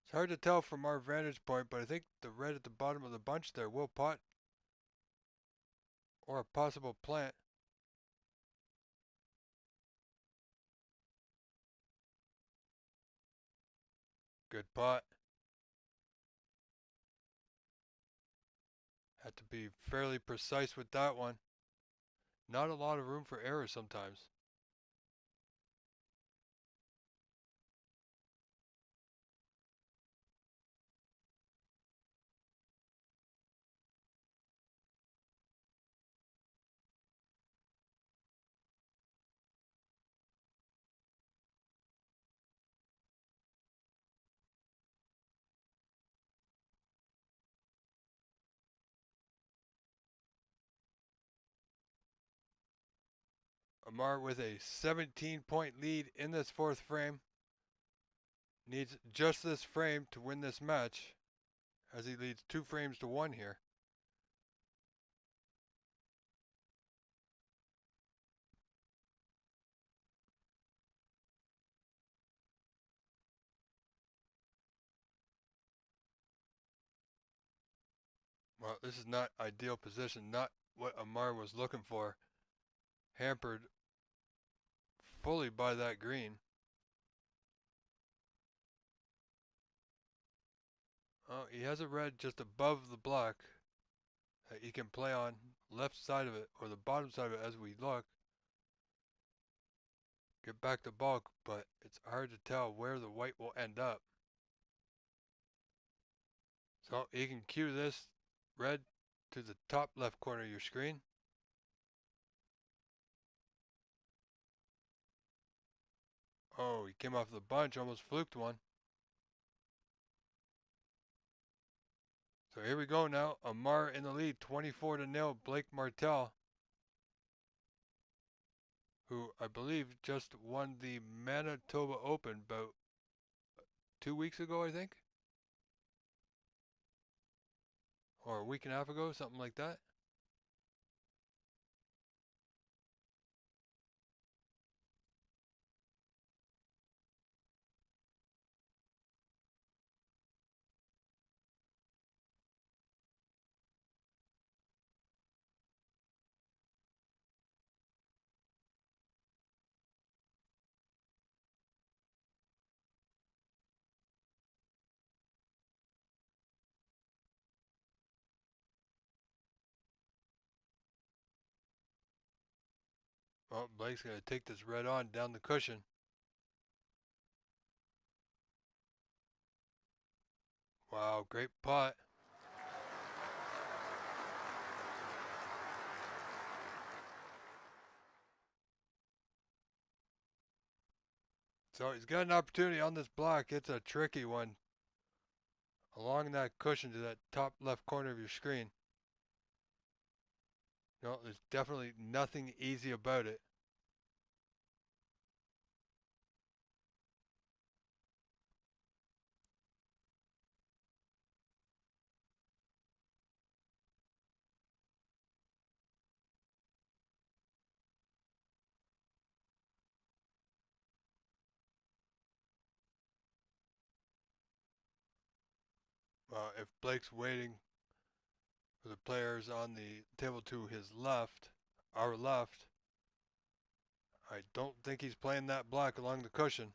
It's hard to tell from our vantage point, but I think the red at the bottom of the bunch there will putt. Or a possible plant. Good putt. Had to be fairly precise with that one. Not a lot of room for error sometimes. Amar with a 17-point lead in this fourth frame. Needs just this frame to win this match, as he leads 2 frames to 1 here. Well, this is not ideal position, not what Amar was looking for. Hampered fully by that green. Oh, he has a red just above the black that he can play on left side of it, or the bottom side of it as we look. Get back to bulk, but it's hard to tell where the white will end up. So you can cue this red to the top left corner of your screen. Oh, he came off the bunch, almost fluked one. So here we go now. Amar in the lead, 24-0. Blake Martell, who I believe just won the Manitoba Open about 2 weeks ago, I think. Or a week and a half ago, something like that. Well, Blake's going to take this red on down the cushion. Wow, great putt. So he's got an opportunity on this block. It's a tricky one. Along that cushion to that top left corner of your screen. No, there's definitely nothing easy about it. If Blake's waiting for the players on the table to his left, our left, I don't think he's playing that black along the cushion.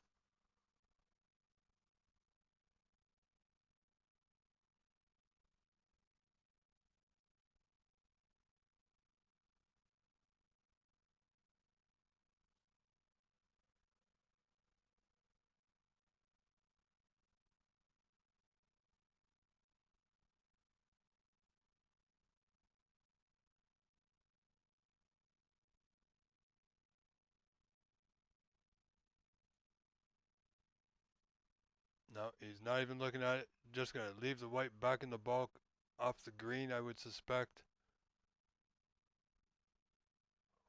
No, he's not even looking at it. Just going to leave the white back in the bulk off the green, I would suspect.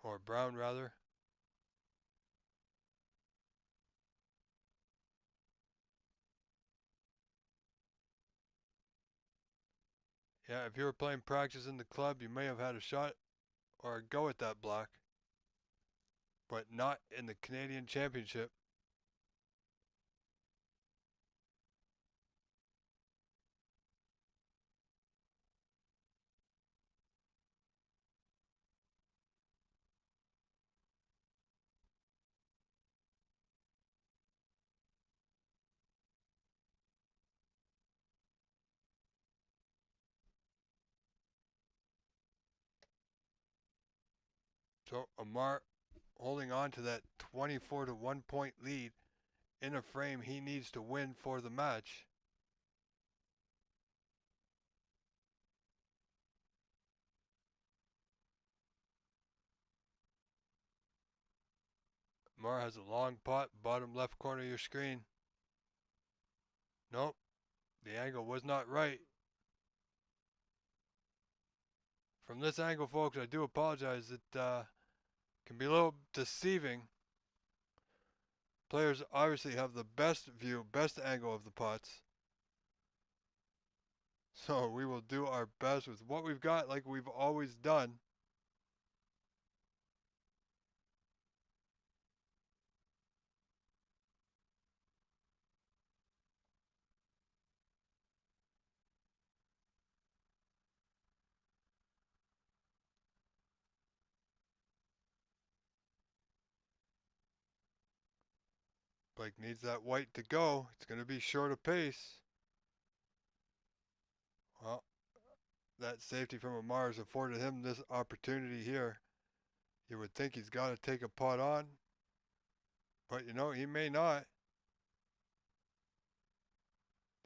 Or brown, rather. Yeah, if you were playing practice in the club, you may have had a shot or a go at that black. But not in the Canadian Championship. So Amar holding on to that 24 to 1 point lead in a frame he needs to win for the match. Amar has a long pot, bottom left corner of your screen. Nope, the angle was not right. From this angle, folks, I do apologize. It can be a little deceiving. Players obviously have the best view, best angle of the pots. So we will do our best with what we've got, like we've always done. Blake needs that white to go. It's going to be short of pace. Well, that safety from Amar has afforded him this opportunity here. You would think he's got to take a pot on, but you know, he may not.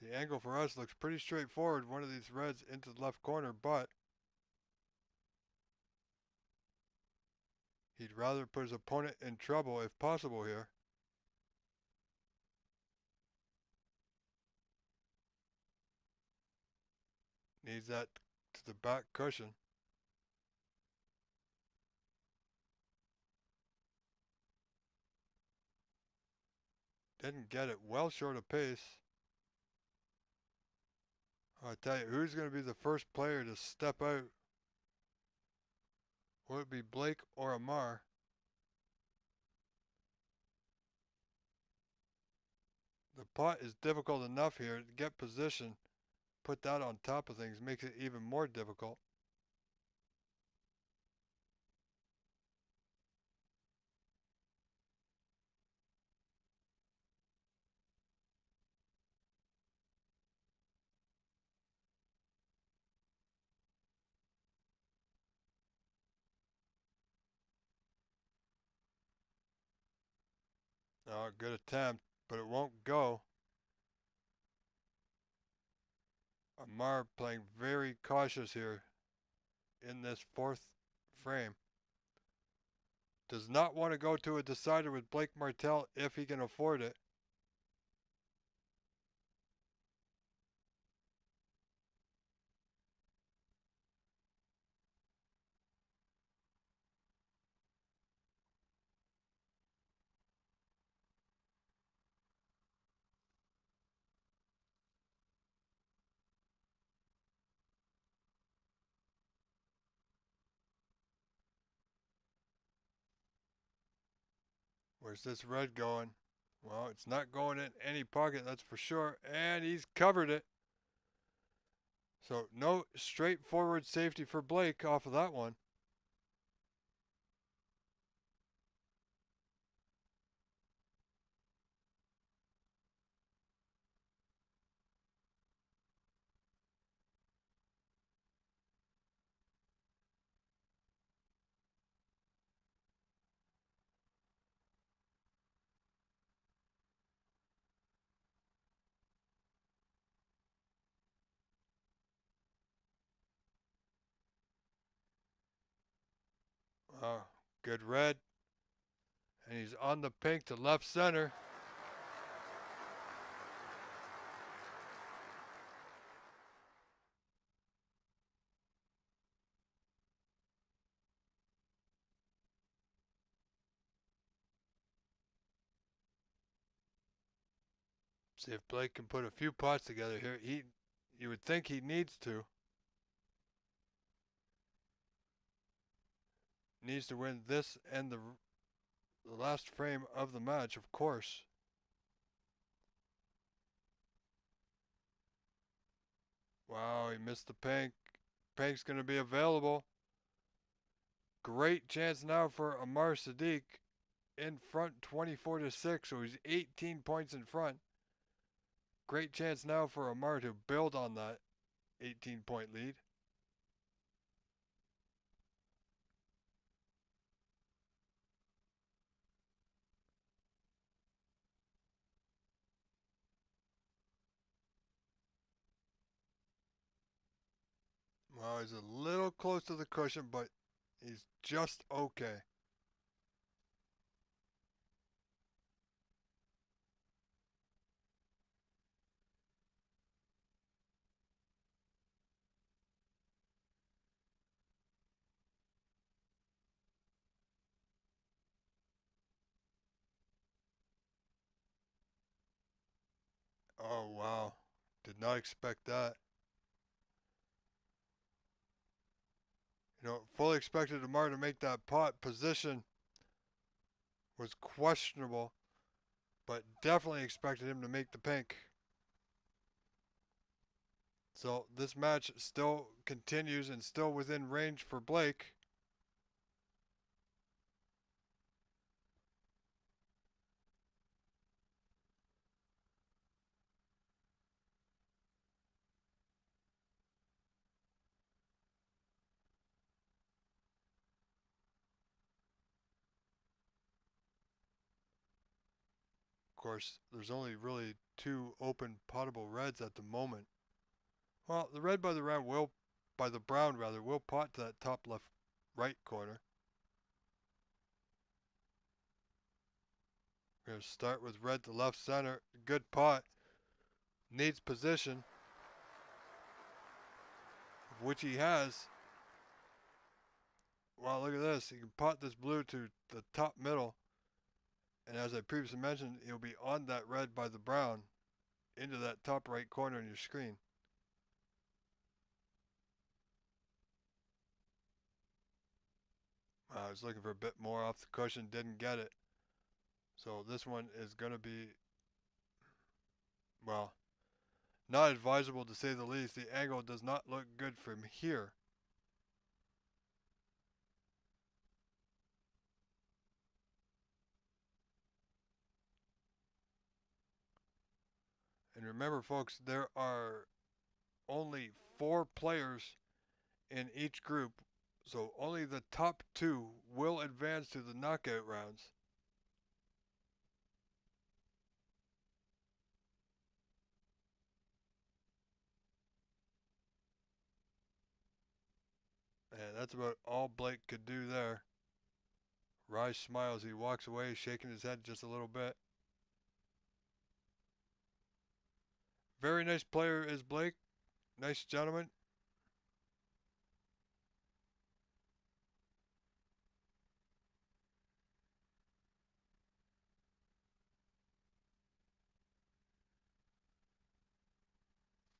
The angle for us looks pretty straightforward. One of these reds into the left corner, but he'd rather put his opponent in trouble if possible here. Needs that to the back cushion. Didn't get it. Well short of pace. I'll tell you, who's going to be the first player to step out? Will it be Blake or Amar? The pot is difficult enough here to get position. Put that on top of things makes it even more difficult. Oh, good attempt, but it won't go. Amar playing very cautious here in this fourth frame. Does not want to go to a decider with Blake Martell if he can afford it. Where's this red going? Well, it's not going in any pocket, that's for sure. And he's covered it. So no straightforward safety for Blake off of that one. Good red. And he's on the pink to left center. See if Blake can put a few pots together here. You would think he needs to. Needs to win this and the last frame of the match, of course. Wow, he missed the pink. Pink's going to be available. Great chance now for Amar Sadik in front 24-6, so he's 18 points in front. Great chance now for Amar to build on that 18-point lead. Well, he's a little close to the cushion, but he's just okay. Oh, wow. Did not expect that. You know, fully expected Amar to make that pot. Position was questionable, but definitely expected him to make the pink. So this match still continues and still within range for Blake. Of course, there's only really two open potable reds at the moment. Well, the red by the brown rather, will pot to that top left right corner. We're going to start with red to left center. Good pot. Needs position, which he has. Wow, look at this. He can pot this blue to the top middle. And as I previously mentioned, he'll be on that red by the brown into that top right corner on your screen. I was looking for a bit more off the cushion, didn't get it. So this one is going to be, well, not advisable to say the least. The angle does not look good from here. And remember, folks, there are only 4 players in each group, so only the top 2 will advance to the knockout rounds. And that's about all Blake could do there. Rye smiles. He walks away, shaking his head just a little bit. Very nice player is Blake. Nice gentleman.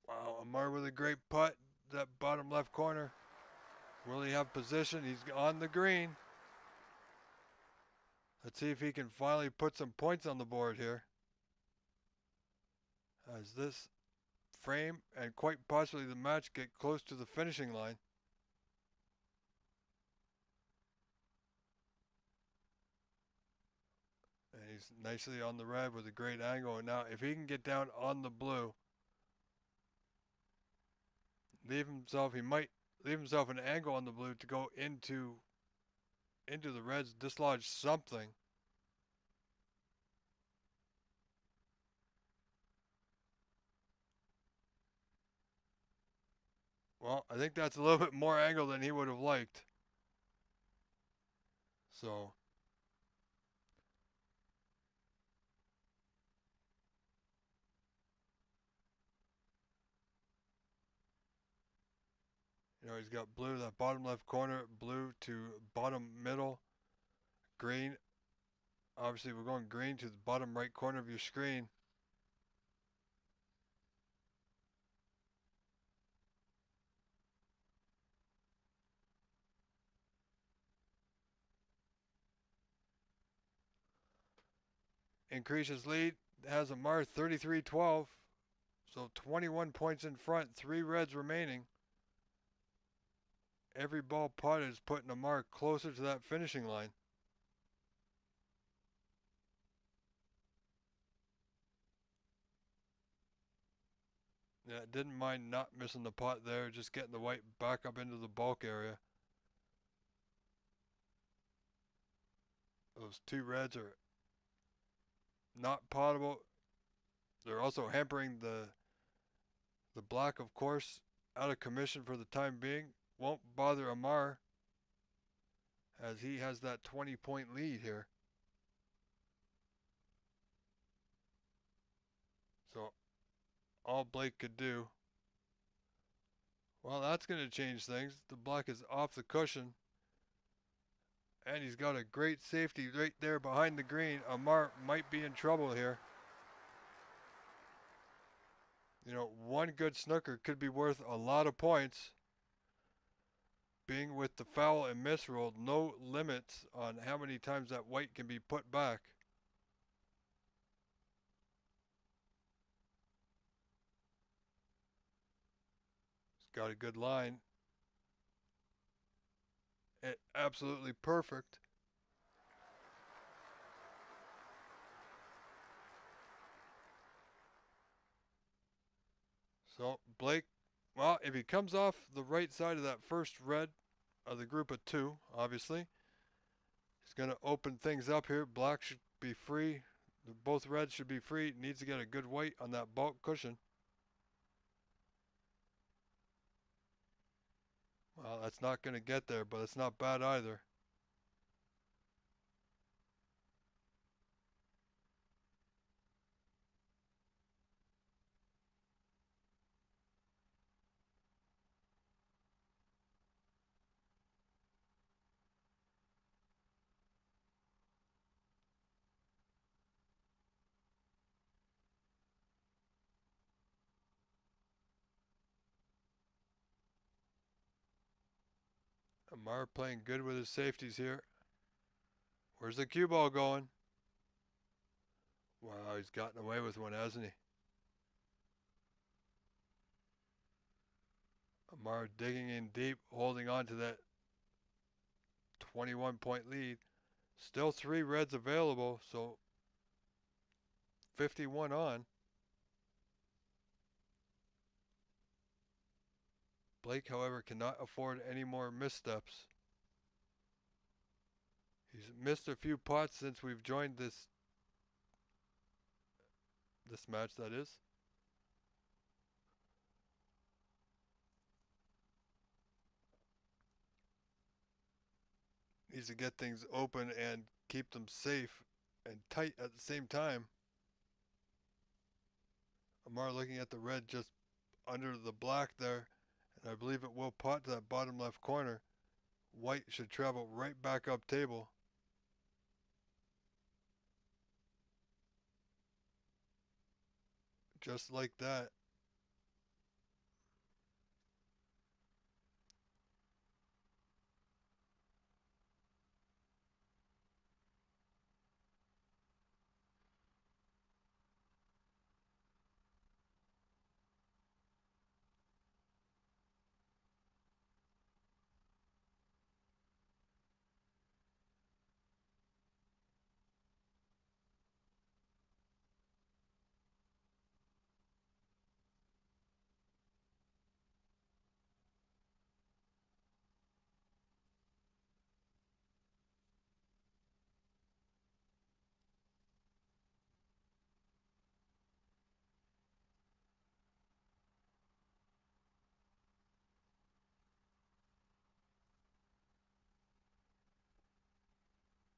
Wow, Amar with a great putt. That bottom left corner. Will he have position? He's on the green. Let's see if he can finally put some points on the board here. As this frame and quite possibly the match get close to the finishing line. And he's nicely on the red with a great angle. And now if he can get down on the blue, he might leave himself an angle on the blue to go into the reds, dislodge something. Well, I think that's a little bit more angle than he would have liked. So, he's got blue, that bottom left corner, blue to bottom middle, green. Obviously, we're going green to the bottom right corner of your screen. Increases lead, has Amar 33-12. So 21 points in front, 3 reds remaining. Every ball putted is putting Amar closer to that finishing line. Yeah, didn't mind not missing the putt there, just getting the white back up into the bulk area. Those 2 reds are not potable. They're also hampering the black, of course, out of commission for the time being. Won't bother Amar as he has that 20-point lead here. So all Blake could do. Well, that's going to change things. The black is off the cushion. And he's got a great safety right there behind the green. Amar might be in trouble here. One good snooker could be worth a lot of points. Being with the foul and miss rule, no limits on how many times that white can be put back. He's got a good line. Absolutely perfect. So Blake, well, if he comes off the right side of that first red of the group of 2, obviously, he's going to open things up here. Black should be free. Both reds should be free. Needs to get a good weight on that bulk cushion. Well, that's not going to get there, but it's not bad either. Amar playing good with his safeties here. Where's the cue ball going? Wow, he's gotten away with one, hasn't he? Amar digging in deep, holding on to that 21-point lead. Still 3 reds available, so 51 on. Blake, however, cannot afford any more missteps. He's missed a few putts since we've joined this match, that is. Needs to get things open and keep them safe and tight at the same time. Amar looking at the red just under the black there, and I believe it will putt to that bottom left corner. White should travel right back up table. Just like that.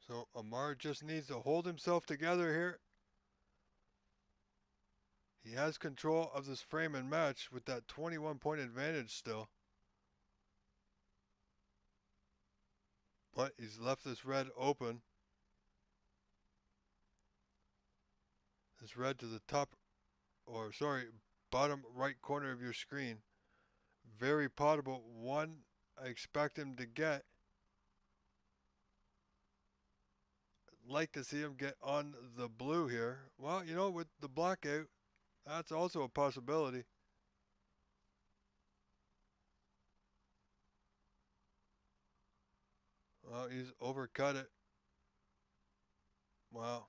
So Amar just needs to hold himself together here. He has control of this frame and match with that 21-point advantage still. But he's left this red open. This red to the top, or sorry, bottom right corner of your screen. Very potable. One I expect him to get. I'd like to see him get on the blue here. Well, you know, with the blackout, that's also a possibility. Well, he's overcut it. Wow.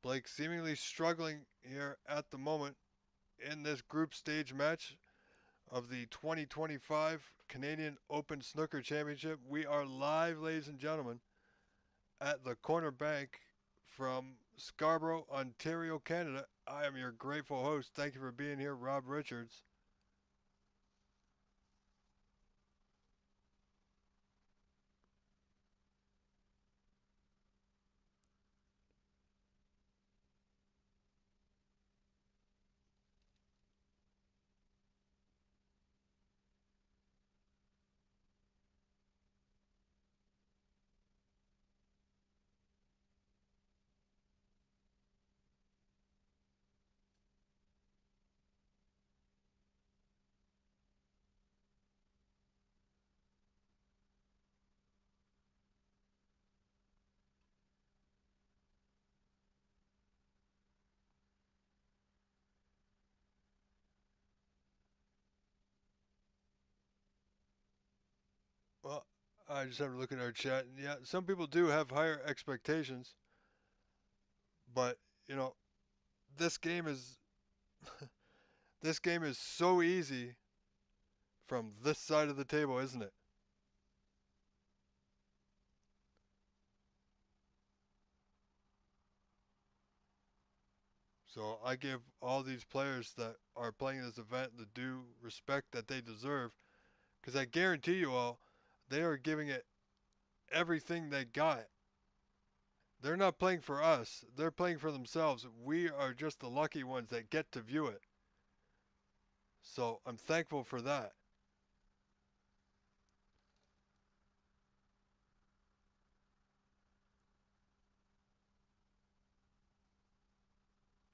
Blake seemingly struggling here at the moment in this group stage match of the 2025 Canadian Open Snooker Championship. We are live, ladies and gentlemen, at the Corner Bank from Scarborough, Ontario, Canada. I am your grateful host. Thank you for being here, Rob Richards. Well, I just have to look at our chat. And yeah, some people do have higher expectations, but you know, this game is this game is so easy from this side of the table, isn't it? So I give all these players that are playing this event the due respect that they deserve, because I guarantee you all, they are giving it everything they got. They're not playing for us, they're playing for themselves. We are just the lucky ones that get to view it. So I'm thankful for that.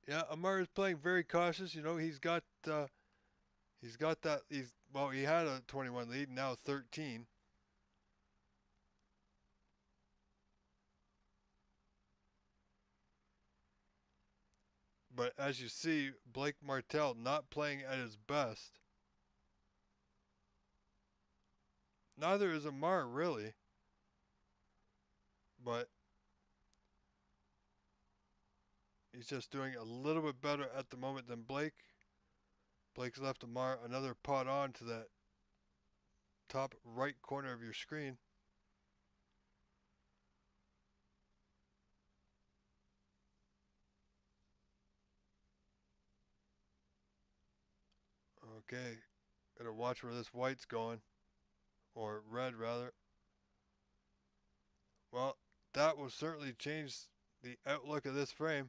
Yeah, Amar is playing very cautious. You know, he's got that. He had a 21 lead, now 13. But as you see, Blake Martell not playing at his best. Neither is Amar really, but he's just doing a little bit better at the moment than Blake. Blake's left Amar another pot on to that top right corner of your screen. Okay, gotta watch where this white's going, or red rather. Well, that will certainly change the outlook of this frame.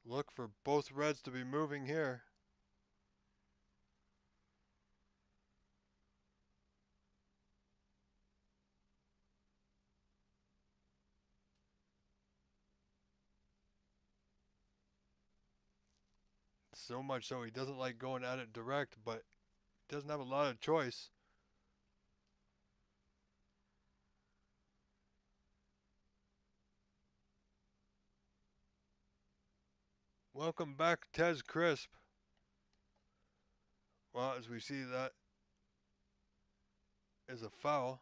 Look for both reds to be moving here. So much so he doesn't like going at it direct, but doesn't have a lot of choice. Welcome back, Tez Crisp. Well, as we see, that is a foul.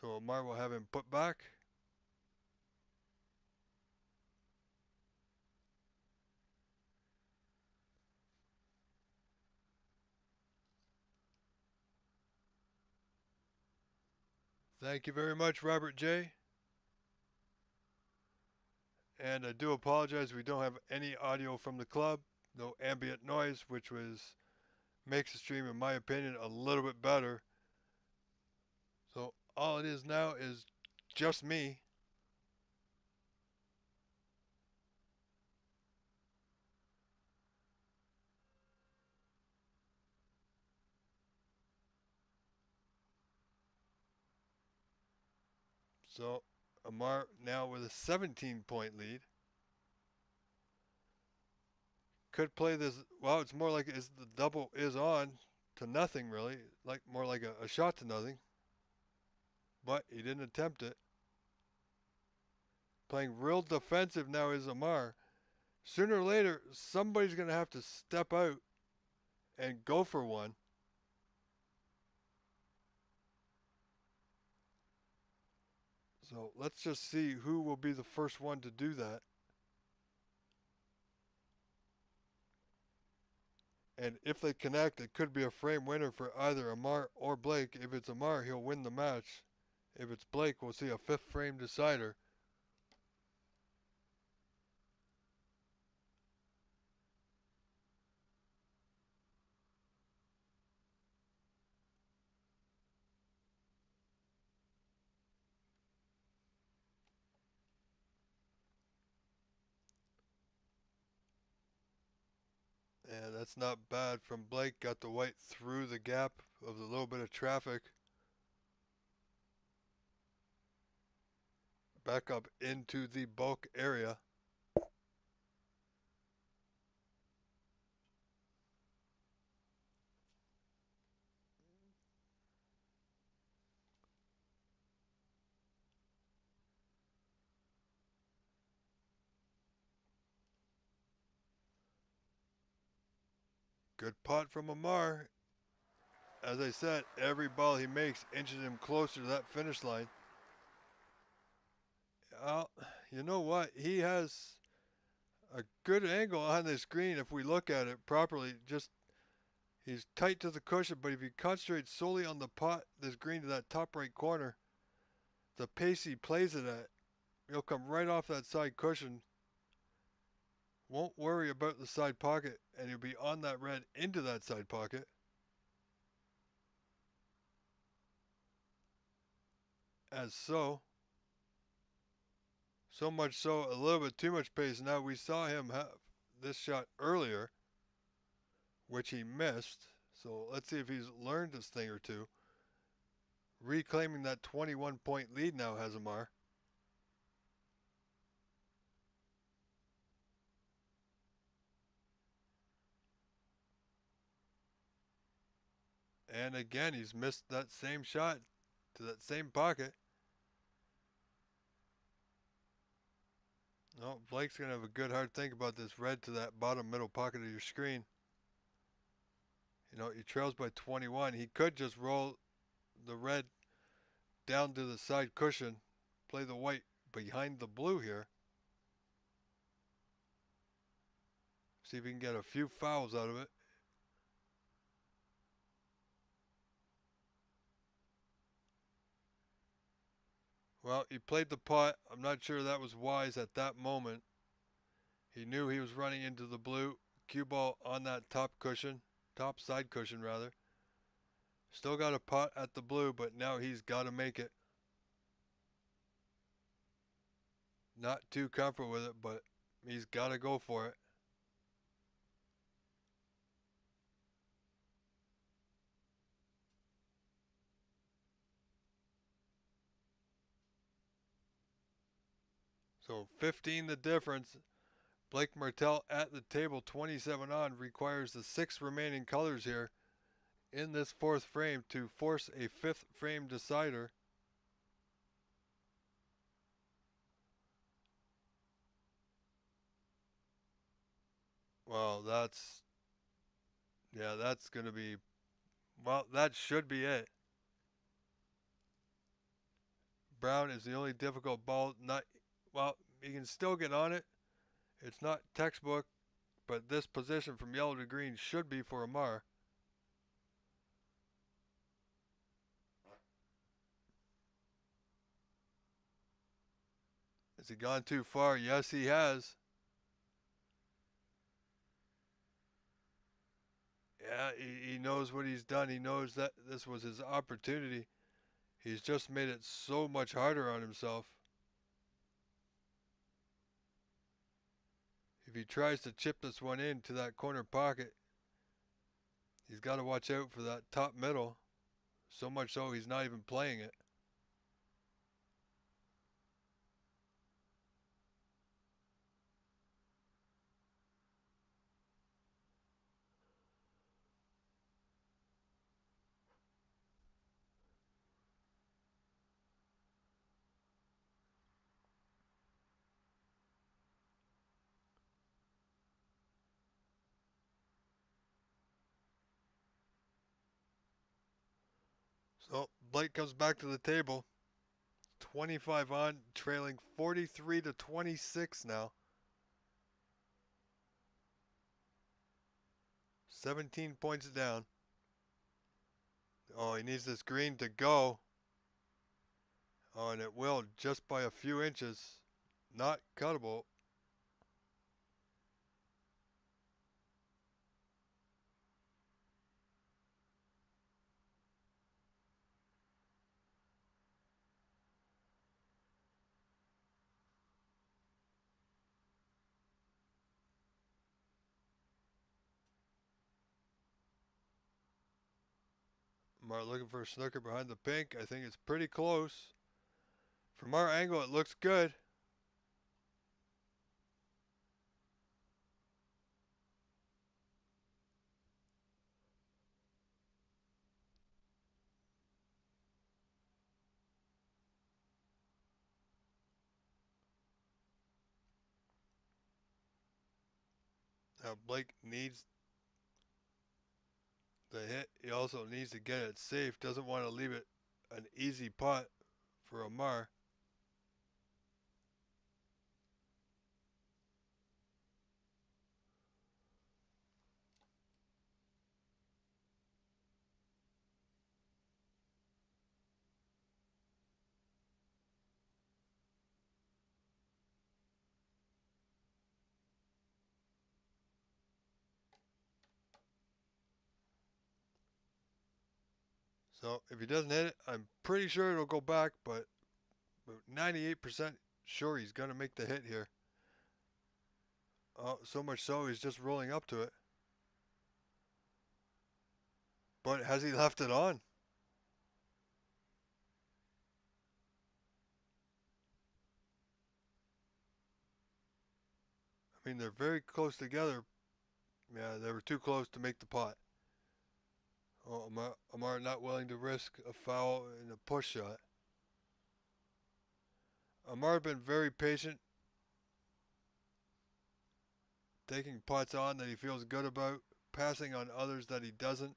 So Omar will have him put back. Thank you very much, Robert J. And I do apologize, we don't have any audio from the club. No ambient noise, which makes the stream, in my opinion, a little bit better. So all it is now is just me. So Amar now with a 17-point lead. Could play this. Well, it's more like the double is on to nothing really, like more like a shot to nothing. But he didn't attempt it. Playing real defensive now is Amar. Sooner or later, somebody's going to have to step out and go for one. So let's just see who will be the first one to do that. And if they connect, it could be a frame winner for either Amar or Blake. If it's Amar, he'll win the match. If it's Blake, we'll see a fifth frame decider. And that's not bad from Blake. Got the white through the gap of the little bit of traffic. Back up into the bulk area. Good putt from Amar. As I said, every ball he makes inches him closer to that finish line. Well, you know what? He has a good angle on this green if we look at it properly. Just he's tight to the cushion, but if you concentrate solely on the putt, this green to that top right corner, the pace he plays it at, he'll come right off that side cushion. Won't worry about the side pocket, and he'll be on that red into that side pocket. As so. So much so, a little bit too much pace. Now, we saw him have this shot earlier, which he missed. So let's see if he's learned this thing or two. Reclaiming that 21-point lead now, Hazamar. And again, he's missed that same shot to that same pocket. No, Blake's going to have a good hard think about this red to that bottom middle pocket of your screen. You know, he trails by 21. He could just roll the red down to the side cushion, play the white behind the blue here. See if he can get a few fouls out of it. Well, he played the putt. I'm not sure that was wise at that moment. He knew he was running into the blue. Cue ball on that top cushion, top side cushion rather. Still got a putt at the blue, but now he's got to make it. Not too comfortable with it, but he's got to go for it. So 15 the difference. Blake Martell at the table, 27 on, requires the 6 remaining colors here in this 4th frame to force a 5th frame decider. Well, that's going to be, well, that should be it. Brown is the only difficult ball. Not, well, he can still get on it. It's not textbook, but this position from yellow to green should be for Amar. Has he gone too far? Yes, he has. Yeah, he knows what he's done. He knows that this was his opportunity. He's just made it so much harder on himself. If he tries to chip this one into that corner pocket, he's got to watch out for that top middle. So much so he's not even playing it. So Blake comes back to the table. 25 on, trailing 43 to 26 now. 17 points down. Oh, he needs this green to go. Oh, and it will just by a few inches. Not cuttable. Mark looking for a snooker behind the pink. I think it's pretty close. From our angle, it looks good. Now Blake needs the hit. He also needs to get it safe. Doesn't want to leave it an easy putt for Amar. So if he doesn't hit it, I'm pretty sure it'll go back, but 98% sure he's going to make the hit here. Oh, so much so he's just rolling up to it. But has he left it on? I mean, they're very close together. Yeah, they were too close to make the pot. Oh, Amar not willing to risk a foul in a push shot. Amar been very patient, taking putts on that he feels good about, passing on others that he doesn't.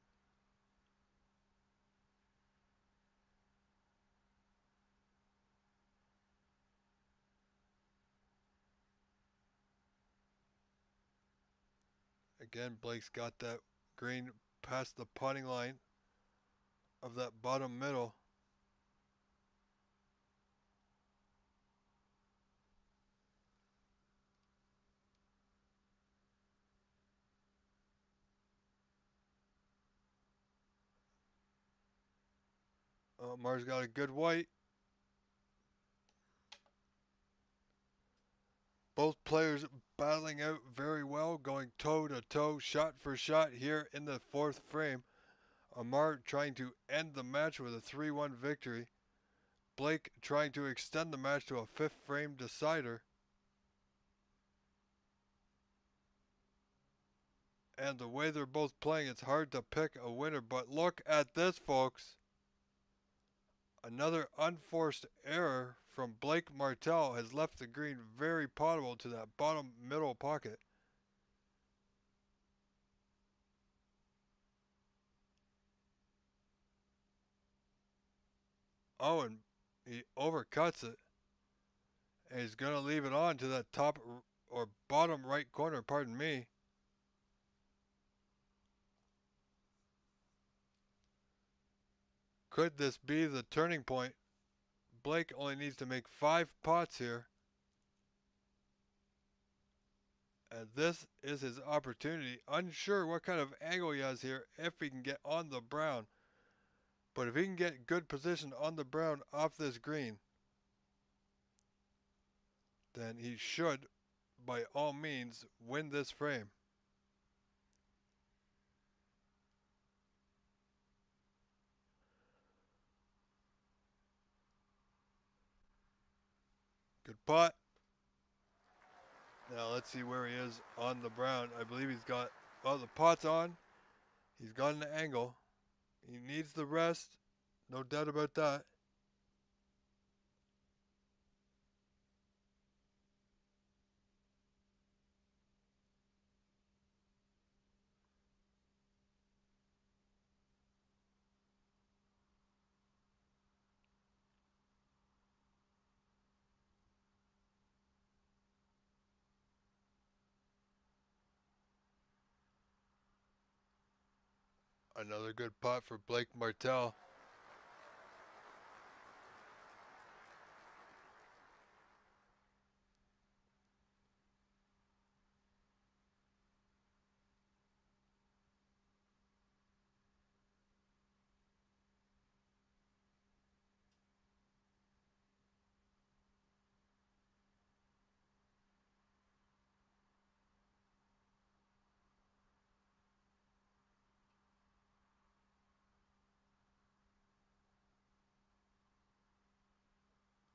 Again, Blake's got that green past the putting line of that bottom middle. Amar's got a good white. Both players battling out very well, going toe to toe, shot for shot here in the fourth frame. Amar trying to end the match with a 3-1 victory. Blake trying to extend the match to a fifth frame decider. And the way they're both playing, it's hard to pick a winner. But look at this, folks. Another unforced error from Blake Martell has left the green very potable to that bottom middle pocket. Oh, and he overcuts it. And he's going to leave it on to that top or bottom right corner, pardon me. Could this be the turning point? Blake only needs to make 5 putts here. And this is his opportunity. Unsure what kind of angle he has here if he can get on the brown. But if he can get good position on the brown off this green, then he should, by all means, win this frame. Good putt. Now let's see where he is on the brown. I believe he's got, well, the putt's on. He's got an angle. He needs the rest. No doubt about that. Another good putt for Blake Martell.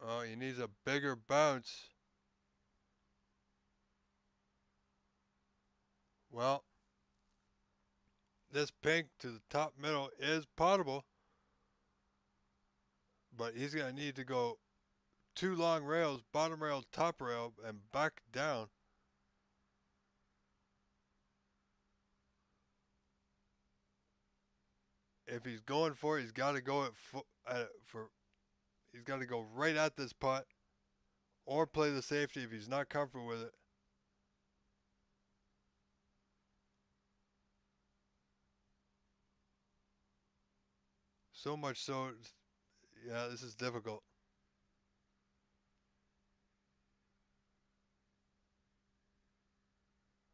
Oh, he needs a bigger bounce. Well, this pink to the top middle is potable, but he's going to need to go 2 long rails, bottom rail, top rail, and back down. If he's going for it, he's got to go he's got to go right at this putt or play the safety if he's not comfortable with it. So much so, yeah, this is difficult.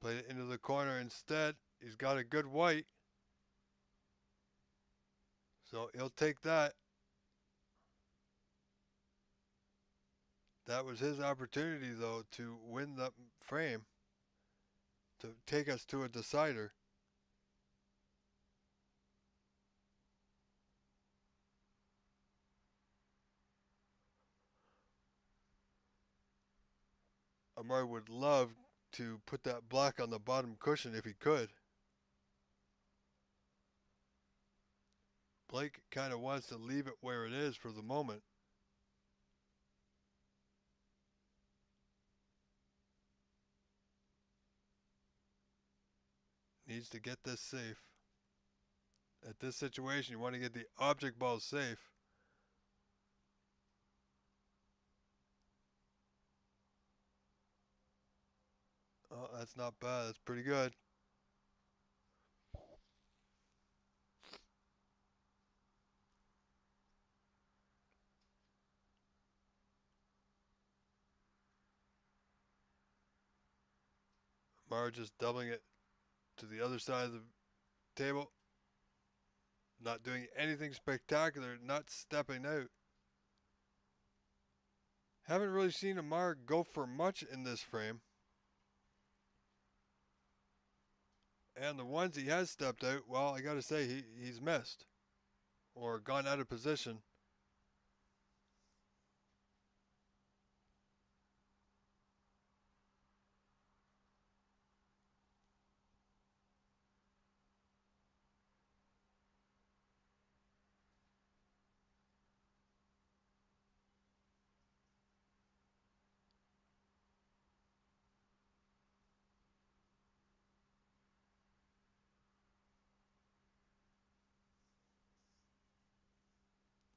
Play it into the corner instead. He's got a good white, so he'll take that. That was his opportunity, though, to win the frame, to take us to a decider. Amar would love to put that black on the bottom cushion if he could. Blake kind of wants to leave it where it is for the moment. Needs to get this safe. At this situation, you want to get the object ball safe. Oh, that's not bad. That's pretty good. Amar just doubling it to the other side of the table. Not doing anything spectacular, not stepping out. Haven't really seen Amar go for much in this frame. And the ones he has stepped out, well, I got to say, he's missed or gone out of position.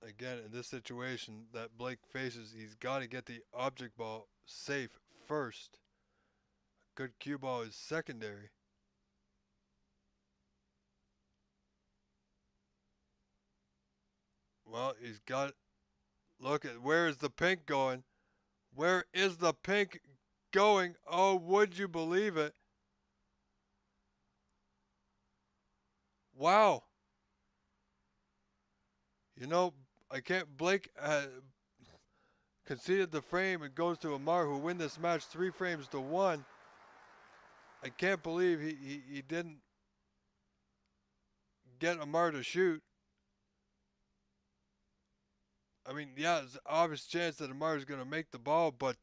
Again, in this situation that Blake faces, he's got to get the object ball safe first. A good cue ball is secondary. Well, he's got, look at, where is the pink going? Where is the pink going? Oh, would you believe it? Wow. You know, I can't. Blake conceded the frame. It goes to Amar, who win this match 3-1. I can't believe he didn't get Amar to shoot. I mean, yeah, there's an obvious chance that Amar is going to make the ball, but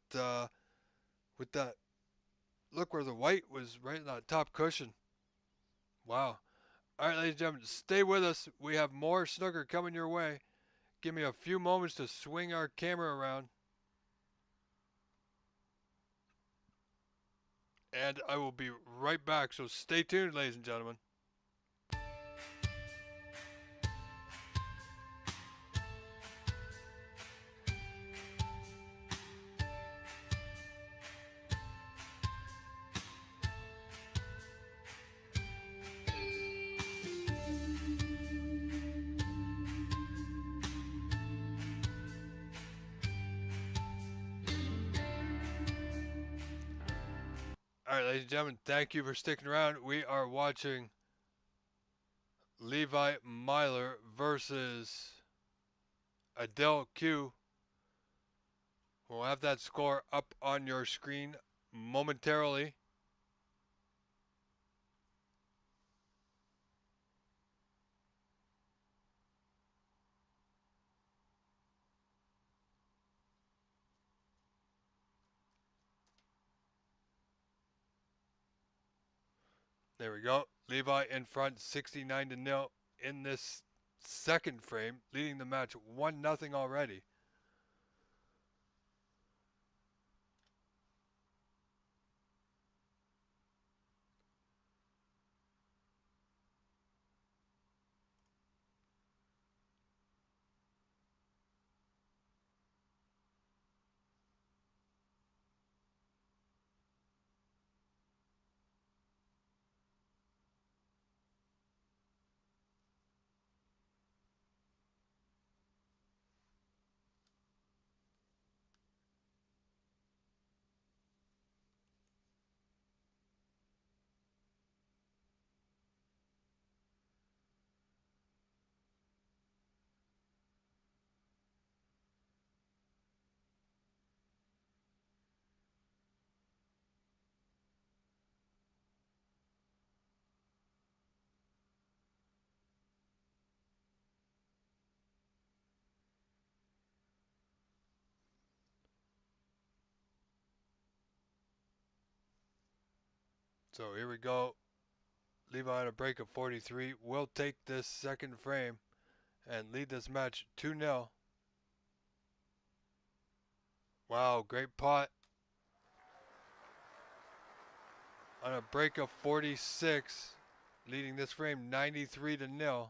with that, look where the white was, right in that top cushion. Wow. All right, ladies and gentlemen, stay with us. We have more snooker coming your way. Give me a few moments to swing our camera around. And I will be right back, so stay tuned, ladies and gentlemen. All right, ladies and gentlemen, thank you for sticking around. We are watching Levi Myler versus Adele Q. We'll have that score up on your screen momentarily. There we go. Levi in front, 69-0 in this second frame, leading the match 1-0 already. So here we go. Levi on a break of 43 will take this second frame and lead this match 2-0. Wow, great pot. On a break of 46, leading this frame 93-0.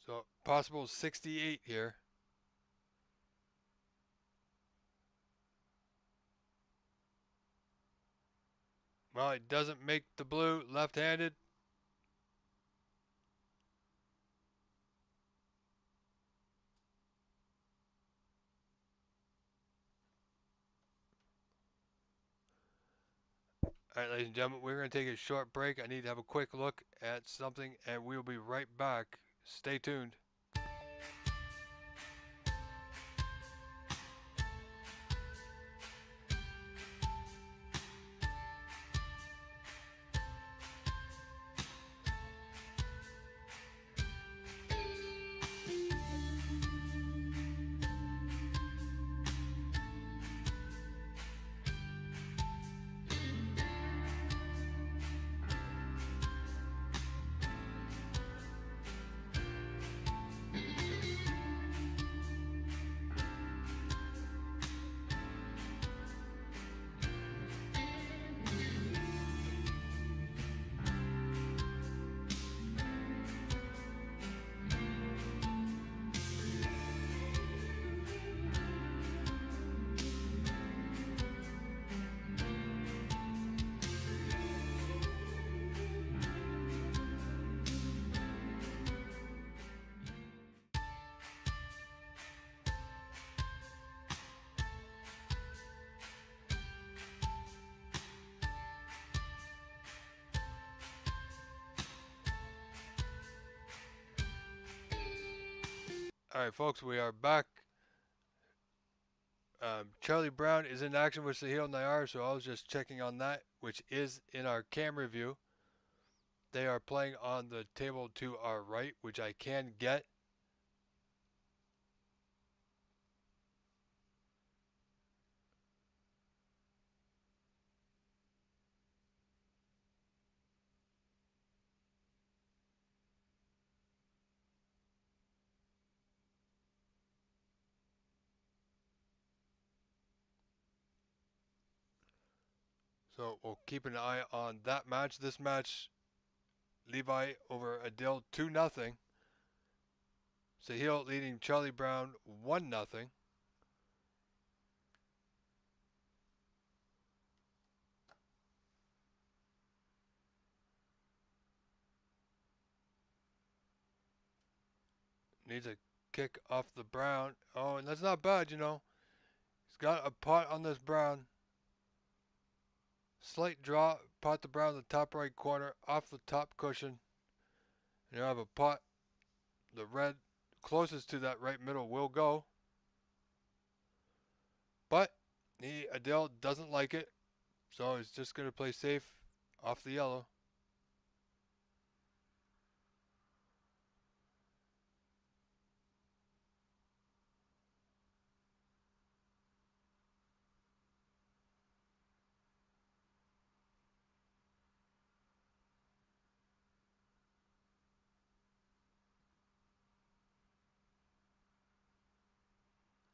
So possible 68 here. Well, it doesn't make the blue left-handed. All right, ladies and gentlemen, we're going to take a short break. I need to have a quick look at something, and we'll be right back. Stay tuned. Alright, folks, we are back. Charlie Brown is in action with Sahil Nayar, so I was just checking on that, which is in our camera view. They are playing on the table to our right, which I can get. So we'll keep an eye on that match. This match, Levi over Adil 2-0. Sahil leading Charlie Brown 1-0. Needs a kick off the Brown. Oh, and that's not bad, you know. He's got a pot on this Brown. Slight draw, pot the Brown in the top right corner, off the top cushion. And you have a pot. The red closest to that right middle will go. But Adele doesn't like it, so he's just going to play safe off the yellow.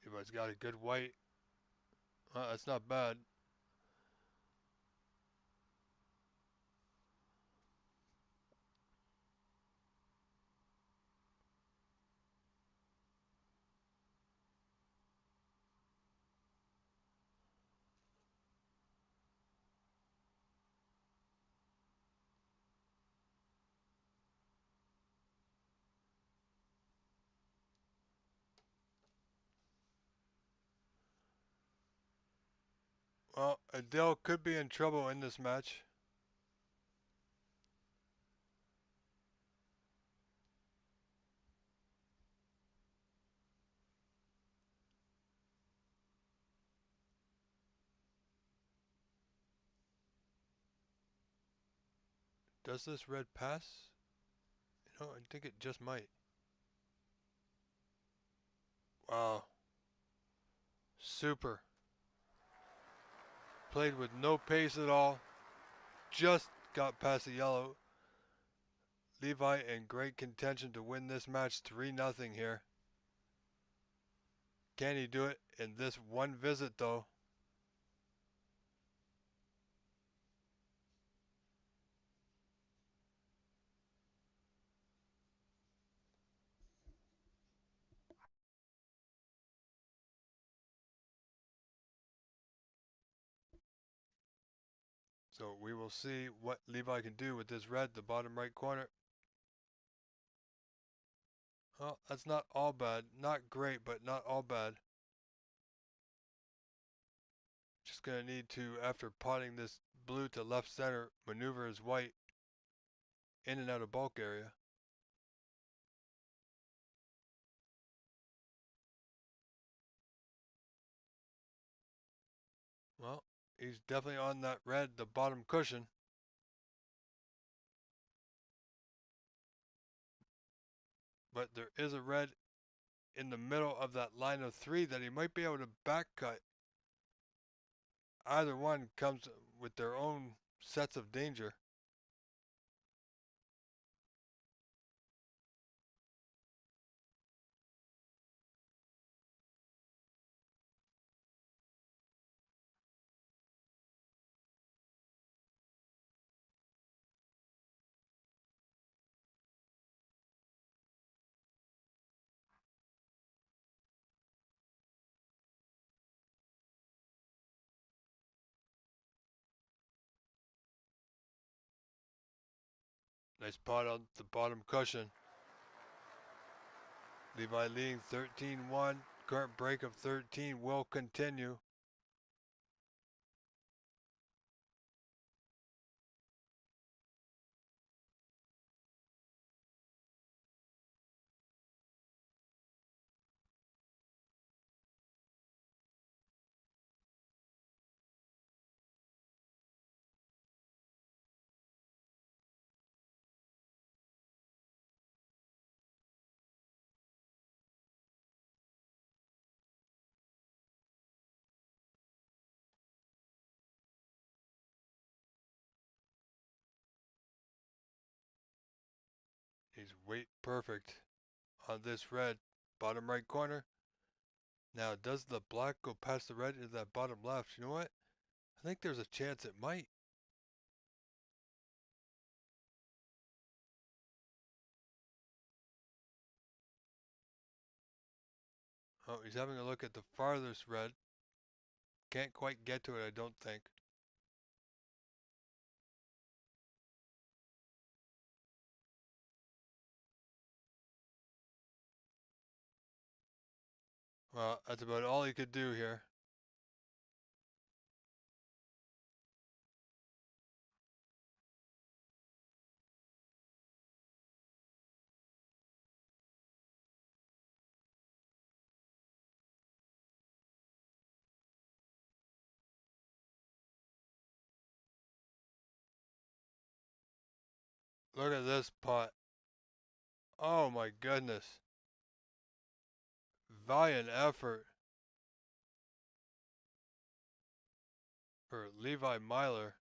Everybody's got a good white. That's not bad. Well, Adele could be in trouble in this match. Does this red pass? You know, I think it just might. Wow. Super. Played with no pace at all. Just got past the yellow. Levi in great contention to win this match 3-0 here. Can he do it in this one visit though? So we will see what Levi can do with this red, the bottom right corner. Oh, that's not all bad. Not great, but not all bad. Just going to need to, after potting this blue to left center, maneuver his white in and out of bulk area. Well, he's definitely on that red, the bottom cushion. But there is a red in the middle of that line of three that he might be able to back cut. Either one comes with their own sets of danger. Nice pot on the bottom cushion. Levi leading 13-1. Current break of 13 will continue. He's weight perfect on this red. Bottom right corner. Now, does the black go past the red into that bottom left? You know what? I think there's a chance it might. Oh, he's having a look at the farthest red. Can't quite get to it, I don't think. Well, that's about all he could do here. Look at this putt. Oh my goodness. Valiant effort for Levi Myler.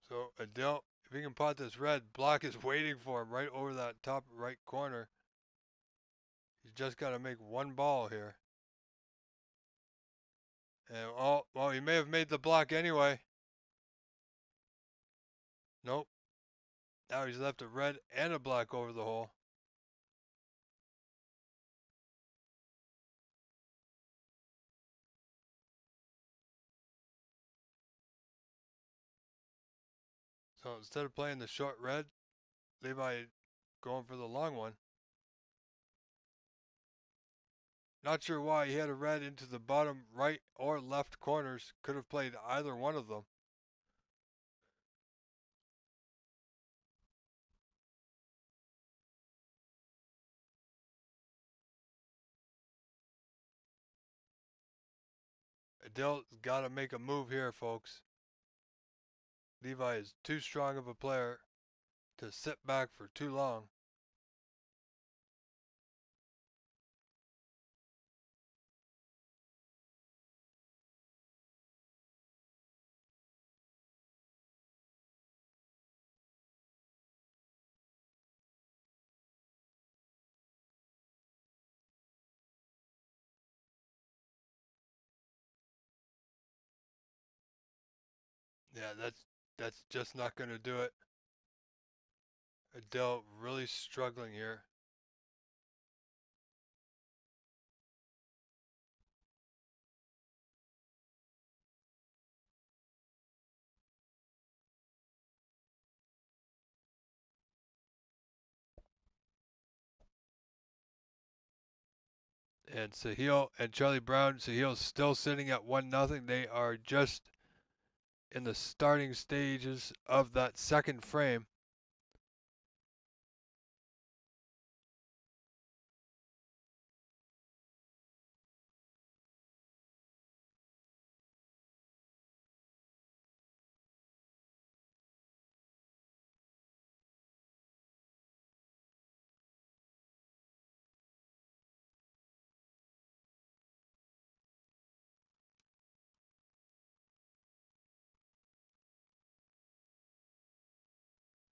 So Adele, if he can pot this red, black is waiting for him right over that top right corner. He's just got to make one ball here. And oh, well, he may have made the block anyway. Nope. Now he's left a red and a black over the hole. So instead of playing the short red, Levi going for the long one. Not sure why he had a red into the bottom right or left corners. Could have played either one of them. Adele's got to make a move here, folks. Levi is too strong of a player to sit back for too long. Yeah, that's just not going to do it. Adele really struggling here. And Sahil and Charlie Brown, Sahil's still sitting at 1-0. They are just in the starting stages of that second frame.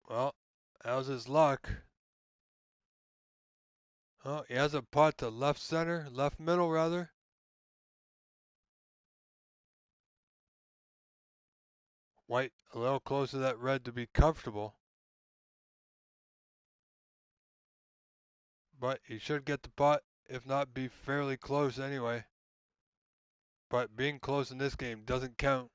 Well, how's his luck? Oh, he has a putt to left center, left middle rather. White a little close to that red to be comfortable. But he should get the putt, if not be fairly close anyway. But being close in this game doesn't count.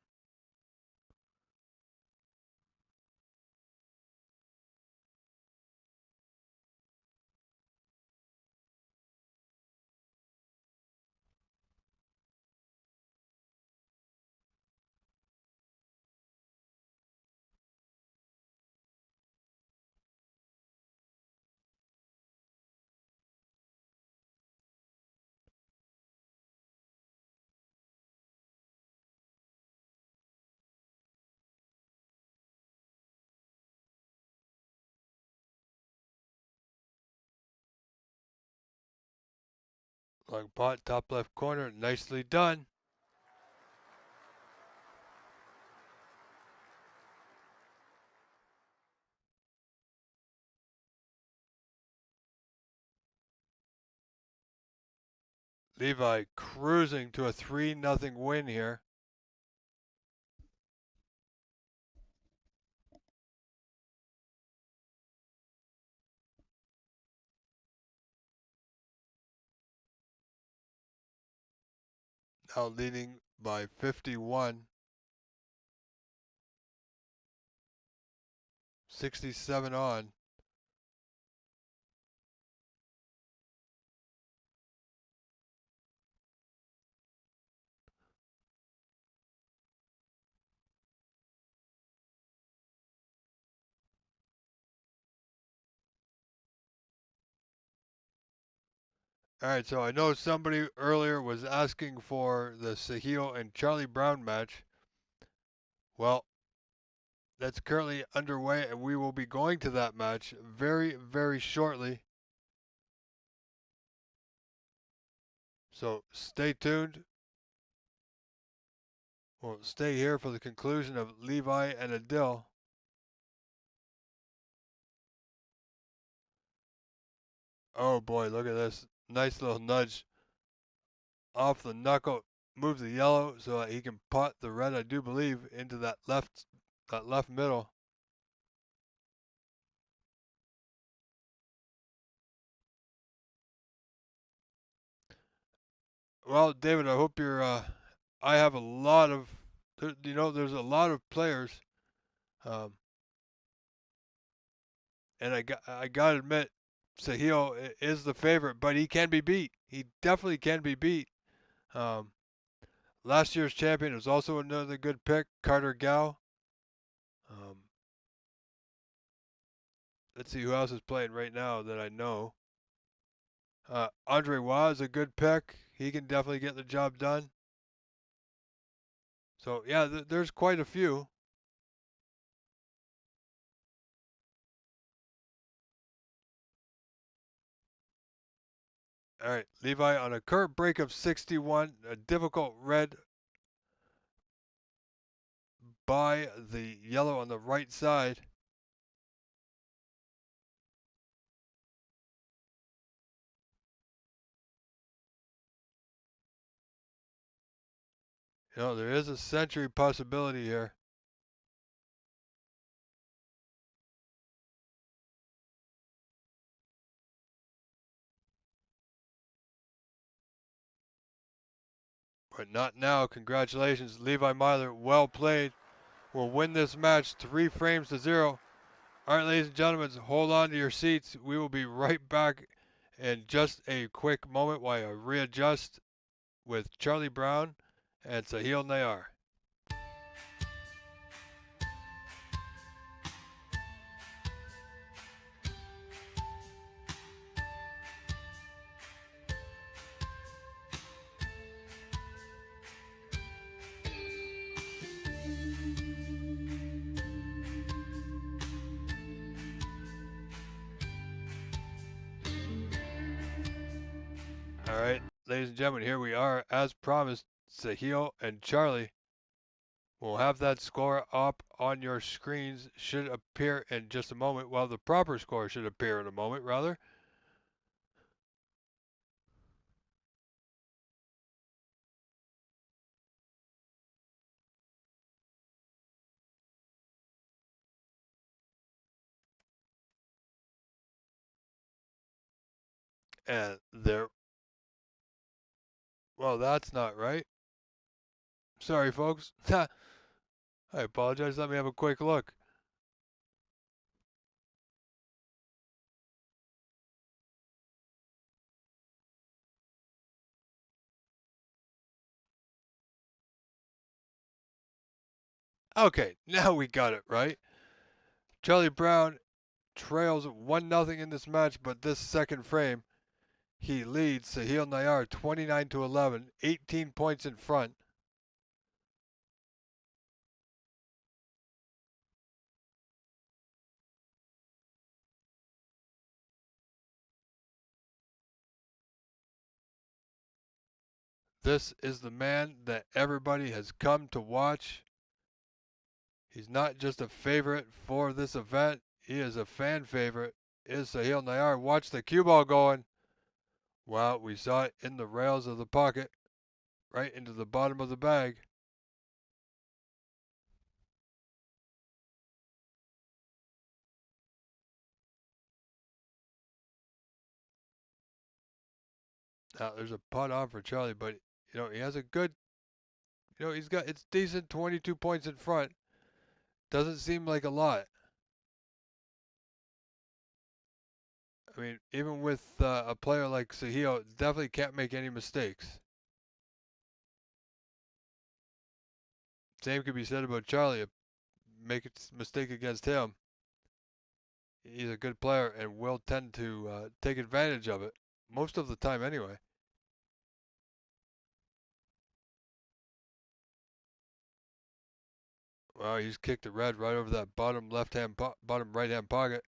Long pot, top left corner, nicely done. Levi cruising to a 3-0 win here. Now leading by 51. 67 on. All right, so I know somebody earlier was asking for the Sahil and Charlie Brown match. Well, that's currently underway, and we will be going to that match very, very shortly. So stay tuned. We'll stay here for the conclusion of Levi and Adil. Oh boy, look at this. Nice little nudge off the knuckle. Moves the yellow so that he can pot the red, I do believe, into that left middle. Well, David, I hope you're. I have a lot of, there's a lot of players, um, and I got to admit, Sahil is the favorite, but he can be beat. He definitely can be beat. Um, Last year's champion was also another good pick, Carter Gow. Um, let's see who else is playing right now that I know. Andre Waugh is a good pick. He can definitely get the job done. So yeah, there's quite a few. All right, Levi on a curve break of 61, a difficult red by the yellow on the right side. There is a century possibility here. But not now. Congratulations, Levi Myler. Well played. Will win this match 3 frames to 0. All right, ladies and gentlemen, hold on to your seats. We will be right back in just a quick moment while I readjust with Charlie Brown and Sahil Nayar. All right, ladies and gentlemen, here we are. As promised, Sahil and Charlie will have that score up on your screens. Should appear in just a moment. Well, the proper score should appear in a moment, rather. And there. Well, that's not right. Sorry, folks. I apologize. Let me have a quick look. Okay, now we got it right. Charlie Brown trails 1-0 in this match, but this second frame, he leads Sahil Nayar 29-11, 18 points in front. This is the man that everybody has come to watch. He's not just a favorite for this event, he is a fan favorite. Is Sahil Nayar. Watch the cue ball going. Wow, we saw it in the rails of the pocket, right into the bottom of the bag. Now there's a putt on for Charlie, but he has a good, it's decent 22 points in front. Doesn't seem like a lot. I mean, even with a player like Sahil, definitely can't make any mistakes. Same could be said about Charlie. Make a mistake against him, he's a good player and will tend to take advantage of it most of the time anyway. Well, he's kicked the red right over that bottom bottom right hand pocket,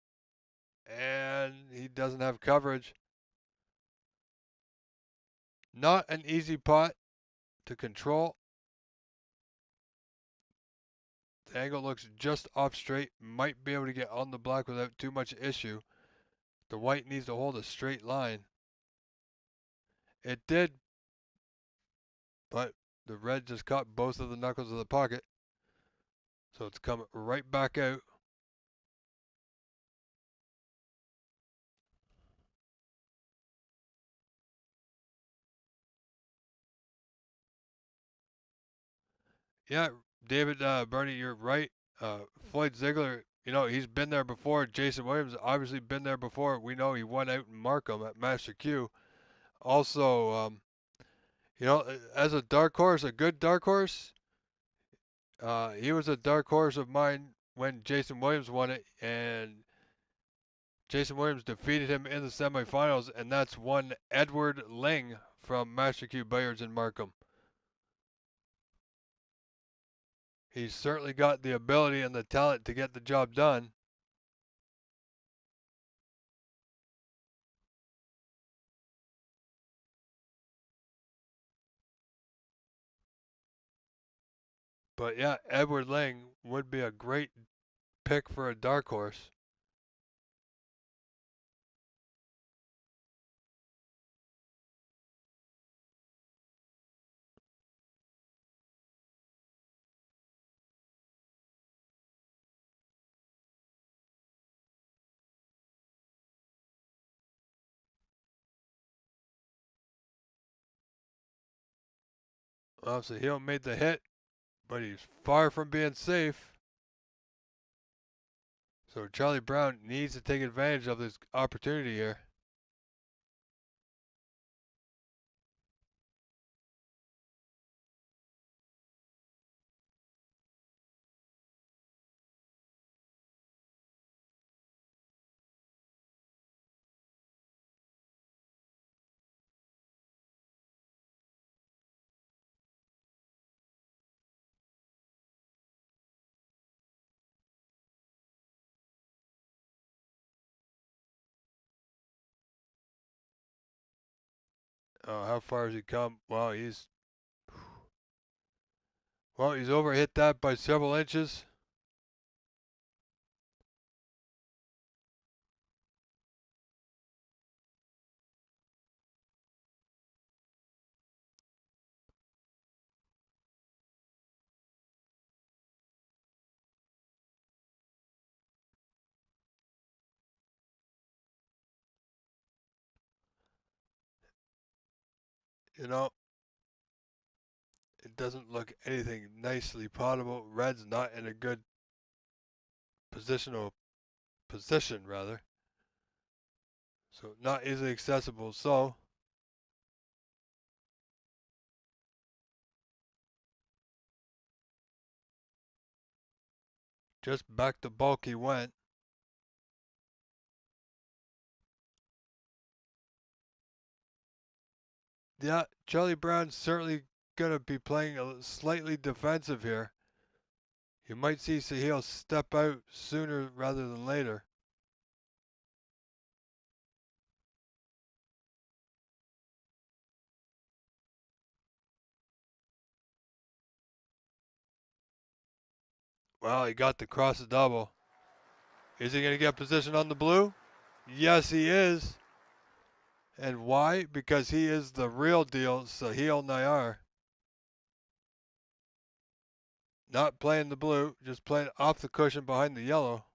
and he doesn't have coverage. Not an easy putt to control. The angle looks just off straight. Might be able to get on the block without too much issue. The white needs to hold a straight line. It did, but the red just caught both of the knuckles of the pocket. So it's come right back out. Yeah, David, Bernie, you're right. Floyd Ziggler, he's been there before. Jason Williams obviously been there before. We know he won out in Markham at Master Q. Also, as a dark horse, a good dark horse, he was a dark horse of mine when Jason Williams won it, and Jason Williams defeated him in the semifinals, and that's one Edward Ling from Master Q Billiards in Markham. He's certainly got the ability and the talent to get the job done. But yeah, Edward Ling would be a great pick for a dark horse. Well, Sahil made the hit, but he's far from being safe. So Charlie Brown needs to take advantage of this opportunity here. Oh, how far has he come? Wow, he's overhit that by several inches. You know, it doesn't look anything nicely potable. Red's not in a good position rather. So not easily accessible. So just back to bulk he went. Yeah, Charlie Brown's certainly going to be playing a slightly defensive here. You might see Sahil step out sooner rather than later. Well, he got the cross double. Is he going to get position on the blue? Yes, he is. And why? Because he is the real deal, Sahil Nayar. Not playing the blue, just playing off the cushion behind the yellow.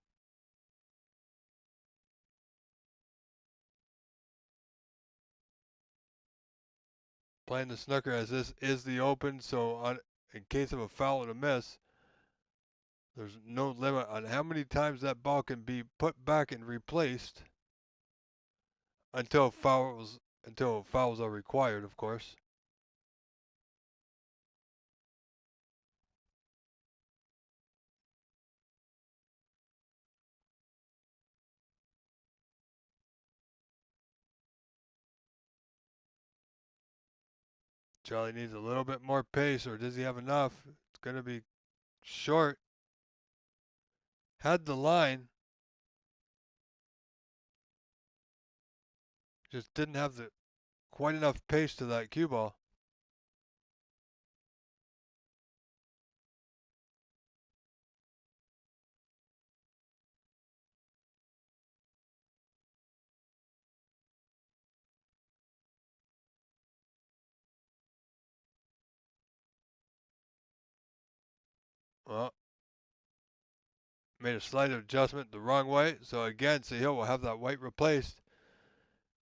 Playing the snooker as this is the open, so in case of a foul and a miss, there's no limit on how many times that ball can be put back and replaced until fouls are required, of course. Charlie needs a little bit more pace, or does he have enough? It's going to be short. Had the line, just didn't have the quite enough pace to that cue ball. Well, made a slight adjustment the wrong way, so again, Sahil will have that white replaced.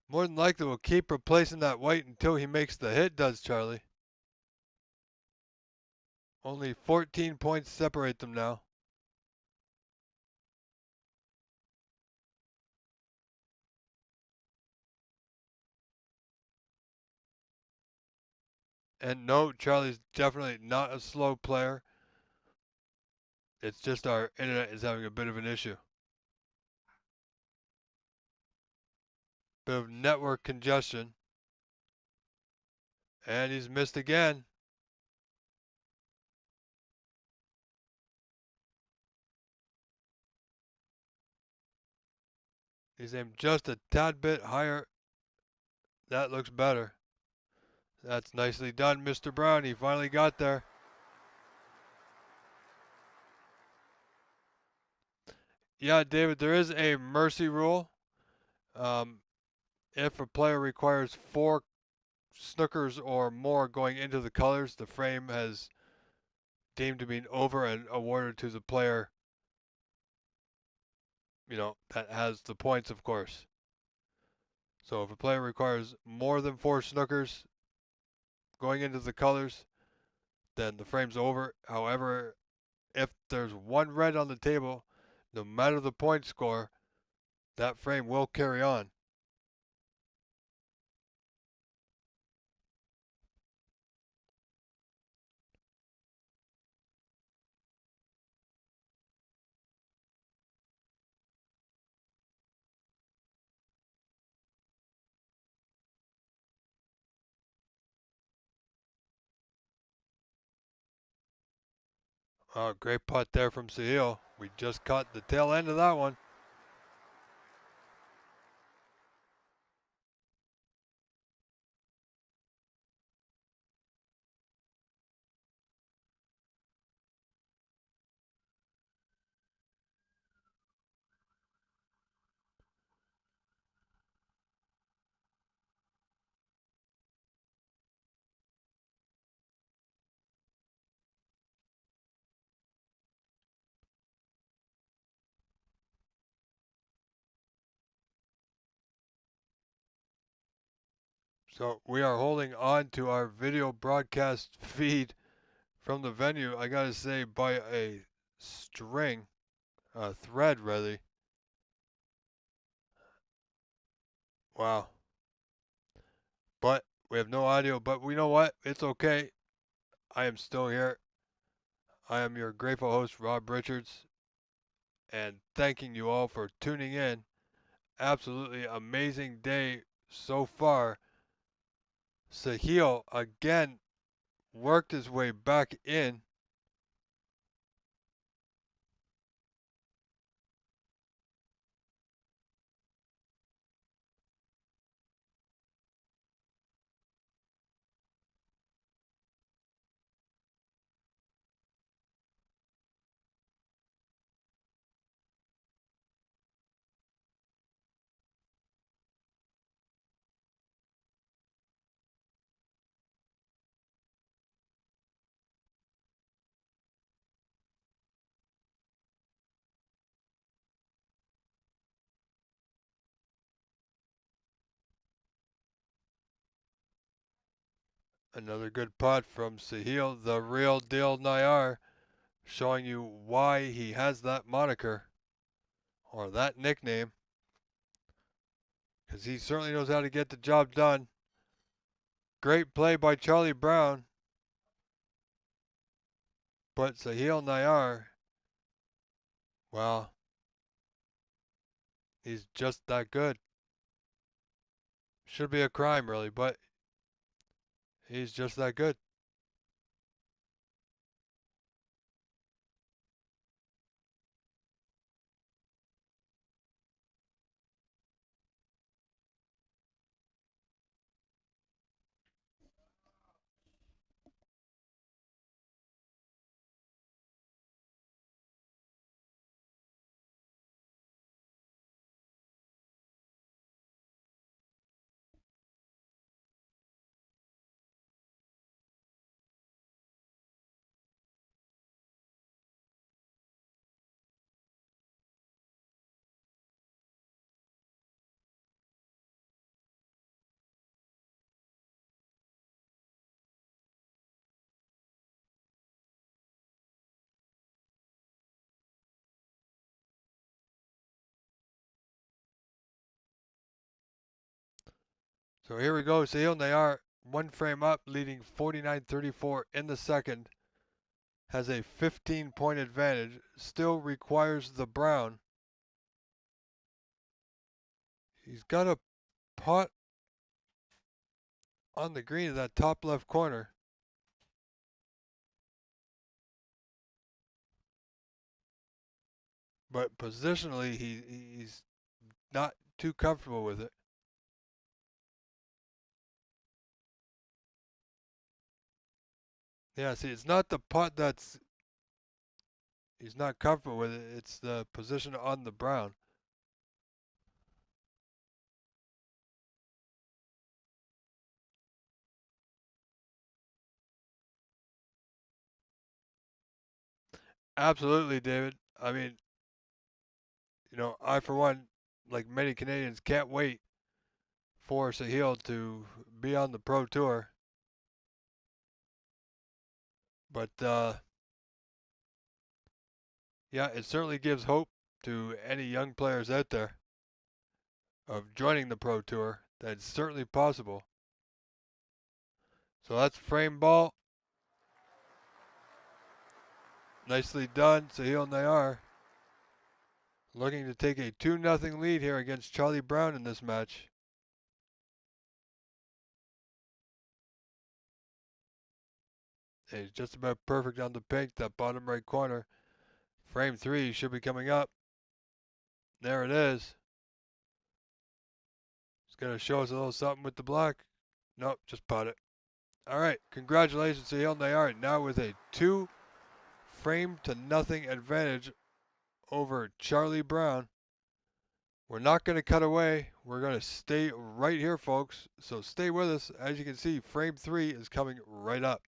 More than likely, will keep replacing that white until he makes the hit, does Charlie. Only 14 points separate them now. And no, Charlie's definitely not a slow player. It's just our internet is having a bit of an issue. Bit of network congestion. And he's missed again. He's aimed just a tad bit higher. That looks better. That's nicely done, Mr. Brown. He finally got there. Yeah, David, there is a mercy rule. If a player requires 4 snookers or more going into the colors, the frame has deemed to be over and awarded to the player, that has the points, of course. So if a player requires more than 4 snookers going into the colors, then the frame's over. However, if there's 1 red on the table, no matter the point score, that frame will carry on. Oh, great putt there from Sahil. We just caught the tail end of that one. So we are holding on to our video broadcast feed from the venue, I gotta say, by a string, a thread, really. Wow. But we have no audio, but we know what? It's okay. I am still here. I am your grateful host, Rob Richards, and thanking you all for tuning in. Absolutely amazing day so far. Sahil again worked his way back in. Another good putt from Sahil, the real deal Nayar, showing you why he has that moniker or that nickname, because he certainly knows how to get the job done. Great play by Charlie Brown, but Sahil Nayar, well, he's just that good. Should be a crime, really, but he's just that good. So here we go. Sahil Nayar, one frame up, leading 49-34 in the second. Has a 15-point advantage. Still requires the brown. He's got a putt on the green in that top left corner. But positionally, he's not too comfortable with it. Yeah, see, it's not the putt that's he's not comfortable with it. It's the position on the brown. Absolutely, David. I mean, I for one, like many Canadians, can't wait for Sahil to be on the Pro Tour. But yeah, it certainly gives hope to any young players out there of joining the Pro Tour. That's certainly possible. So that's frame ball. Nicely done, Sahil Nayar. Looking to take a 2-0 lead here against Charlie Brown in this match. He's just about perfect on the pink, that bottom right corner. Frame 3 should be coming up. There it is. It's going to show us a little something with the black. Nope, just pot it. All right, congratulations to Sahil Nayar. Now with a 2-frame-to-nothing advantage over Charlie Brown. We're not going to cut away. We're going to stay right here, folks. So stay with us. As you can see, frame 3 is coming right up.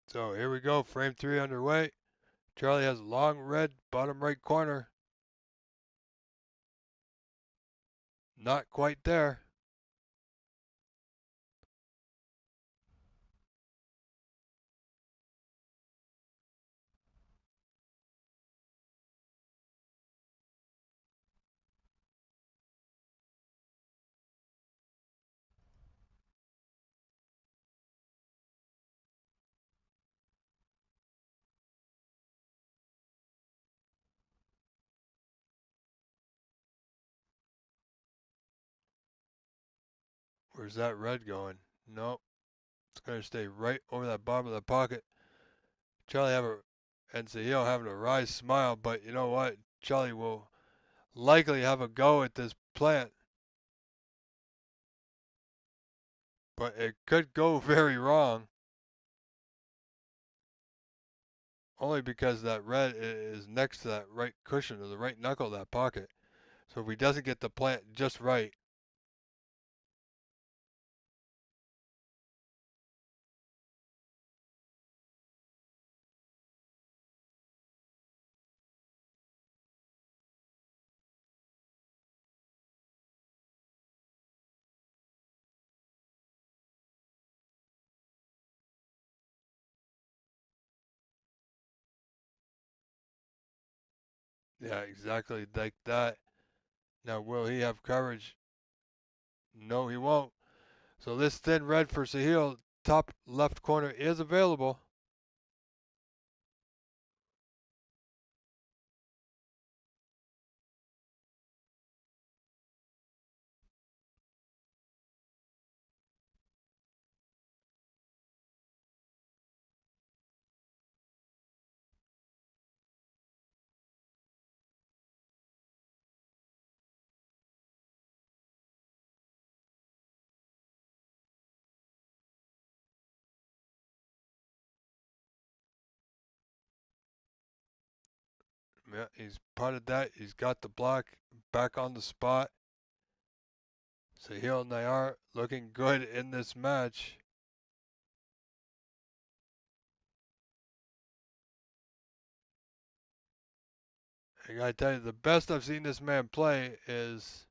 So here we go, frame 3 underway. Charlie has long red, bottom right corner. Not quite there. Where's that red going? Nope. It's going to stay right over that bottom of the pocket. Charlie and Sahil having a wry smile, but you know what? Charlie will likely have a go at this plant. But it could go very wrong. Only because that red is next to that right cushion or the right knuckle of that pocket. So if he doesn't get the plant just right, yeah, exactly like that. Now, will he have coverage? No, he won't. So this thin red for Sahil, top left corner is available. Yeah, he's potted that. He's got the block back on the spot. Sahil and Nayar looking good in this match. I gotta tell you, the best I've seen this man play is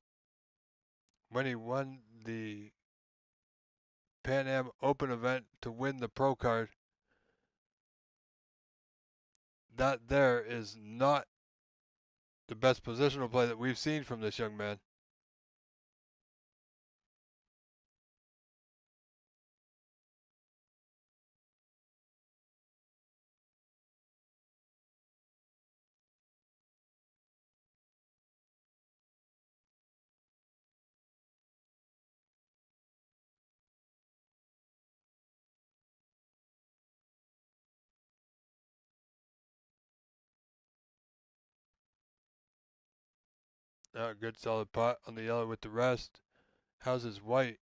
when he won the Pan Am Open event to win the pro card. That there is not the best positional play that we've seen from this young man. Good solid pot on the yellow with the rest. How's his white?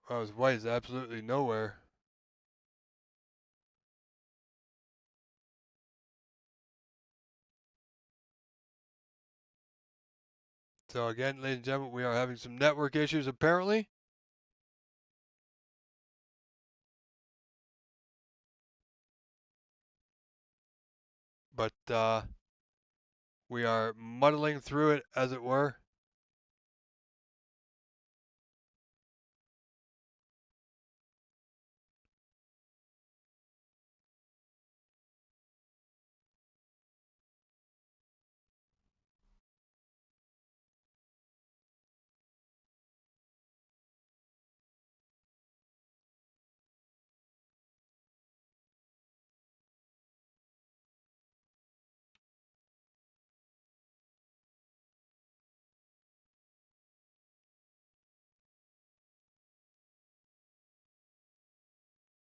Oh, his white is absolutely nowhere. So again, ladies and gentlemen, we are having some network issues apparently. But we are muddling through it, as it were.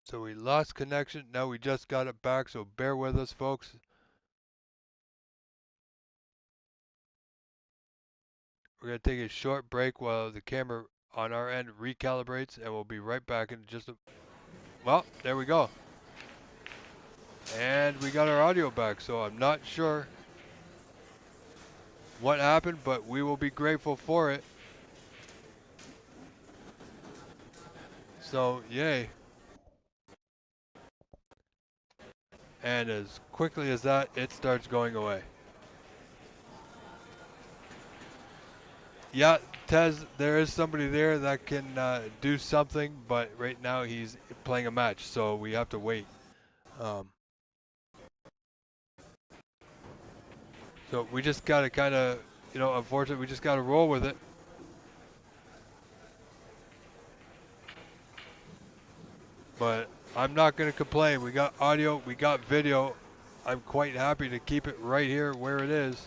So we lost connection. Now we just got it back, so bear with us, folks. We're going to take a short break while the camera on our end recalibrates, and we'll be right back in just a... Well, there we go. And we got our audio back, so I'm not sure what happened, but we will be grateful for it. So, yay. And as quickly as that, it starts going away. Yeah, Tez, there is somebody there that can do something, but right now he's playing a match, so we have to wait. So we just got to kind of, you know, unfortunately, we just got to roll with it. But I'm not going to complain. We got audio, we got video. I'm quite happy to keep it right here where it is.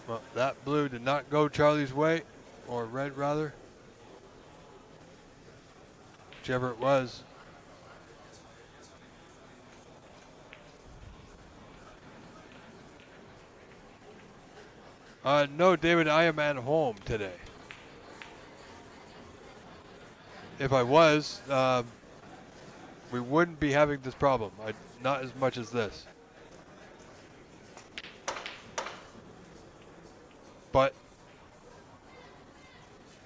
Well, that blue did not go Charlie's way, or red rather. Whichever it was. No, David, I am at home today. If I was, we wouldn't be having this problem. Not as much as this. But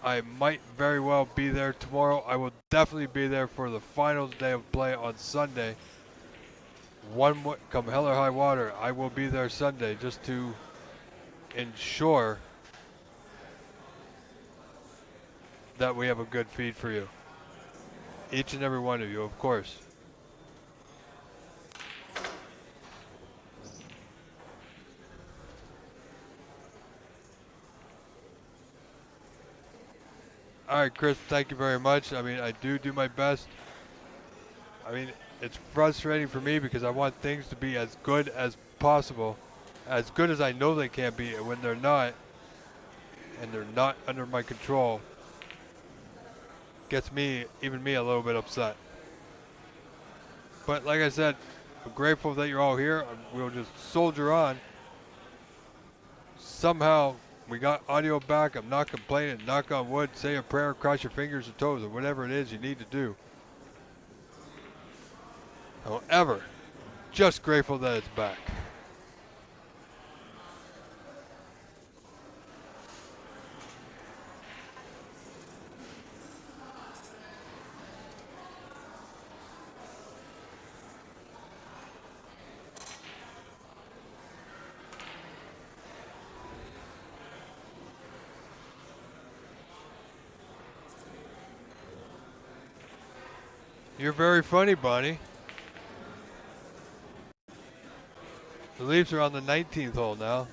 I might very well be there tomorrow. I will definitely be there for the finals day of play on Sunday. Come hell or high water, I will be there Sunday just to ensure that we have a good feed for you. Each and every one of you, of course. All right, Chris, thank you very much. I mean, I do my best. I mean, it's frustrating for me because I want things to be as good as possible, as good as I know they can be, and when they're not, and they're not under my control, gets me, even me, a little bit upset. But like I said, I'm grateful that you're all here. We'll just soldier on. Somehow, we got audio back. I'm not complaining. Knock on wood. Say a prayer. Cross your fingers and toes, or whatever it is you need to do. However, just grateful that it's back. You're very funny, Bonnie. The Leafs are on the 19th hole now.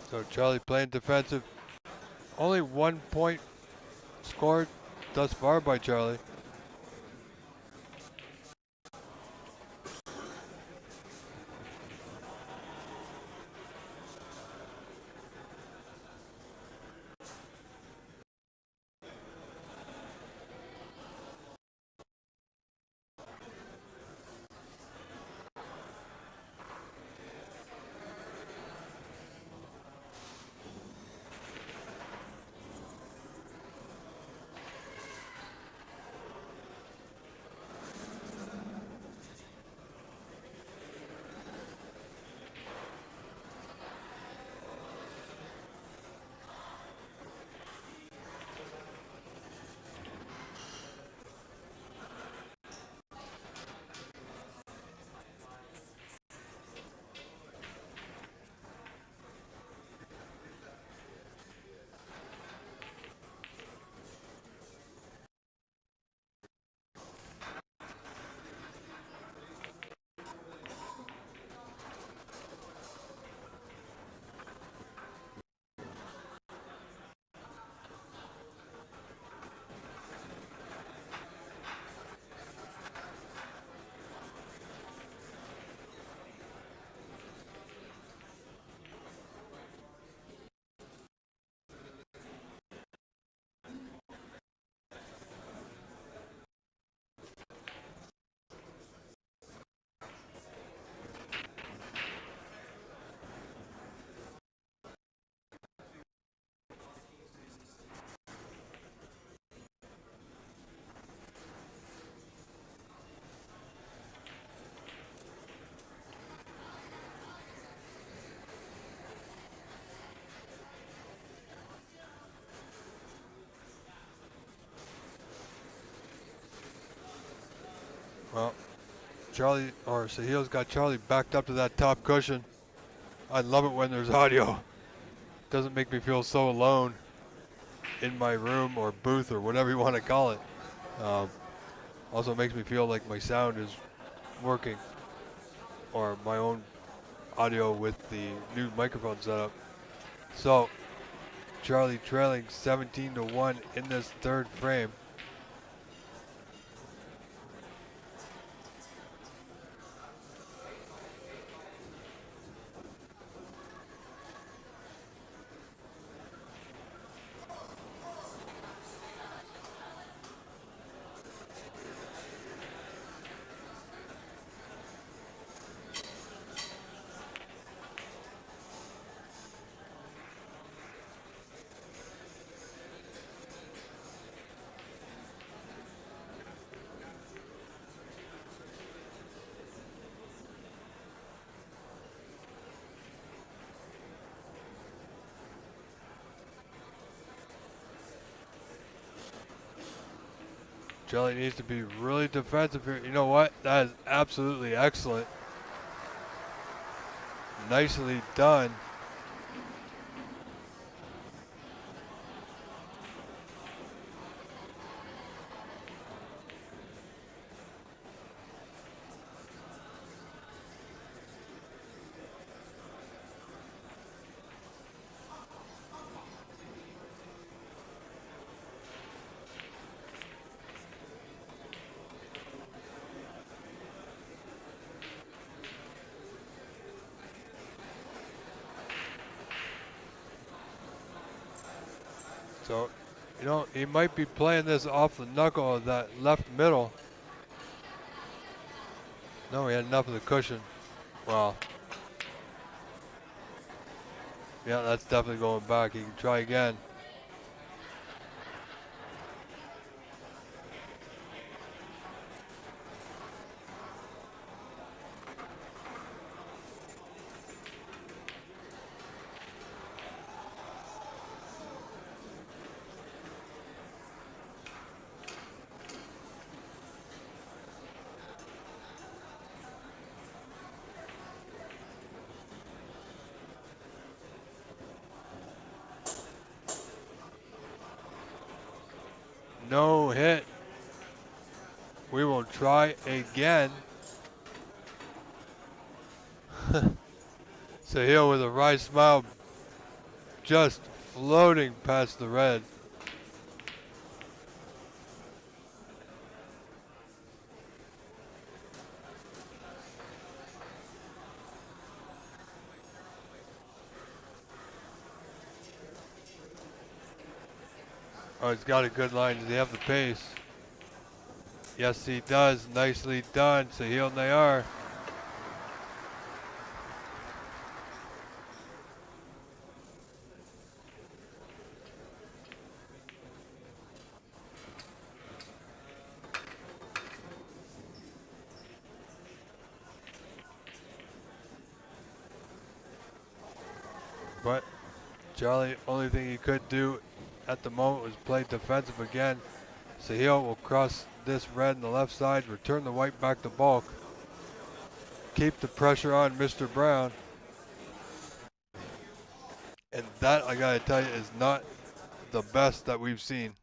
So Charlie playing defensive. Only 1 point scored thus far by Charlie. Charlie, or Sahil's got Charlie backed up to that top cushion. I love it when there's audio. Doesn't make me feel so alone in my room or booth or whatever you want to call it. Um, also makes me feel like my sound is working, or my own audio with the new microphone setup. So Charlie trailing 17-1 in this third frame. Charlie needs to be really defensive here. You know what? That is absolutely excellent. Nicely done. So, you know, he might be playing this off the knuckle of that left middle. No, he had enough of the cushion. Wow. Yeah, that's definitely going back. He can try again. No hit. We will try again. Sahil with a wry smile, just floating past the red. Oh, he's got a good line. Does he have the pace? Yes, he does. Nicely done. Sahil Nayar. But Charlie, only thing he could do at the moment was play defensive again. Sahil will cross this red on the left side, return the white back to bulk. Keep the pressure on Mr. Brown. And that, I gotta tell you, is not the best that we've seen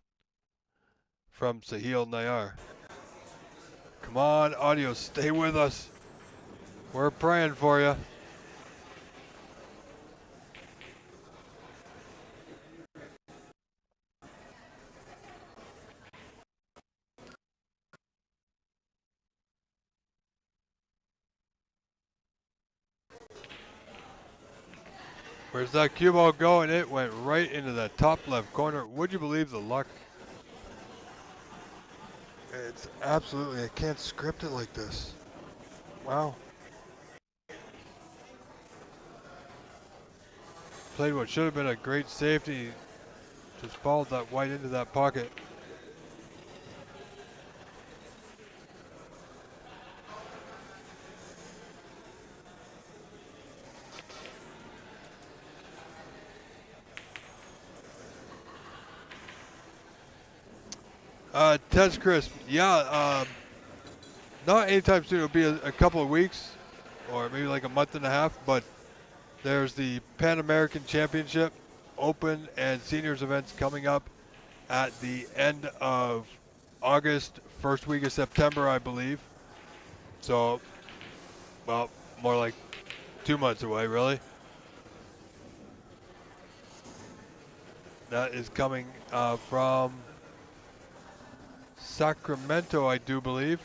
from Sahil Nayar. Come on, audio, stay with us. We're praying for you. Where's that cue ball going? It went right into the top left corner. Would you believe the luck? It's absolutely, I can't script it like this. Wow. Played what should have been a great safety. Just followed that white into that pocket. Test Crisp, yeah, Not anytime soon. It'll be a couple of weeks, or maybe like a month and a half. But there's the Pan American Championship, Open, and Seniors events coming up at the end of August, first week of September, I believe. So, well, more like 2 months away, really. That is coming from Sacramento, I do believe.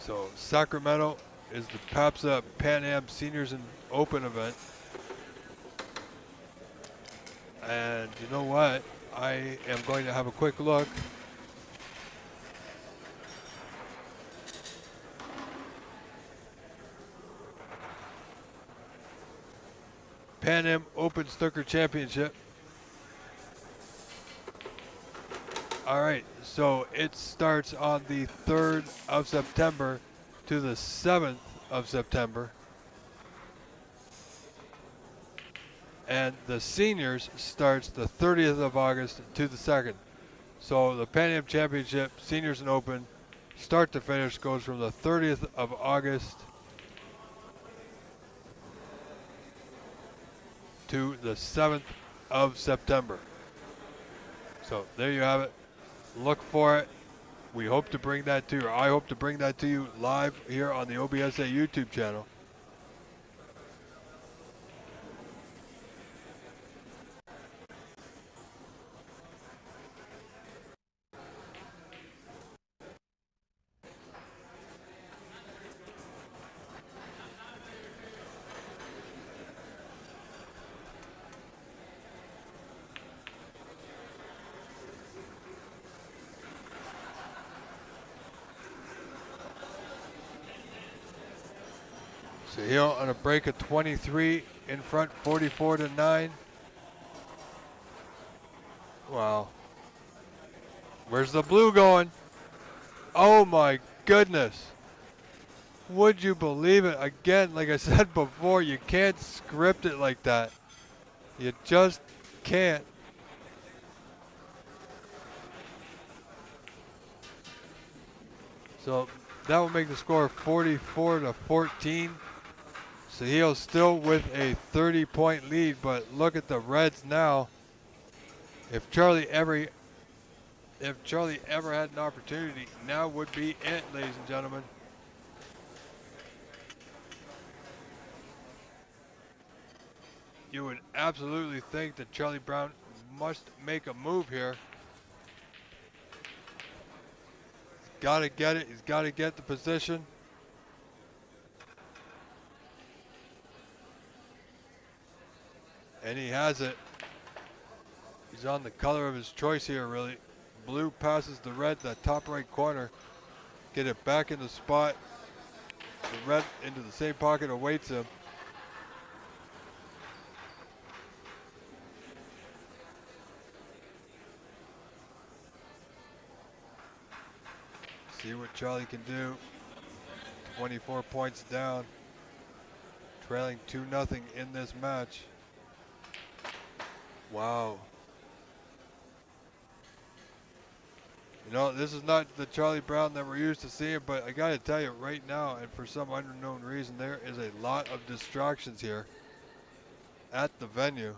So Sacramento is the PAPSA Pan Am Seniors and Open event. And you know what? I am going to have a quick look. Pan Am Open Snooker Championship. All right, so it starts on the 3rd of September to the 7th of September. And the seniors starts the 30th of August to the 2nd. So the Pan Am Championship, Seniors and Open, start to finish, goes from the 30th of August to the 7th of September. So there you have it. Look for it. We hope to bring that to you, or I hope to bring that to you live here on the OBSA YouTube channel. Sahil on a break of 23 in front, 44-9. Wow. Where's the blue going? Oh my goodness. Would you believe it? Again, like I said before, you can't script it like that. You just can't. So that will make the score 44-14. Sahil still with a 30-point lead, but look at the Reds now. If Charlie ever had an opportunity, now would be it, ladies and gentlemen. You would absolutely think that Charlie Brown must make a move here. He's got to get it. He's got to get the position. And he has it. He's on the color of his choice here, really. Blue passes the red, that top right corner. Get it back in the spot. The red into the same pocket awaits him. See what Charlie can do. 24 points down. Trailing 2-0 in this match. Wow. You know, this is not the Charlie Brown that we're used to seeing, but I gotta tell you right now, and for some unknown reason, there is a lot of distractions here at the venue.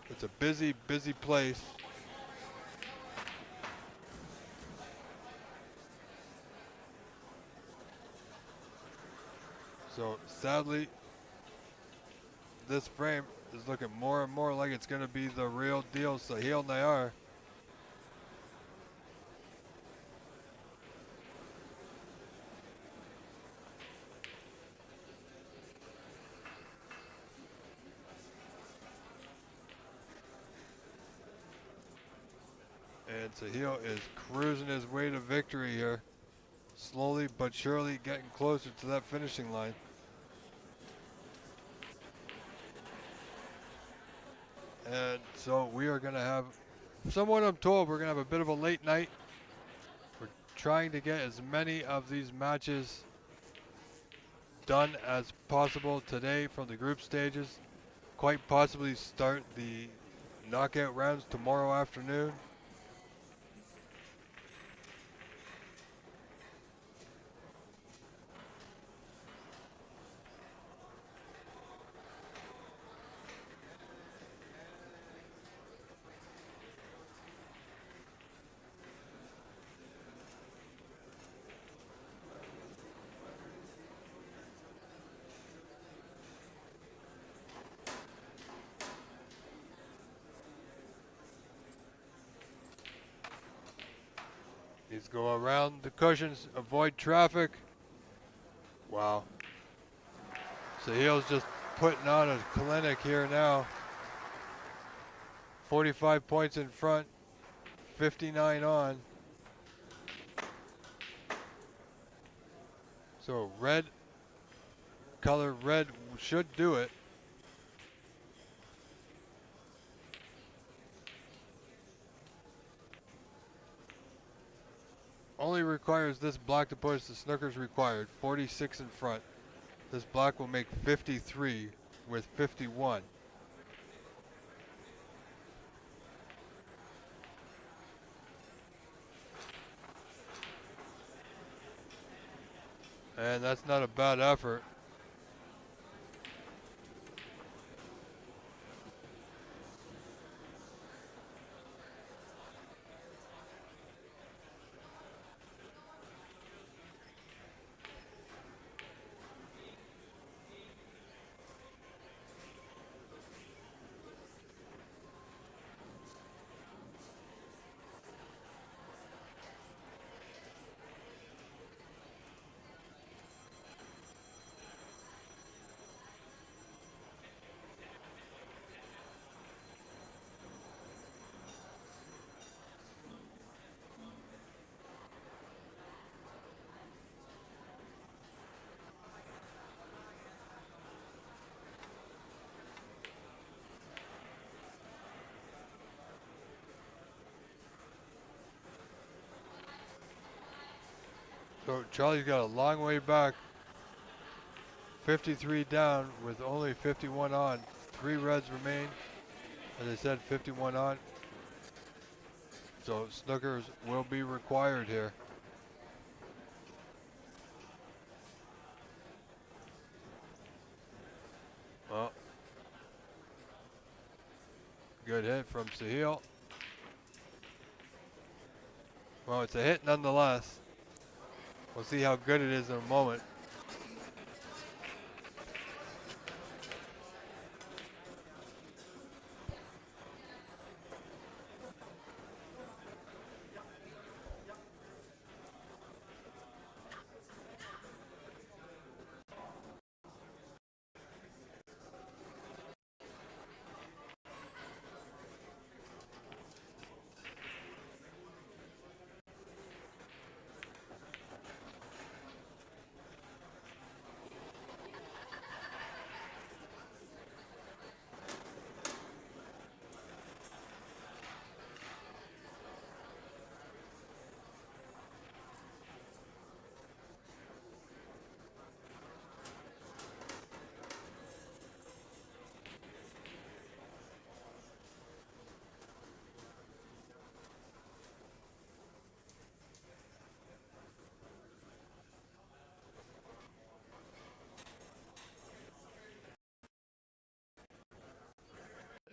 It's a busy, busy place. So sadly, this frame is looking more and more like it's going to be the real deal. Sahil Nayar. And Sahil is cruising his way to victory here. Slowly but surely getting closer to that finishing line. And so we are going to have, somewhat I'm told, we're going to have a bit of a late night. We're trying to get as many of these matches done as possible today from the group stages. Quite possibly start the knockout rounds tomorrow afternoon. These go around the cushions, avoid traffic. Wow. Sahil's just putting on a clinic here now. 45 points in front, 59 on. So red, color red should do it. Only requires this black to push. The snooker's required. 46 in front. This black will make 53 with 51. And that's not a bad effort. So Charlie's got a long way back. 53 down with only 51 on. 3 reds remain. As I said, 51 on. So snookers will be required here. Well, good hit from Sahil. Well, it's a hit nonetheless. We'll see how good it is in a moment.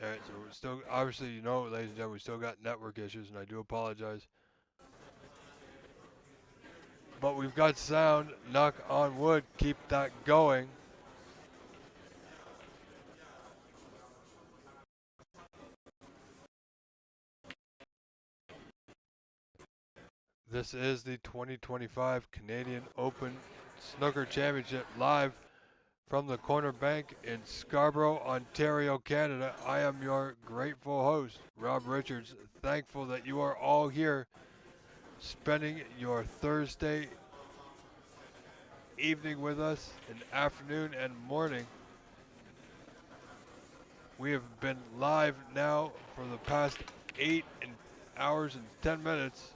All right, so we're still, obviously, you know, ladies and gentlemen, we still got network issues, and I do apologize. But we've got sound, knock on wood, keep that going. This is the 2025 Canadian Open Snooker Championship live from the Corner Bank in Scarborough, Ontario, Canada. I am your grateful host, Rob Richards. Thankful that you are all here spending your Thursday evening with us, and afternoon and morning. We have been live now for the past 8 hours and 10 minutes.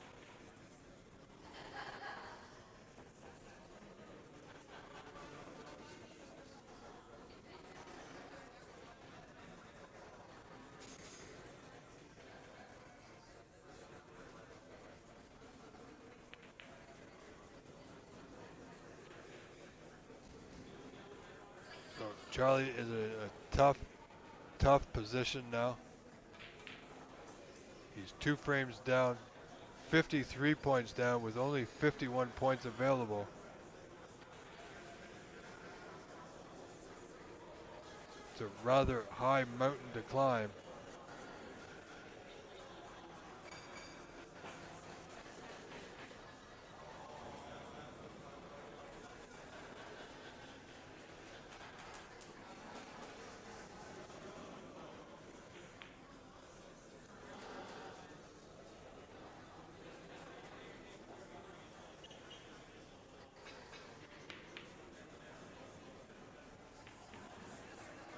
Charlie is a tough position now. He's 2 frames down, 53 points down with only 51 points available. It's a rather high mountain to climb.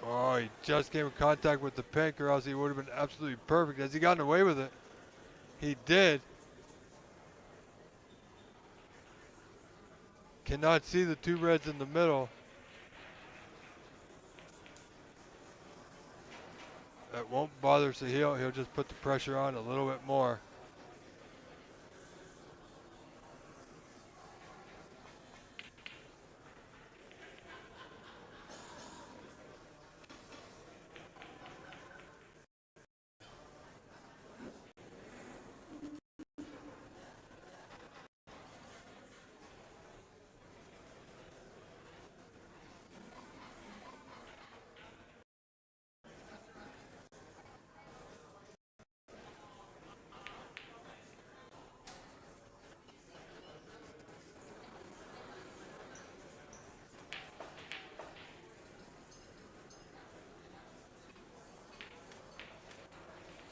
Oh, he just came in contact with the pink, or else he would have been absolutely perfect. Has he gotten away with it? He did. Cannot see the 2 reds in the middle. That won't bother Sahil. He'll just put the pressure on a little bit more.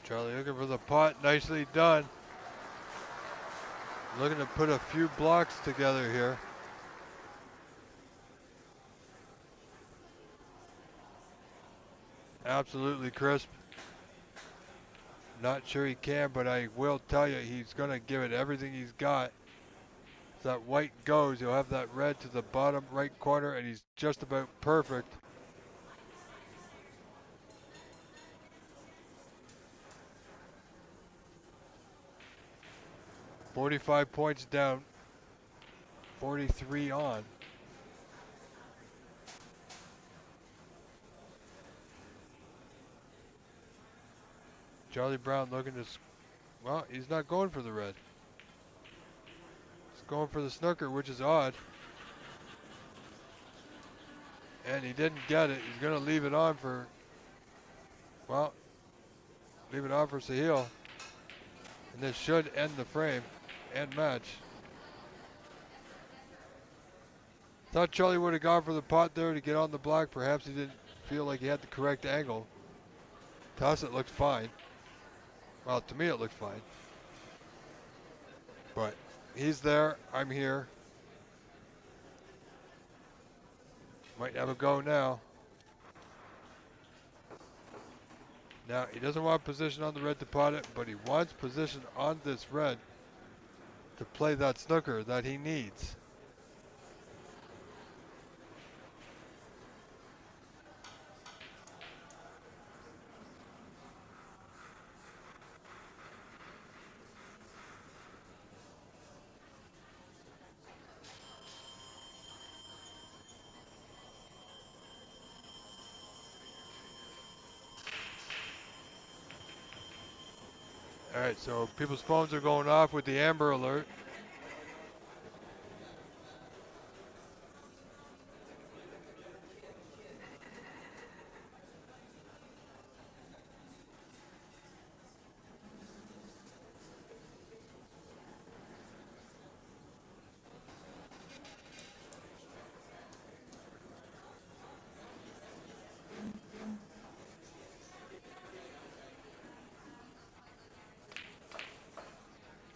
Charlie looking for the pot, nicely done. Looking to put a few blocks together here. Absolutely crisp. Not sure he can, but I will tell you he's going to give it everything he's got. If that white goes, he'll have that red to the bottom right corner, and he's just about perfect. $45 points down, 43 on. Charlie Brown looking to, well, he's not going for the red. He's going for the snooker, which is odd. And he didn't get it. He's going to leave it on for, well, leave it on for Sahil. And this should end the frame and match. Thought Charlie would have gone for the pot there to get on the block. Perhaps he didn't feel like he had the correct angle. Toss it looked fine. Well, to me it looked fine. But he's there, I'm here. Might have a go now. Now, he doesn't want position on the red to pot it, but he wants position on this red to play that snooker that he needs. All right, so people's phones are going off with the Amber Alert.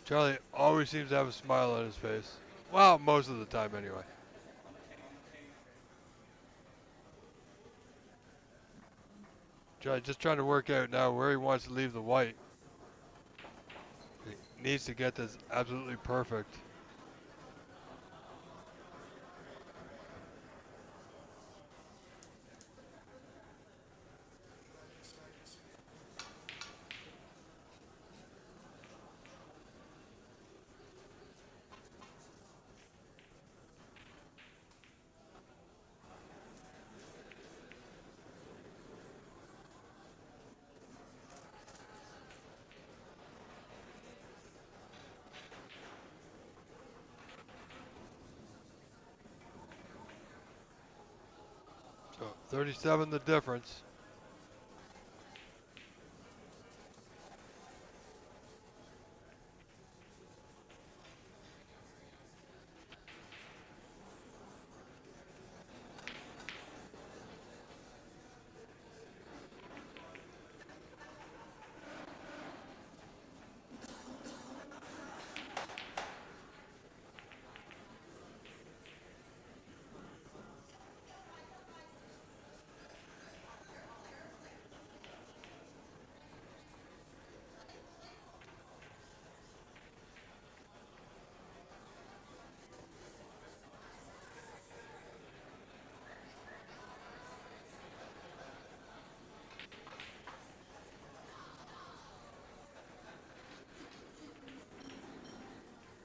Charlie always seems to have a smile on his face. Well, most of the time anyway. Charlie just trying to work out now where he wants to leave the white. He needs to get this absolutely perfect. 37 the difference.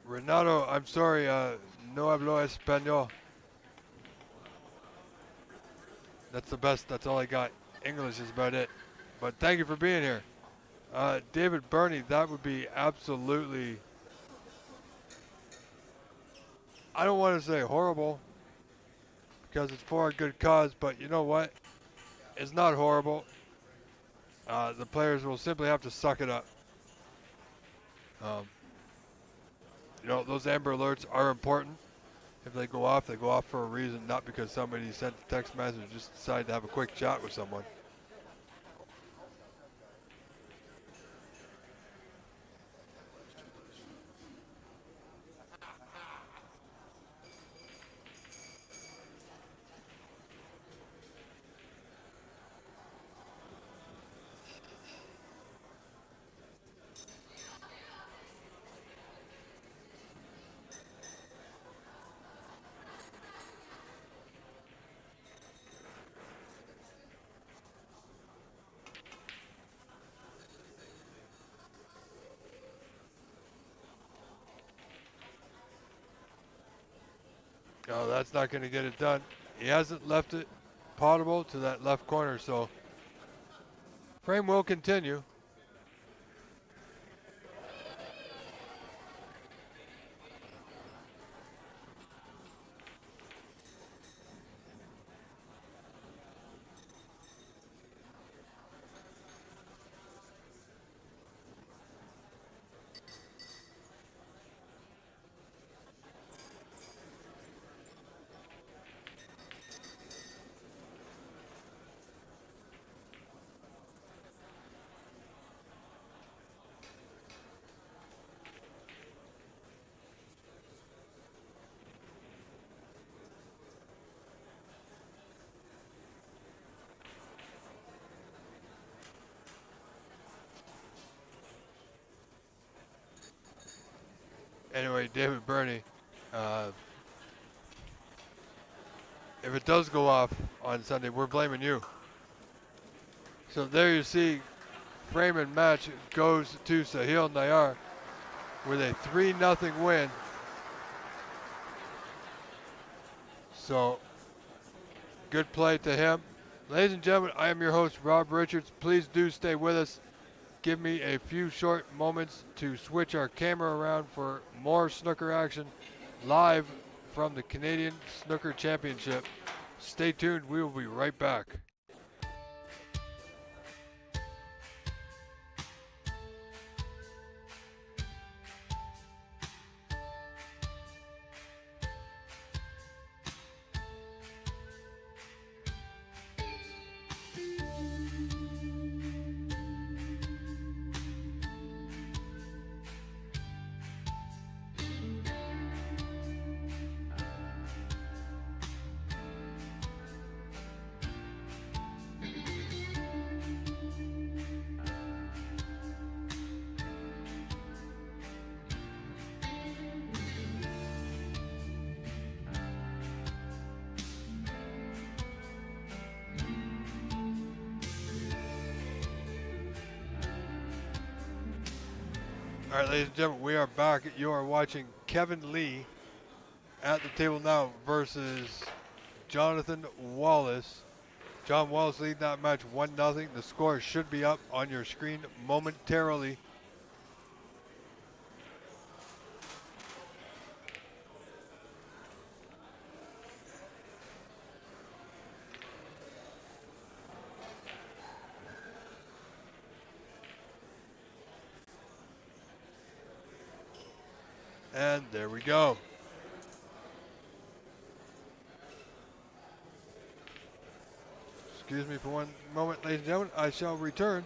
Renato, I'm sorry, no hablo español. That's the best, that's all I got. English is about it. But thank you for being here. David Burney, that would be absolutely, I don't want to say horrible, because it's for a good cause, but you know what? It's not horrible. The players will simply have to suck it up. Um, you know, those Amber Alerts are important. If they go off for a reason, not because somebody sent a text message, just decided to have a quick chat with someone. No, that's not going to get it done. He hasn't left it potable to that left corner, so frame will continue. Anyway, David Burney, if it does go off on Sunday, we're blaming you. So there you see, frame and match goes to Sahil Nayar with a 3-0 win. So good play to him. Ladies and gentlemen, I am your host, Rob Richards. Please do stay with us. Give me a few short moments to switch our camera around for more snooker action live from the Canadian Snooker Championship. Stay tuned. We will be right back. All right, ladies and gentlemen, we are back. You are watching Kevin Lee at the table now versus Jonathan Wallace. John Wallace leading that match 1-0. The score should be up on your screen momentarily. And there we go. Excuse me for one moment, ladies and gentlemen. I shall return.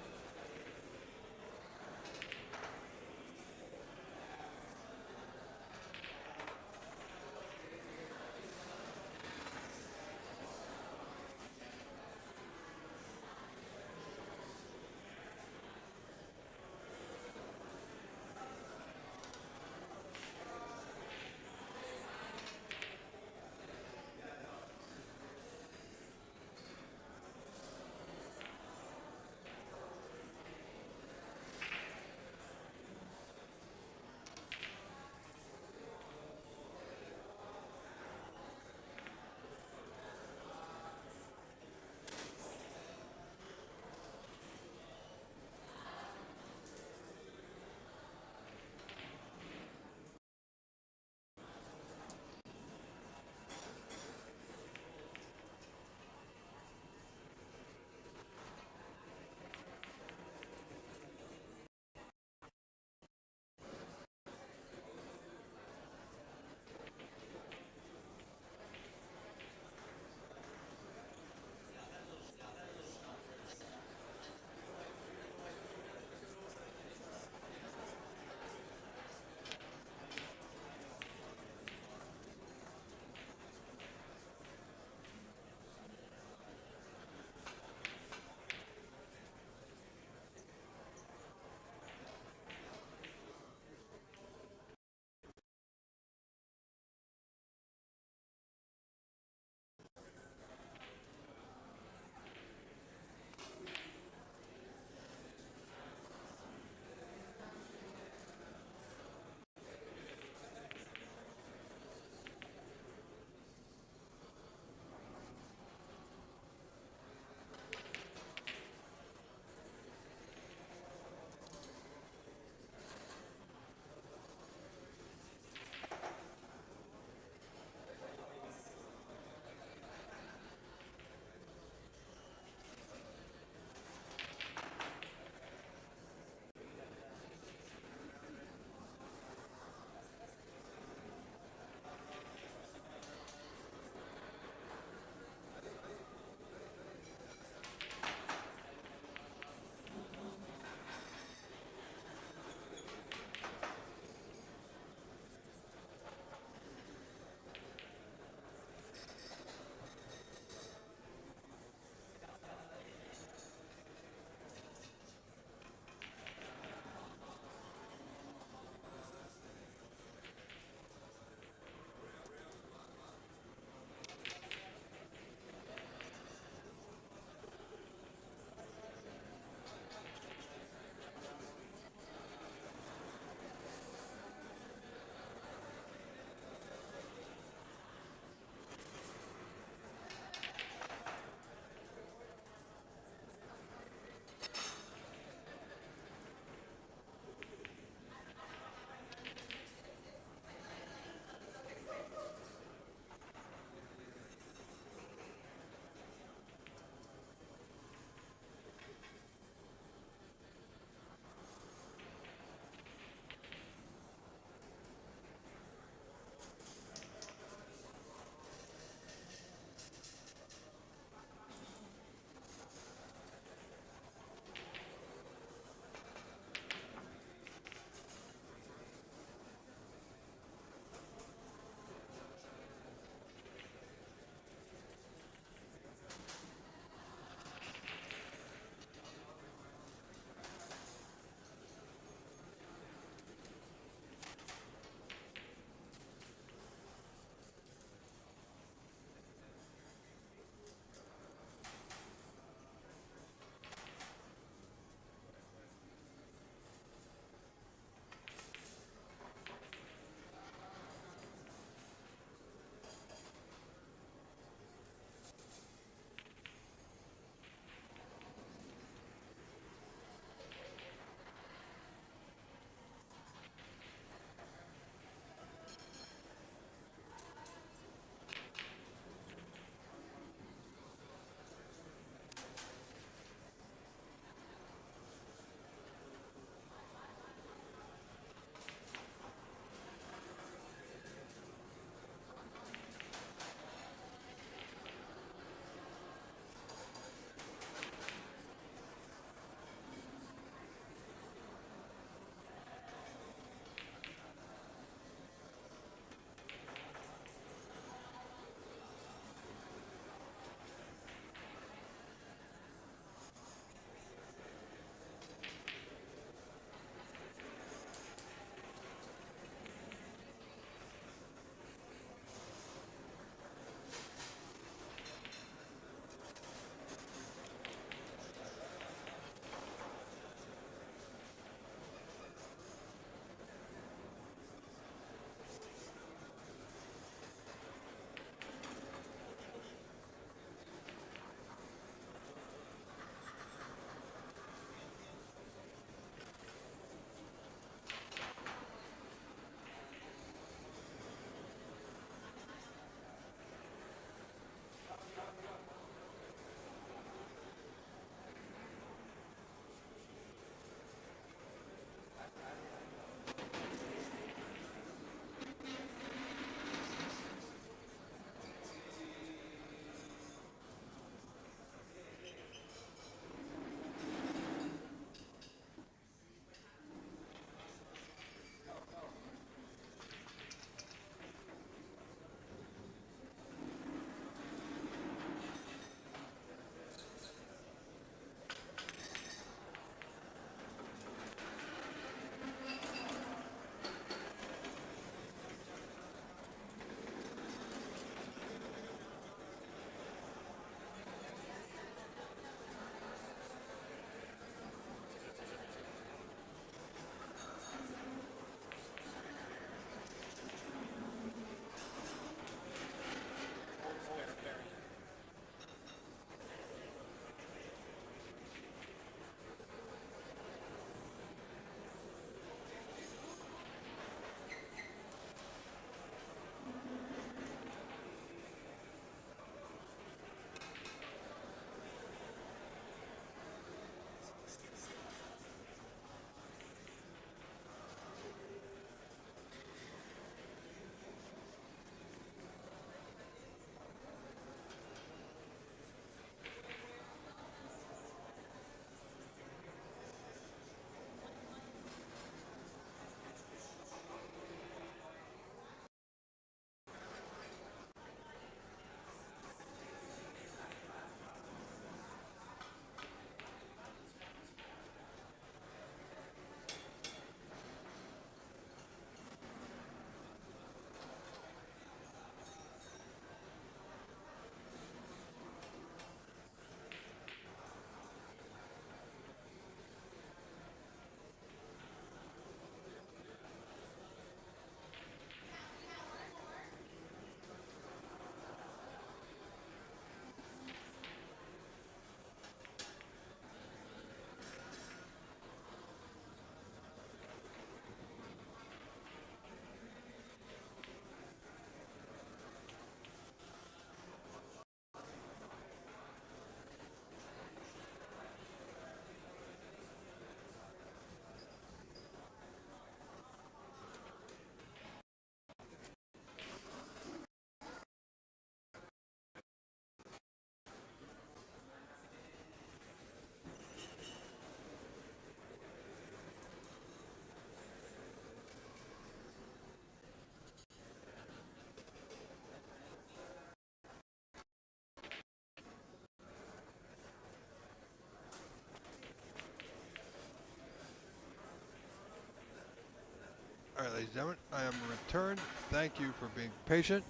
All right, ladies and gentlemen, I am returned. Thank you for being patient.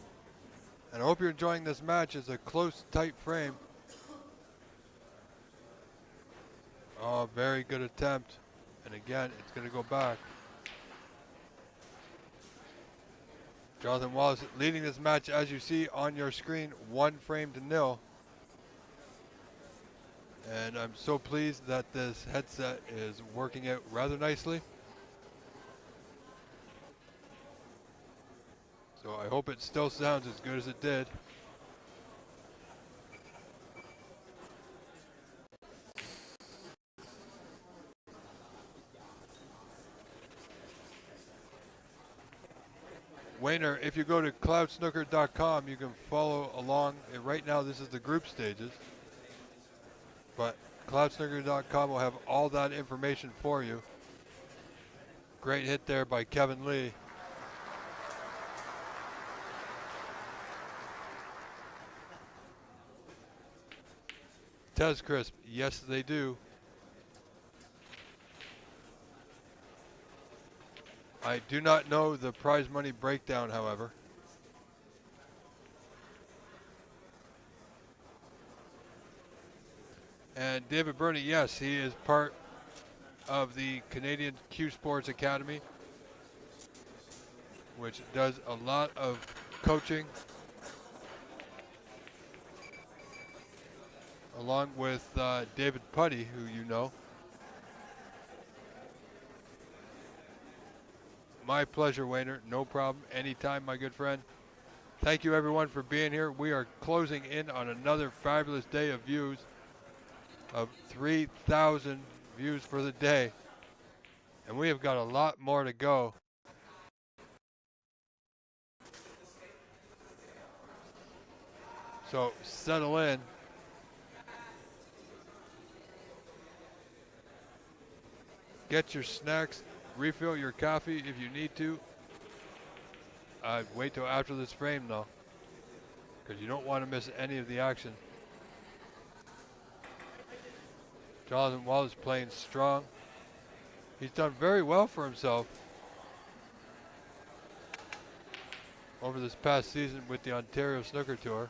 And I hope you're enjoying this match. It's a close, tight frame. Oh, very good attempt. And again, it's going to go back. Jonathan Wallace leading this match, as you see on your screen, 1-0. And I'm so pleased that this headset is working out rather nicely. So I hope it still sounds as good as it did. Wayner, if you go to cloudsnooker.com, you can follow along. Right now, this is the group stages. But cloudsnooker.com will have all that information for you. Great hit there by Kevin Lee. Tez Crisp, yes they do. I do not know the prize money breakdown, however. And David Burney, yes, he is part of the Canadian Q Sports Academy, which does a lot of coaching, along with David Putty, who you know. My pleasure, Wayner. No problem. Anytime, my good friend. Thank you, everyone, for being here. We are closing in on another fabulous day of views, of 3,000 views for the day. And we have got a lot more to go. So settle in. Get your snacks. Refill your coffee if you need to. Wait till after this frame, though, because you don't want to miss any of the action. Jonathan Wallace playing strong. He's done very well for himself over this past season with the Ontario Snooker Tour.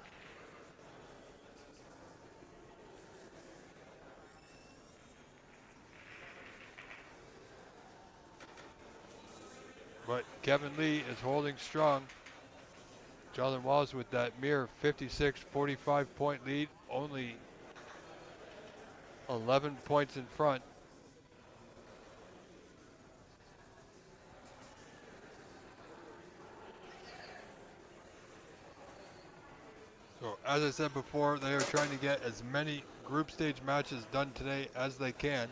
But Kevin Lee is holding strong. Jonathan Wallace with that mere 56-45 point lead, only 11 points in front. So as I said before, they are trying to get as many group stage matches done today as they can,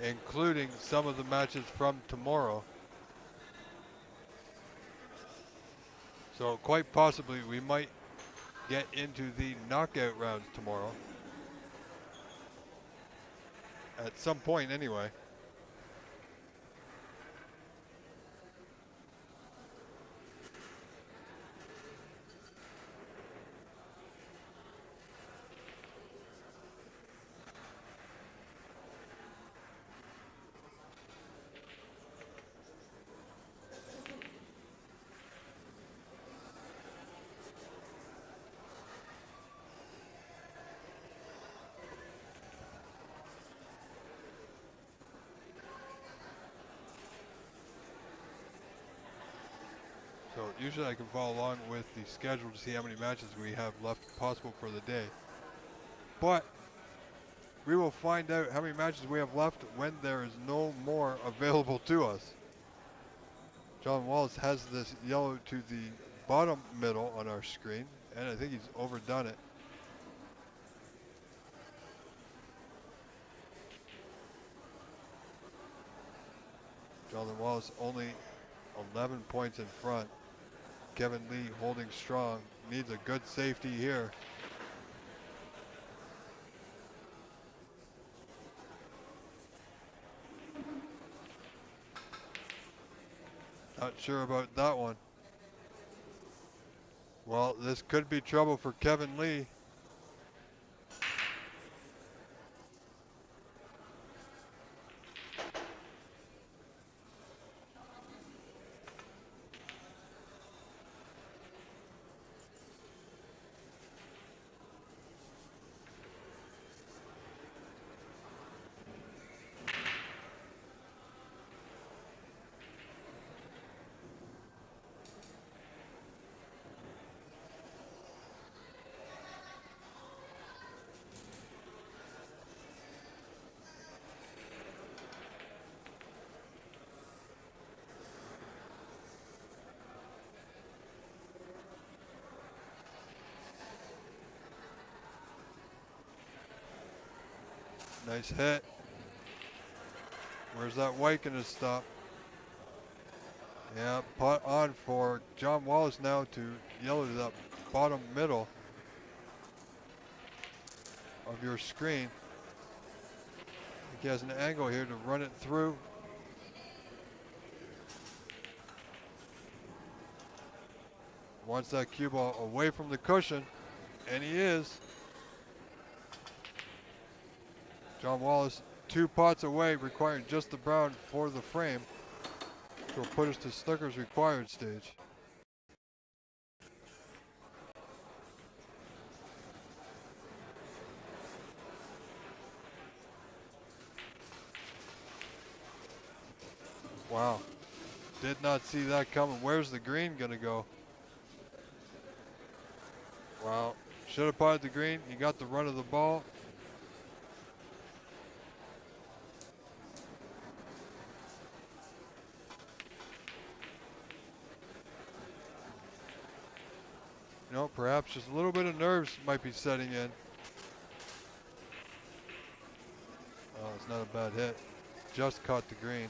including some of the matches from tomorrow. So quite possibly we might get into the knockout rounds tomorrow. At some point anyway. So usually I can follow along with the schedule to see how many matches we have left possible for the day. But we will find out how many matches we have left when there is no more available to us. John Wallace has this yellow to the bottom middle on our screen, and I think he's overdone it. Jonathan Wallace only 11 points in front. Kevin Lee holding strong, needs a good safety here. Not sure about that one. Well, this could be trouble for Kevin Lee. Nice hit. Where's that white gonna stop? Yeah, putt on for John Wallace now to yellow to that bottom middle of your screen. I think he has an angle here to run it through. Wants that cue ball away from the cushion, and he is. John Wallace 2 putts away, requiring just the brown for the frame, which will put us to Snooker's required stage. Wow, did not see that coming. Where's the green gonna go? Wow, should have putted the green. He got the run of the ball. You know, perhaps just a little bit of nerves might be setting in. Oh, it's not a bad hit. Just caught the green.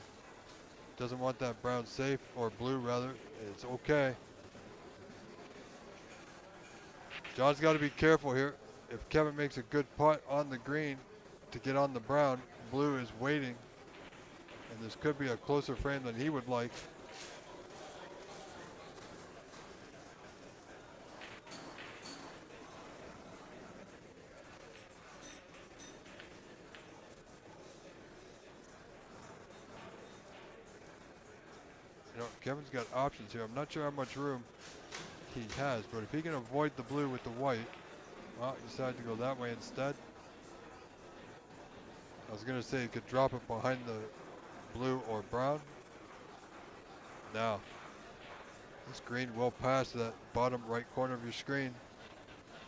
Doesn't want that brown safe, or blue rather. It's okay. John's got to be careful here. If Kevin makes a good putt on the green to get on the brown, blue is waiting. And this could be a closer frame than he would like. You know, Kevin's got options here. I'm not sure how much room he has, but if he can avoid the blue with the white, well, he decided to go that way instead. I was going to say he could drop it behind the blue or brown. Now, this green will pass that bottom right corner of your screen.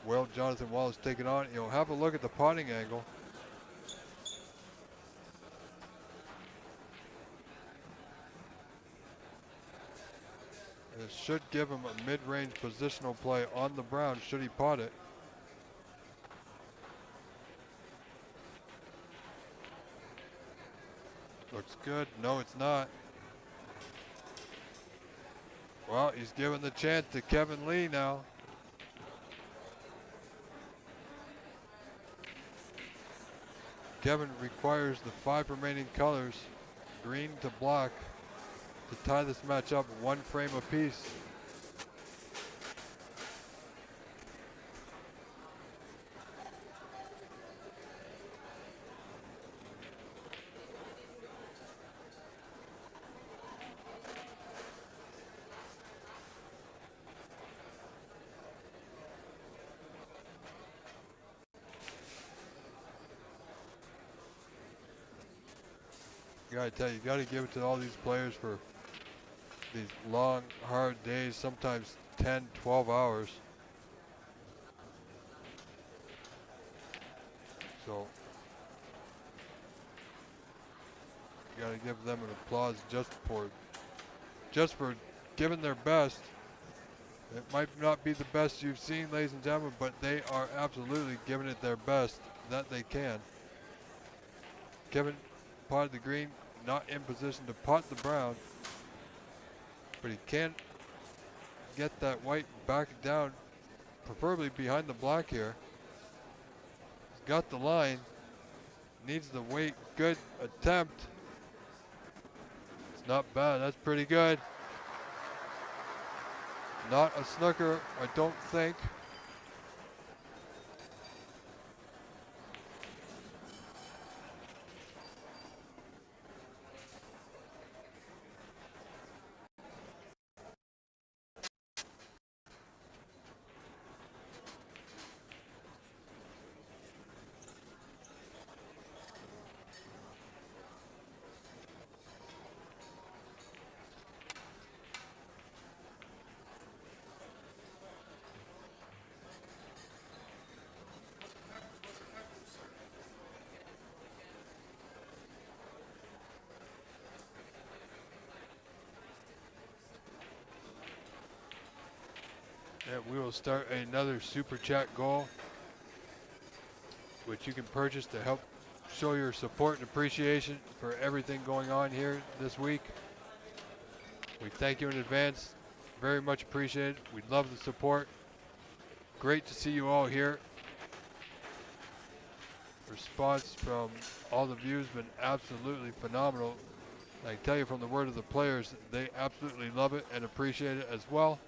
Will Jonathan Wallace take it on? You'll have a look at the potting angle. It should give him a mid-range positional play on the brown should he pot it. Looks good. No, it's not. Well, he's giving the chance to Kevin Lee now. Kevin requires the 5 remaining colors, green to black, to tie this match up 1 frame apiece. Gotta tell you, you gotta give it to all these players for these long, hard days, sometimes 10, 12 hours. So, you gotta give them an applause just for giving their best. It might not be the best you've seen, ladies and gentlemen, but they are absolutely giving it their best that they can. Kevin potted the green, not in position to pot the brown, but he can't get that white back down, preferably behind the black here. He's got the line, needs the weight. Good attempt. It's not bad, that's pretty good. Not a snooker, I don't think. Yeah, we will start another super chat goal, which you can purchase to help show your support and appreciation for everything going on here this week. We thank you in advance. Very much appreciated. We love the support. Great to see you all here. Response from all the views been absolutely phenomenal. I can tell you from the word of the players, they absolutely love it and appreciate it as well.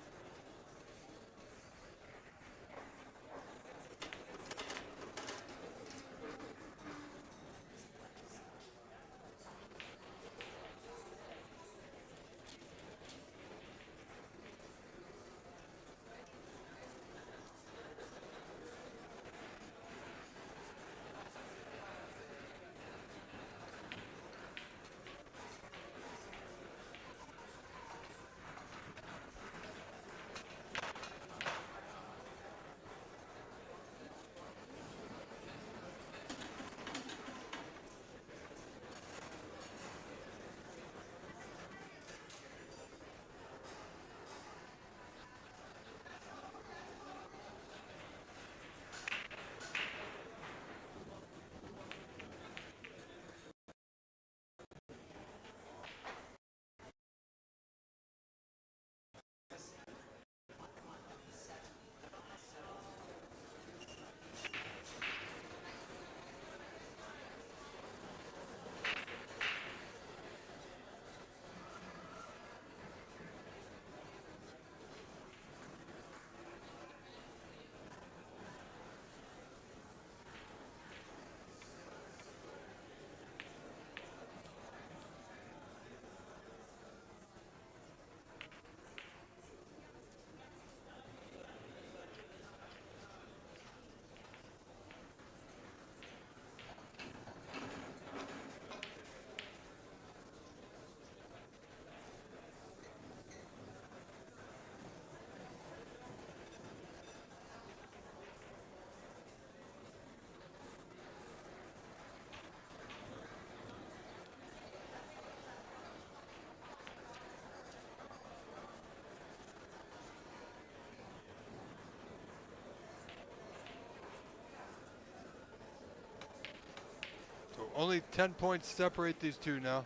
So only 10 points separate these two now.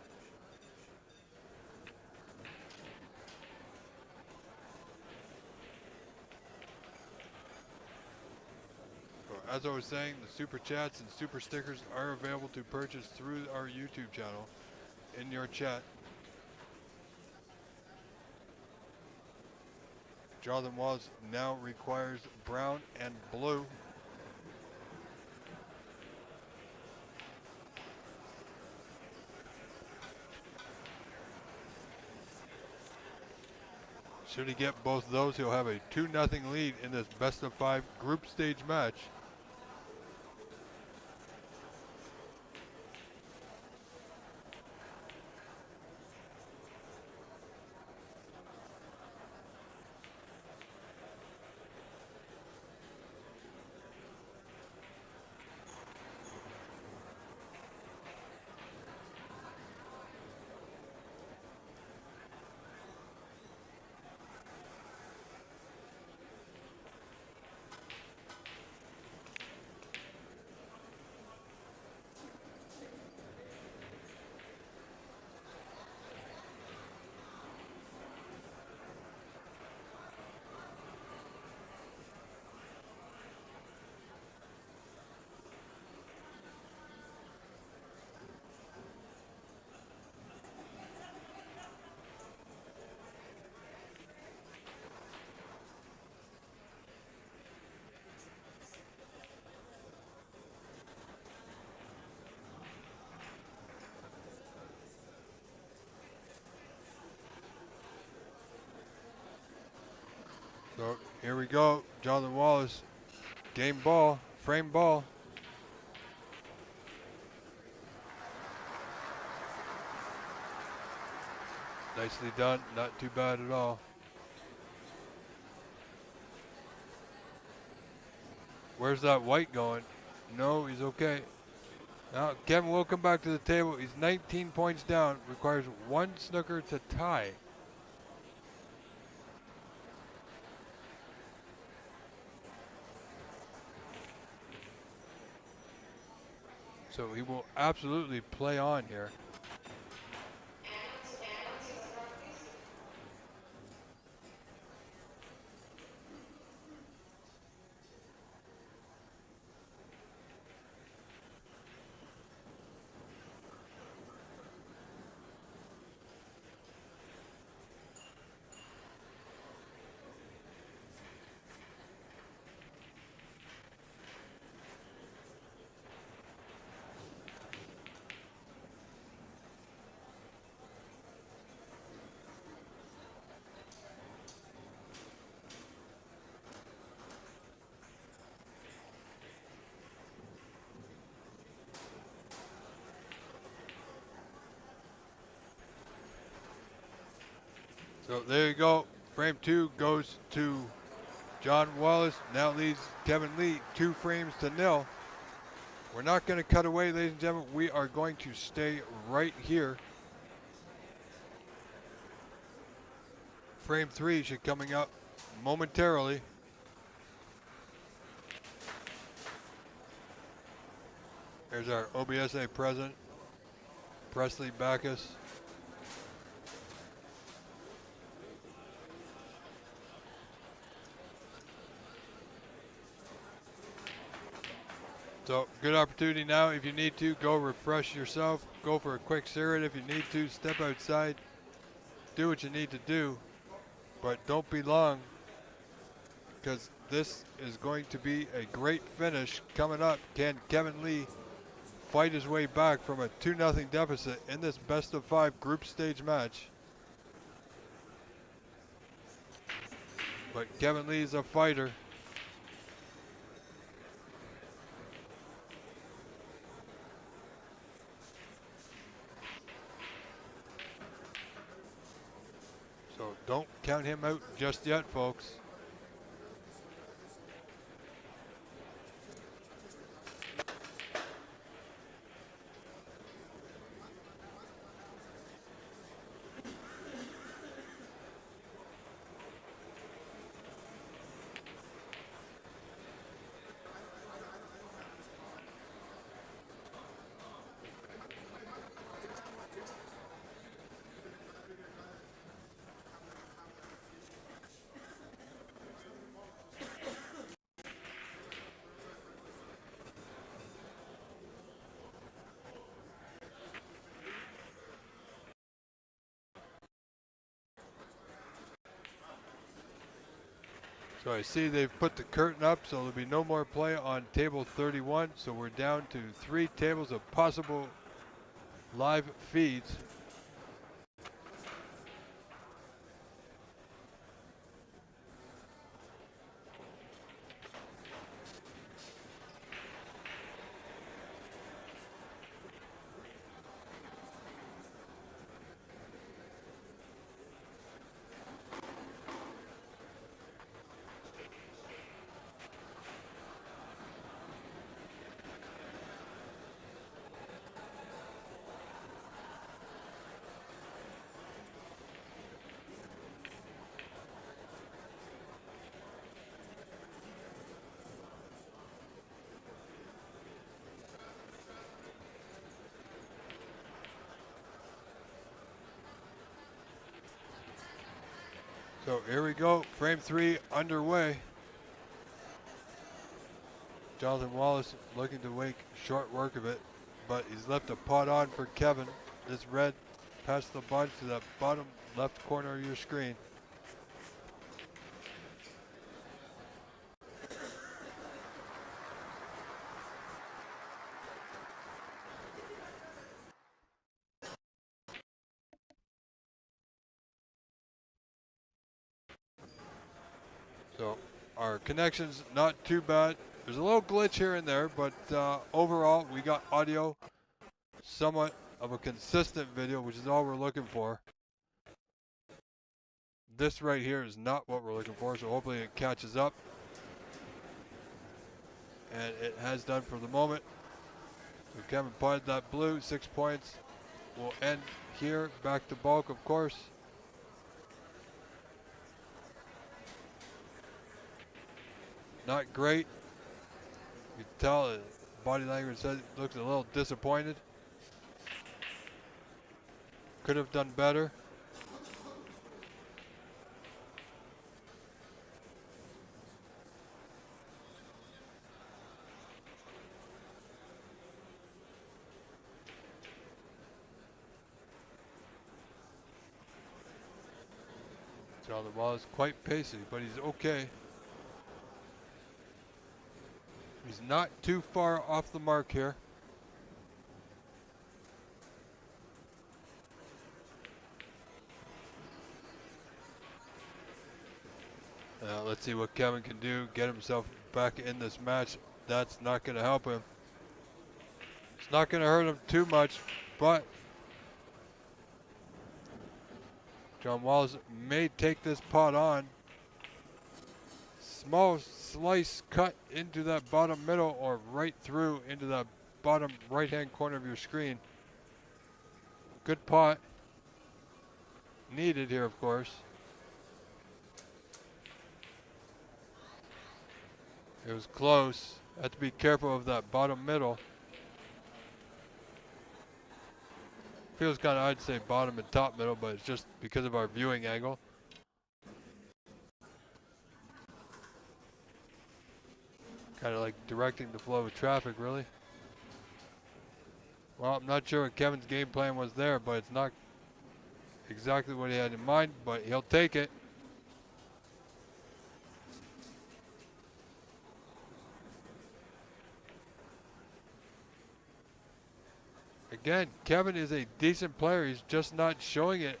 So as I was saying, the super chats and super stickers are available to purchase through our YouTube channel in your chat. Jonathan Wallace now requires brown and blue. Should he get both those, he'll have a 2-0 lead in this best of 5 group stage match. So here we go, Jonathan Wallace, game ball, frame ball. Nicely done, not too bad at all. Where's that white going? No, he's okay. Now Kevin will come back to the table. He's 19 points down, requires 1 snooker to tie. So he will absolutely play on here. So there you go. Frame 2 goes to John Wallace. Now leads Kevin Lee 2 frames to 0. We're not going to cut away, ladies and gentlemen. We are going to stay right here. Frame 3 should coming up momentarily. There's our OBSA president, Presley Backus. So good opportunity now. If you need to, go refresh yourself. Go for a quick cigarette if you need to. Step outside. Do what you need to do. But don't be long, because this is going to be a great finish coming up. Can Kevin Lee fight his way back from a 2-0 deficit in this best of 5 group stage match? But Kevin Lee is a fighter. So don't count him out just yet, folks. So I see they've put the curtain up, so there'll be no more play on table 31. So we're down to 3 tables of possible live feeds. So here we go, frame 3 underway. Jonathan Wallace looking to make short work of it, but he's left a pot on for Kevin. This red past the bunch to the bottom left corner of your screen. So our connection's not too bad. There's a little glitch here and there, but overall we got audio, somewhat of a consistent video, which is all we're looking for. This right here is not what we're looking for, so hopefully it catches up. And it has done for the moment. So Kevin potted that blue, 6 points. We'll end here, back to bulk of course. Not great. You can tell body language says he looks a little disappointed. Could have done better. John the Wall is quite pacey, but he's okay. He's not too far off the mark here. Let's see what Kevin can do, get himself back in this match. That's not going to help him. It's not going to hurt him too much, but John Walls may take this pot on. Small slice cut into that bottom middle or right through into that bottom right hand corner of your screen. Good pot. Needed here, of course. It was close. Have to be careful of that bottom middle. Feels kind of, I'd say bottom and top middle, but it's just because of our viewing angle. Kind of like directing the flow of traffic, really. Well, I'm not sure what Kevin's game plan was there, but it's not exactly what he had in mind, but he'll take it. Again, Kevin is a decent player. He's just not showing it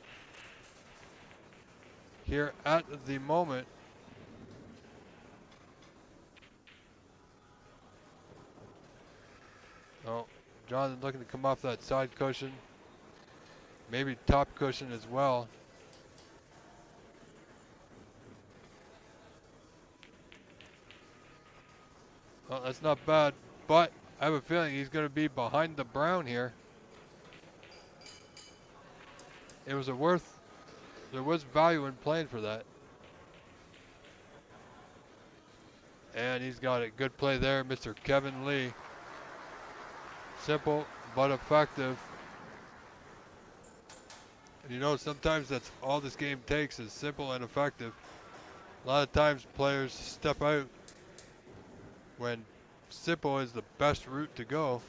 here at the moment. Oh, Jonathan looking to come off that side cushion. Maybe top cushion as well. Well, that's not bad, but I have a feeling he's going to be behind the brown here. It was there was value in playing for that. And he's got it. Good play there, Mr. Kevin Lee. Simple but effective. And you know, sometimes that's all this game takes is simple and effective. A lot of times players step out when simple is the best route to go.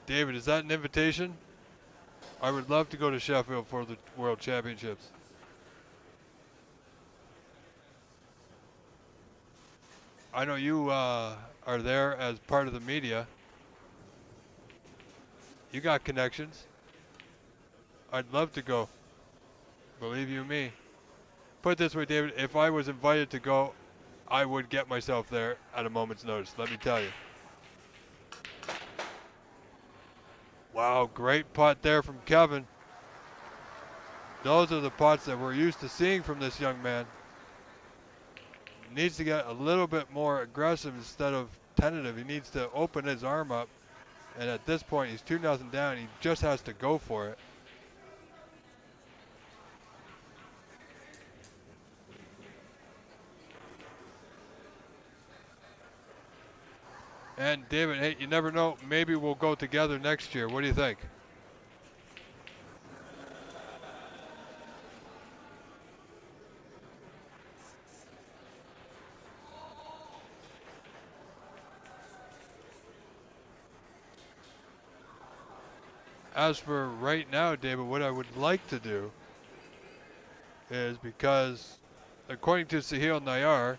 David, is that an invitation? I would love to go to Sheffield for the World Championships. I know you are there as part of the media. You got connections. I'd love to go. Believe you me. Put it this way, David, if I was invited to go, I would get myself there at a moment's notice, let me tell you. Wow, great putt there from Kevin. Those are the putts that we're used to seeing from this young man. Needs to get a little bit more aggressive instead of tentative. He needs to open his arm up. And at this point, he's 2-0 down. He just has to go for it. And David, hey, you never know. Maybe we'll go together next year. What do you think? As for right now, David, what I would like to do is, because according to Sahil Nayar,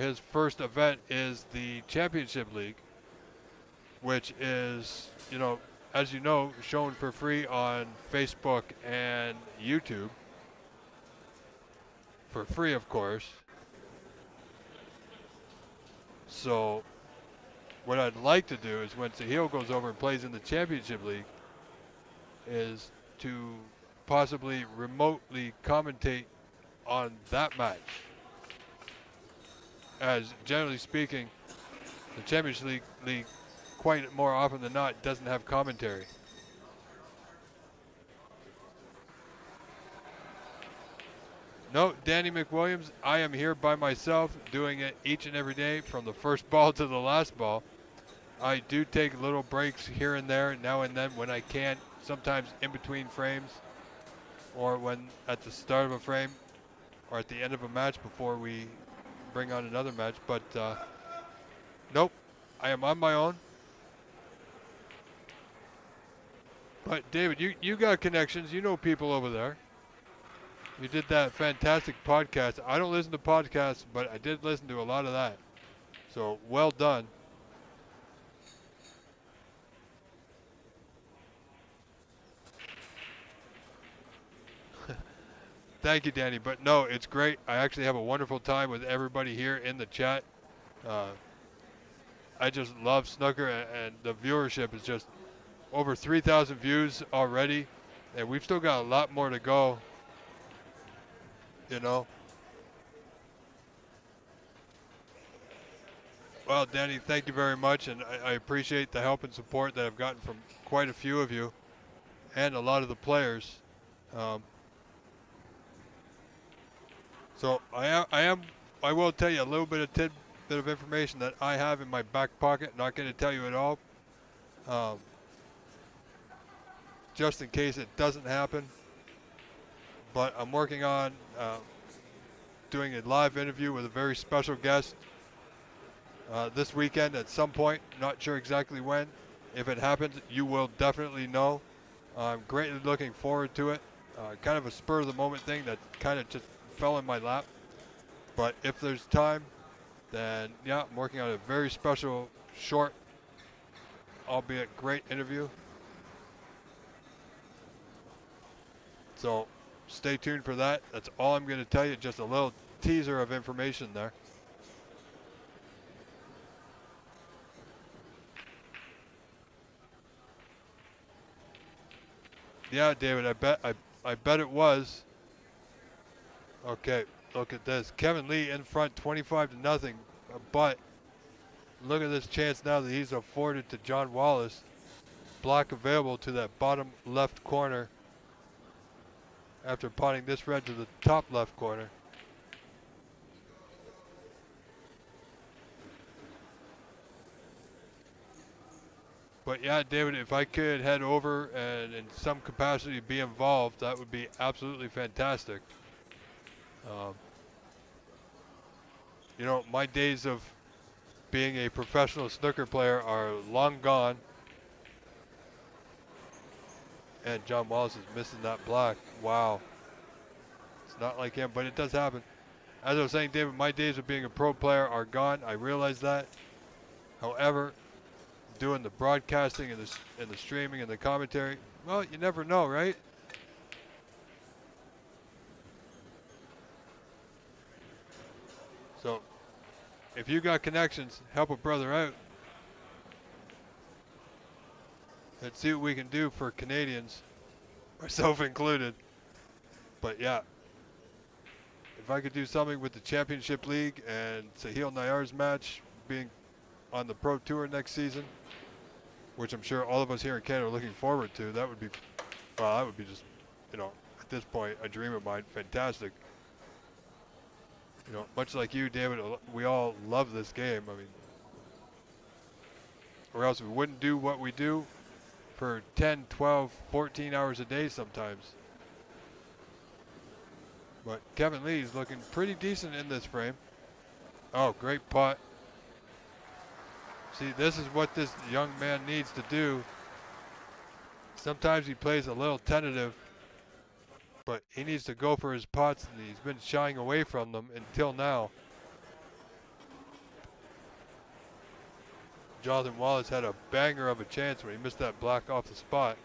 his first event is the Championship League, which is, you know, as you know, shown for free on Facebook and YouTube. For free, of course. So what I'd like to do is when Sahil goes over and plays in the Championship League is to possibly remotely commentate on that match. As generally speaking, the Championship League quite more often than not doesn't have commentary. No, Danny McWilliams, I am here by myself doing it each and every day from the first ball to the last ball. I do take little breaks here and there, now and then when I can, sometimes in between frames or when at the start of a frame or at the end of a match before we bring on another match. But nope, I am on my own. But David, you got connections. You know people over there. You did that fantastic podcast. I don't listen to podcasts, but I did listen to a lot of that. So well done. Thank you, Danny. But no, it's great. I actually have a wonderful time with everybody here in the chat. I just love snooker, and the viewership is just over 3,000 views already, and we've still got a lot more to go. You know. Well, Danny, thank you very much, and I appreciate the help and support that I've gotten from quite a few of you, and a lot of the players. So I will tell you a little bit of tidbit of information that I have in my back pocket. Not going to tell you it all, just in case it doesn't happen. But I'm working on doing a live interview with a very special guest this weekend at some point. Not sure exactly when. If it happens, you will definitely know. I'm greatly looking forward to it. Kind of a spur of the moment thing that kind of just fell in my lap. But if there's time, then yeah, I'm working on a very special, short, albeit great interview. So stay tuned for that. That's all I'm going to tell you. Just a little teaser of information there. Yeah, David, I bet it was. Okay, look at this. Kevin Lee in front, 25-0. But look at this chance now that he's afforded to John Wallace. Block available to that bottom left corner after potting this red to the top left corner. But yeah, David, if I could head over and in some capacity be involved, that would be absolutely fantastic. You know, my days of being a professional snooker player are long gone. And John Wallace is missing that black. Wow. It's not like him, but it does happen. As I was saying, David, my days of being a pro player are gone. I realize that. However, doing the broadcasting and the streaming and the commentary, well, you never know, right? So, if you got connections, help a brother out. Let's see what we can do for Canadians, myself included. But yeah, if I could do something with the Championship League and Sahil Nayar's match being on the Pro Tour next season, which I'm sure all of us here in Canada are looking forward to, that would be, well, that would be just, you know, at this point, a dream of mine. Fantastic. You know, much like you, David, we all love this game. I mean, or else we wouldn't do what we do for 10, 12, 14 hours a day sometimes. But Kevin Lee's looking pretty decent in this frame. Oh, great putt. See, this is what this young man needs to do. Sometimes he plays a little tentative, but he needs to go for his putts, and he's been shying away from them until now. Jonathan Wallace had a banger of a chance when he missed that black off the spot.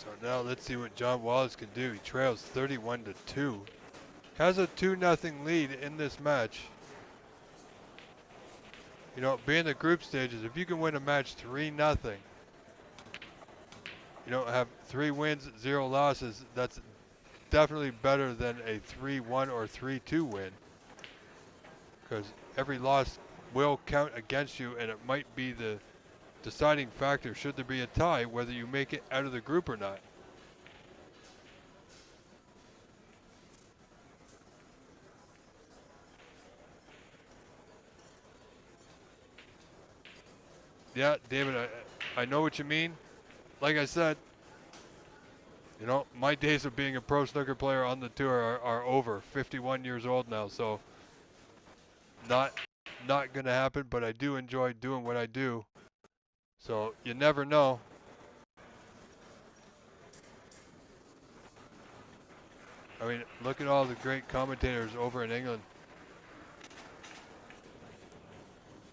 So now let's see what John Wallace can do. He trails 31-2. Has a 2-0 lead in this match. You know, being the group stages, if you can win a match 3-0, you don't have 3 wins, 0 losses, that's definitely better than a 3-1 or 3-2 win. Because every loss will count against you, and it might be the deciding factor, should there be a tie, whether you make it out of the group or not. Yeah, David, I know what you mean. Like I said, you know, my days of being a pro snooker player on the tour are over. 51 years old now, so not going to happen, but I do enjoy doing what I do. So you never know. I mean, look at all the great commentators over in England.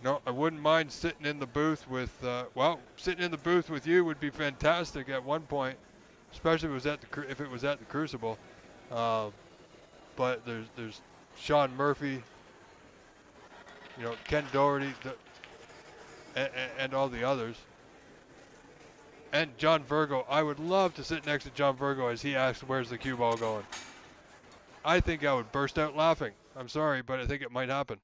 No, I wouldn't mind sitting in the booth with, well, sitting in the booth with you would be fantastic at one point, especially if it was at the Crucible. But there's Sean Murphy, you know, Ken Doherty, and all the others. And John Virgo. I would love to sit next to John Virgo as he asks, where's the cue ball going? I think I would burst out laughing. I'm sorry, but I think it might happen.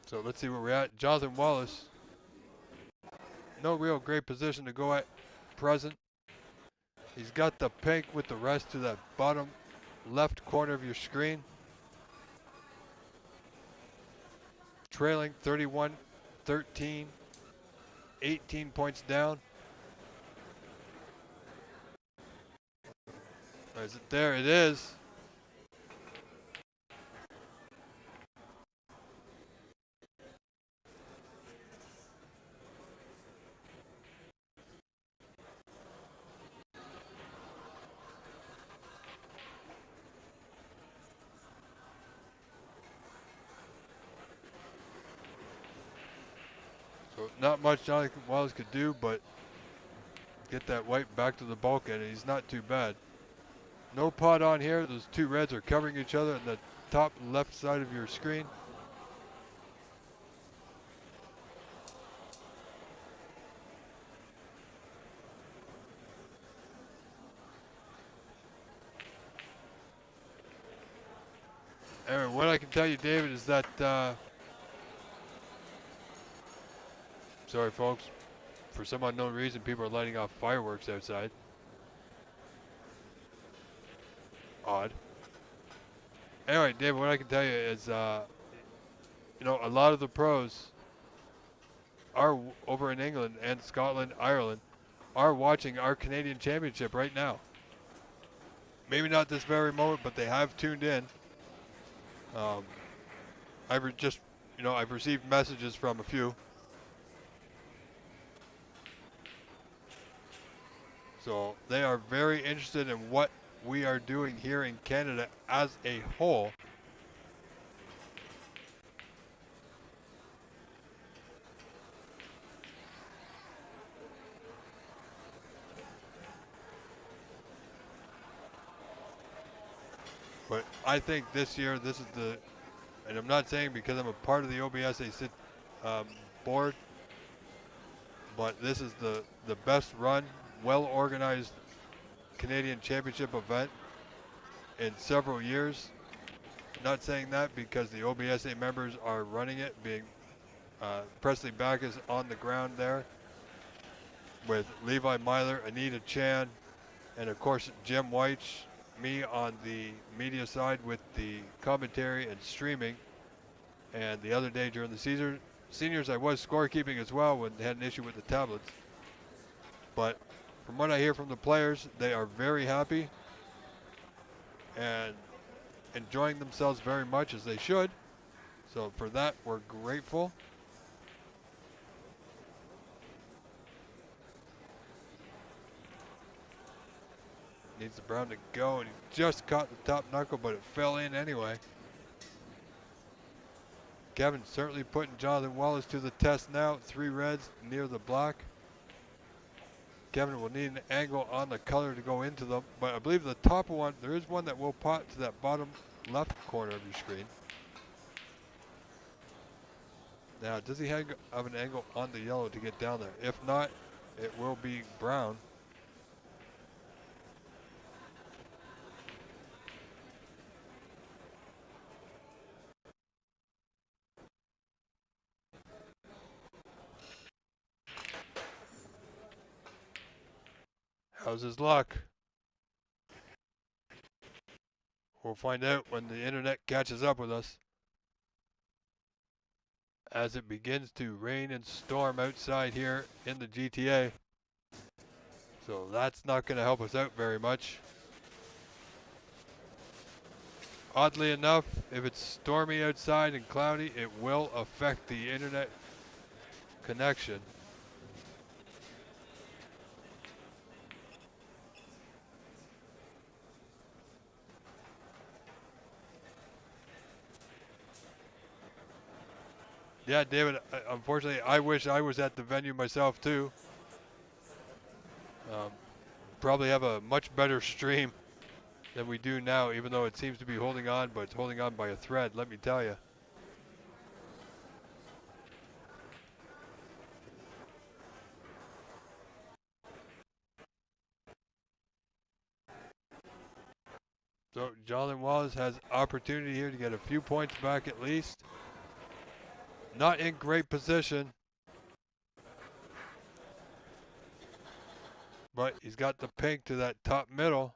So let's see where we're at. Jonathan Wallace. No real great position to go at present. He's got the pink with the rest to that bottom left corner of your screen. Trailing 31-13, 18 points down. Is it there? It is. So not much Jonathan Wallace could do, but get that white back to the bulkhead, and he's not too bad. No pot on here. Those two reds are covering each other on the top left side of your screen. And what I can tell you, David, is that, sorry folks, for some unknown reason, people are lighting off fireworks outside. Odd. Anyway, David, what I can tell you is, you know, a lot of the pros are over in England and Scotland, Ireland, are watching our Canadian Championship right now. Maybe not this very moment, but they have tuned in. I've received messages from a few. So they are very interested in what we are doing here in Canada as a whole. But I think this year, this is and I'm not saying because I'm a part of the OBSA board, but this is the best run, well-organized Canadian Championship event in several years. Not saying that because the OBSA members are running it, being Presley Backus on the ground there with Levi Myler, Anita Chan, and of course Jim White, me on the media side with the commentary and streaming. And the other day during the seniors, I was scorekeeping as well when they had an issue with the tablets. But from what I hear from the players, they are very happy and enjoying themselves very much, as they should. So for that, we're grateful. Needs the brown to go, and he just caught the top knuckle, but it fell in anyway. Kevin certainly putting Jonathan Wallace to the test now. 3 reds near the black. Kevin will need an angle on the color to go into them, but I believe the top one, there is one that will pot to that bottom left corner of your screen. Now, does he have an angle on the yellow to get down there? If not, it will be brown. How's his luck? We'll find out when the internet catches up with us. As it begins to rain and storm outside here in the GTA. So that's not going to help us out very much. Oddly enough, if it's stormy outside and cloudy, it will affect the internet connection. Yeah, David, unfortunately, I wish I was at the venue myself too. Probably have a much better stream than we do now, even though it seems to be holding on, but it's holding on by a thread, let me tell you. So Jonathan Wallace has opportunity here to get a few points back at least. Not in great position, but he's got the pink to that top middle.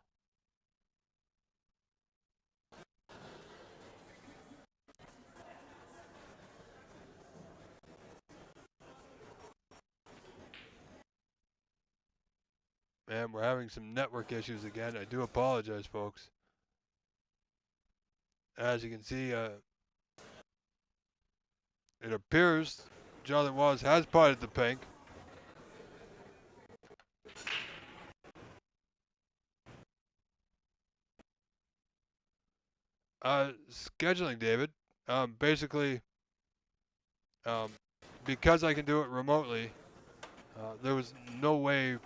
And we're having some network issues again. I do apologize, folks. As you can see, it appears Jonathan Wallace has potted the pink. Scheduling, David. Basically, because I can do it remotely, there was no way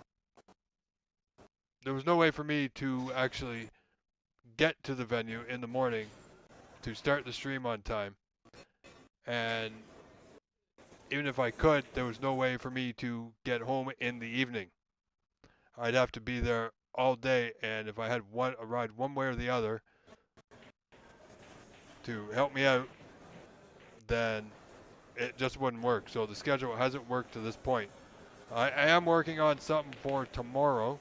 for me to actually get to the venue in the morning to start the stream on time. And even if I could, there was no way for me to get home in the evening. I'd have to be there all day, and if I had a ride one way or the other to help me out, then it just wouldn't work. So the schedule hasn't worked to this point. I am working on something for tomorrow.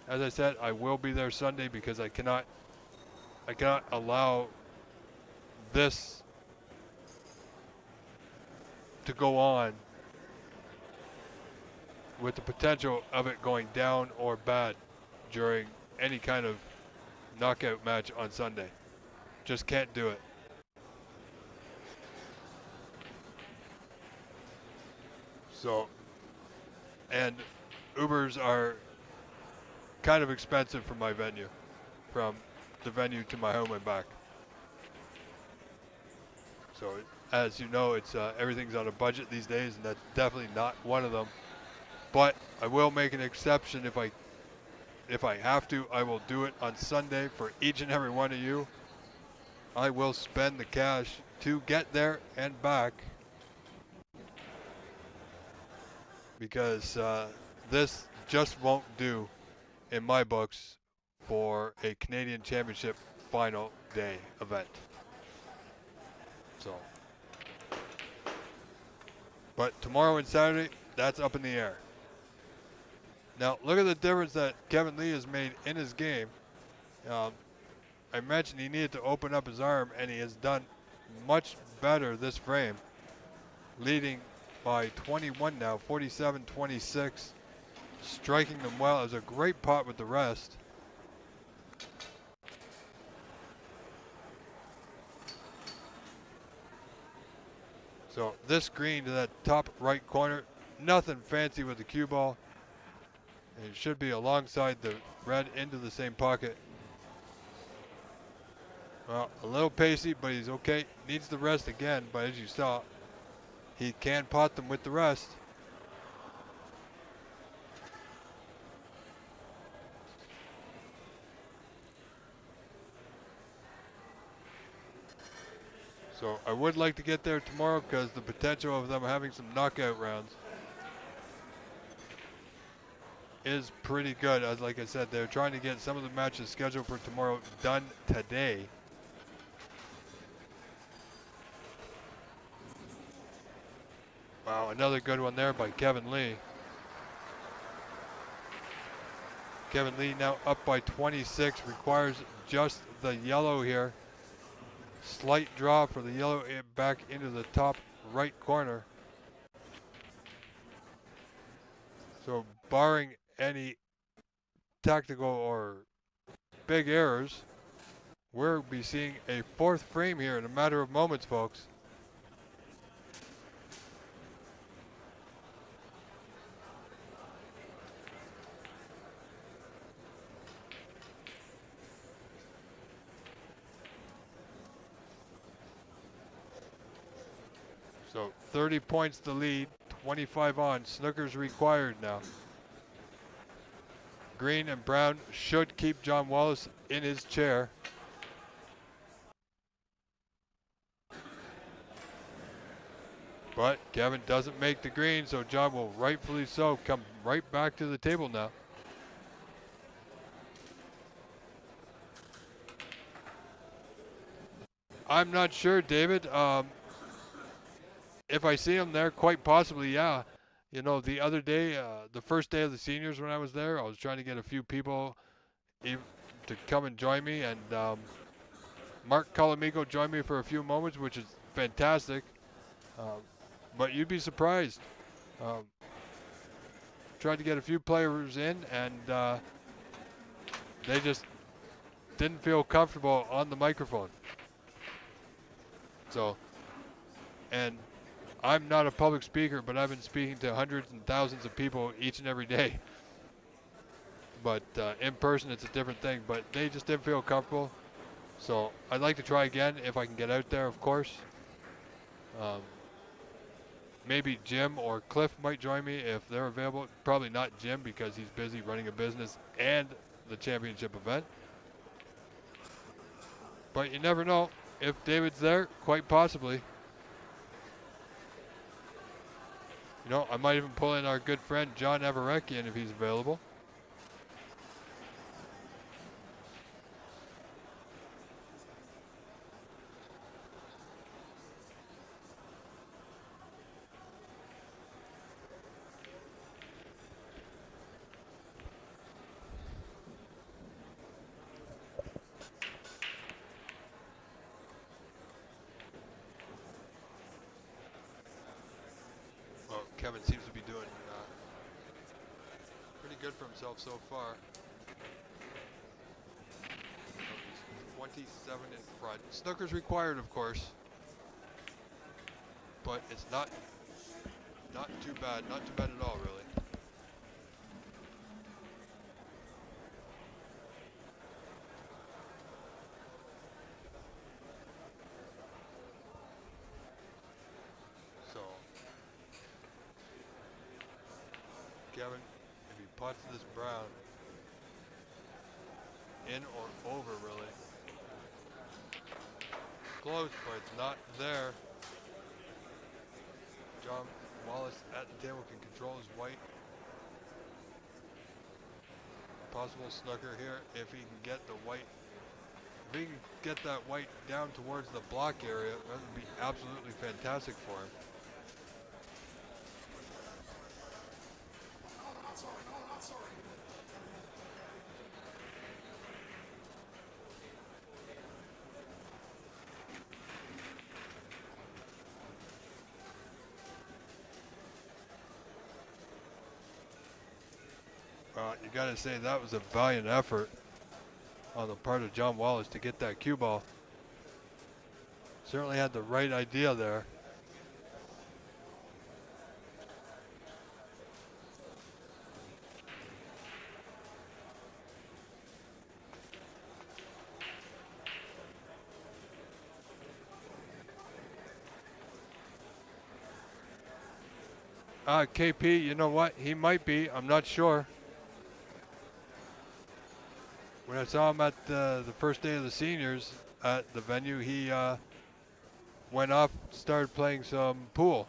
As I said, I will be there Sunday because I cannot allow this to go on with the potential of it going down or bad during any kind of knockout match on Sunday. Just can't do it. So, and Ubers are kind of expensive for my venue, from the venue to my home and back. So as you know, it's everything's on a budget these days, and that's definitely not one of them. But I will make an exception if I have to. I will do it on Sunday for each and every one of you. I will spend the cash to get there and back, because this just won't do in my books for a Canadian Championship final day event. So, but tomorrow and Saturday, that's up in the air. Now, look at the difference that Kevin Lee has made in his game. I mentioned he needed to open up his arm, and he has done much better this frame, leading by 21 now, 47-26, striking them well. It was a great pot with the rest. So this green to that top right corner, nothing fancy with the cue ball. And it should be alongside the red into the same pocket. Well, a little pacey, but he's okay. Needs the rest again, but as you saw, he can pot them with the rest. So I would like to get there tomorrow because the potential of them having some knockout rounds is pretty good. As like I said, they're trying to get some of the matches scheduled for tomorrow done today. Wow, another good one there by Kevin Lee. Kevin Lee now up by 26, requires just the yellow here. Slight draw for the yellow back into the top right corner. So barring any tactical or big errors, we'll be seeing a fourth frame here in a matter of moments, folks. So 30 points the lead, 25 on. Snooker's required now. Green and brown should keep John Wallace in his chair. But Kevin doesn't make the green, so John will rightfully so come right back to the table now. I'm not sure, David. If I see him there, quite possibly, yeah. You know, the other day, the first day of the seniors when I was there, I was trying to get a few people to come and join me, and Mark Colamico joined me for a few moments, which is fantastic. But you'd be surprised. Tried to get a few players in, and they just didn't feel comfortable on the microphone. So, and I'm not a public speaker, but I've been speaking to hundreds and thousands of people each and every day. But in person, it's a different thing. But they just didn't feel comfortable. So I'd like to try again if I can get out there, of course. Maybe Jim or Cliff might join me if they're available. Probably not Jim because he's busy running a business and the championship event. But you never know. If David's there, quite possibly. You know, I might even pull in our good friend John Evereckian if he's available. Well, Kevin seems to be doing pretty good for himself so far. 27 in front. Snooker's required, of course, but it's not too bad. Not too bad at all, really. So, Kevin, if he pots this brown, in or over, really. Close, but it's not there. John Wallace at the table can control his white. Possible snooker here if he can get the white. If he can get that white down towards the block area, that would be absolutely fantastic for him. You gotta say that was a valiant effort on the part of John Wallace to get that cue ball. Certainly had the right idea there. KP, you know what? He might be. I'm not sure. When I saw him at the first day of the seniors at the venue, he went off, started playing some pool.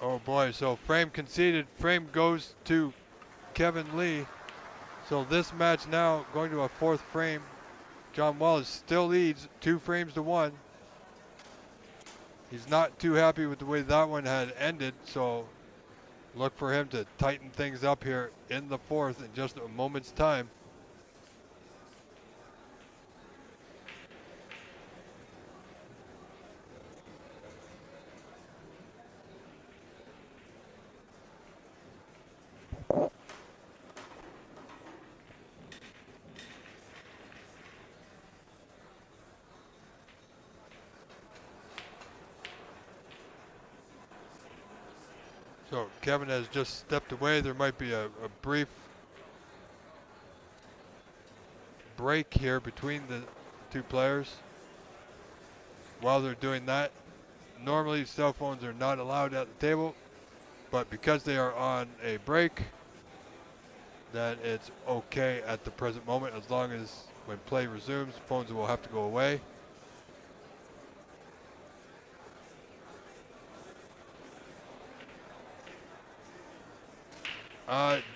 Oh boy, so frame conceded. Frame goes to Kevin Lee. So this match now going to a fourth frame. John Wallace still leads 2 frames to 1. He's not too happy with the way that one had ended, so look for him to tighten things up here in the fourth in just a moment's time. So Kevin has just stepped away. There might be a brief break here between the 2 players. While they're doing that, normally cell phones are not allowed at the table, but because they are on a break, then it's okay at the present moment, as long as when play resumes, phones will have to go away.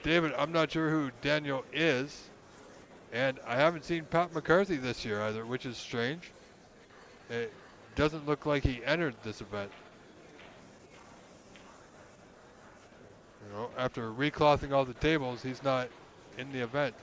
David, I'm not sure who Daniel is, and I haven't seen Pat McCarthy this year either, which is strange. It doesn't look like he entered this event. You know, after reclothing all the tables, he's not in the event.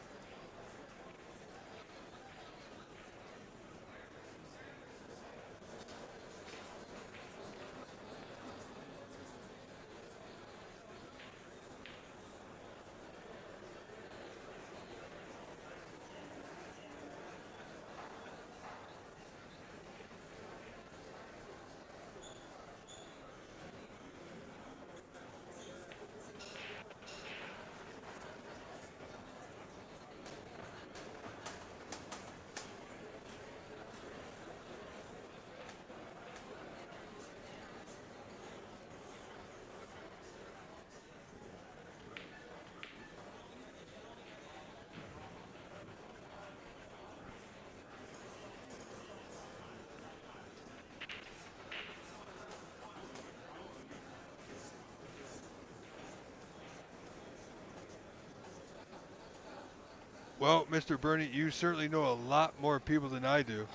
Well, Mr. Bernie, you certainly know a lot more people than I do.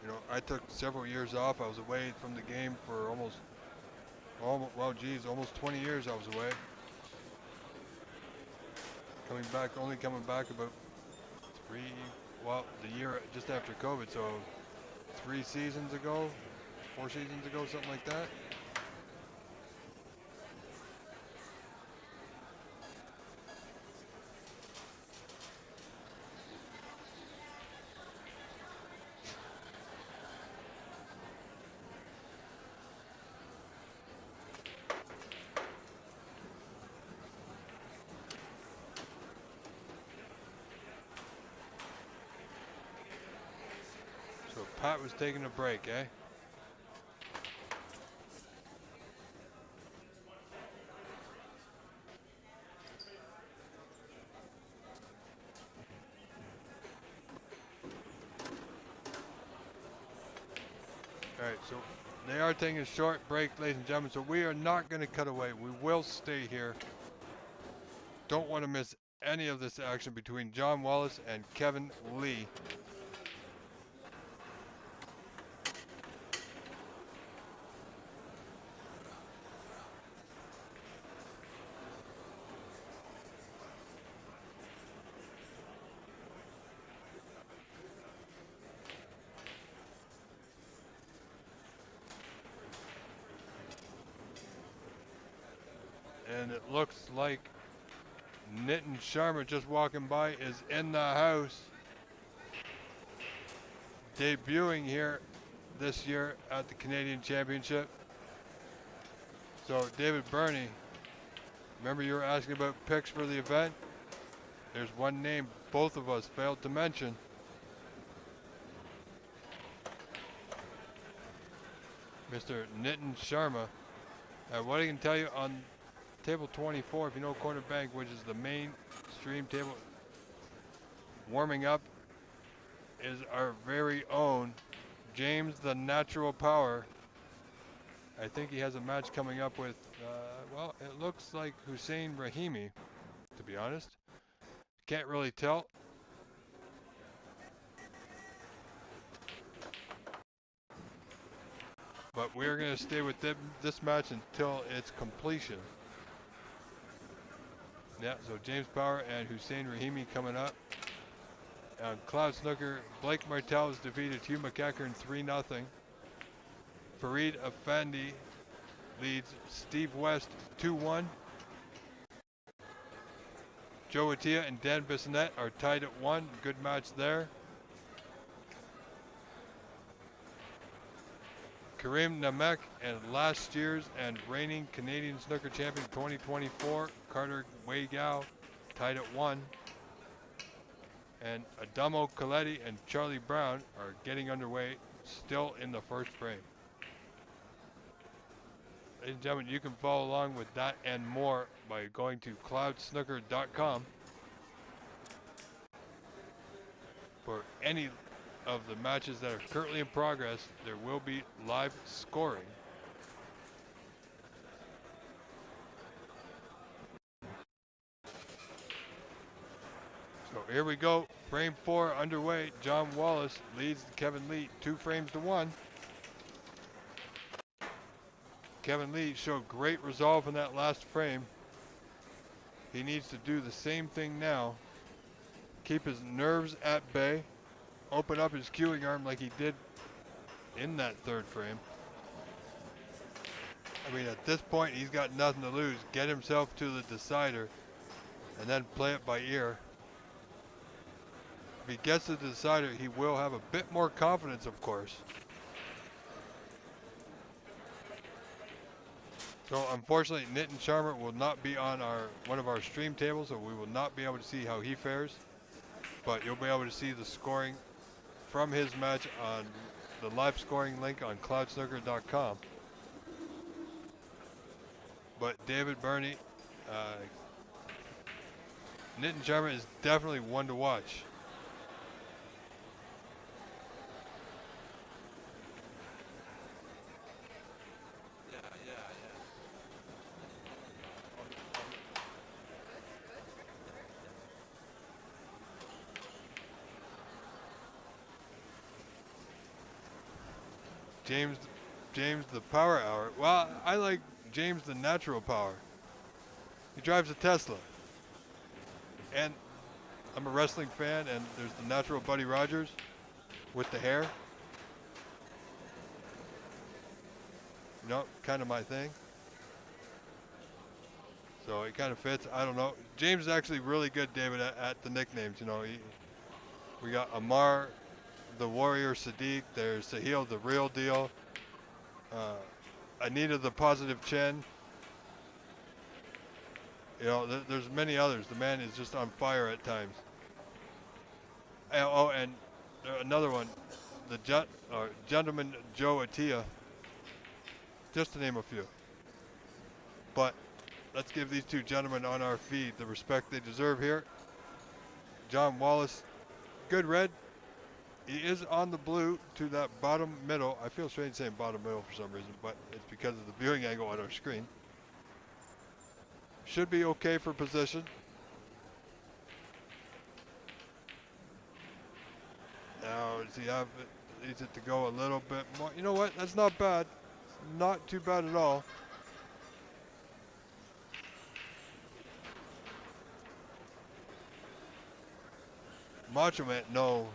You know, I took several years off. I was away from the game for almost, almost 20 years I was away. Only coming back about 3, well, the year just after COVID, so 3 seasons ago, 4 seasons ago, something like that. So Pat was taking a break, eh? All right, so they are taking a short break, ladies and gentlemen, so we are not going to cut away. We will stay here. Don't want to miss any of this action between John Wallace and Kevin Lee. and it looks like Nitin Sharma just walking by is in the house. Debuting here this year at the Canadian Championship. So David Burney, remember you were asking about picks for the event? There's one name both of us failed to mention. Mr. Nitin Sharma. And what I can tell you on table 24, if you know Corner Bank, which is the mainstream table, warming up is our very own James the Natural Power. I think he has a match coming up with, well, it looks like Hussein Rahimi, to be honest. Can't really tell. But we're going to stay with this match until its completion. Yeah, so James Power and Hussein Rahimi coming up. On Cloud Snooker, Blake Martell has defeated Hugh McKern 3-0. Fareed Effendi leads Steve West 2-1. Joe Atia and Dan Besonette are tied at 1. Good match there. Karim Namek and last year's and reigning Canadian Snooker Champion 2024, Carter Weigao, tied at 1. And Adamo Galleti and Charlie Brown are getting underway, still in the first frame. Ladies and gentlemen, you can follow along with that and more by going to cloudsnooker.com for any of the matches that are currently in progress. There will be live scoring. So here we go, frame 4 underway. John Wallace leads Kevin Lee 2 frames to 1. Kevin Lee showed great resolve in that last frame. He needs to do the same thing now. Keep his nerves at bay. Open up his cueing arm like he did in that third frame. I mean, at this point, he's got nothing to lose. Get himself to the decider and then play it by ear. If he gets to the decider, he will have a bit more confidence, of course. So unfortunately, Nitin Sharma will not be on one of our stream tables, so we will not be able to see how he fares. But you'll be able to see the scoring from his match on the live scoring link on cloudsnooker.com. But David Burney, Nitin Sharma is definitely one to watch. James the Power Hour. Well, I like James the Natural Power. He drives a Tesla. And I'm a wrestling fan, and there's the natural Buddy Rogers with the hair. You know, kind of my thing. So it kind of fits. I don't know. James is actually really good, David, at the nicknames. You know, we got Amar, the Warrior, Sadik. There's Sahil, the Real Deal. Anita, the Positive Chin. You know, there's many others. The man is just on fire at times. And another one, the Gentleman Joe Atia. Just to name a few. But let's give these two gentlemen on our feed the respect they deserve here. John Wallace, good red. He is on the blue to that bottom middle. I feel strange saying bottom middle for some reason, but it's because of the viewing angle on our screen. Should be okay for position. Now, does he have it? Needs it to go a little bit more. You know what? That's not bad. Not too bad at all. Macho Man, no.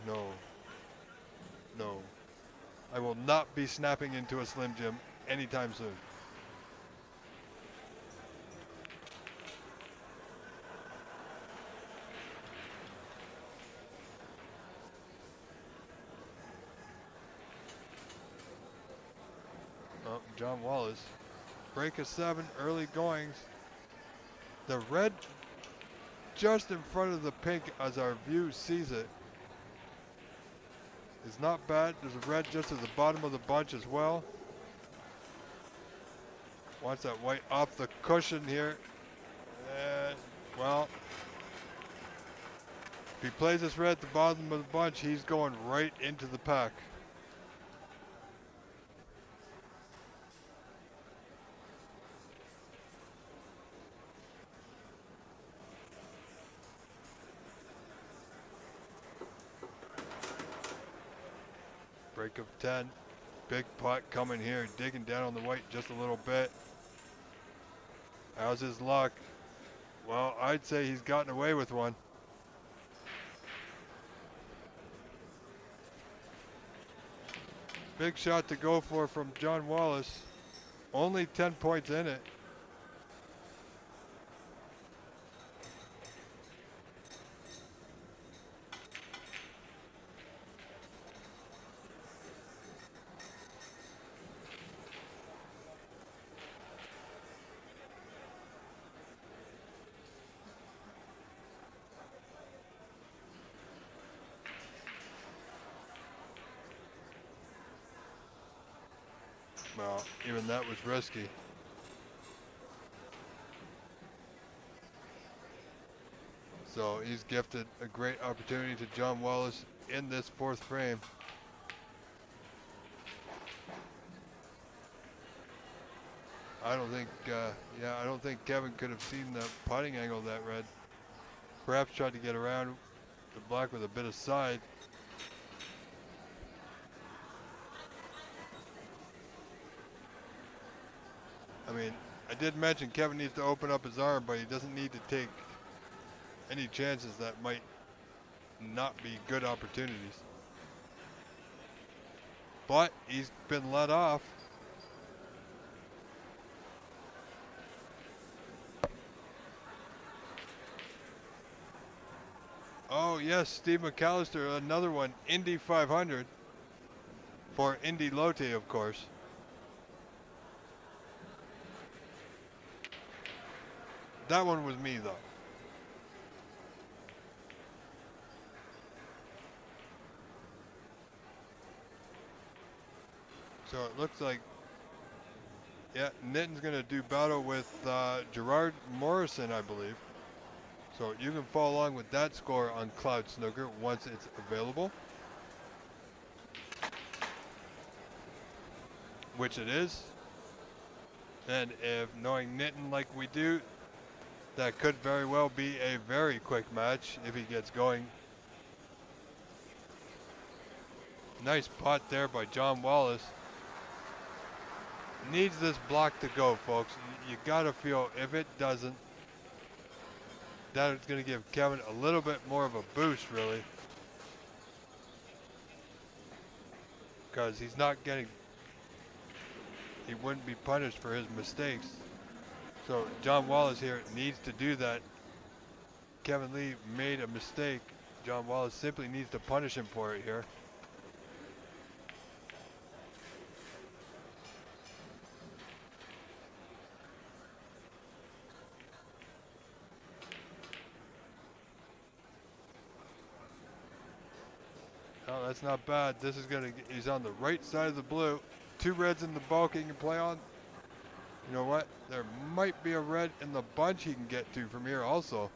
I will not be snapping into a Slim Jim anytime soon. John Wallace. Break of 7, early goings. The red just in front of the pink as our view sees it is not bad. There's a red just at the bottom of the bunch as well. Wants that white off the cushion here. And, well, if he plays this red at the bottom of the bunch, he's going right into the pack. Break of 10. Big pot coming here, digging down on the white just a little bit. How's his luck? Well, I'd say he's gotten away with one. Big shot to go for from John Wallace. Only 10 points in it. Well, even that was risky. So he's gifted a great opportunity to John Wallace in this fourth frame. I don't think, I don't think Kevin could have seen the putting angle of that red. Perhaps tried to get around the black with a bit of side. I mean, I did mention Kevin needs to open up his arm, but he doesn't need to take any chances that might not be good opportunities. But he's been let off. Oh yes, Steve McAllister, another one, Indy 500 for Indy Lotte, of course. That one was me though. So it looks like, yeah, Nitten's gonna do battle with Gerard Morrison, I believe. So you can follow along with that score on Cloud Snooker once it's available. Which it is. And if knowing Nitten like we do, that could very well be a very quick match if he gets going. Nice pot there by John Wallace. Needs this block to go, folks. You gotta feel if it doesn't, that it's gonna give Kevin a little bit more of a boost, really. Because he's not getting, he wouldn't be punished for his mistakes. So John Wallace here needs to do that. Kevin Lee made a mistake. John Wallace simply needs to punish him for it here. Oh, that's not bad. This is gonna, he's on the right side of the blue. Two reds in the bulk he can play on. You know what? There might be a red in the bunch he can get to from here also.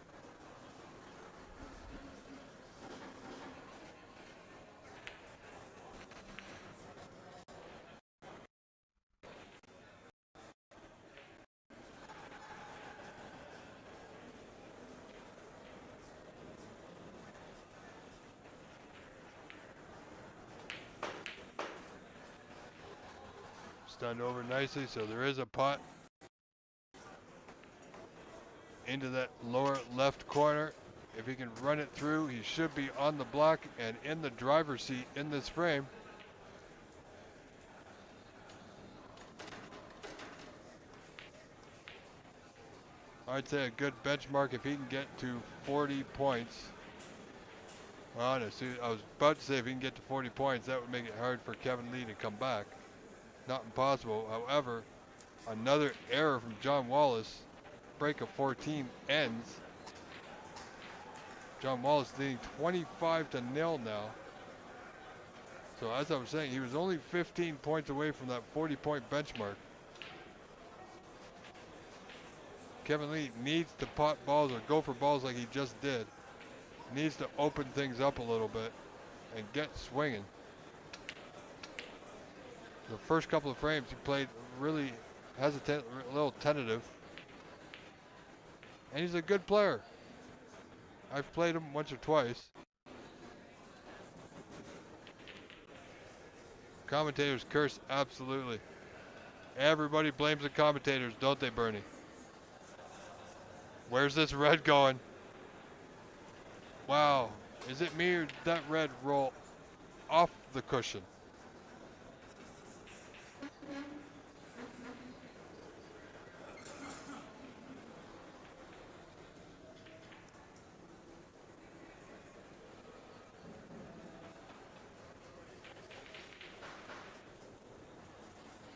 Stunned over nicely, so there is a pot into that lower left corner. If he can run it through, he should be on the block and in the driver's seat in this frame. I'd say a good benchmark if he can get to 40 points. Well, I was about to say if he can get to 40 points, that would make it hard for Kevin Lee to come back. not impossible. However, another error from John Wallace. Break of 14 ends. John Wallace leading 25-0 now. So as I was saying, he was only 15 points away from that 40-point benchmark. Kevin Lee needs to pot balls or go for balls like he just did. Needs to open things up a little bit and get swinging. The first couple of frames he played really hesitant, a little tentative. And he's a good player. I've played him once or twice. Commentators curse, absolutely. Everybody blames the commentators, don't they, Bernie? Where's this red going? Wow, is it me or did that red roll off the cushion?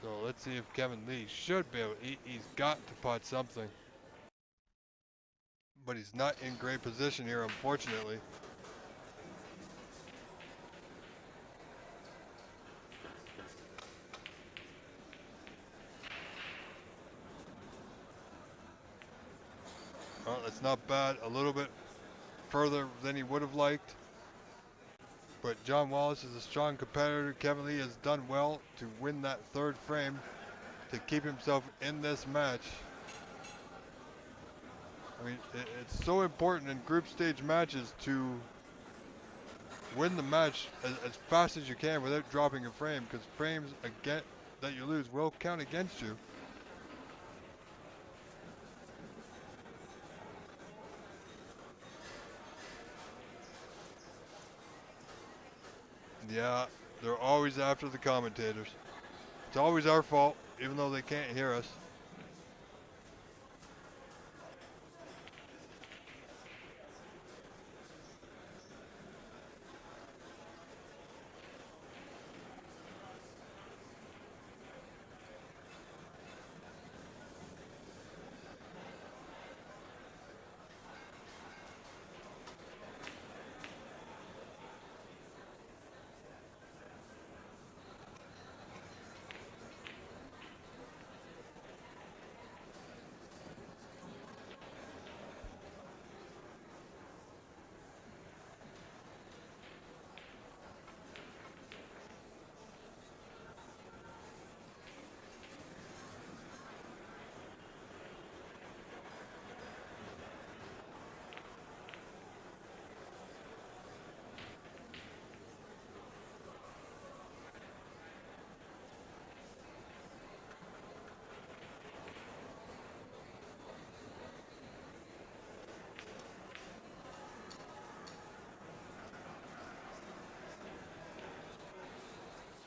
So let's see if Kevin Lee should be able, he's got to putt something. But he's not in great position here, unfortunately. Well, that's not bad. A little bit further than he would have liked. But John Wallace is a strong competitor. Kevin Lee has done well to win that third frame to keep himself in this match. I mean, it's so important in group stage matches to win the match as fast as you can without dropping a frame, because frames again that you lose will count against you. Yeah, they're always after the commentators. It's always our fault, even though they can't hear us.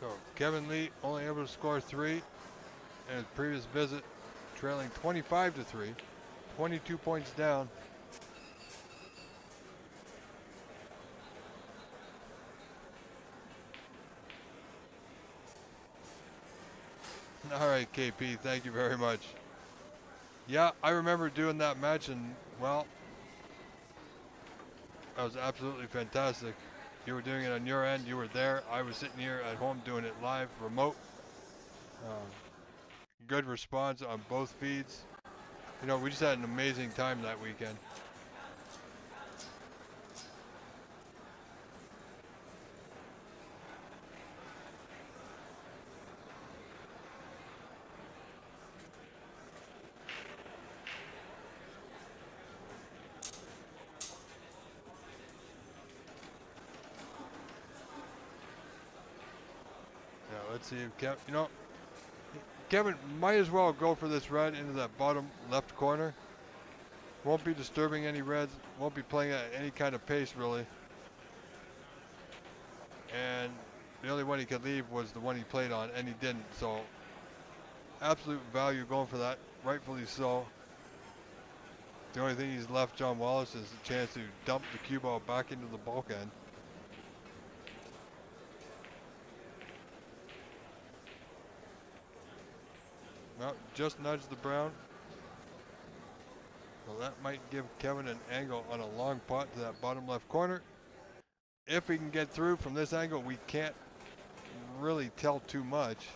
So Kevin Lee only able to score 3 in his previous visit, trailing 25-3, 22 points down. All right, KP, thank you very much. Yeah, I remember doing that match, and well, that was absolutely fantastic. You were doing it on your end, you were there. I was sitting here at home doing it live, remote. Good response on both feeds. You know, we just had an amazing time that weekend. Yeah, let's see if Kevin, you know, Kevin might as well go for this red into that bottom left corner. Won't be disturbing any reds, won't be playing at any kind of pace really. And the only one he could leave was the one he played on, and he didn't, so absolute value going for that, rightfully so. The only thing he's left John Wallace is a chance to dump the cue ball back into the bulkhead. just nudged the brown. So that might give Kevin an angle on a long pot to that bottom left corner. If he can get through from this angle, we can't really tell too much.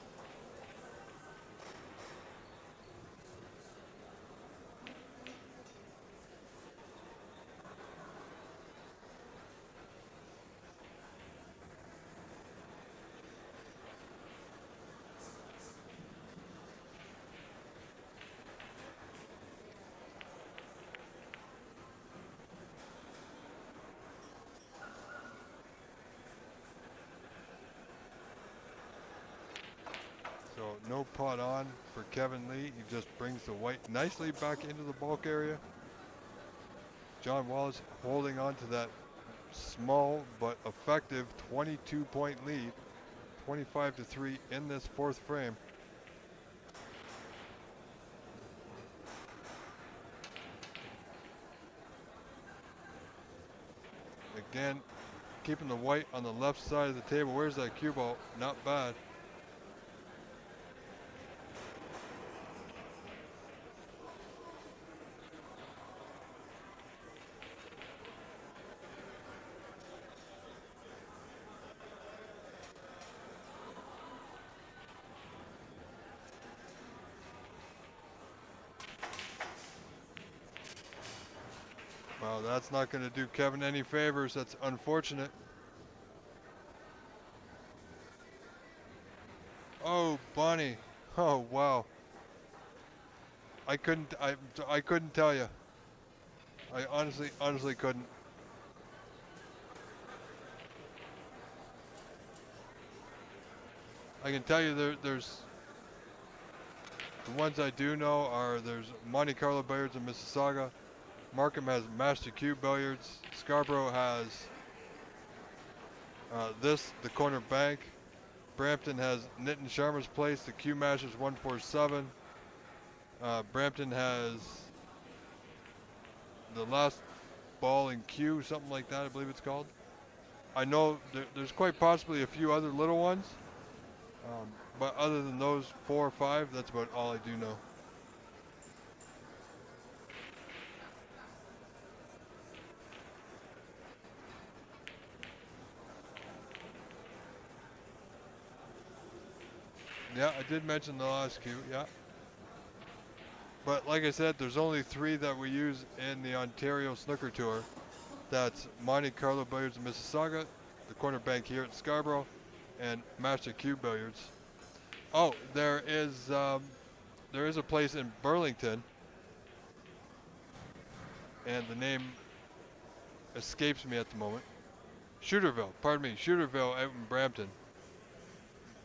So no pot on for Kevin Lee. He just brings the white nicely back into the bulk area. John Wallace holding on to that small but effective 22-point lead, 25-3 in this fourth frame. Again, keeping the white on the left side of the table. Where's that cue ball? Not bad. Well, that's not going to do Kevin any favors. That's unfortunate. Oh, Bonnie. Oh, wow. I couldn't tell you. I honestly couldn't. I can tell you there's the ones I do know are there's Monte Carlo Billiards in Mississauga. Markham has Master Q Billiards. Scarborough has the Corner Bank. Brampton has Nitin Sharma's Place, the Q Masters 147. Brampton has the Last Ball in Q, something like that, I believe it's called. I know there's quite possibly a few other little ones, but other than those 4 or 5, that's about all I do know. Yeah, I did mention the last Q, yeah. But like I said, there's only 3 that we use in the Ontario Snooker Tour. That's Monte Carlo Billiards in Mississauga, the Corner Bank here at Scarborough, and Master Q Billiards. Oh, there is a place in Burlington, and the name escapes me at the moment. Shooterville, pardon me, Shooterville out in Brampton.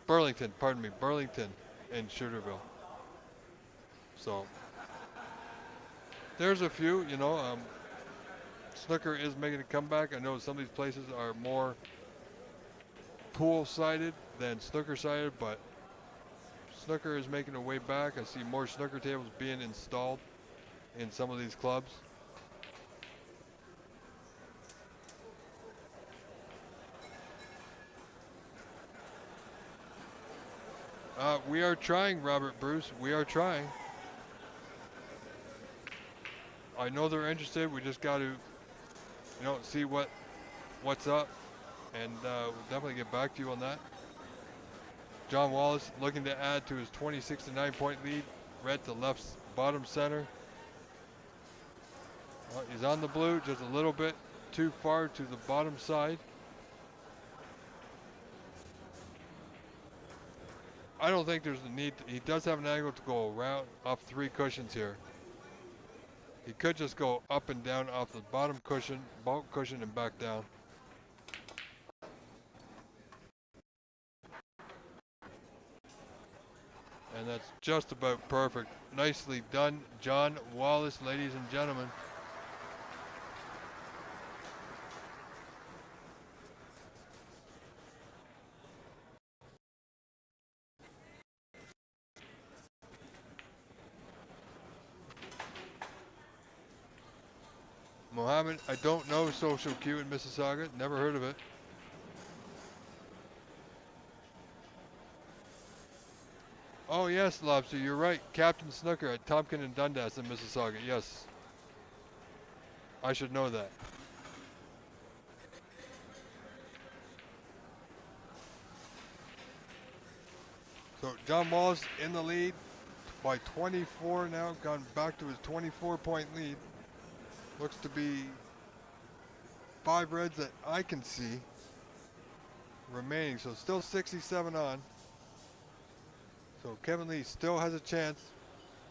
Burlington, pardon me, Burlington and Shooterville. So there's a few, you know. Snooker is making a comeback. I know some of these places are more pool-sided than snooker-sided, but snooker is making a way back. I see more snooker tables being installed in some of these clubs. We are trying, Robert Bruce. We are trying. I know they're interested. We just got to, you know, see what's up, and we'll definitely get back to you on that. John Wallace looking to add to his 26 to 9 point lead. Red to left bottom center. Well, he's on the blue, just a little bit too far to the bottom side. I don't think there's a need. He does have an angle to go around off 3 cushions here. He could just go up and down off the bottom cushion, bulk cushion, and back down. And that's just about perfect. Nicely done, John Wallace, ladies and gentlemen. Mohammed, I don't know Social Q in Mississauga. Never heard of it. Oh yes, Lobster, you're right. Captain Snooker at Tompkin and Dundas in Mississauga. Yes. I should know that. So John Wallace in the lead by 24 now, gone back to his 24-point lead. Looks to be 5 reds that I can see remaining, so still 67 on. So Kevin Lee still has a chance,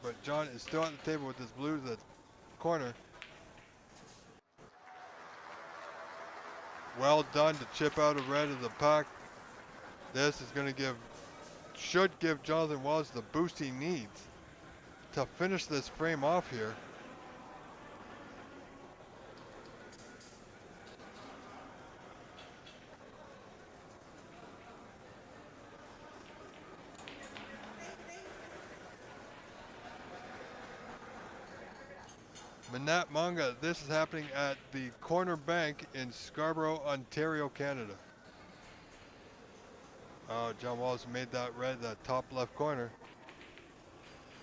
but John is still at the table with his blue to the corner. Well done to chip out a red of the pack. This is going to should give Jonathan Wallace the boost he needs to finish this frame off here. Manat Manga, this is happening at the Corner Bank in Scarborough, Ontario, Canada. John Wallace made that red, that top left corner.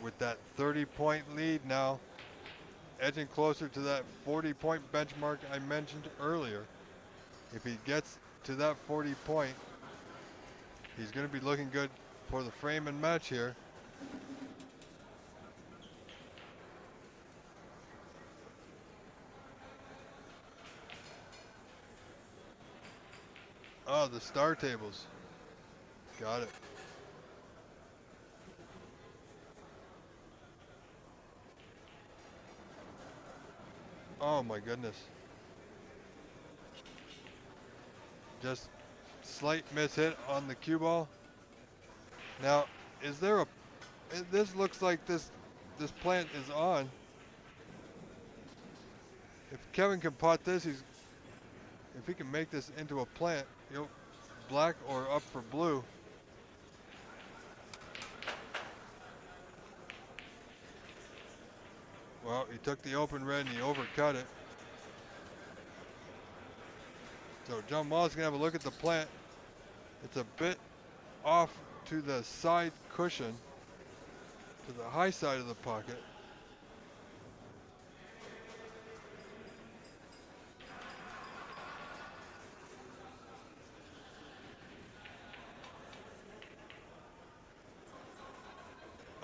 With that 30-point lead now, edging closer to that 40-point benchmark I mentioned earlier. If he gets to that 40-point, he's going to be looking good for the frame and match here. Oh, the star tables. Got it. Oh my goodness. Just slight miss hit on the cue ball. Now, is there a... This looks like this plant is on. If Kevin can pot this, if he can make this into a plant, black or up for blue. Well, he took the open red and he overcut it. So John Wallace is going to have a look at the plant. It's a bit off to the side cushion, to the high side of the pocket.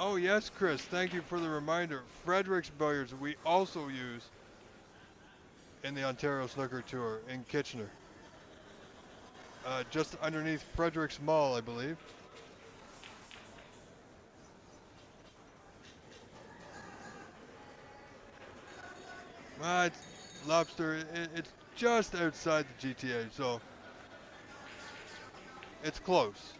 Oh yes, Chris, thank you for the reminder. Frederick's Billiards we also use in the Ontario Snooker Tour in Kitchener. Just underneath Frederick's Mall, I believe. It's Lobster, it's just outside the GTA, so it's close.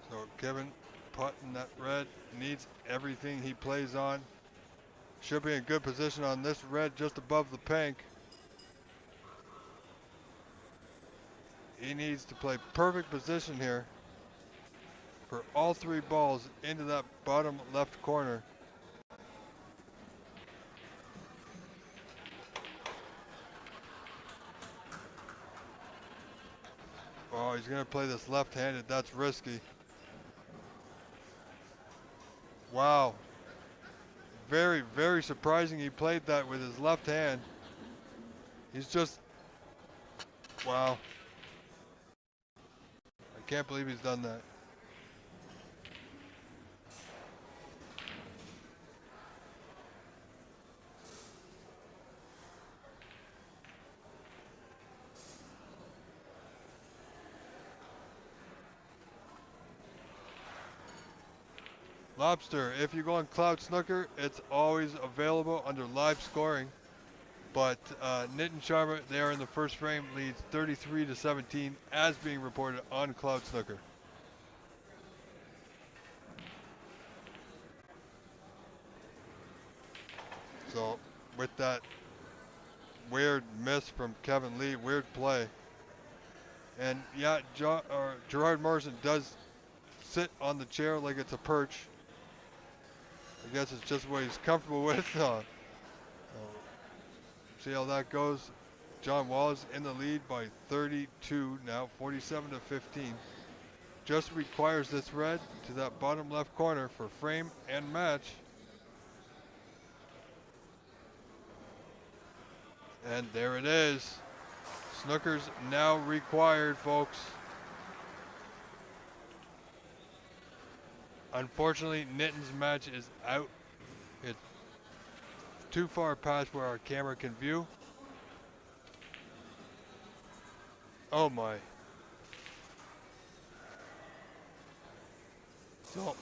So Kevin putting that red, needs everything he plays on. Should be in good position on this red just above the pink. He needs to play perfect position here for all 3 balls into that bottom left corner. Oh, he's going to play this left-handed. That's risky. Wow. very, very surprising he played that with his left hand. He's just, wow. I can't believe he's done that. Lobster, if you go on Cloud Snooker, it's always available under live scoring. But Nitin Sharma, there in the first frame, leads 33-17 as being reported on Cloud Snooker. So with that weird miss from Kevin Lee, weird play. And yeah, Gerard Morrison does sit on the chair like it's a perch. I guess it's just what he's comfortable with. See how that goes. John Wallace in the lead by 32 now, 47-15. Just requires this red to that bottom left corner for frame and match. And there it is. Snooker's now required, folks. Unfortunately, Nitin's match is out. It's too far past where our camera can view. Oh my. So,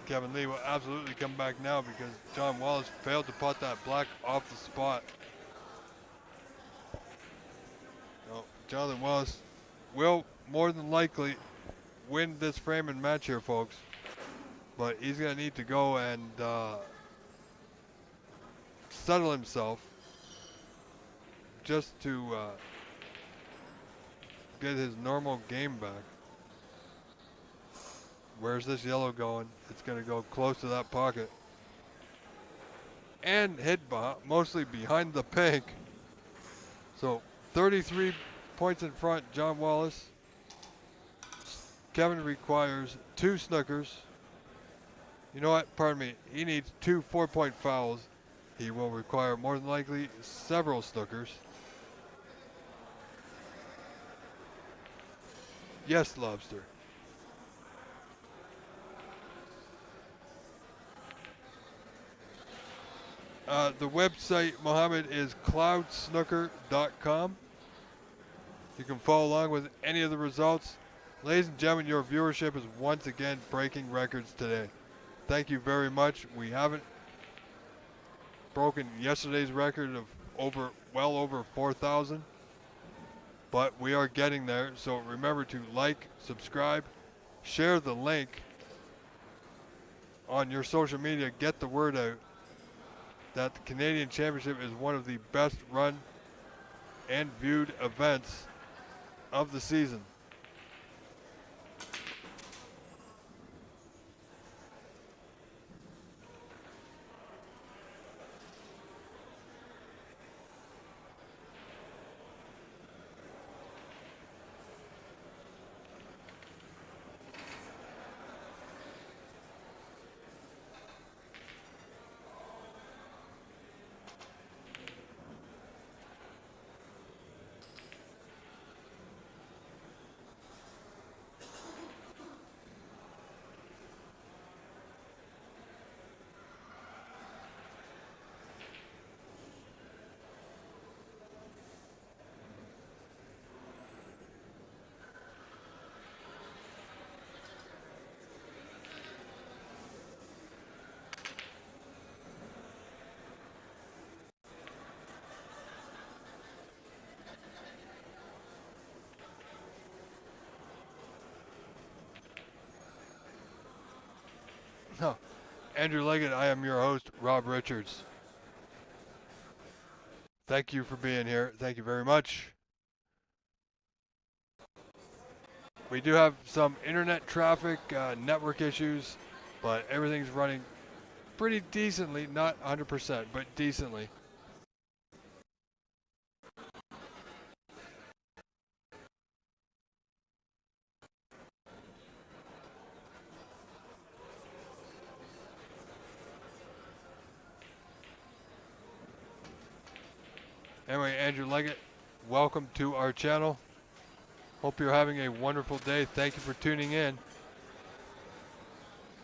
Kevin Lee will absolutely come back now because John Wallace failed to pot that black off the spot. So, Jonathan Wallace will more than likely win this frame and match here, folks. But he's going to need to go and settle himself just to get his normal game back. Where's this yellow going? It's going to go close to that pocket. And hit mostly behind the pink. So 33 points in front, John Wallace. Kevin requires 2 snookers. You know what? Pardon me. He needs 2 4-point fouls. He will require more than likely several snookers. Yes, Lobster. The website, Mohammed, is cloudsnooker.com. You can follow along with any of the results. Ladies and gentlemen, your viewership is once again breaking records today. Thank you very much. We haven't broken yesterday's record of well over 4,000, but we are getting there. So remember to like, subscribe, share the link on your social media. Get the word out that the Canadian Championship is one of the best run and viewed events of the season. No. Andrew Leggett, I am your host, Rob Richards. Thank you for being here. Thank you very much. We do have some internet traffic, network issues, but everything's running pretty decently, not 100%, but decently. Anyway, Andrew Leggett, welcome to our channel. Hope you're having a wonderful day. Thank you for tuning in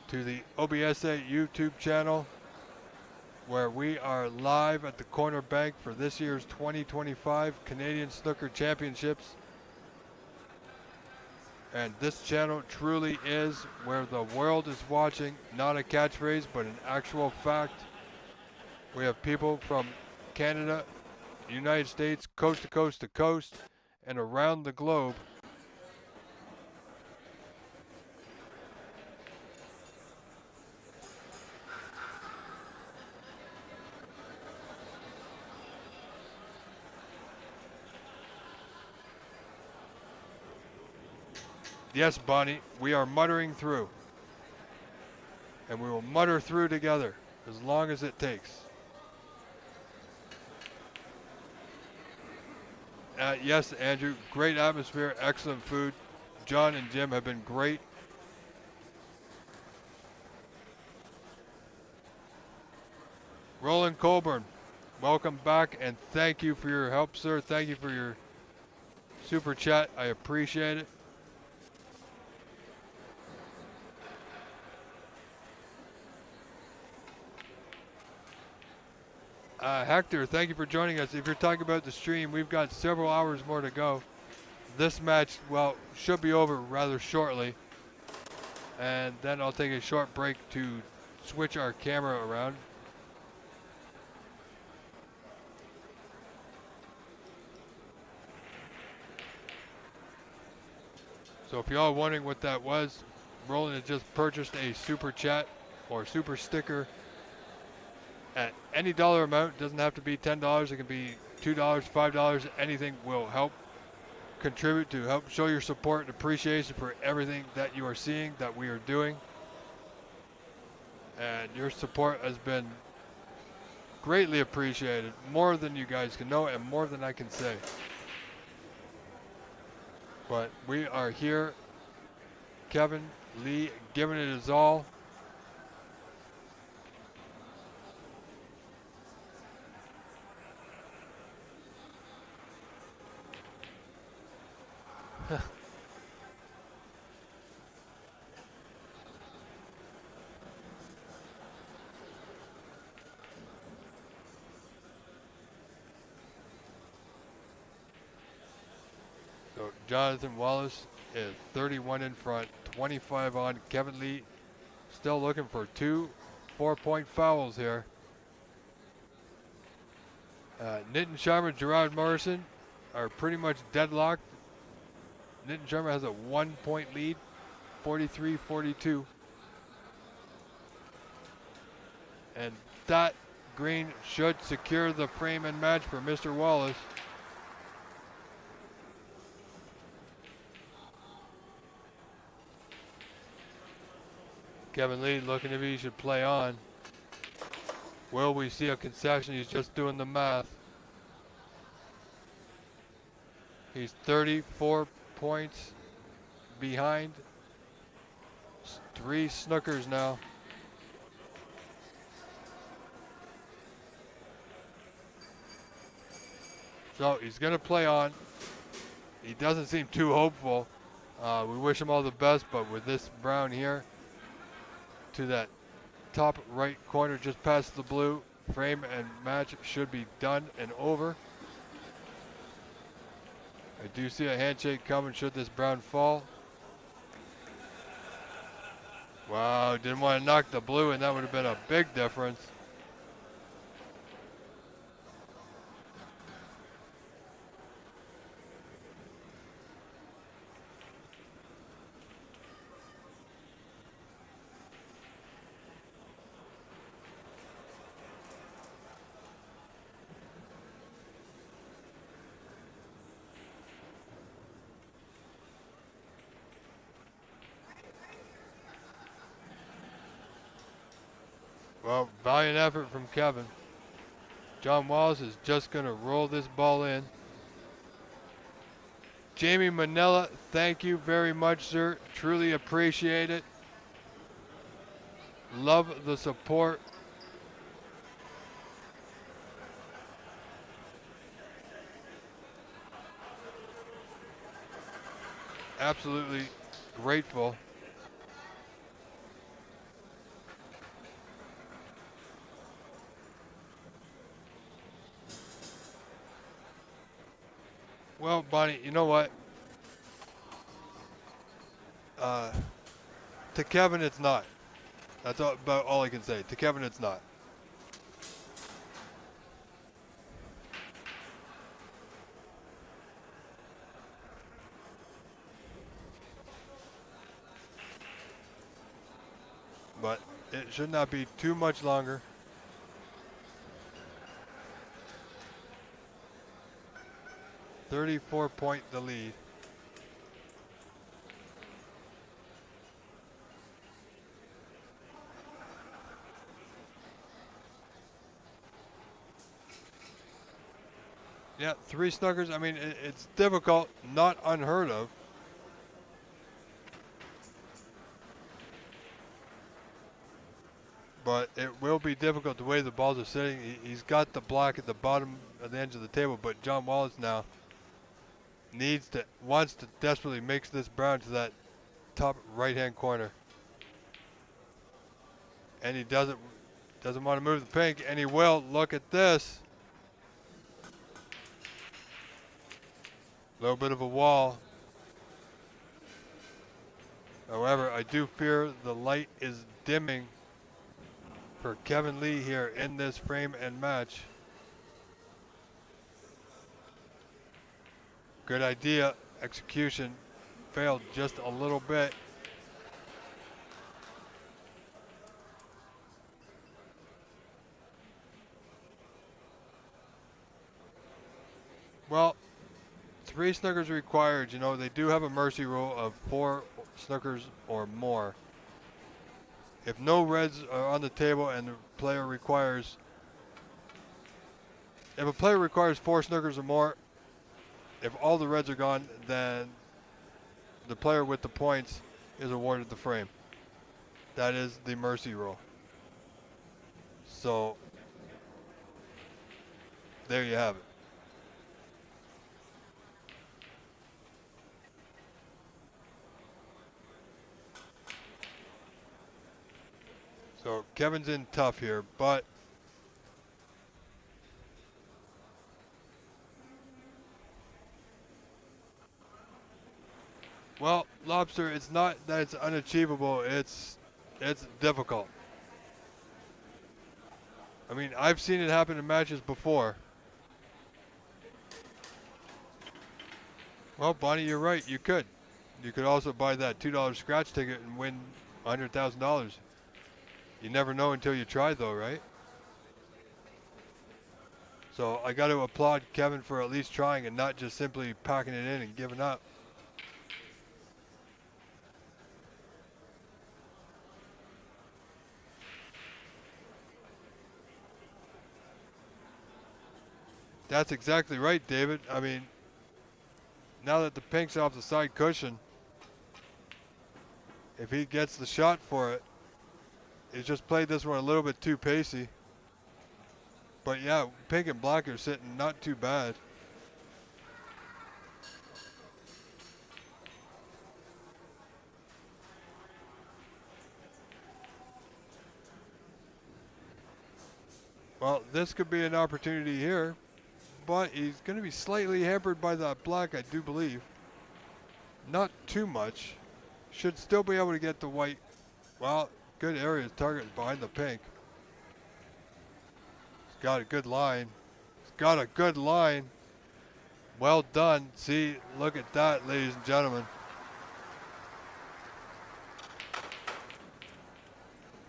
to the OBSA YouTube channel, where we are live at the corner bank for this year's 2025 Canadian Snooker Championships. And this channel truly is where the world is watching, not a catchphrase, but an actual fact. We have people from Canada, United States, coast to coast to coast, and around the globe. Yes, Bonnie, we are muttering through. And we will mutter through together as long as it takes. Yes, Andrew, great atmosphere, excellent food. John and Jim have been great. Roland Colburn, welcome back and thank you for your help, sir. Thank you for your super chat. I appreciate it. Hector, thank you for joining us. If you're talking about the stream, we've got several hours more to go. This match, well, should be over rather shortly. And then I'll take a short break to switch our camera around. So if y'all are wondering what that was, Roland has just purchased a super chat or super sticker at any dollar amount. It doesn't have to be $10, it can be $2, $5, anything will help contribute to help show your support and appreciation for everything that you are seeing, that we are doing. And your support has been greatly appreciated, more than you guys can know and more than I can say. But we are here, Kevin Lee, giving it his all. So Jonathan Wallace is 31 in front, 25 on. Kevin Lee still looking for 2 4-point fouls here. Nitin Sharma, Gerard Morrison are pretty much deadlocked. Nitin Sharma has a 1-point lead, 43-42. And that green should secure the frame and match for Mr. Wallace. Kevin Lee looking if he should play on. Will we see a concession? He's just doing the math. He's 34 points behind. 3 snookers now. So he's going to play on. He doesn't seem too hopeful. We wish him all the best, but with this brown here to that top right corner just past the blue, frame and match should be done and over. I do see a handshake coming should this brown fall. Wow, didn't want to knock the blue, and that would have been a big difference. Well, valiant effort from Kevin. John Wallace is just going to roll this ball in. Jamie Manella, thank you very much, sir. Truly appreciate it. Love the support. absolutely grateful. Well, Bonnie, you know what? Uh, to Kevin, it's not. That's about all I can say. To Kevin, it's not. But it should not be too much longer. .34 the lead. Yeah, 3 snookers. I mean, it's difficult, not unheard of. But it will be difficult the way the balls are sitting. He's got the black at the bottom of the edge of the table, but John Wallace now wants to desperately mix this brown to that top right-hand corner. And he doesn't want to move the pink, and he will. Look at this. A little bit of a wall. However, I do fear the light is dimming for Kevin Lee here in this frame and match. Good idea. Execution failed just a little bit. Well, 3 snookers required. You know, they do have a mercy rule of 4 snookers or more. If no reds are on the table and the player requires, if a player requires 4 snookers or more, if all the reds are gone, then the player with the points is awarded the frame. That is the mercy rule. So, there you have it. So, Kevin's in tough here, but well, Lobster, it's not that it's unachievable, it's difficult. I mean, I've seen it happen in matches before. Well, Bonnie, you're right. You could. You could also buy that $2 scratch ticket and win $100,000. You never know until you try, though, right? So I got to applaud Kevin for at least trying and not just simply packing it in and giving up. That's exactly right, David. I mean, now that the pink's off the side cushion, if he gets the shot for it, he's just played this one a little bit too pacey. But yeah, pink and black are sitting not too bad. Well, this could be an opportunity here, but he's going to be slightly hampered by that black, I do believe. Not too much. Should still be able to get the white. Well, good area to target behind the pink. He's got a good line. He's got a good line. Well done. See, look at that, ladies and gentlemen.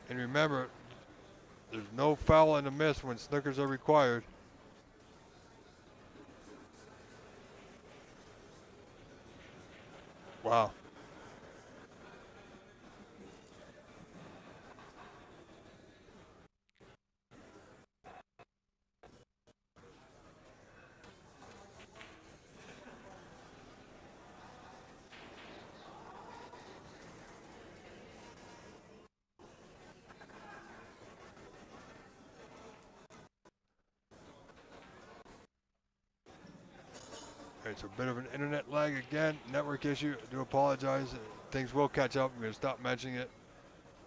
And remember, there's no foul and a miss when snookers are required. Wow. It's a bit of an internet lag again, network issue. I do apologize. Things will catch up. I'm going to stop mentioning it.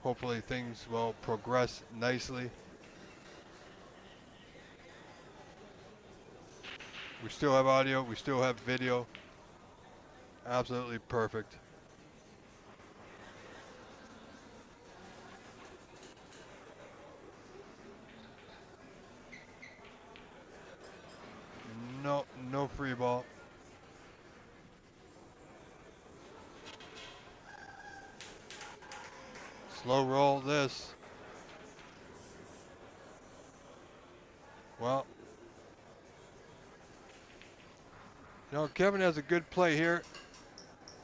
Hopefully things will progress nicely. We still have audio. We still have video. Absolutely perfect. No free ball. Slow roll this. Well, you know, Kevin has a good play here.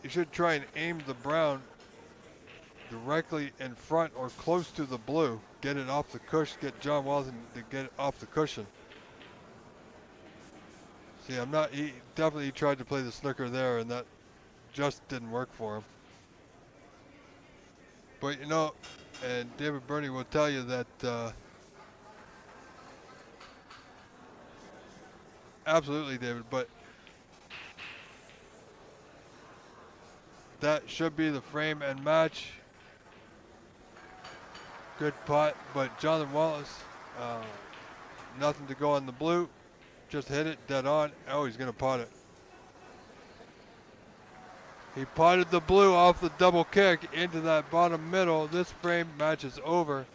You should try and aim the brown directly in front or close to the blue. Get it off the cushion. Get John Walton to get it off the cushion. See, he definitely tried to play the snooker there, and that just didn't work for him. But you know, and David Burney will tell you that, absolutely, David, but that should be the frame and match. Good putt, but Jonathan Wallace, nothing to go on the blue. Just hit it dead on. Oh, he's going to putt it. He potted the blue off the double kick into that bottom middle. This frame match is over.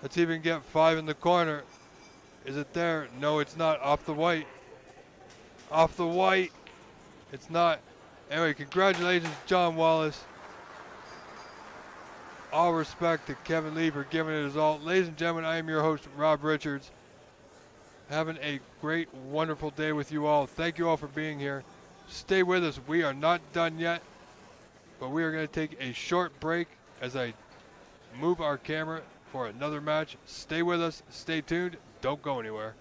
Let's even get 5 in the corner. Is it there? No, it's not. Off the white. Off the white. It's not. Anyway, congratulations, John Wallace. All respect to Kevin Lee for giving it his all. Ladies and gentlemen, I am your host, Rob Richards. Having a great, wonderful day with you all. Thank you all for being here. Stay with us. We are not done yet, but we are going to take a short break as I move our camera for another match. Stay with us. Stay tuned. Don't go anywhere.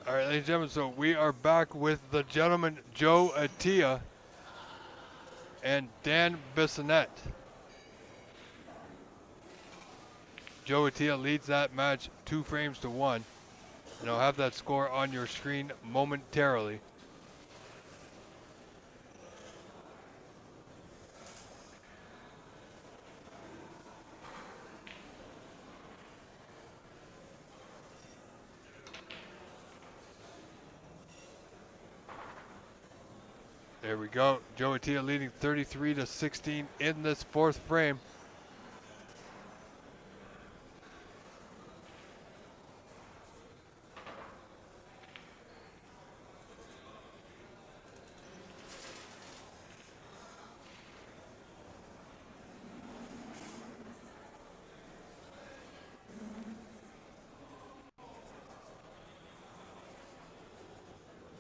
All right, ladies and gentlemen, so we are back with the gentleman Joe Ailla and Dan Besonette. Joe Ailla leads that match 2 frames to 1. And I'll have that score on your screen momentarily. There we go. Joe Ailla leading 33-16 in this 4th frame.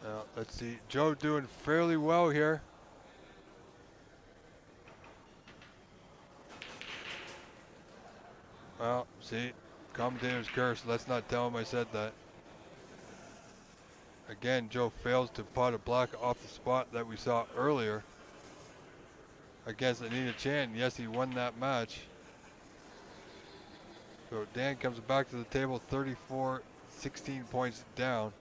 Now, let's see. Joe doing fairly well here. Well, see, commentator's curse. Let's not tell him I said that. Again, Joe fails to pot a black off the spot that we saw earlier against Anita Chan. Yes, he won that match. So Dan comes back to the table 34-16 points down.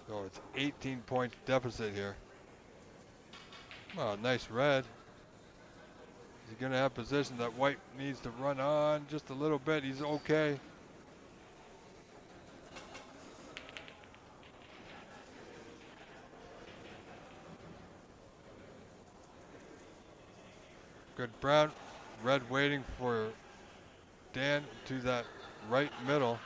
So it's 18 points deficit here. Oh, nice red. Is he going to have position that white needs to run on just a little bit? He's okay. Good brown. Red waiting for Dan to that right middle.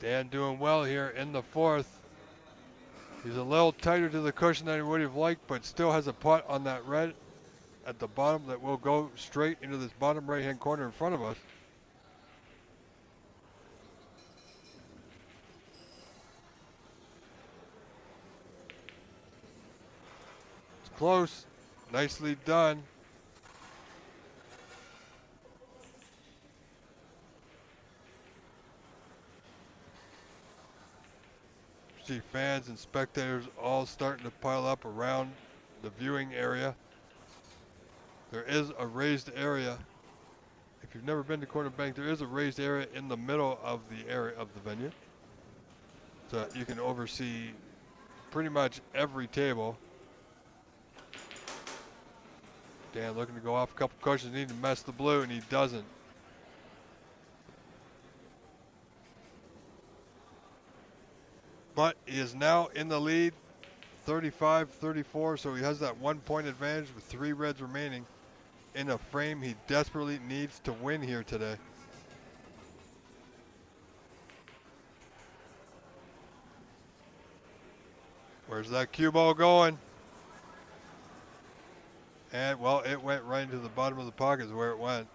Dan doing well here in the fourth. He's a little tighter to the cushion than he would have liked, but still has a putt on that red at the bottom that will go straight into this bottom right-hand corner in front of us. It's close. Nicely done. See fans and spectators all starting to pile up around the viewing area. There is a raised area. If you've never been to Corner Bank, there is a raised area in the middle of the area of the venue. So you can oversee pretty much every table. Dan looking to go off a couple cushions, need to mess the blue, and he doesn't. But he is now in the lead, 35-34, so he has that 1 point advantage with 3 reds remaining in a frame he desperately needs to win here today. Where's that cue ball going? And, well, it went right into the bottom of the pocket is where it went.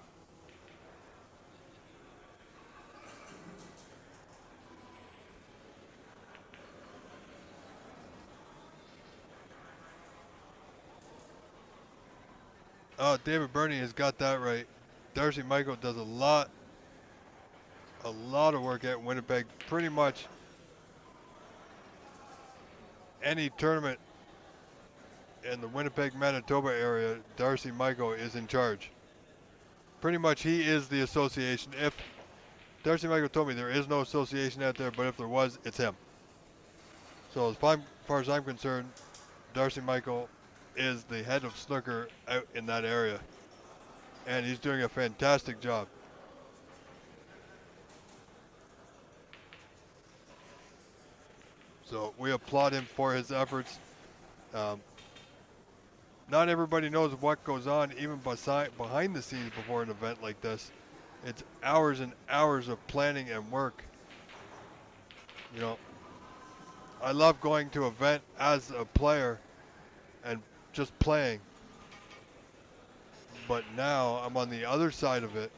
Oh, David Burney has got that right. Darcy Michael does a lot of work at Winnipeg. Pretty much any tournament in the Winnipeg, Manitoba area, Darcy Michael is in charge. Pretty much he is the association. If Darcy Michael told me there is no association out there, but if there was, it's him. So as far as I'm concerned, Darcy Michael is the head of snooker out in that area. And he's doing a fantastic job. So we applaud him for his efforts. Not everybody knows what goes on even behind the scenes before an event like this. It's hours and hours of planning and work. You know, I love going to an event as a player and just playing. But now I'm on the other side of it.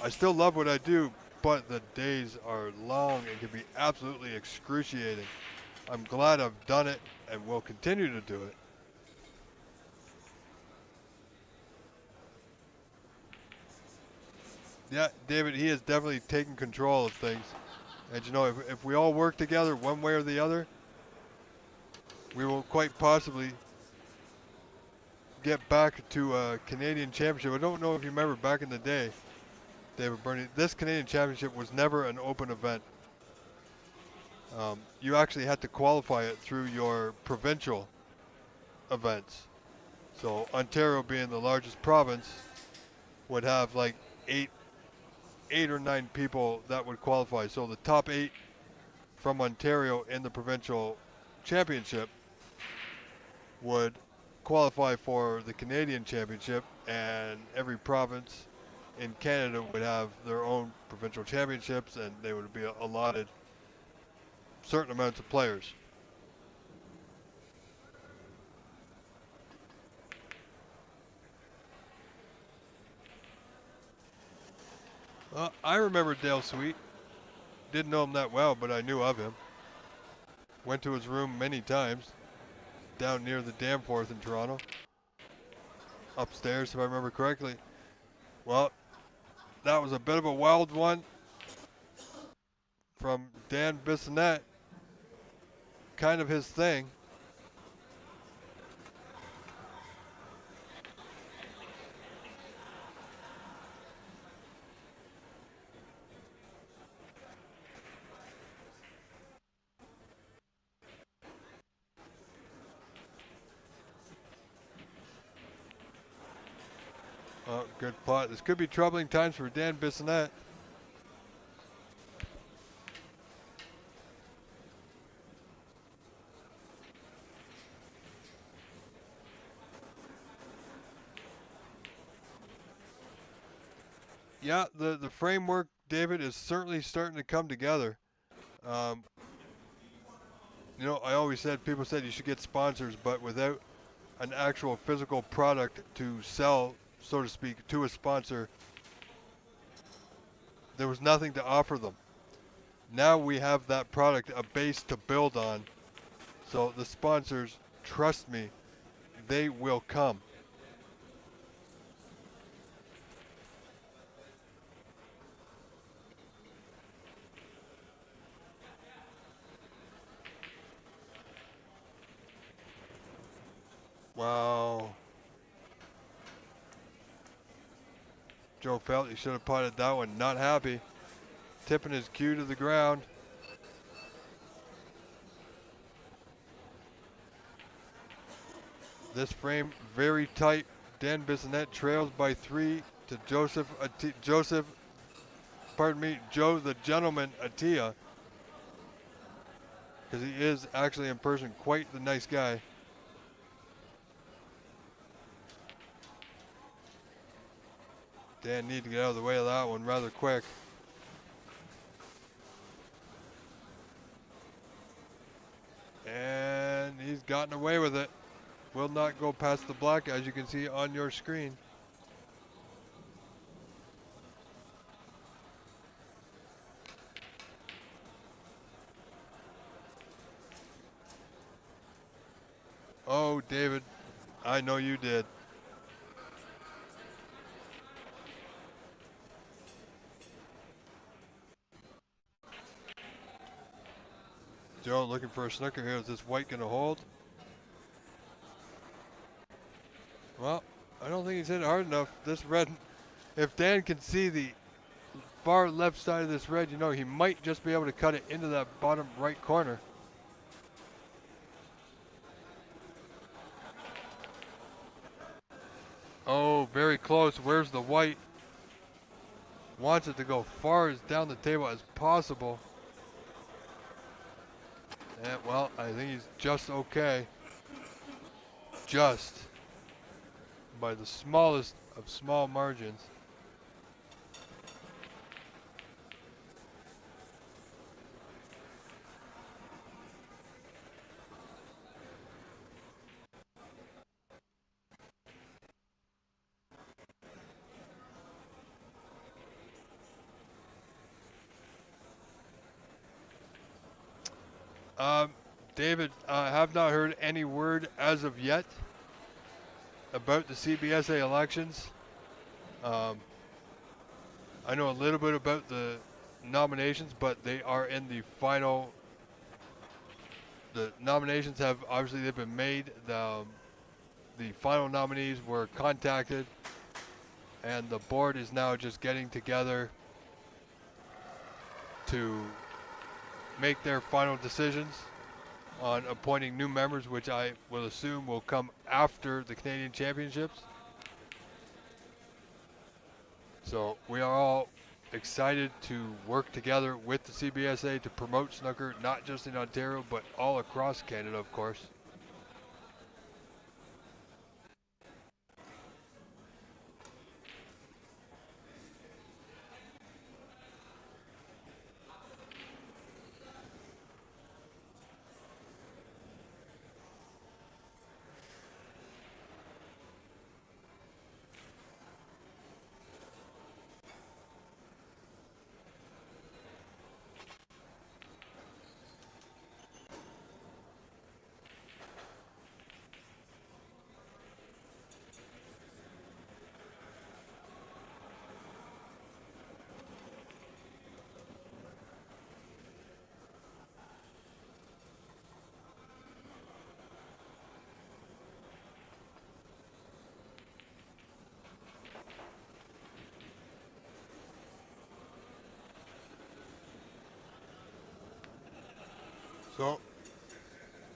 I still love what I do, but the days are long and can be absolutely excruciating. I'm glad I've done it and will continue to do it. Yeah, David, he has definitely taken control of things. And you know, if we all work together one way or the other, we will quite possibly get back to a Canadian championship. I don't know if you remember back in the day, David Burney, this Canadian championship was never an open event. You actually had to qualify it through your provincial events. So Ontario, being the largest province, would have like eight or nine people that would qualify. So the top 8 from Ontario in the provincial championship would qualify for the Canadian championship, and every province in Canada would have their own provincial championships, and they would be allotted certain amounts of players. I remember Dale Sweet. Didn't know him that well, but I knew of him. Went to his room many times, down near the Danforth in Toronto. Upstairs, if I remember correctly. Well, that was a bit of a wild one from Dan Besonette. Kind of his thing. Oh, good putt. This could be troubling times for Dan Besonette. Yeah, the framework, David, is certainly starting to come together. Um, you know, I always said, people said you should get sponsors, but without an actual physical product to sell, so to speak, to a sponsor, there was nothing to offer them. Now we have that product, a base to build on. So the sponsors, trust me, they will come. Wow. Joe felt he should have potted that one. Not happy. Tipping his cue to the ground. This frame very tight. Dan Besonette trails by 3 to Joe the Gentleman Atia. Because he is actually in person quite the nice guy. Dan need to get out of the way of that one rather quick. And he's gotten away with it. Will not go past the black, as you can see on your screen. Oh, David, I know you did. Joe looking for a snooker here. Is this white going to hold? Well, I don't think he's hit it hard enough. This red, if Dan can see the far left side of this red, you know, he might just be able to cut it into that bottom right corner. Oh, very close. Where's the white? Wants it to go far as down the table as possible. And, well, I think he's just okay. Just by the smallest of small margins. David, I have not heard any word as of yet about the CBSA elections. I know a little bit about the nominations, but they are in the final. The nominations have obviously they've been made. The final nominees were contacted, and the board is now just getting together to make their final decisions on appointing new members, which I will assume will come after the Canadian Championships. So we are all excited to work together with the CBSA to promote snooker, not just in Ontario, but all across Canada, of course. So,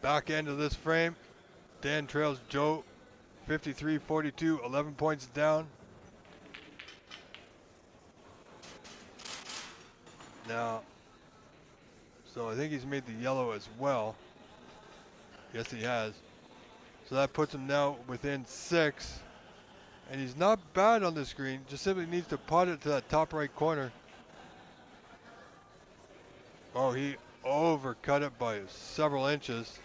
back end of this frame, Dan trails Joe 53-42, 11 points down. Now, so I think he's made the yellow as well. Yes, he has. So that puts him now within 6. And he's not bad on the screen, just simply needs to pot it to that top right corner. Oh, he overcut it by several inches.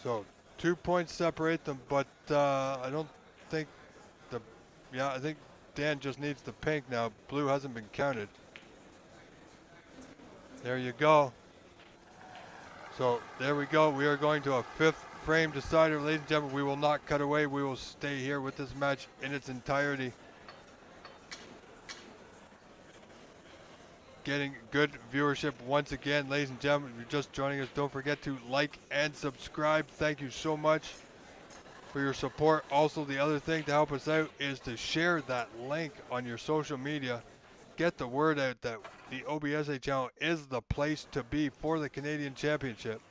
So 2 points separate them, but I don't think the, yeah, I think Dan just needs the pink now. Blue hasn't been counted. There you go. So there we go. We are going to a 5th frame decider. Ladies and gentlemen, we will not cut away. We will stay here with this match in its entirety. Getting good viewership once again. Ladies and gentlemen, if you're just joining us, don't forget to like and subscribe. Thank you so much for your support. Also, the other thing to help us out is to share that link on your social media. Get the word out that the OBSA channel is the place to be for the Canadian Championship.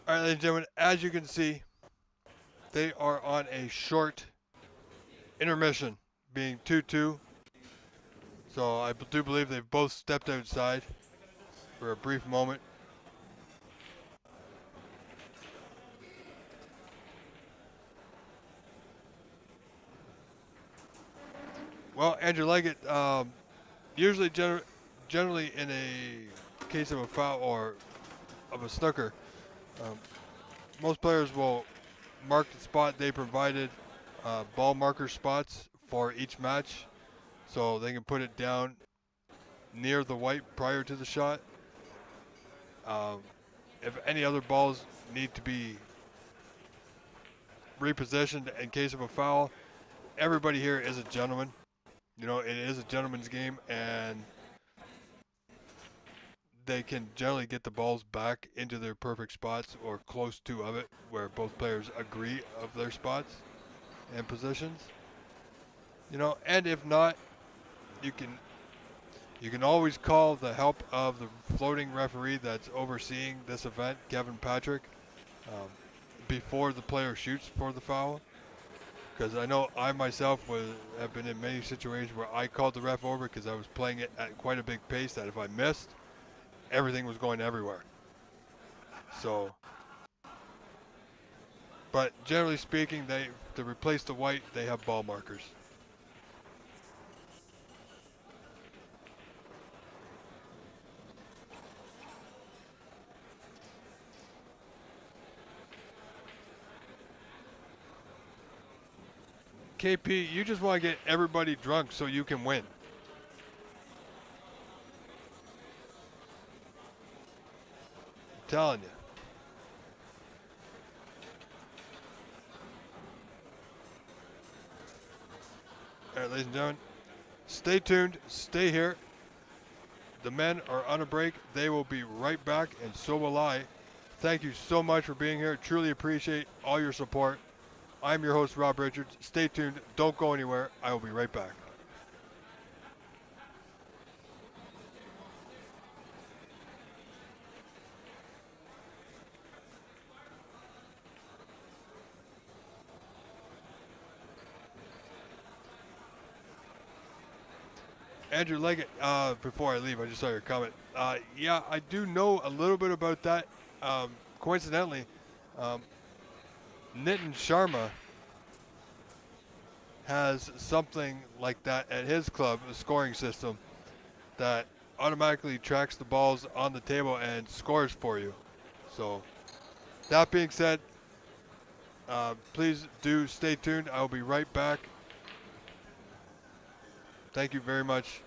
All right, ladies and gentlemen, as you can see, they are on a short intermission, being 2-2. So I do believe they've both stepped outside for a brief moment. Well, Andrew Leggett, usually generally in a case of a foul or of a snooker, um, most players will mark the spot they provided, ball marker spots for each match, so they can put it down near the white prior to the shot. Um, if any other balls need to be repositioned in case of a foul, everybody here is a gentleman. You know, it is a gentleman's game, and they can generally get the balls back into their perfect spots or close to of it, where both players agree of their spots and positions. You know, and if not, you can always call the help of the floating referee that's overseeing this event, Kevin Patrick, um, before the player shoots for the foul. Because I know I myself have been in many situations where I called the ref over because I was playing it at quite a big pace that if I missed, everything was going everywhere. So, but generally speaking, to replace the white, they have ball markers. KP, you just want to get everybody drunk so you can win. I'm telling you. All right, ladies and gentlemen, stay tuned, stay here. The men are on a break. They will be right back, and so will I. Thank you so much for being here. Truly appreciate all your support. I'm your host, Rob Richards. Stay tuned. Don't go anywhere. I will be right back. Andrew Leggett, before I leave, I just saw your comment. Yeah, I do know a little bit about that. Coincidentally, um, Nitin Sharma has something like that at his club, a scoring system that automatically tracks the balls on the table and scores for you. So, that being said, please do stay tuned. I will be right back. Thank you very much.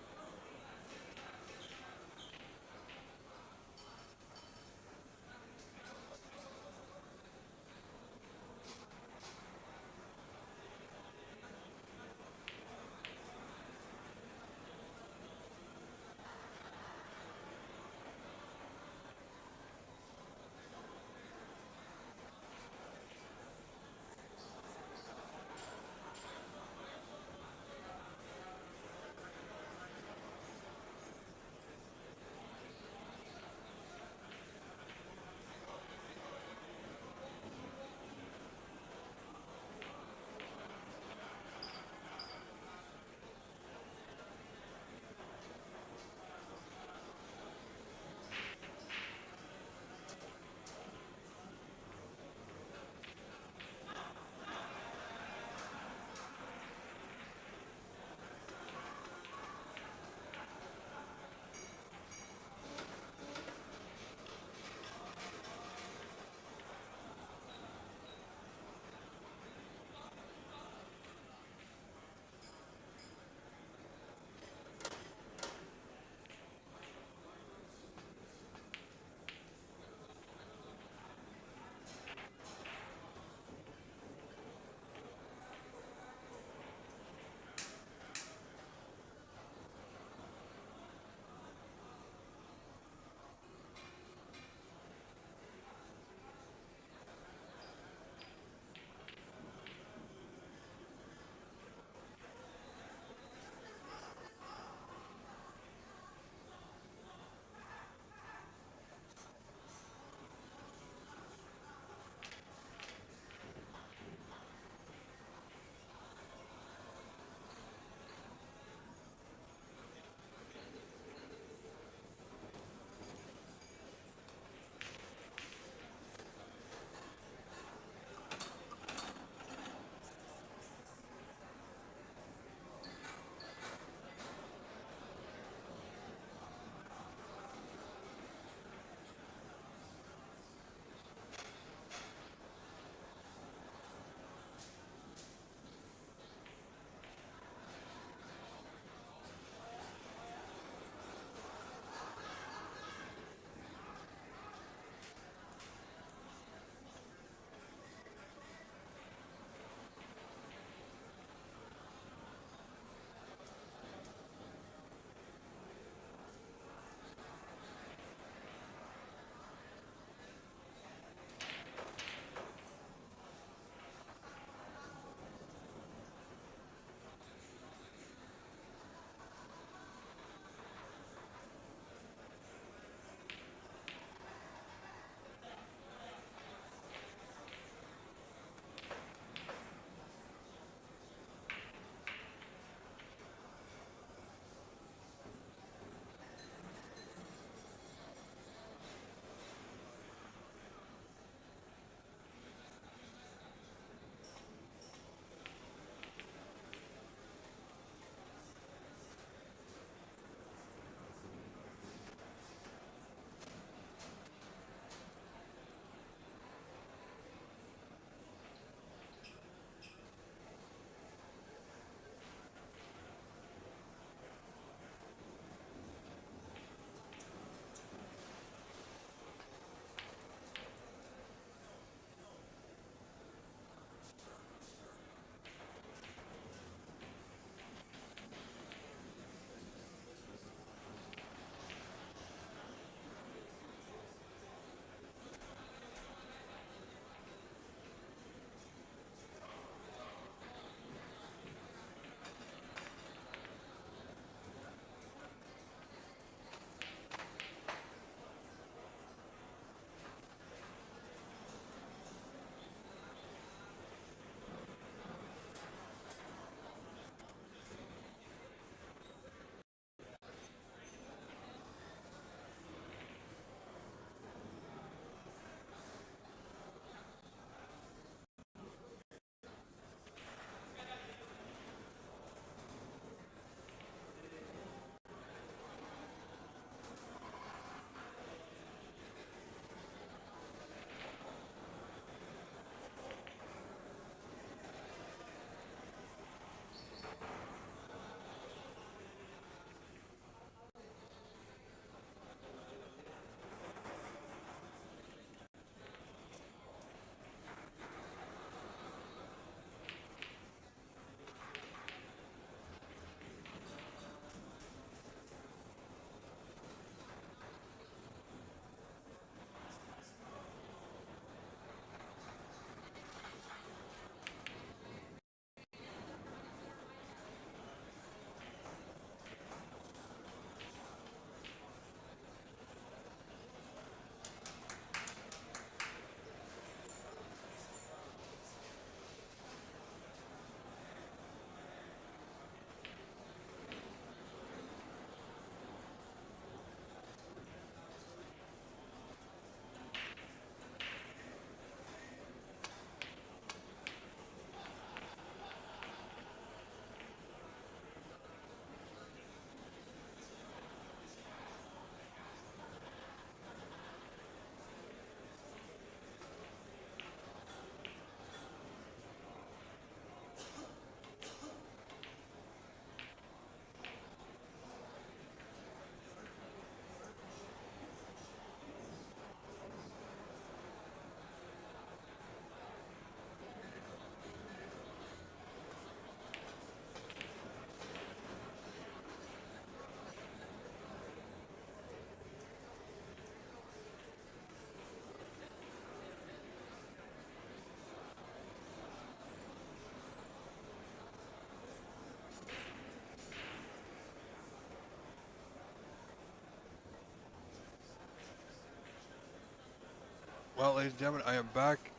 Well, ladies and gentlemen, I am back.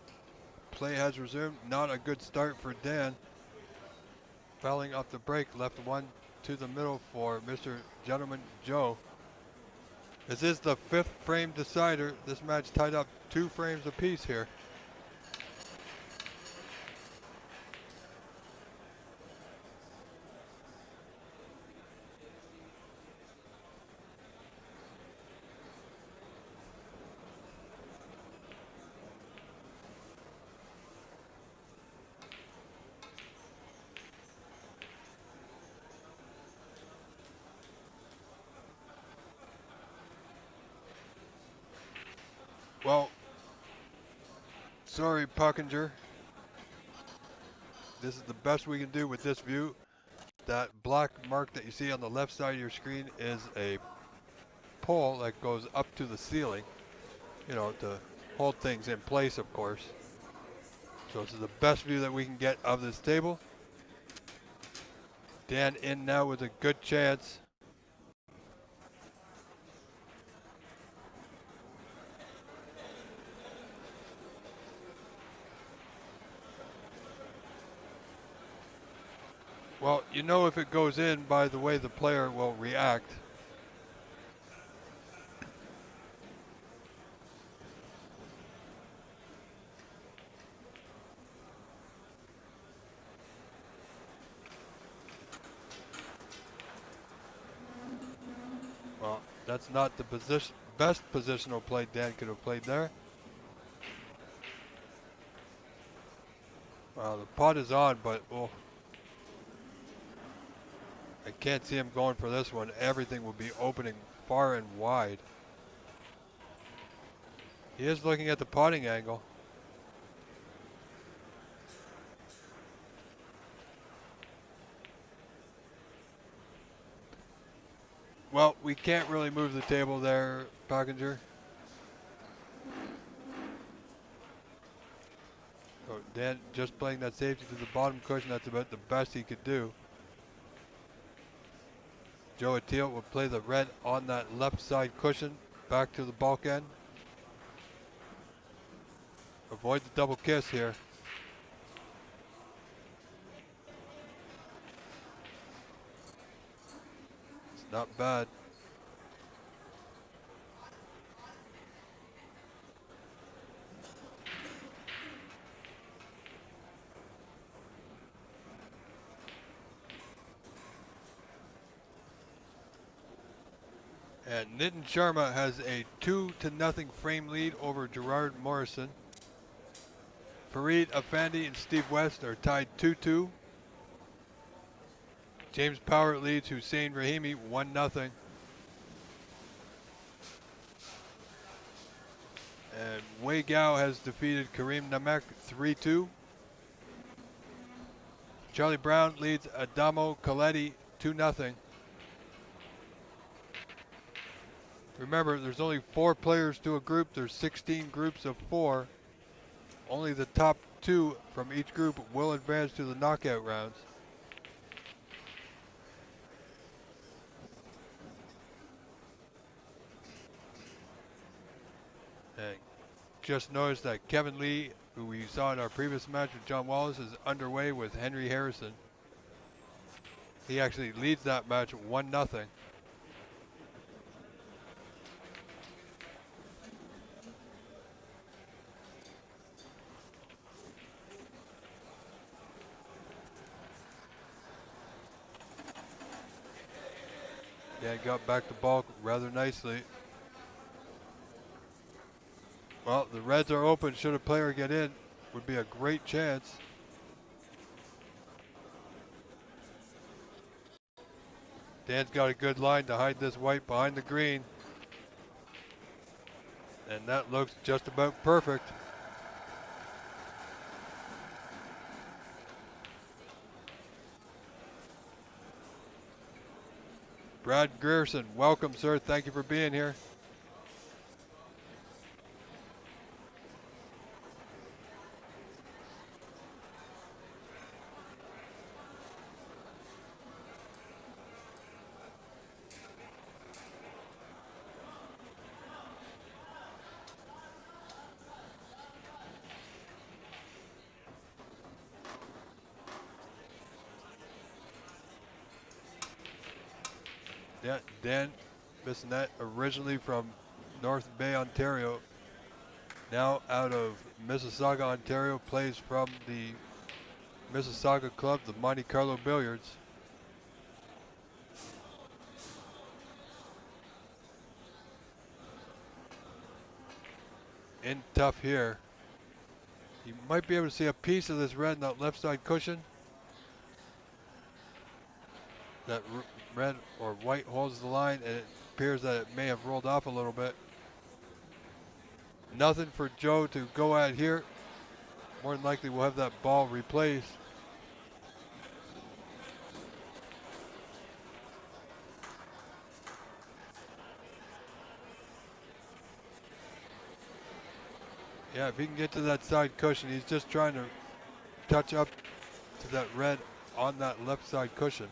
Play has resumed. Not a good start for Dan. Fouling off the break, left one to the middle for Mr. Gentleman Joe. This is the 5th frame decider. This match tied up 2 frames apiece here. Well, sorry, Puckinger. This is the best we can do with this view. That black mark that you see on the left side of your screen is a pole that goes up to the ceiling, you know, to hold things in place, of course. So this is the best view that we can get of this table. Dan in now with a good chance. Well, you know if it goes in by the way the player will react. Well, that's not the best positional play Dan could have played there. Well, the pot is on, but oh, I can't see him going for this one. Everything will be opening far and wide. He is looking at the potting angle. Well, we can't really move the table there, Packinger. So Dan just playing that safety to the bottom cushion. That's about the best he could do. Joe Atteel will play the red on that left side cushion back to the bulk end. Avoid the double kiss here. It's not bad. And Nitin Sharma has a 2-0 frame lead over Gerard Morrison. Fareed Afandi and Steve West are tied 2-2. James Power leads Hussein Rahimi 1-0. And Wei Gao has defeated Karim Namek 3-2. Charlie Brown leads Adamo Galleti 2-0. Remember, there's only 4 players to a group. There's 16 groups of 4. Only the top 2 from each group will advance to the knockout rounds. And just noticed that Kevin Lee, who we saw in our previous match with John Wallace, is underway with Henry Harrison. He actually leads that match 1-0. Dan got back to bulk rather nicely. Well, the reds are open. Should a player get in, would be a great chance. Dan's got a good line to hide this white behind the green. And that looks just about perfect. Brad Grierson, welcome, sir. Thank you for being here. Yeah, Dan Besonette, originally from North Bay, Ontario, now out of Mississauga, Ontario, plays from the Mississauga club, the Monte Carlo Billiards. In tough here. You might be able to see a piece of this red in that left side cushion. That red or white holds the line, and it appears that it may have rolled off a little bit. Nothing for Joe to go at here. More than likely we'll have that ball replaced. Yeah, if he can get to that side cushion, he's just trying to touch up to that red on that left side cushion.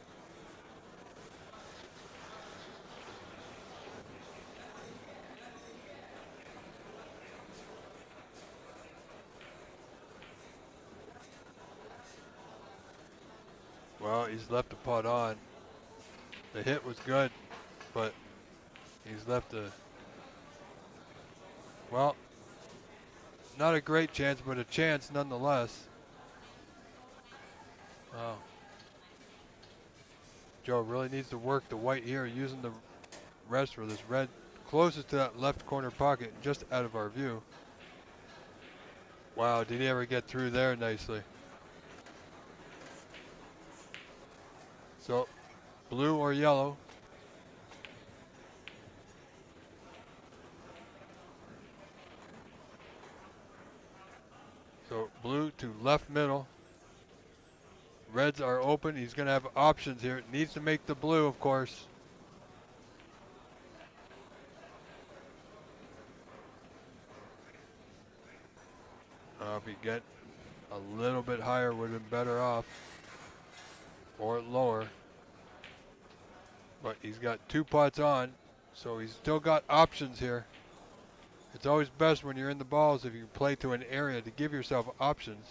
Well, he's left the putt on. The hit was good, but he's left a, well, not a great chance, but a chance nonetheless. Wow. Joe really needs to work the white here, using the rest for this red closest to that left corner pocket, just out of our view. Wow, did he ever get through there nicely? So, blue or yellow? So, blue to left middle. Reds are open. He's going to have options here. Needs to make the blue, of course. If he get a little bit higher, would have been better off. Or lower. But he's got 2 putts on, so he's still got options here. It's always best when you're in the balls if you play to an area to give yourself options.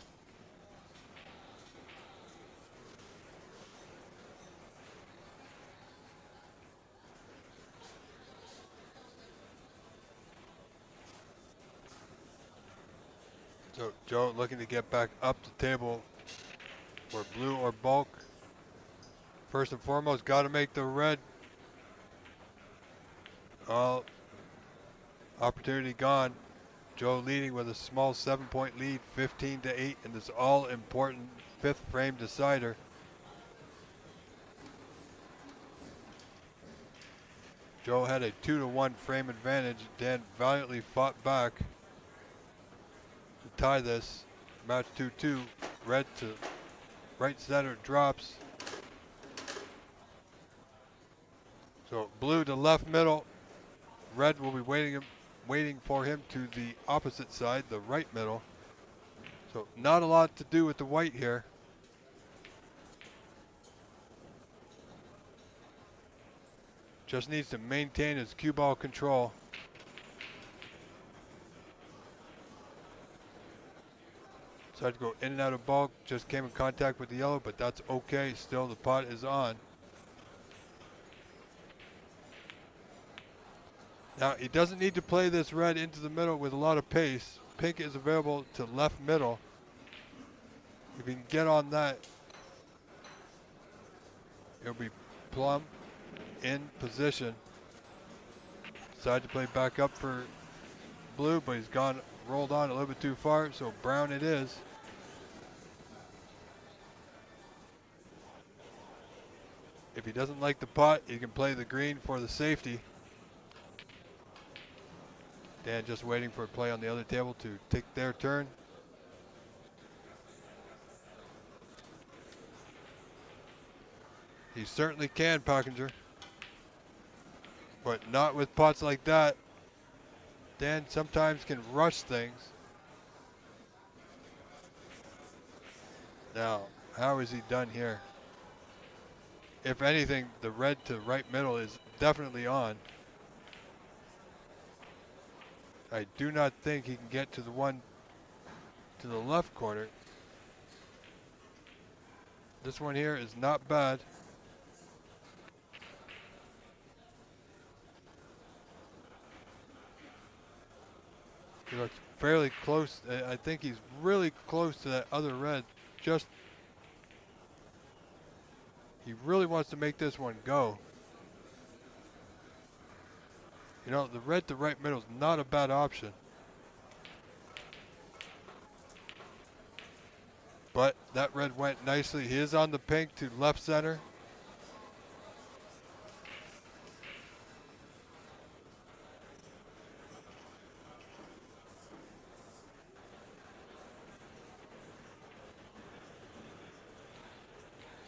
So Joe looking to get back up the table for blue or bulk. First and foremost, got to make the red. All opportunity gone. Joe leading with a small 7-point lead, 15-8 in this all-important 5th frame decider. Joe had a 2-1 frame advantage. Dan valiantly fought back to tie this. Match 2-2. Red to right center drops. So blue to left middle. Red will be waiting for him to the opposite side, the right middle. So not a lot to do with the white here. Just needs to maintain his cue ball control. Decided to go in and out of bulk, just came in contact with the yellow, but that's okay. Still the pot is on. Now he doesn't need to play this red into the middle with a lot of pace. Pink is available to left middle. If he can get on that, it'll be plumb in position. Decided to play back up for blue, but he's rolled on a little bit too far, so brown it is. If he doesn't like the pot, he can play the green for the safety. Dan just waiting for a play on the other table to take their turn. He certainly can, Pockinger. But not with pots like that. Dan sometimes can rush things. Now, how is he done here? If anything, the red to right middle is definitely on. I do not think he can get to the one to the left corner. This one here is not bad. He looks fairly close. I think he's really close to that other red. Just, he really wants to make this one go. You know, the red to right middle is not a bad option. But that red went nicely. He is on the pink to left center.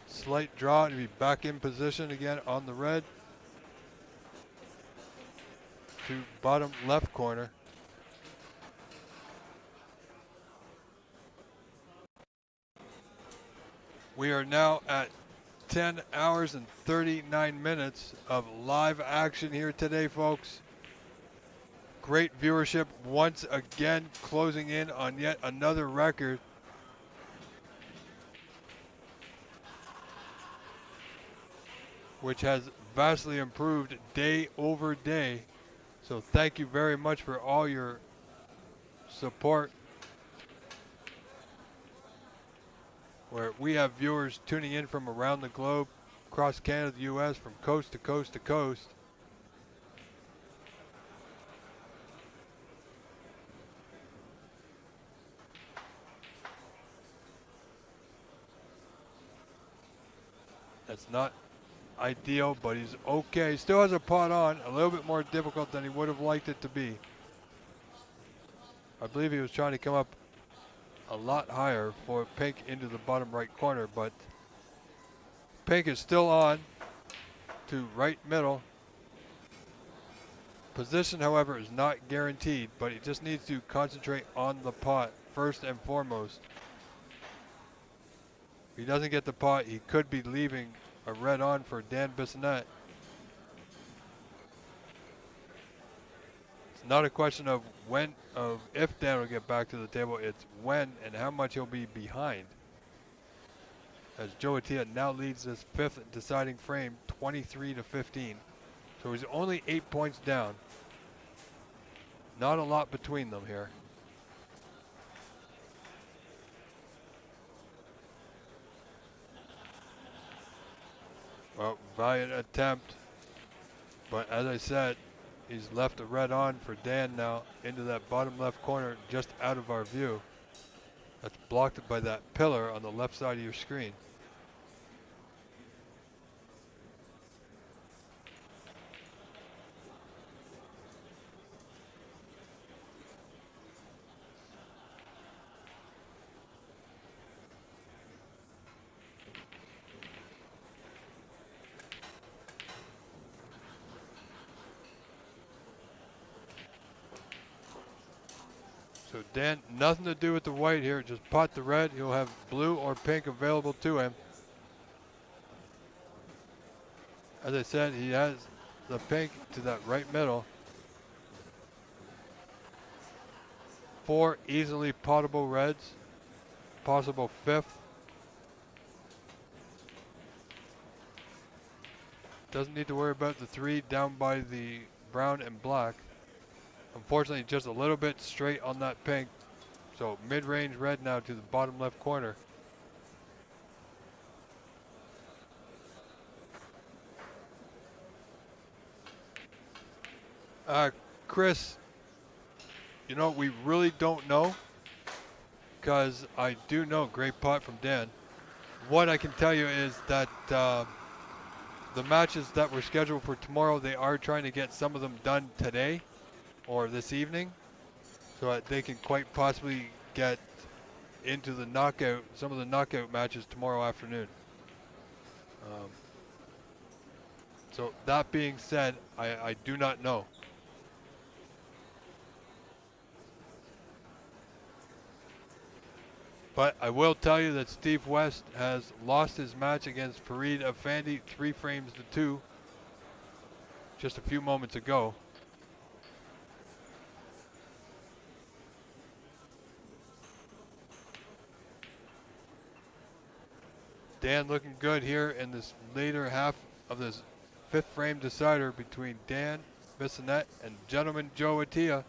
Slight draw to be back in position again on the red. To bottom left corner. We are now at 10 hours and 39 minutes of live action here today, folks. Great viewership once again, closing in on yet another record. Which has vastly improved day over day. So thank you very much for all your support. Where we have viewers tuning in from around the globe, across Canada, the US, from coast to coast to coast. That's not ideal, but he's okay. He still has a pot on, a little bit more difficult than he would have liked it to be. I believe he was trying to come up a lot higher for pink into the bottom right corner, but pink is still on to right middle. Position, however, is not guaranteed, but he just needs to concentrate on the pot first and foremost. If he doesn't get the pot, he could be leaving a red on for Dan Besonette. It's not a question of if Dan will get back to the table, it's when and how much he'll be behind. As Joe Ailla now leads this fifth deciding frame 23-15. So he's only 8 points down. Not a lot between them here. Well, valiant attempt. But as I said, he's left a red on for Dan now into that bottom left corner just out of our view. That's blocked by that pillar on the left side of your screen. So Dan, nothing to do with the white here, just pot the red. He'll have blue or pink available to him. As I said, he has the pink to that right middle. 4 easily potable reds, possible 5th. Doesn't need to worry about the 3 down by the brown and black. Unfortunately, just a little bit straight on that pink. So mid-range red now to the bottom left corner. Chris, you know, we really don't know, because I do know great pot from Dan. What I can tell you is that the matches that were scheduled for tomorrow, they are trying to get some of them done today or this evening, so that they can quite possibly get into the knockout, some of the knockout matches tomorrow afternoon. So that being said, I do not know. But I will tell you that Steve West has lost his match against Farid Afandi 3 frames to 2 just a few moments ago. Dan looking good here in this later half of this 5th frame decider between Dan Besonette and gentleman Joe Ailla.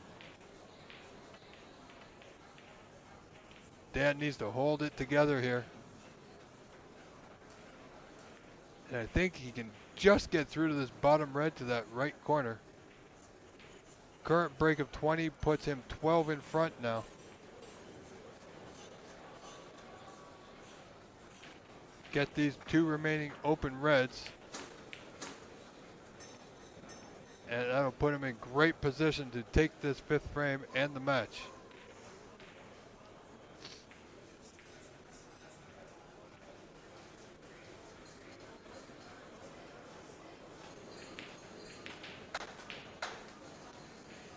Dan needs to hold it together here. And I think he can just get through to this bottom red to that right corner. Current break of 20 puts him 12 in front now. Get these two remaining open reds. And that'll put him in great position to take this fifth frame and the match.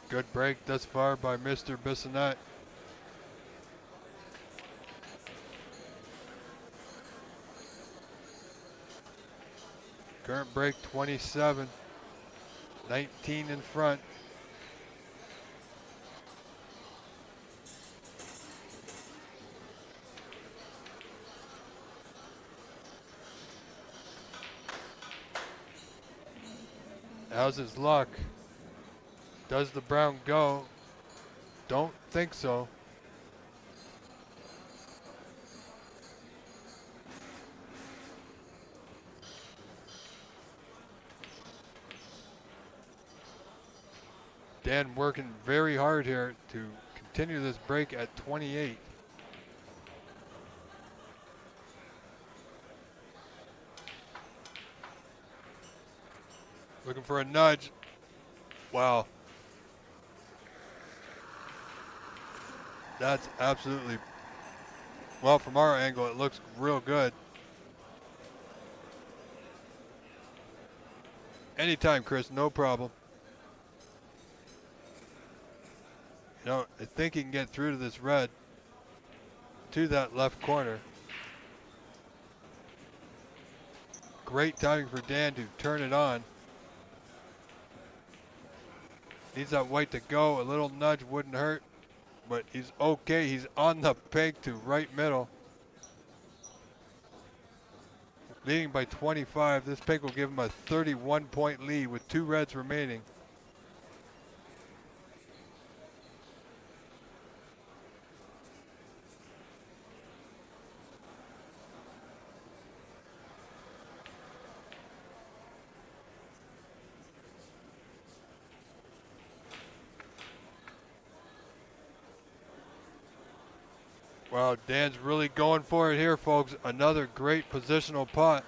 Good break thus far by Mr. Besonette. Current break 27, 19 in front. How's his luck? Does the brown go? Don't think so. Dan working very hard here to continue this break at 28. Looking for a nudge. Wow. That's absolutely, well, from our angle, it looks real good. Anytime, Chris, no problem. You know, I think he can get through to this red, to that left corner. Great timing for Dan to turn it on. Needs that white to go. A little nudge wouldn't hurt, but he's okay. He's on the peg to right middle. Leading by 25. This peg will give him a 31-point lead with 2 reds remaining. Wow, Dan's really going for it here, folks. Another great positional pot.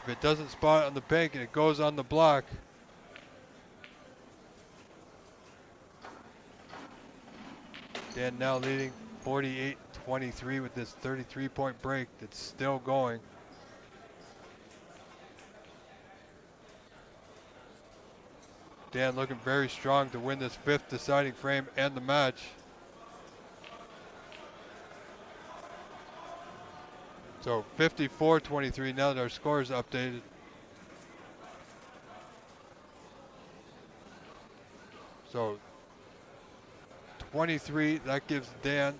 If it doesn't spot on the peg and it goes on the block. Dan now leading 48-23 with this 33-point break that's still going. Dan looking very strong to win this 5th deciding frame and the match. So 54-23 now that our score is updated. So 23, that gives Dan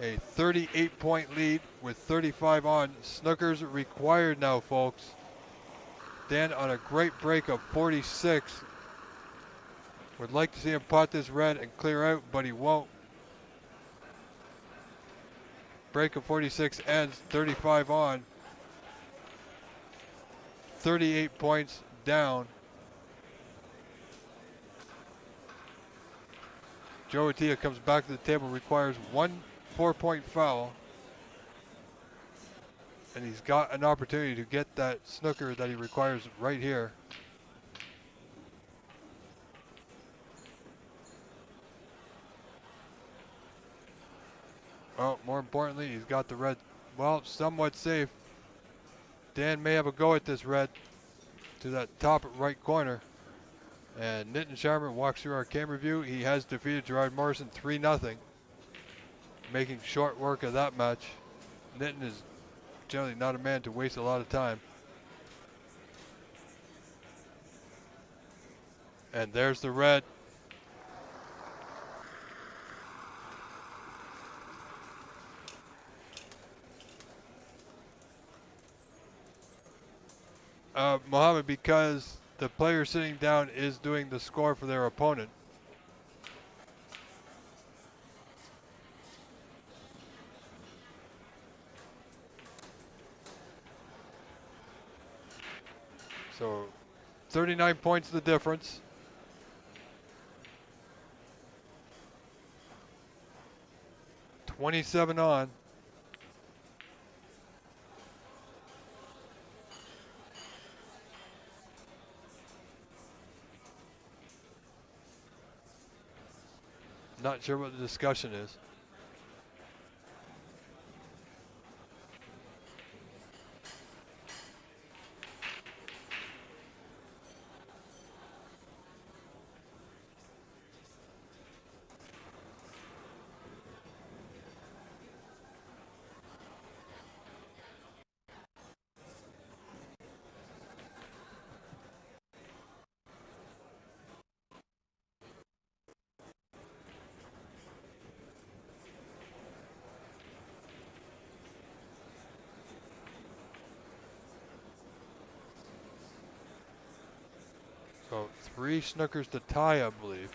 a 38-point lead with 35 on. Snooker's required now, folks. Dan on a great break of 46. Would like to see him pot this red and clear out, but he won't. Break of 46 ends, 35 on. 38 points down. Joe Attia comes back to the table, requires 1 4-point foul. And he's got an opportunity to get that snooker that he requires right here. Well, more importantly, he's got the red, well, somewhat safe. Dan may have a go at this red to that top right corner. And Nitin Sharma walks through our camera view. He has defeated Gerard Morrison 3-0, making short work of that match. Nitin is generally not a man to waste a lot of time. And there's the red. Mohammed, because the player sitting down is doing the score for their opponent. So 39 points the difference. $27 on. Not sure what the discussion is. So 3 snookers to tie, I believe.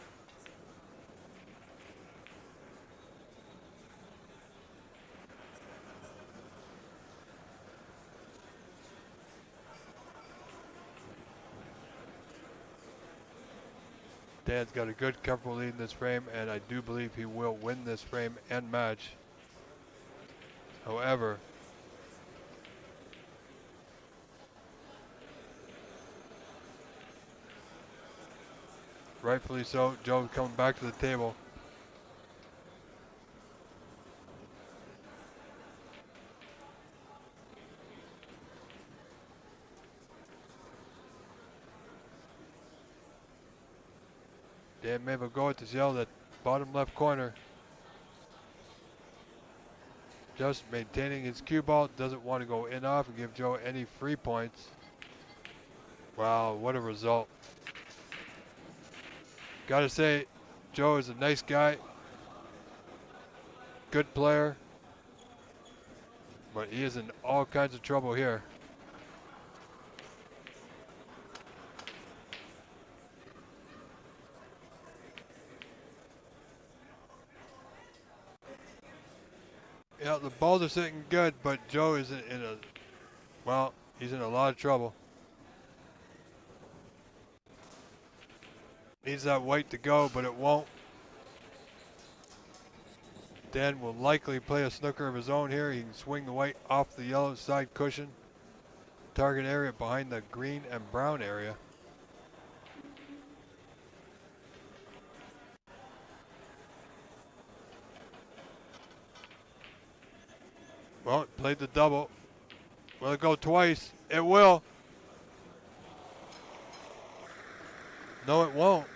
Dan's got a good, comfortable lead in this frame, and I do believe he will win this frame and match. However, rightfully so, Joe coming back to the table. Dan may have a go at this yell, that bottom left corner. Just maintaining his cue ball, doesn't want to go in off and give Joe any free points. Wow, what a result. Gotta say, Joe is a nice guy, good player, but he is in all kinds of trouble here. Yeah, the balls are sitting good, but Joe is he's in a lot of trouble. Needs that white to go, but it won't. Dan will likely play a snooker of his own here. He can swing the white off the yellow side cushion. Target area behind the green and brown area. Well, it played the double. Will it go twice? It will. No, it won't.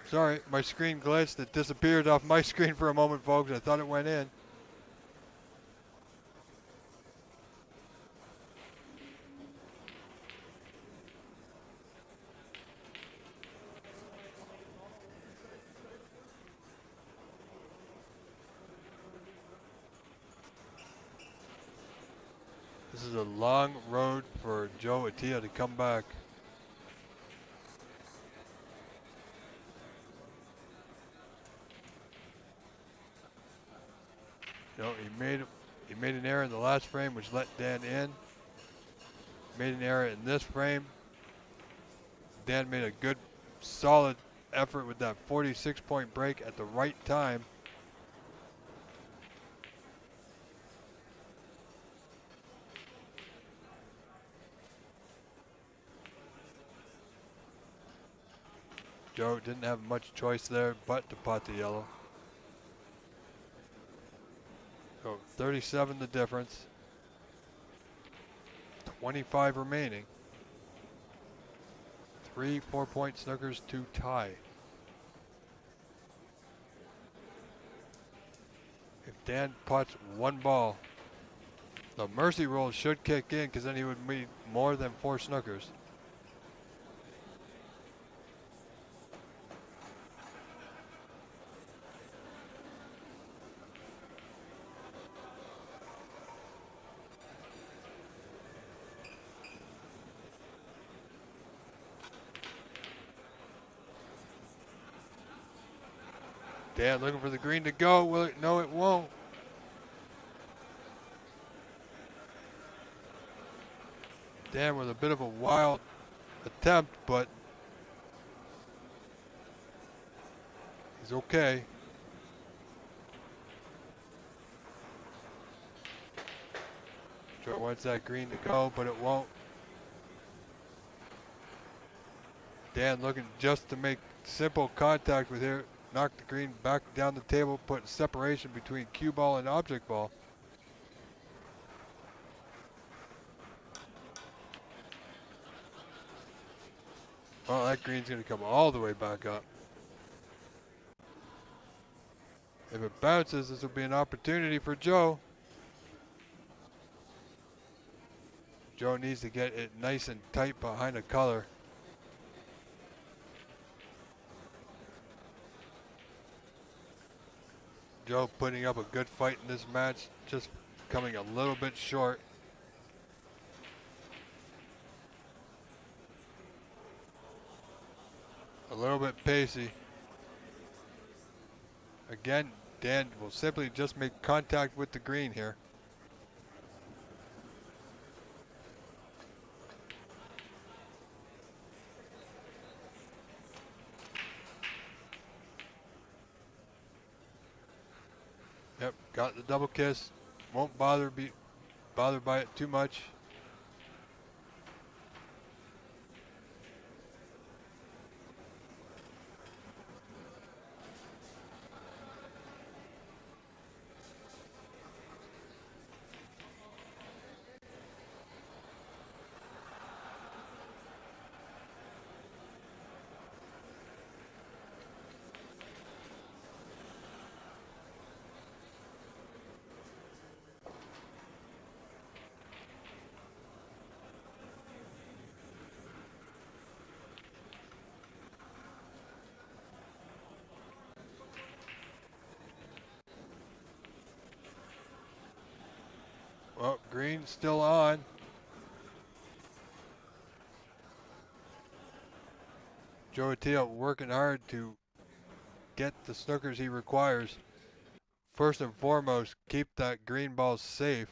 Sorry, my screen glitched. It disappeared off my screen for a moment, folks. I thought it went in. This is a long road for Joe Ailla to come back. You know, he made an error in the last frame, which let Dan in. Made an error in this frame. Dan made a good, solid effort with that 46-point break at the right time. Joe didn't have much choice there but to pot the yellow. So 37 the difference. 25 remaining. 3 4-point snookers to tie. If Dan pots one ball, the mercy roll should kick in, because then he would need more than 4 snookers. Dan looking for the green to go. Will it? No, it won't. Dan with a bit of a wild attempt, but he's okay. Joe wants that green to go, but it won't. Dan looking just to make simple contact with here. Knock the green back down the table, put separation between cue ball and object ball. Well, that green's going to come all the way back up. If it bounces, this will be an opportunity for Joe. Joe needs to get it nice and tight behind the color. Joe putting up a good fight in this match, just coming a little bit short. A little bit pacey. Again, Dan will simply just make contact with the green here. Yep, got the double kiss. Won't bothered by it too much. Well, green's still on. Joe Attila working hard to get the snookers he requires. First and foremost, keep that green ball safe.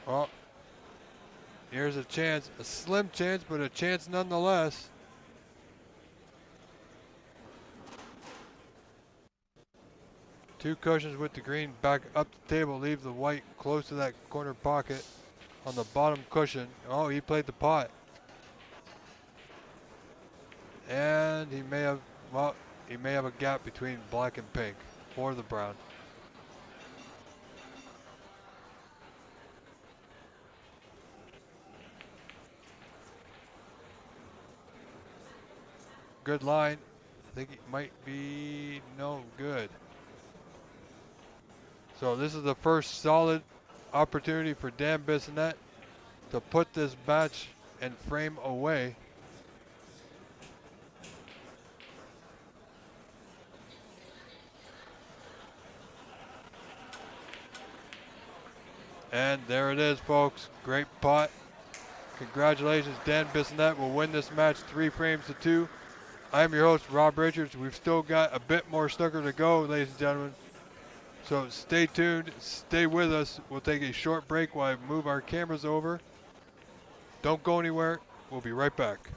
Well, here's a chance, a slim chance, but a chance nonetheless. Two cushions with the green back up the table, leave the white close to that corner pocket on the bottom cushion. Oh, he played the pot. And he may have, well, he may have a gap between black and pink or the brown. Good line. I think it might be no good. So this is the first solid opportunity for Dan Besonette to put this match and frame away. And there it is, folks. Great pot. Congratulations, Dan Besonette will win this match 3-2. I'm your host, Rob Richards. We've still got a bit more snooker to go, ladies and gentlemen. So stay tuned, stay with us. We'll take a short break while I move our cameras over. Don't go anywhere. We'll be right back.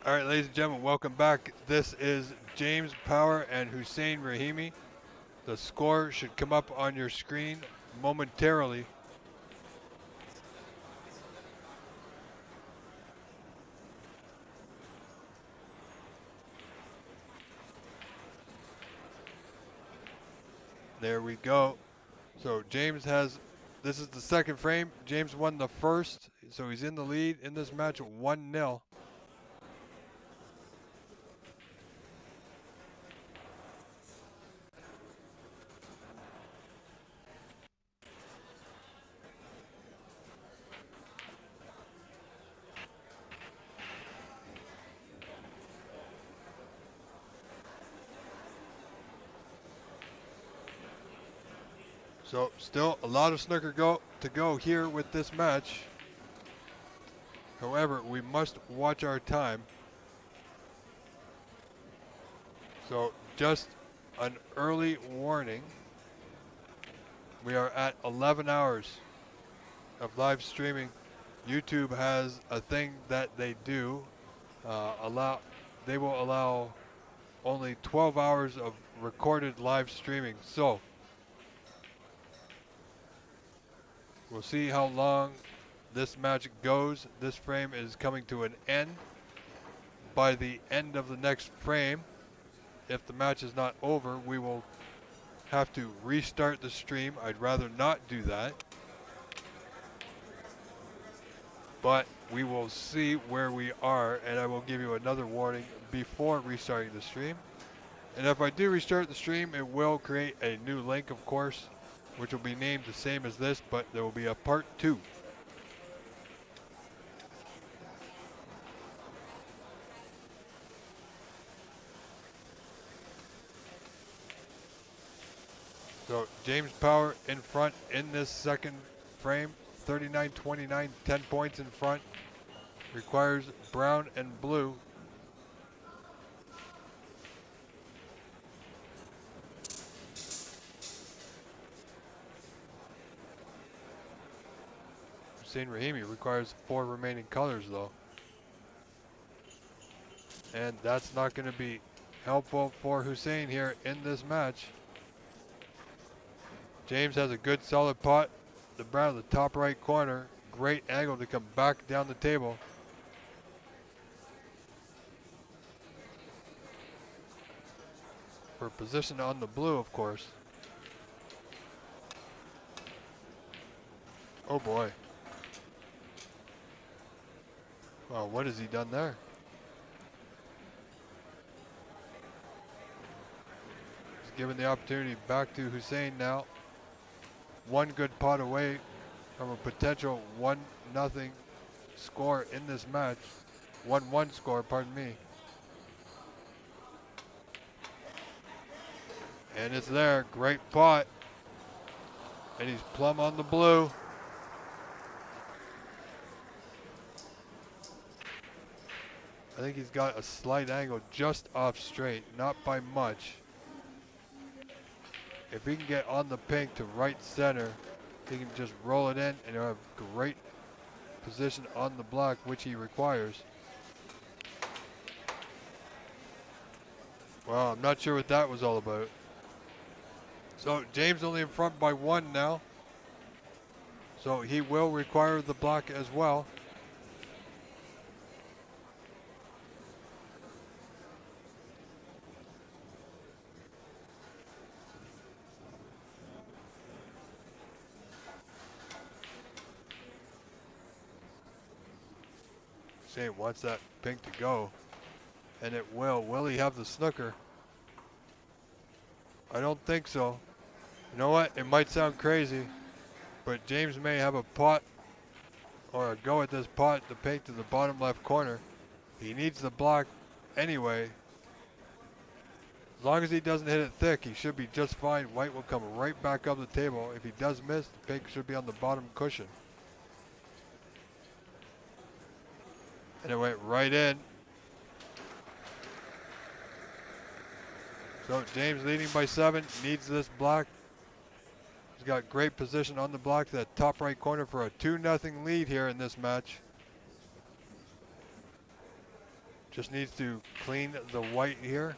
All right, ladies and gentlemen, welcome back. This is James Power and Hussein Rahimi. The score should come up on your screen momentarily. There we go. So James has, this is the second frame. James won the first, so he's in the lead in this match 1-0. So still a lot of snooker to go here with this match. However, we must watch our time. So just an early warning. We are at 11 hours of live streaming. YouTube has a thing that they do. They will allow only 12 hours of recorded live streaming. So we'll see how long this match goes. This frame is coming to an end. By the end of the next frame, if the match is not over, we will have to restart the stream. I'd rather not do that. But we will see where we are, and I will give you another warning before restarting the stream. And if I do restart the stream, it will create a new link, of course, which will be named the same as this, but there will be a part 2. So James Power in front in this second frame, 39-29, 10 points in front. Requires brown and blue. Hussein Rahimi requires 4 remaining colors though. And that's not going to be helpful for Hussein here in this match. James has a good solid pot. The brown in the top right corner. Great angle to come back down the table. For position on the blue, of course. Oh boy. Wow, what has he done there? He's given the opportunity back to Hussein now. One good pot away from a potential 1-0 score in this match. 1-1 score, pardon me. And it's there, great pot. And he's plumb on the blue. I think he's got a slight angle just off straight, not by much. If he can get on the pink to right center, he can just roll it in and he'll have great position on the black, which he requires. Well, I'm not sure what that was all about. So James only in front by 1 now. So he will require the black as well. Shane wants that pink to go. And it will. Will he have the snooker? I don't think so. You know what? It might sound crazy, but James may have a pot or a go at this pot, the pink to the bottom left corner. He needs the black anyway. As long as he doesn't hit it thick, he should be just fine. White will come right back up the table. If he does miss, the pink should be on the bottom cushion. And it went right in. So James leading by 7, needs this black. He's got great position on the block to that top right corner for a 2-0 lead here in this match. Just needs to clean the white here.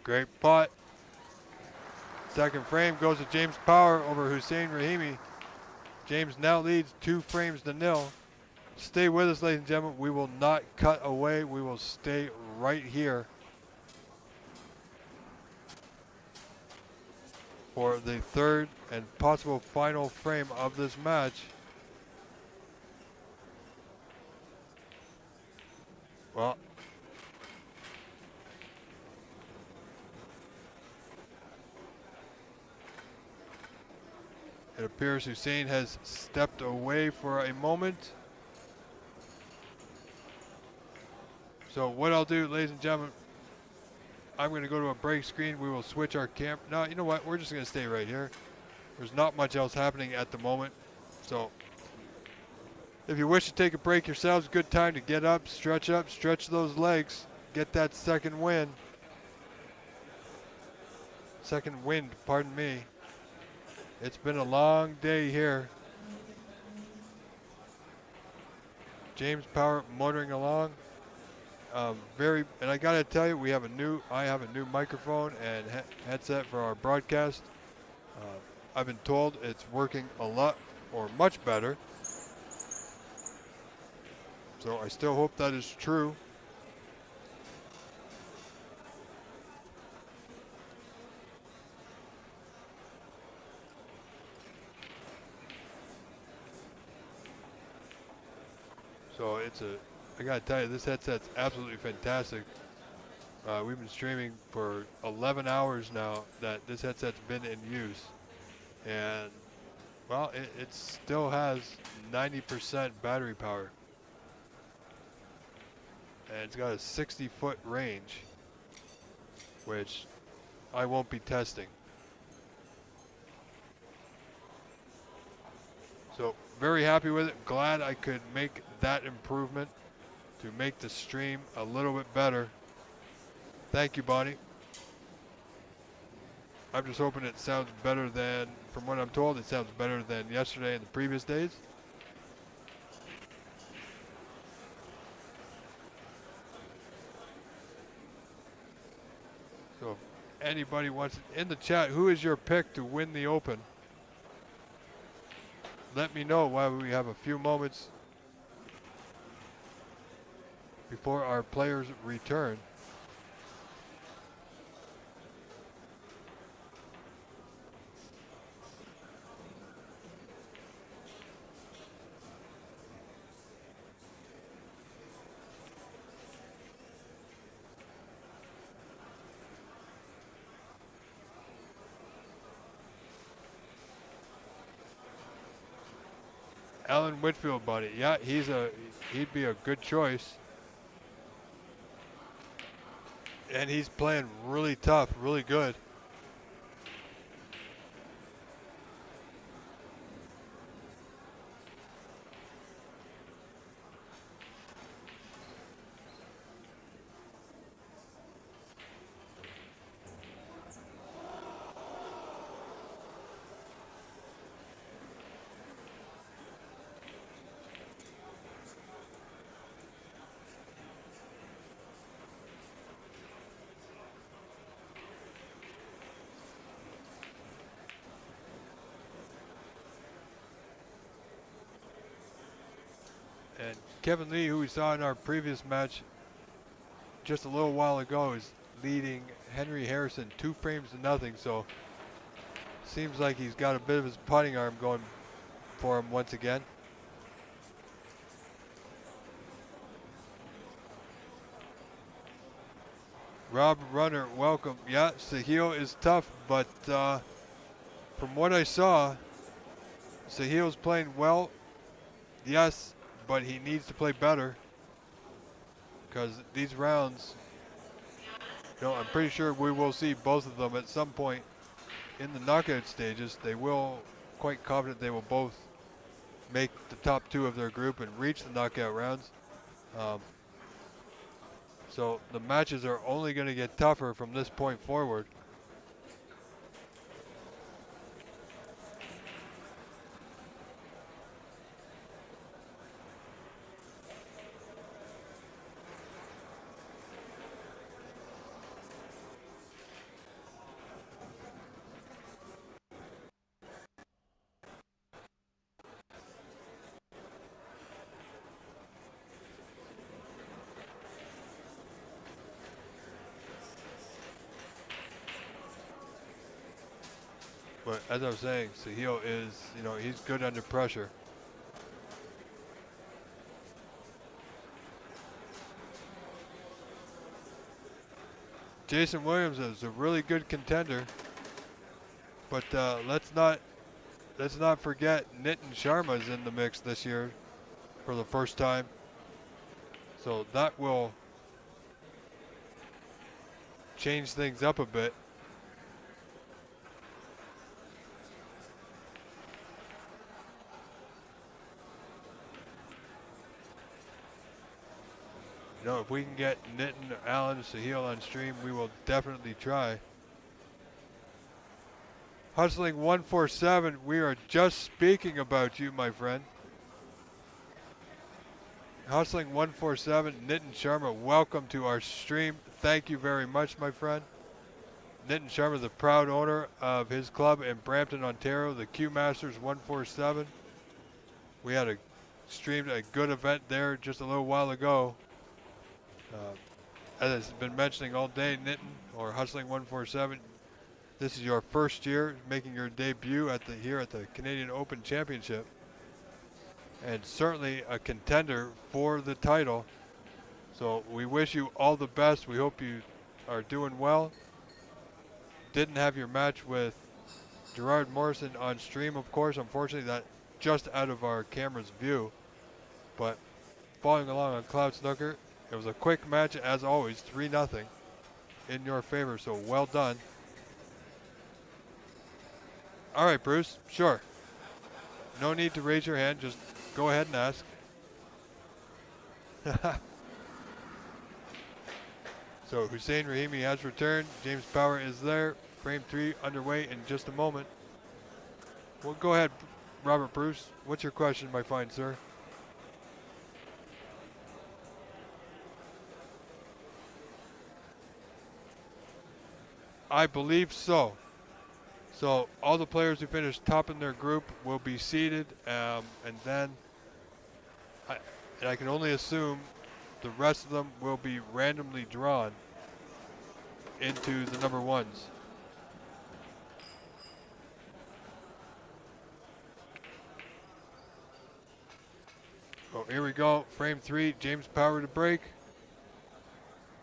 Great putt. Second frame goes to James Power over Hussein Rahimi. James now leads 2 frames to 0. Stay with us, ladies and gentlemen. We will not cut away. We will stay right here for the third and possible final frame of this match. Well, it appears Hussein has stepped away for a moment. So what I'll do, ladies and gentlemen, I'm going to go to a break screen. We will switch our camp. No, you know what? We're just going to stay right here. There's not much else happening at the moment. So if you wish to take a break yourselves, good time to get up, stretch those legs, get that second wind. Second wind, pardon me. It's been a long day here. James Power motoring along. And I gotta tell you, I have a new microphone and headset for our broadcast. I've been told it's working a lot or much better. So I still hope that is true. So I gotta tell you, this headset's absolutely fantastic. We've been streaming for 11 hours now that this headset's been in use. And, well, it still has 90% battery power. And it's got a 60-foot range, which I won't be testing. So, very happy with it. Glad I could make that improvement to make the stream a little bit better. Thank you, Bonnie. I'm just hoping it sounds better than, from what I'm told, it sounds better than yesterday and the previous days. So if anybody wants, in the chat, who is your pick to win the Open? Let me know while we have a few moments before our players return. Alan Whitfield, buddy. Yeah, he'd be a good choice. And he's playing really tough, really good. And Kevin Lee, who we saw in our previous match just a little while ago, is leading Henry Harrison 2 frames to nothing. So seems like he's got a bit of his putting arm going for him once again. Rob Runner, welcome. Yeah, Sahil is tough, but from what I saw, Sahil's playing well. Yes, but he needs to play better because these rounds, I'm pretty sure we will see both of them at some point in the knockout stages. They will, quite confident they will both make the top two of their group and reach the knockout rounds. Um, so the matches are only going to get tougher from this point forward. But as I was saying, Sahil is, he's good under pressure. Jason Williams is a really good contender, but let's not forget Nitin Sharma's in the mix this year for the first time. So that will change things up a bit. If we can get Nitin, Allen, Sahil on stream, we will definitely try. Hustling 147, we are just speaking about you, my friend. Hustling 147, Nitin Sharma, welcome to our stream. Thank you very much, my friend. Nitin Sharma, the proud owner of his club in Brampton, Ontario, the Q Masters 147. We had streamed a good event there just a little while ago. As I've been mentioning all day, Nitin, or Hustling 147, this is your first year making your debut here at the Canadian Open Championship, and certainly a contender for the title. So we wish you all the best. We hope you are doing well. Didn't have your match with Gerard Morrison on stream, of course. Unfortunately, that just out of our camera's view. But following along on Cloud Snooker, it was a quick match as always, 3-0 in your favor. So well done. All right, Bruce. Sure. No need to raise your hand. Just go ahead and ask. So Hussein Rahimi has returned. James Power is there. Frame 3 underway in just a moment. Well, go ahead, Robert Bruce. What's your question, my fine sir? I believe so. So all the players who finish top in their group will be seeded, and then I can only assume the rest of them will be randomly drawn into the number ones. Oh, here we go. Frame 3, James Power to break.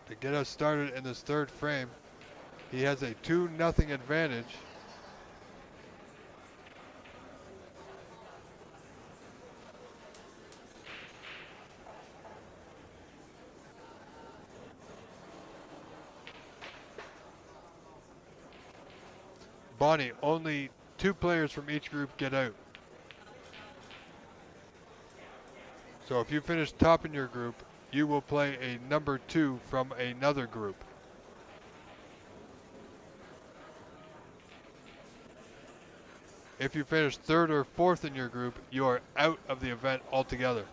To get us started in this third frame. He has a 2-0 advantage. Bonnie, only 2 players from each group get out. So if you finish top in your group, you will play a number 2 from another group. If you finish 3rd or 4th in your group, you are out of the event altogether.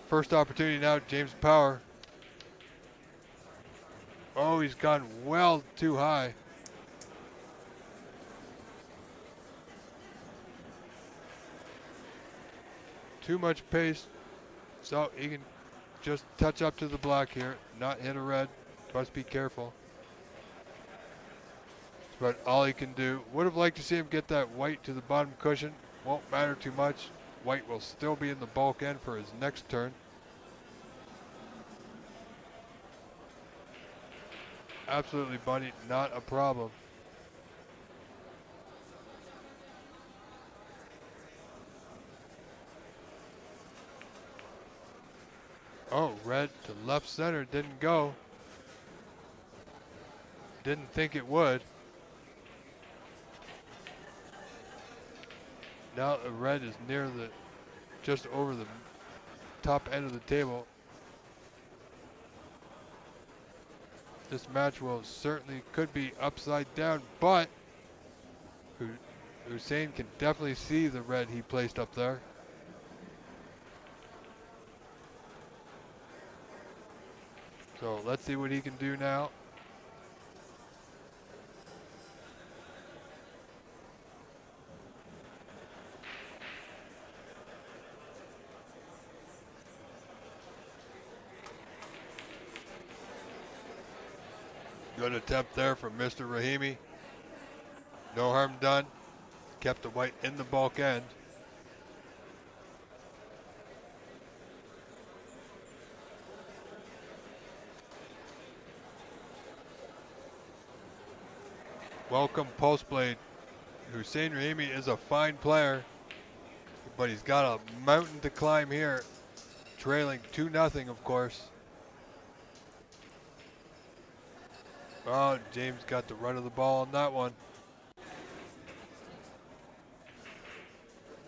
First opportunity now, James Power. Oh, he's gone well too high. Too much pace, so he can just touch up to the black here, not hit a red. Must be careful. But all he can do. Would have liked to see him get that white to the bottom cushion. Won't matter too much. White will still be in the bulk end for his next turn. Absolutely, buddy. Not a problem. Oh, red to left center didn't go. Didn't think it would. Now the red is near the, just over the top end of the table. This match will certainly could be upside down, but Hussein can definitely see the red he placed up there. So let's see what he can do now. Good attempt there from Mr. Rahimi. No harm done. Kept the white in the bulk end. Welcome Pulse Blade. Hussein Rahimi is a fine player, but he's got a mountain to climb here. Trailing 2-0, of course. Oh, James got the run of the ball on that one.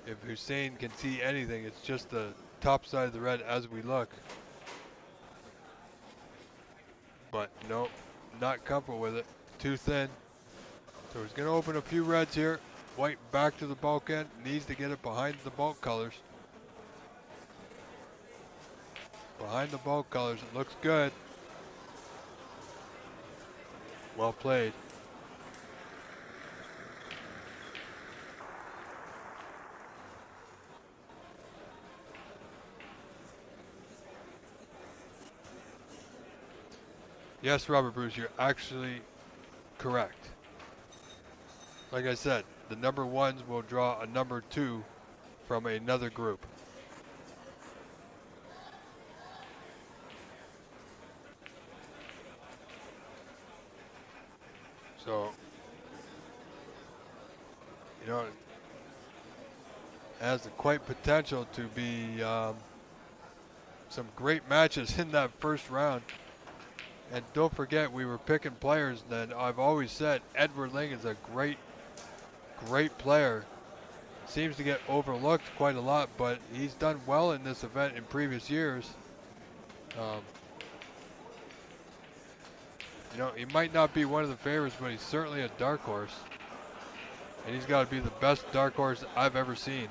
If Hussein can see anything, it's just the top side of the red as we look. But nope, not comfortable with it. Too thin. So he's going to open a few reds here. White back to the bulk end. Needs to get it behind the bulk colors. Behind the bulk colors, it looks good. Well played. Yes, Robert Bruce, you're actually correct. Like I said, the number ones will draw a number two from another group. So, you know, it has the quite potential to be some great matches in that first round. And don't forget, we were picking players that I've always said Edward Ling is a great player. Seems to get overlooked quite a lot, but he's done well in this event in previous years. You know, he might not be one of the favorites, but he's certainly a dark horse. And he's got to be the best dark horse I've ever seen.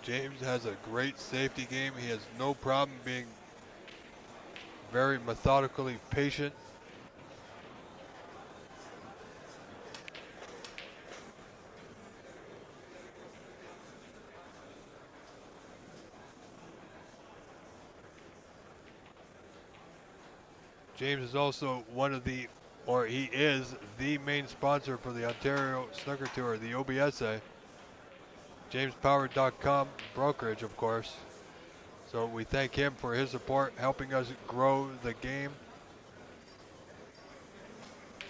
James has a great safety game. He has no problem being very methodically patient. James is also one of the, or he is the main sponsor for the Ontario Snooker Tour, the OBSA. JamesPower.com brokerage, of course. So we thank him for his support, helping us grow the game.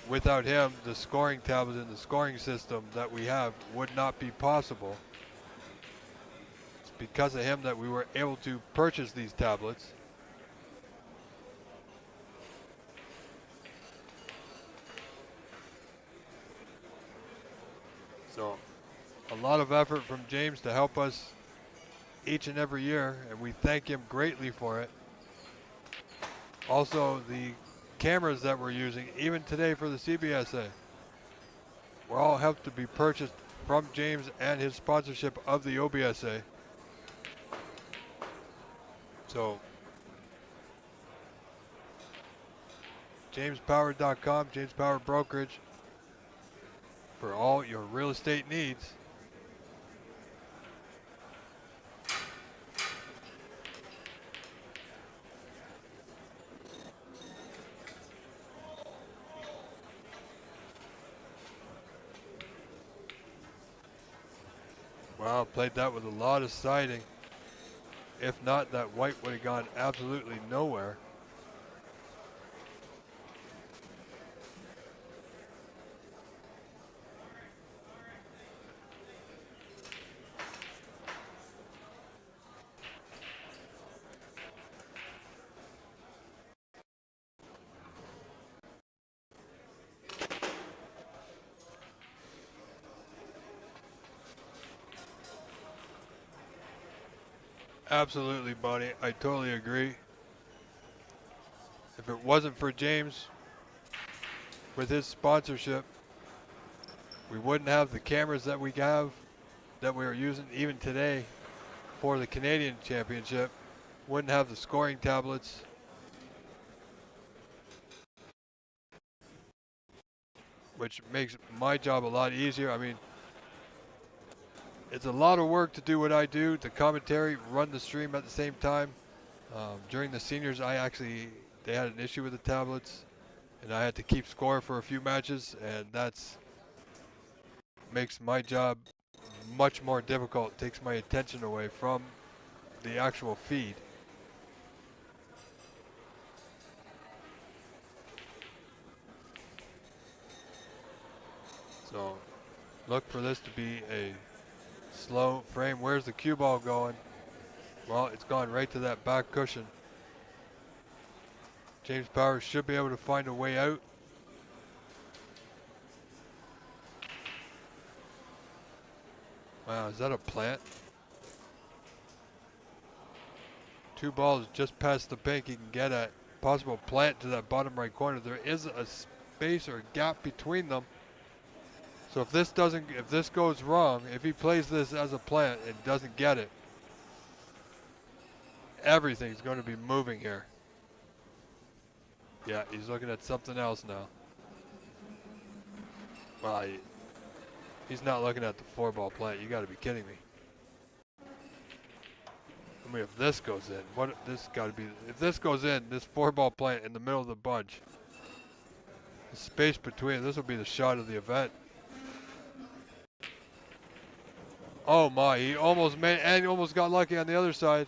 Without him, the scoring tablets and the scoring system that we have would not be possible. It's because of him that we were able to purchase these tablets. So, a lot of effort from James to help us each and every year, and we thank him greatly for it. Also, the cameras that we're using, even today for the CBSA, were all helped to be purchased from James and his sponsorship of the OBSA. So, JamesPower.com, James Power Brokerage, for all your real estate needs. Wow, played that with a lot of siding. If not, that white would have gone absolutely nowhere. Absolutely, buddy. I totally agree. If it wasn't for James with his sponsorship, we wouldn't have the cameras that we have, that we are using even today for the Canadian Championship. Wouldn't have the scoring tablets. Which makes my job a lot easier. I mean, it's a lot of work to do what I do, the commentary, run the stream at the same time. During the seniors, they had an issue with the tablets, and I had to keep score for a few matches, and that's makes my job much more difficult, takes my attention away from the actual feed. So look for this to be a slow frame. Where's the cue ball going? Well, it's gone right to that back cushion. James Powers should be able to find a way out. Wow, is that a plant? Two balls just past the pink. He can get a possible plant to that bottom right corner. There is a space or a gap between them. So if this goes wrong, if he plays this as a plant and doesn't get it, everything's going to be moving here. Yeah, he's looking at something else now. Well, he's not looking at the 4-ball plant. You got to be kidding me. I mean, if this goes in, if this goes in, this 4-ball plant in the middle of the bunch, the space between, this will be the shot of the event. Oh my, he almost made, and he almost got lucky on the other side.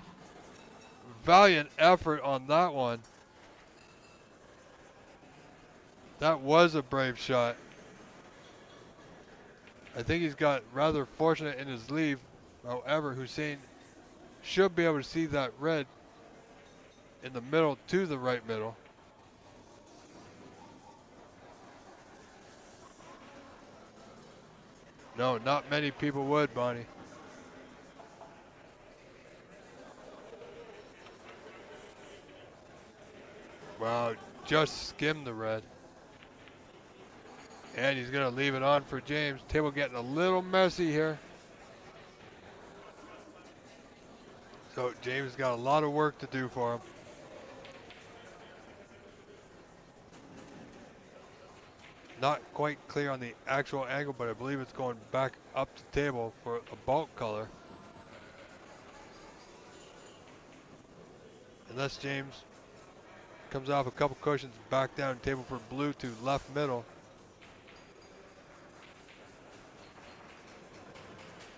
Valiant effort on that one. That was a brave shot. I think he's got rather fortunate in his leave. However, Hussein should be able to see that red in the middle to the right middle. No, not many people would, Bonnie. Wow, just skimmed the red. And he's going to leave it on for James. Table getting a little messy here. So James got a lot of work to do for him. Not quite clear on the actual angle, but I believe it's going back up the table for a bulk color. Unless James comes off a couple cushions, back down table for blue to left middle.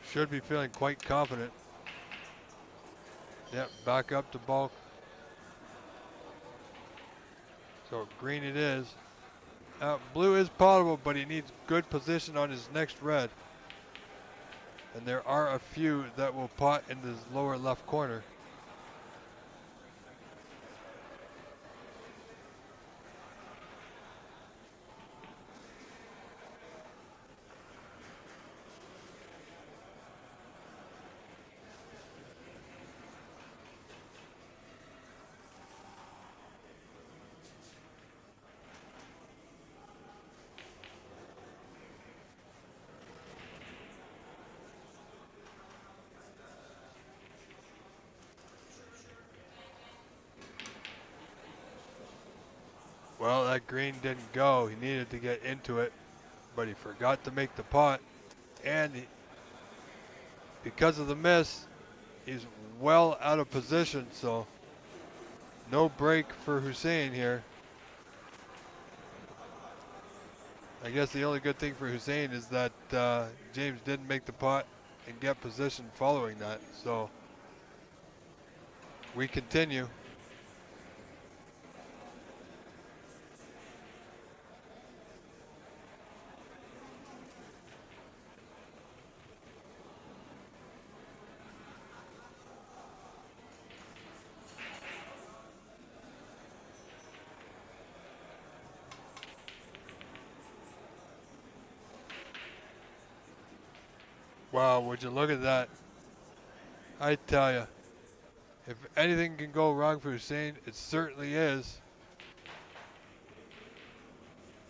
Should be feeling quite confident. Yep, back up to bulk. So green it is. Blue is potable, but he needs good position on his next red. And there are a few that will pot in this lower left corner. Well, that green didn't go. He needed to get into it, but he forgot to make the pot. And because of the miss, he's well out of position, so no break for Hussein here. I guess the only good thing for Hussein is that James didn't make the pot. and get position following that. So we continue. Wow, would you look at that? I tell you, if anything can go wrong for Hussein, it certainly is.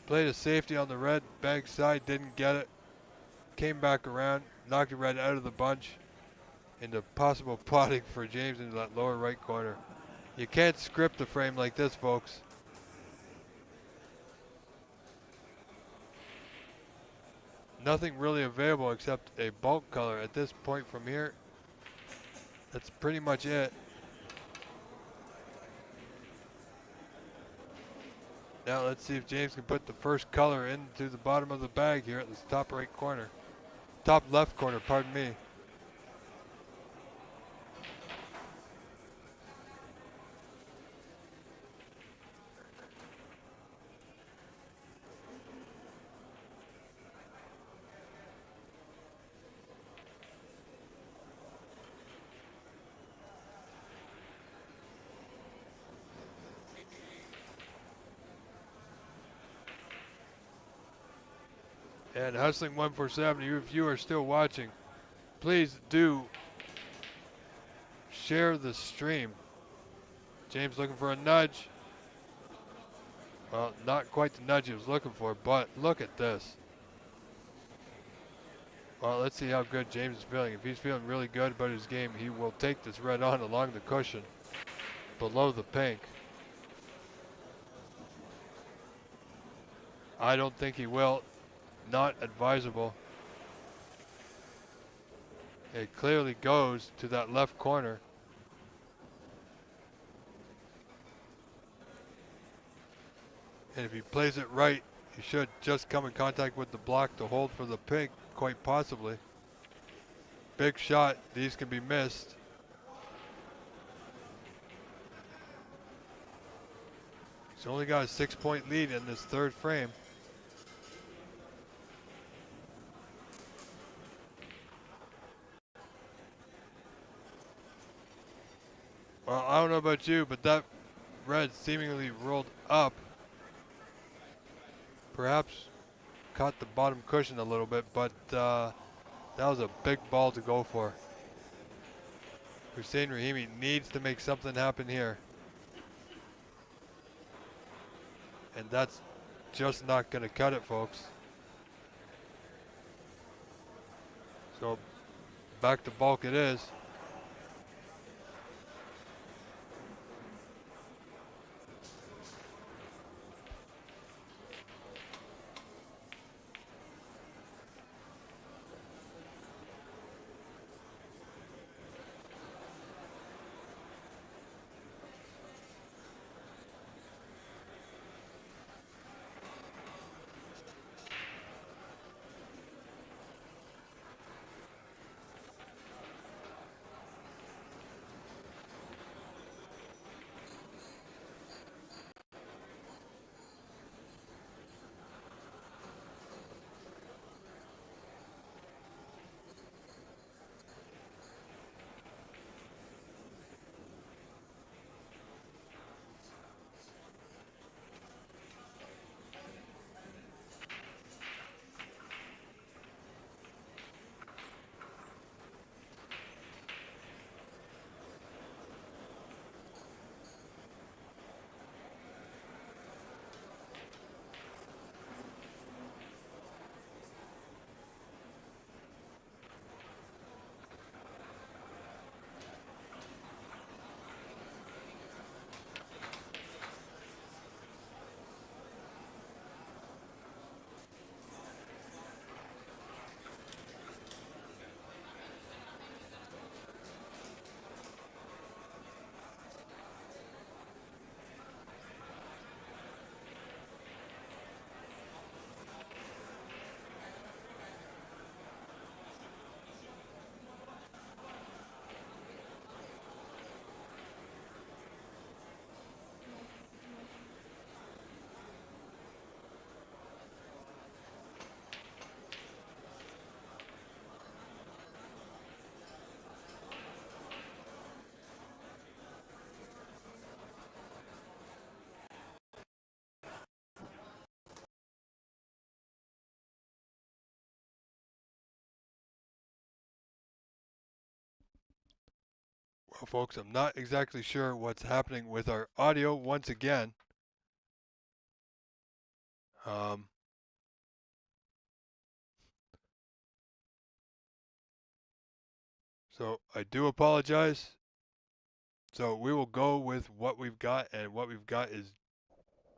Played a safety on the red bag side, didn't get it. Came back around, knocked the red out of the bunch into possible potting for James into that lower right corner. You can't script the frame like this, folks. Nothing really available except a bulk color at this point from here. That's pretty much it. Now let's see if James can put the first color into the bottom of the bag here at this top right corner. Top left corner, pardon me. And Hustling 147, if you are still watching, please do share the stream. James looking for a nudge. Well, not quite the nudge he was looking for, but look at this. Well, let's see how good James is feeling. If he's feeling really good about his game, he will take this red on along the cushion below the pink. I don't think he will. Not advisable. It clearly goes to that left corner. And if he plays it right, he should just come in contact with the block to hold for the pink, quite possibly. Big shot. These can be missed. He's only got a 6-point lead in this third frame. Well, I don't know about you, but that red seemingly rolled up. Perhaps caught the bottom cushion a little bit, but that was a big ball to go for. Hussein Rahimi needs to make something happen here. And that's just not going to cut it, folks. So back to bulk it is. Well, folks, I'm not exactly sure what's happening with our audio once again. Um, so I do apologize. So we will go with what we've got, and what we've got is,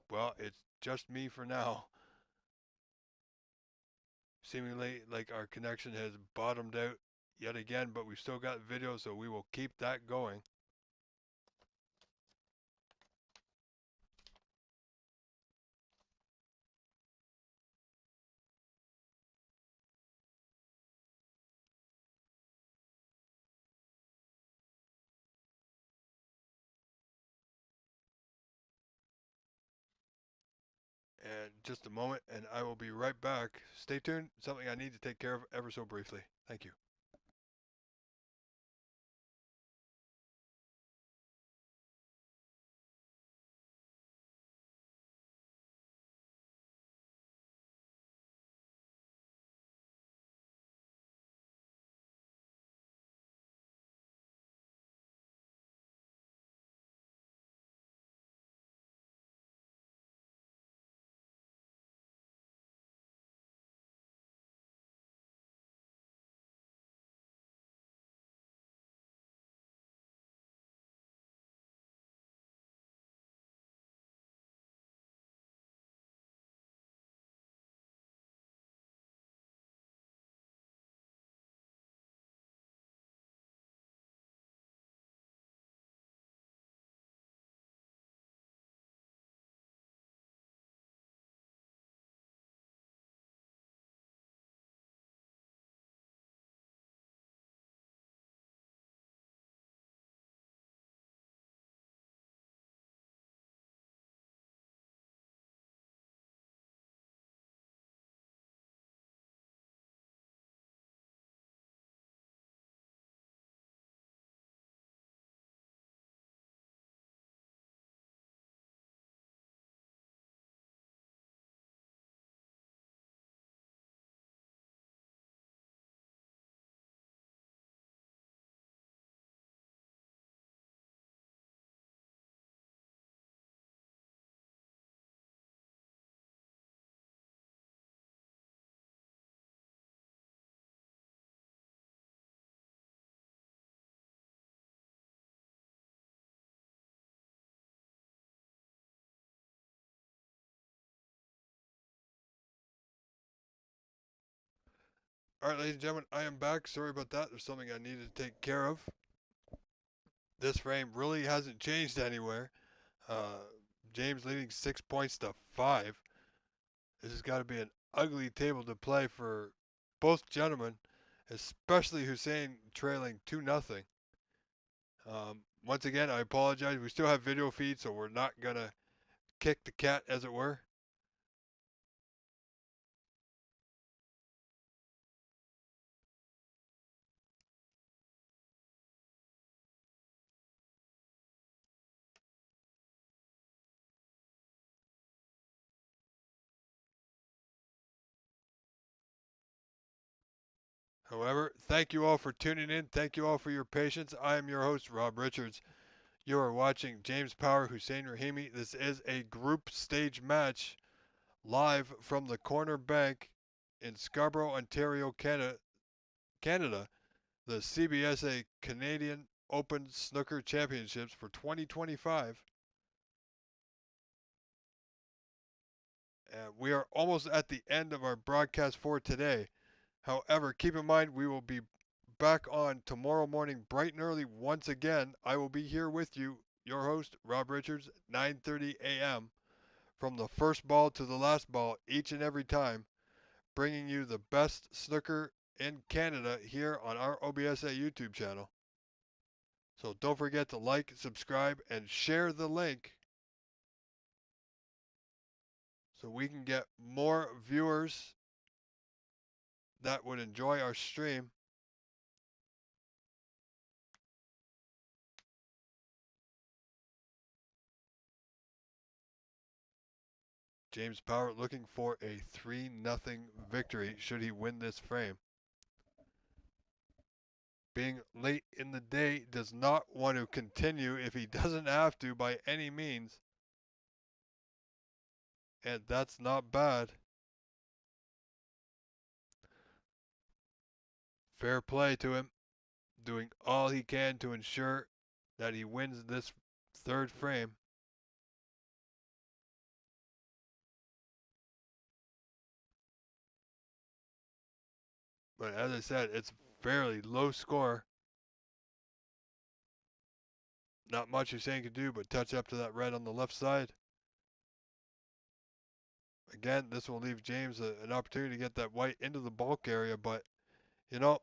well, it's just me for now. Seemingly like our connection has bottomed out yet again, but we've still got video, so we will keep that going. And just a moment, and I will be right back. Stay tuned. Something I need to take care of ever so briefly. Thank you. All right, ladies and gentlemen, I am back. Sorry about that. There's something I needed to take care of. This frame really hasn't changed anywhere. Uh, James leading 6 points to 5. This has got to be an ugly table to play for both gentlemen, especially Hussein trailing 2-0. Once again, I apologize. We still have video feed, so we're not going to kick the cat, as it were. However, thank you all for tuning in. Thank you all for your patience. I am your host, Rob Richards. You are watching James Power, Hussein Rahimi. This is a group stage match live from the corner bank in Scarborough, Ontario, Canada, the CBSA Canadian Open Snooker Championships for 2025. We are almost at the end of our broadcast for today. However, keep in mind we will be back on tomorrow morning bright and early once again. I will be here with you, your host, Rob Richards, 9:30 a.m. from the first ball to the last ball each and every time, bringing you the best snooker in Canada here on our OBSA YouTube channel. So don't forget to like, subscribe, and share the link so we can get more viewers that would enjoy our stream. James Power looking for a 3-0 victory should he win this frame. being late in the day, does not want to continue if he doesn't have to by any means. And that's not bad. Fair play to him, doing all he can to ensure that he wins this third frame. But as I said, it's fairly low score. Not much Hussein could do but touch up to that red on the left side. Again, this will leave James an opportunity to get that white into the bulk area, but, you know,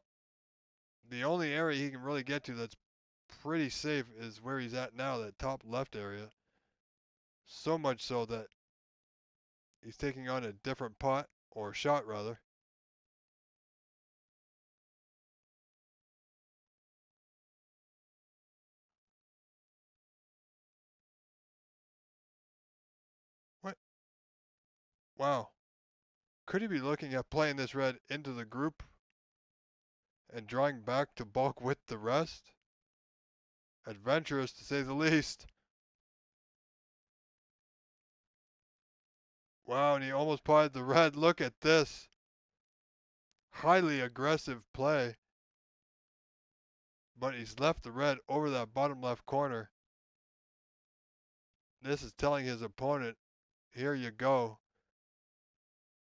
the only area he can really get to that's pretty safe is where he's at now, that top left area. So much so that he's taking on a different pot, or shot rather. What? Wow. Could he be looking at playing this red into the group and drawing back to bulk with the rest? Adventurous, to say the least. Wow, and he almost potted the red. Look at this. Highly aggressive play. But he's left the red over that bottom left corner. This is telling his opponent, here you go.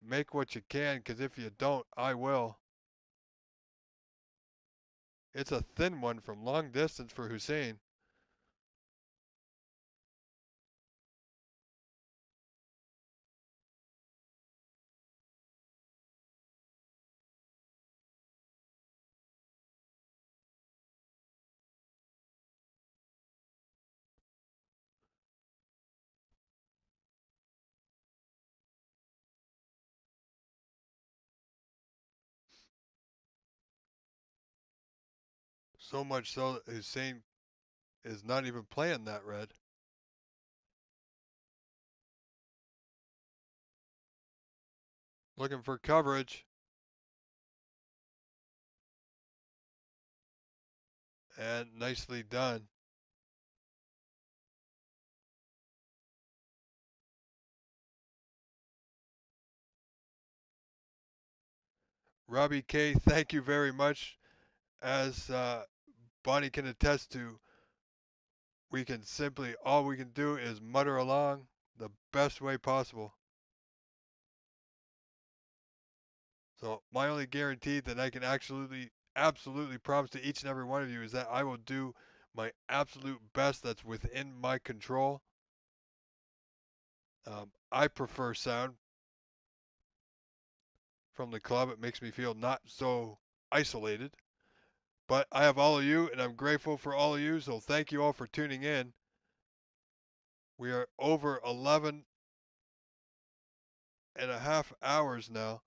Make what you can, because if you don't, I will. It's a thin one from long distance for Hussein. So much so that Hussein is not even playing that red. Looking for coverage. And nicely done. Robbie K, thank you very much. As Bonnie can attest to, we can simply, all we can do is mutter along the best way possible. So my only guarantee that I can absolutely promise to each and every one of you is that I will do my absolute best that's within my control. I prefer sound from the club. It makes me feel not so isolated. But I have all of you, and I'm grateful for all of you, so thank you all for tuning in. We are over 11 and a half hours now.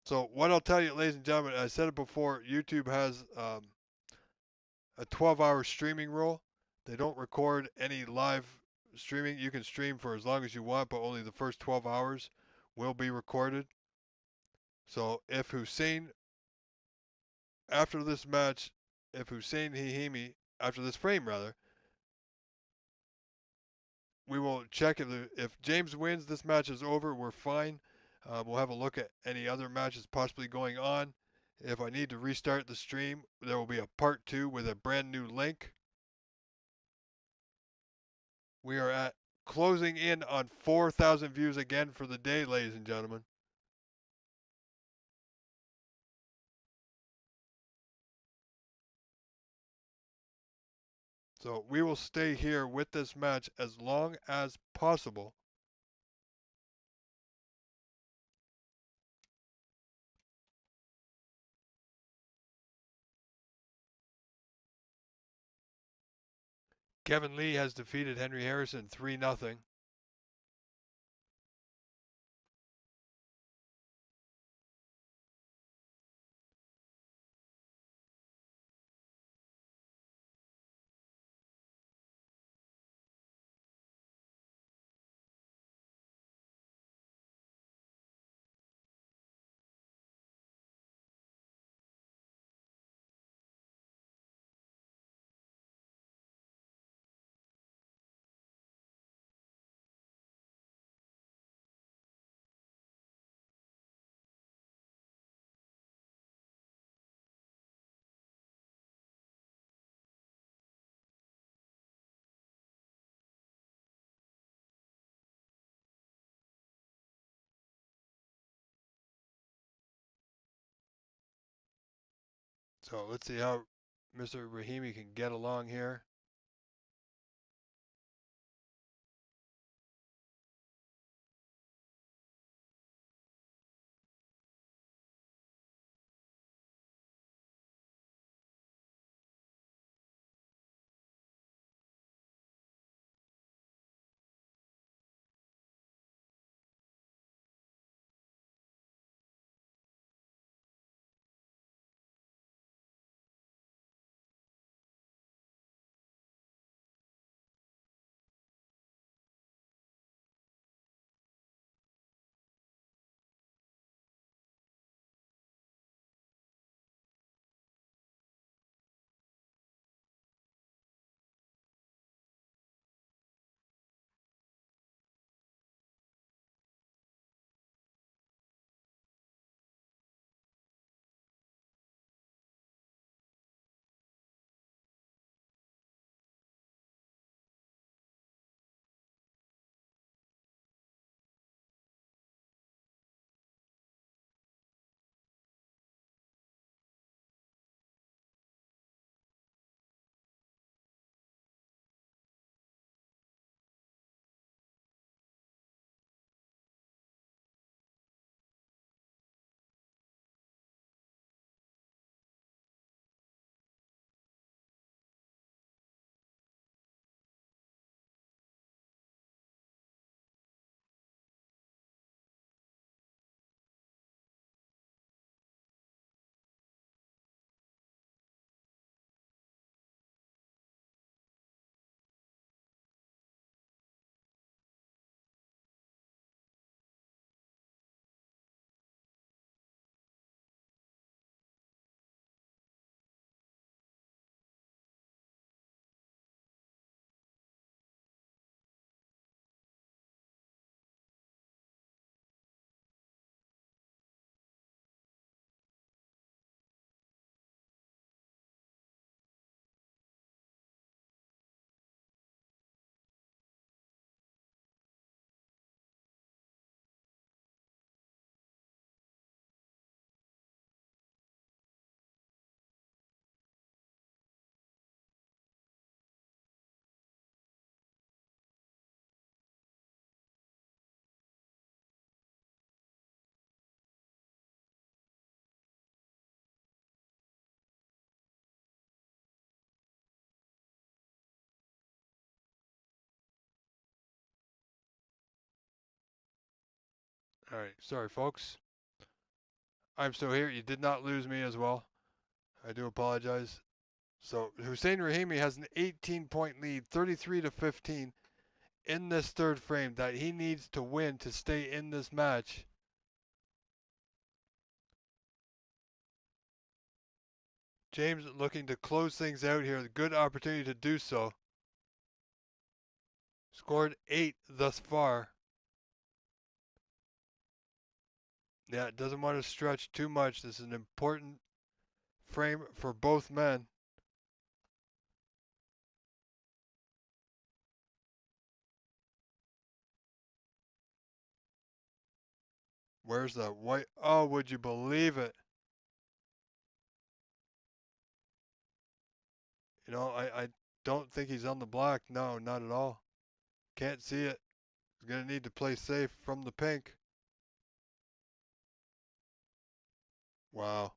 So what I'll tell you, ladies and gentlemen, I said it before, YouTube has a 12-hour streaming rule. They don't record any live streaming. You can stream for as long as you want, but only the first 12 hours will be recorded. So if Hussein, after this match, if Hussein Hihimi, after this frame rather, we will check if James wins, this match is over, we're fine. We'll have a look at any other matches possibly going on. If I need to restart the stream, there will be a part 2 with a brand new link. We are at closing in on 4,000 views again for the day, ladies and gentlemen. So we will stay here with this match as long as possible. Kevin Lee has defeated Henry Harrison 3-0. So let's see how Mr. Rahimi can get along here. All right, sorry folks. I'm still here. You did not lose me as well. I do apologize. So Hussein Rahimi has an 18-point lead, 33 to 15 in this third frame that he needs to win to stay in this match. James looking to close things out here. Good opportunity to do so. Scored 8 thus far. Yeah, doesn't want to stretch too much. This is an important frame for both men. Where's the white? Oh, would you believe it? You know, I don't think he's on the black. No, not at all. Can't see it. He's going to need to play safe from the pink. Wow.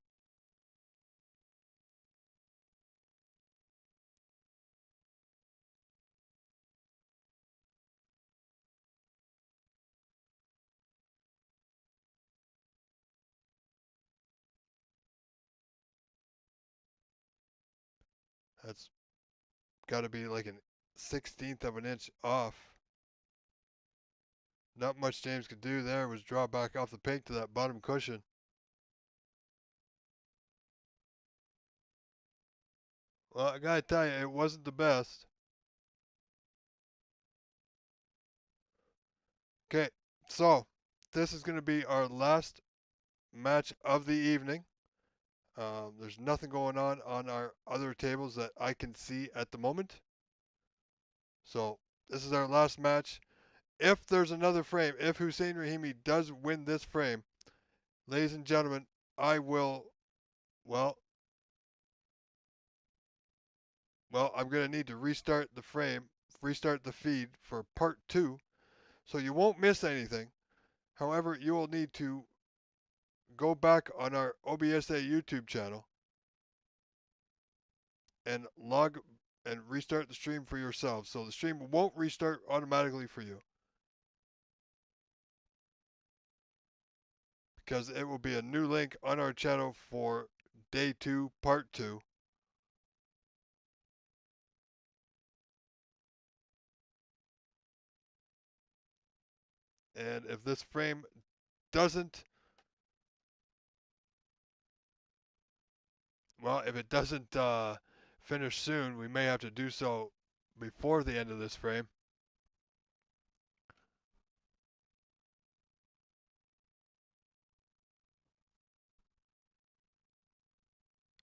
That's got to be like an 16th of an inch off. Not much James could do there was draw back off the pink to that bottom cushion. Well, I gotta tell you, it wasn't the best. Okay, so this is going to be our last match of the evening. There's nothing going on our other tables that I can see at the moment. So this is our last match. If there's another frame, if Hussein Rahimi does win this frame, ladies and gentlemen, I will, well, Well, I'm going to need to restart the frame, restart the feed for part 2, so you won't miss anything. However, you will need to go back on our OBSA YouTube channel and log and restart the stream for yourself. So the stream won't restart automatically for you, because it will be a new link on our channel for day 2, part 2. And if this frame doesn't, well, if it doesn't finish soon, we may have to do so before the end of this frame.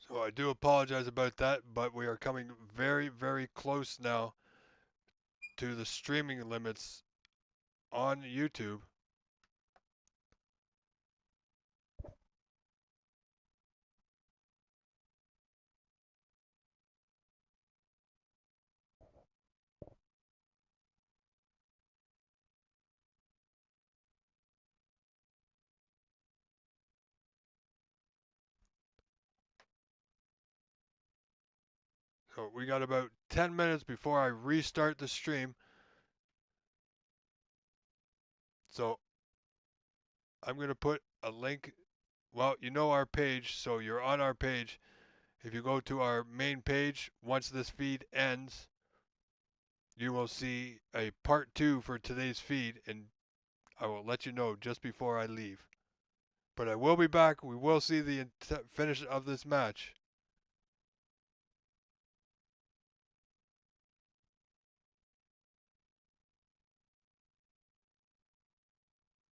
So I do apologize about that, but we are coming very, very close now to the streaming limits on YouTube. So we got about 10 minutes before I restart the stream. So I'm going to put a link. Well, you know our page, so you're on our page. If you go to our main page, once this feed ends, you will see a part 2 for today's feed, and I will let you know just before I leave. But I will be back. We will see the finish of this match.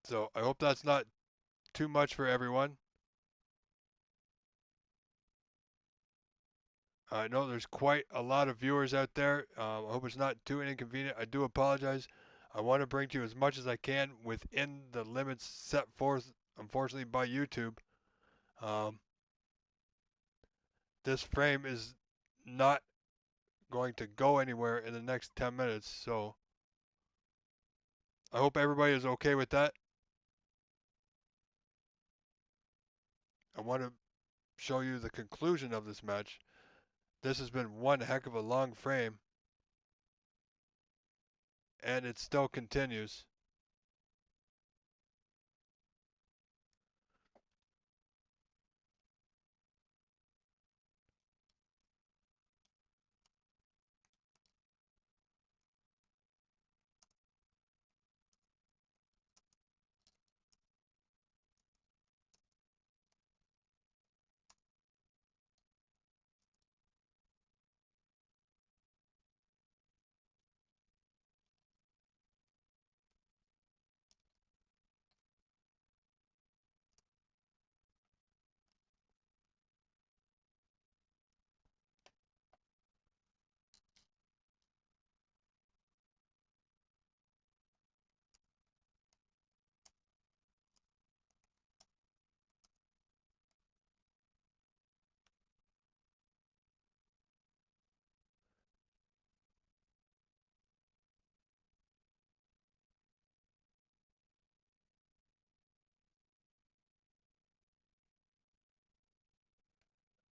So I hope that's not too much for everyone. I know there's quite a lot of viewers out there. I hope it's not too inconvenient. I do apologize. I want to bring to you as much as I can within the limits set forth, unfortunately, by YouTube. Um, this frame is not going to go anywhere in the next 10 minutes, so I hope everybody is okay with that. I want to show you the conclusion of this match. This has been one heck of a long frame, and it still continues.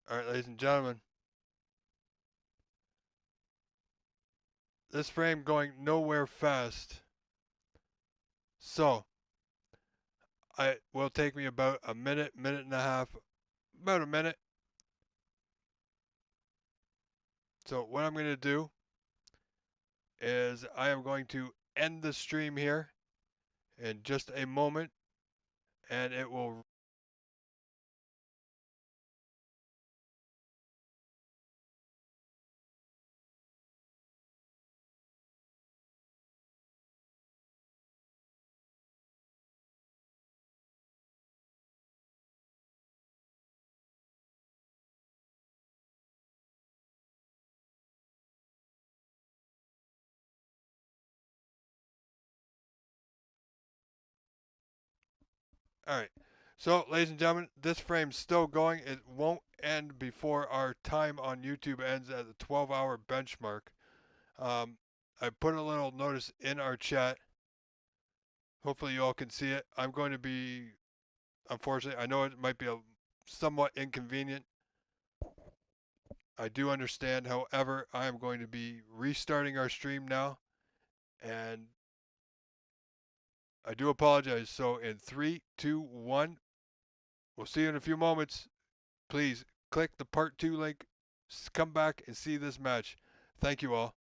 All right, ladies and gentlemen, this frame going nowhere fast. So, it will take me about a minute, minute and a half, about a minute. So what I'm going to do is I am going to end the stream here in just a moment, and it will. All right. So, ladies and gentlemen, this frame's still going. It won't end before our time on YouTube ends at the 12-hour benchmark. I put a little notice in our chat. Hopefully you all can see it. I'm going to be, unfortunately, I know it might be somewhat inconvenient. I do understand. However, I am going to be restarting our stream now. And I do apologize. So in 3, 2, 1, we'll see you in a few moments. Please click the part 2 link. Come back and see this match. Thank you all.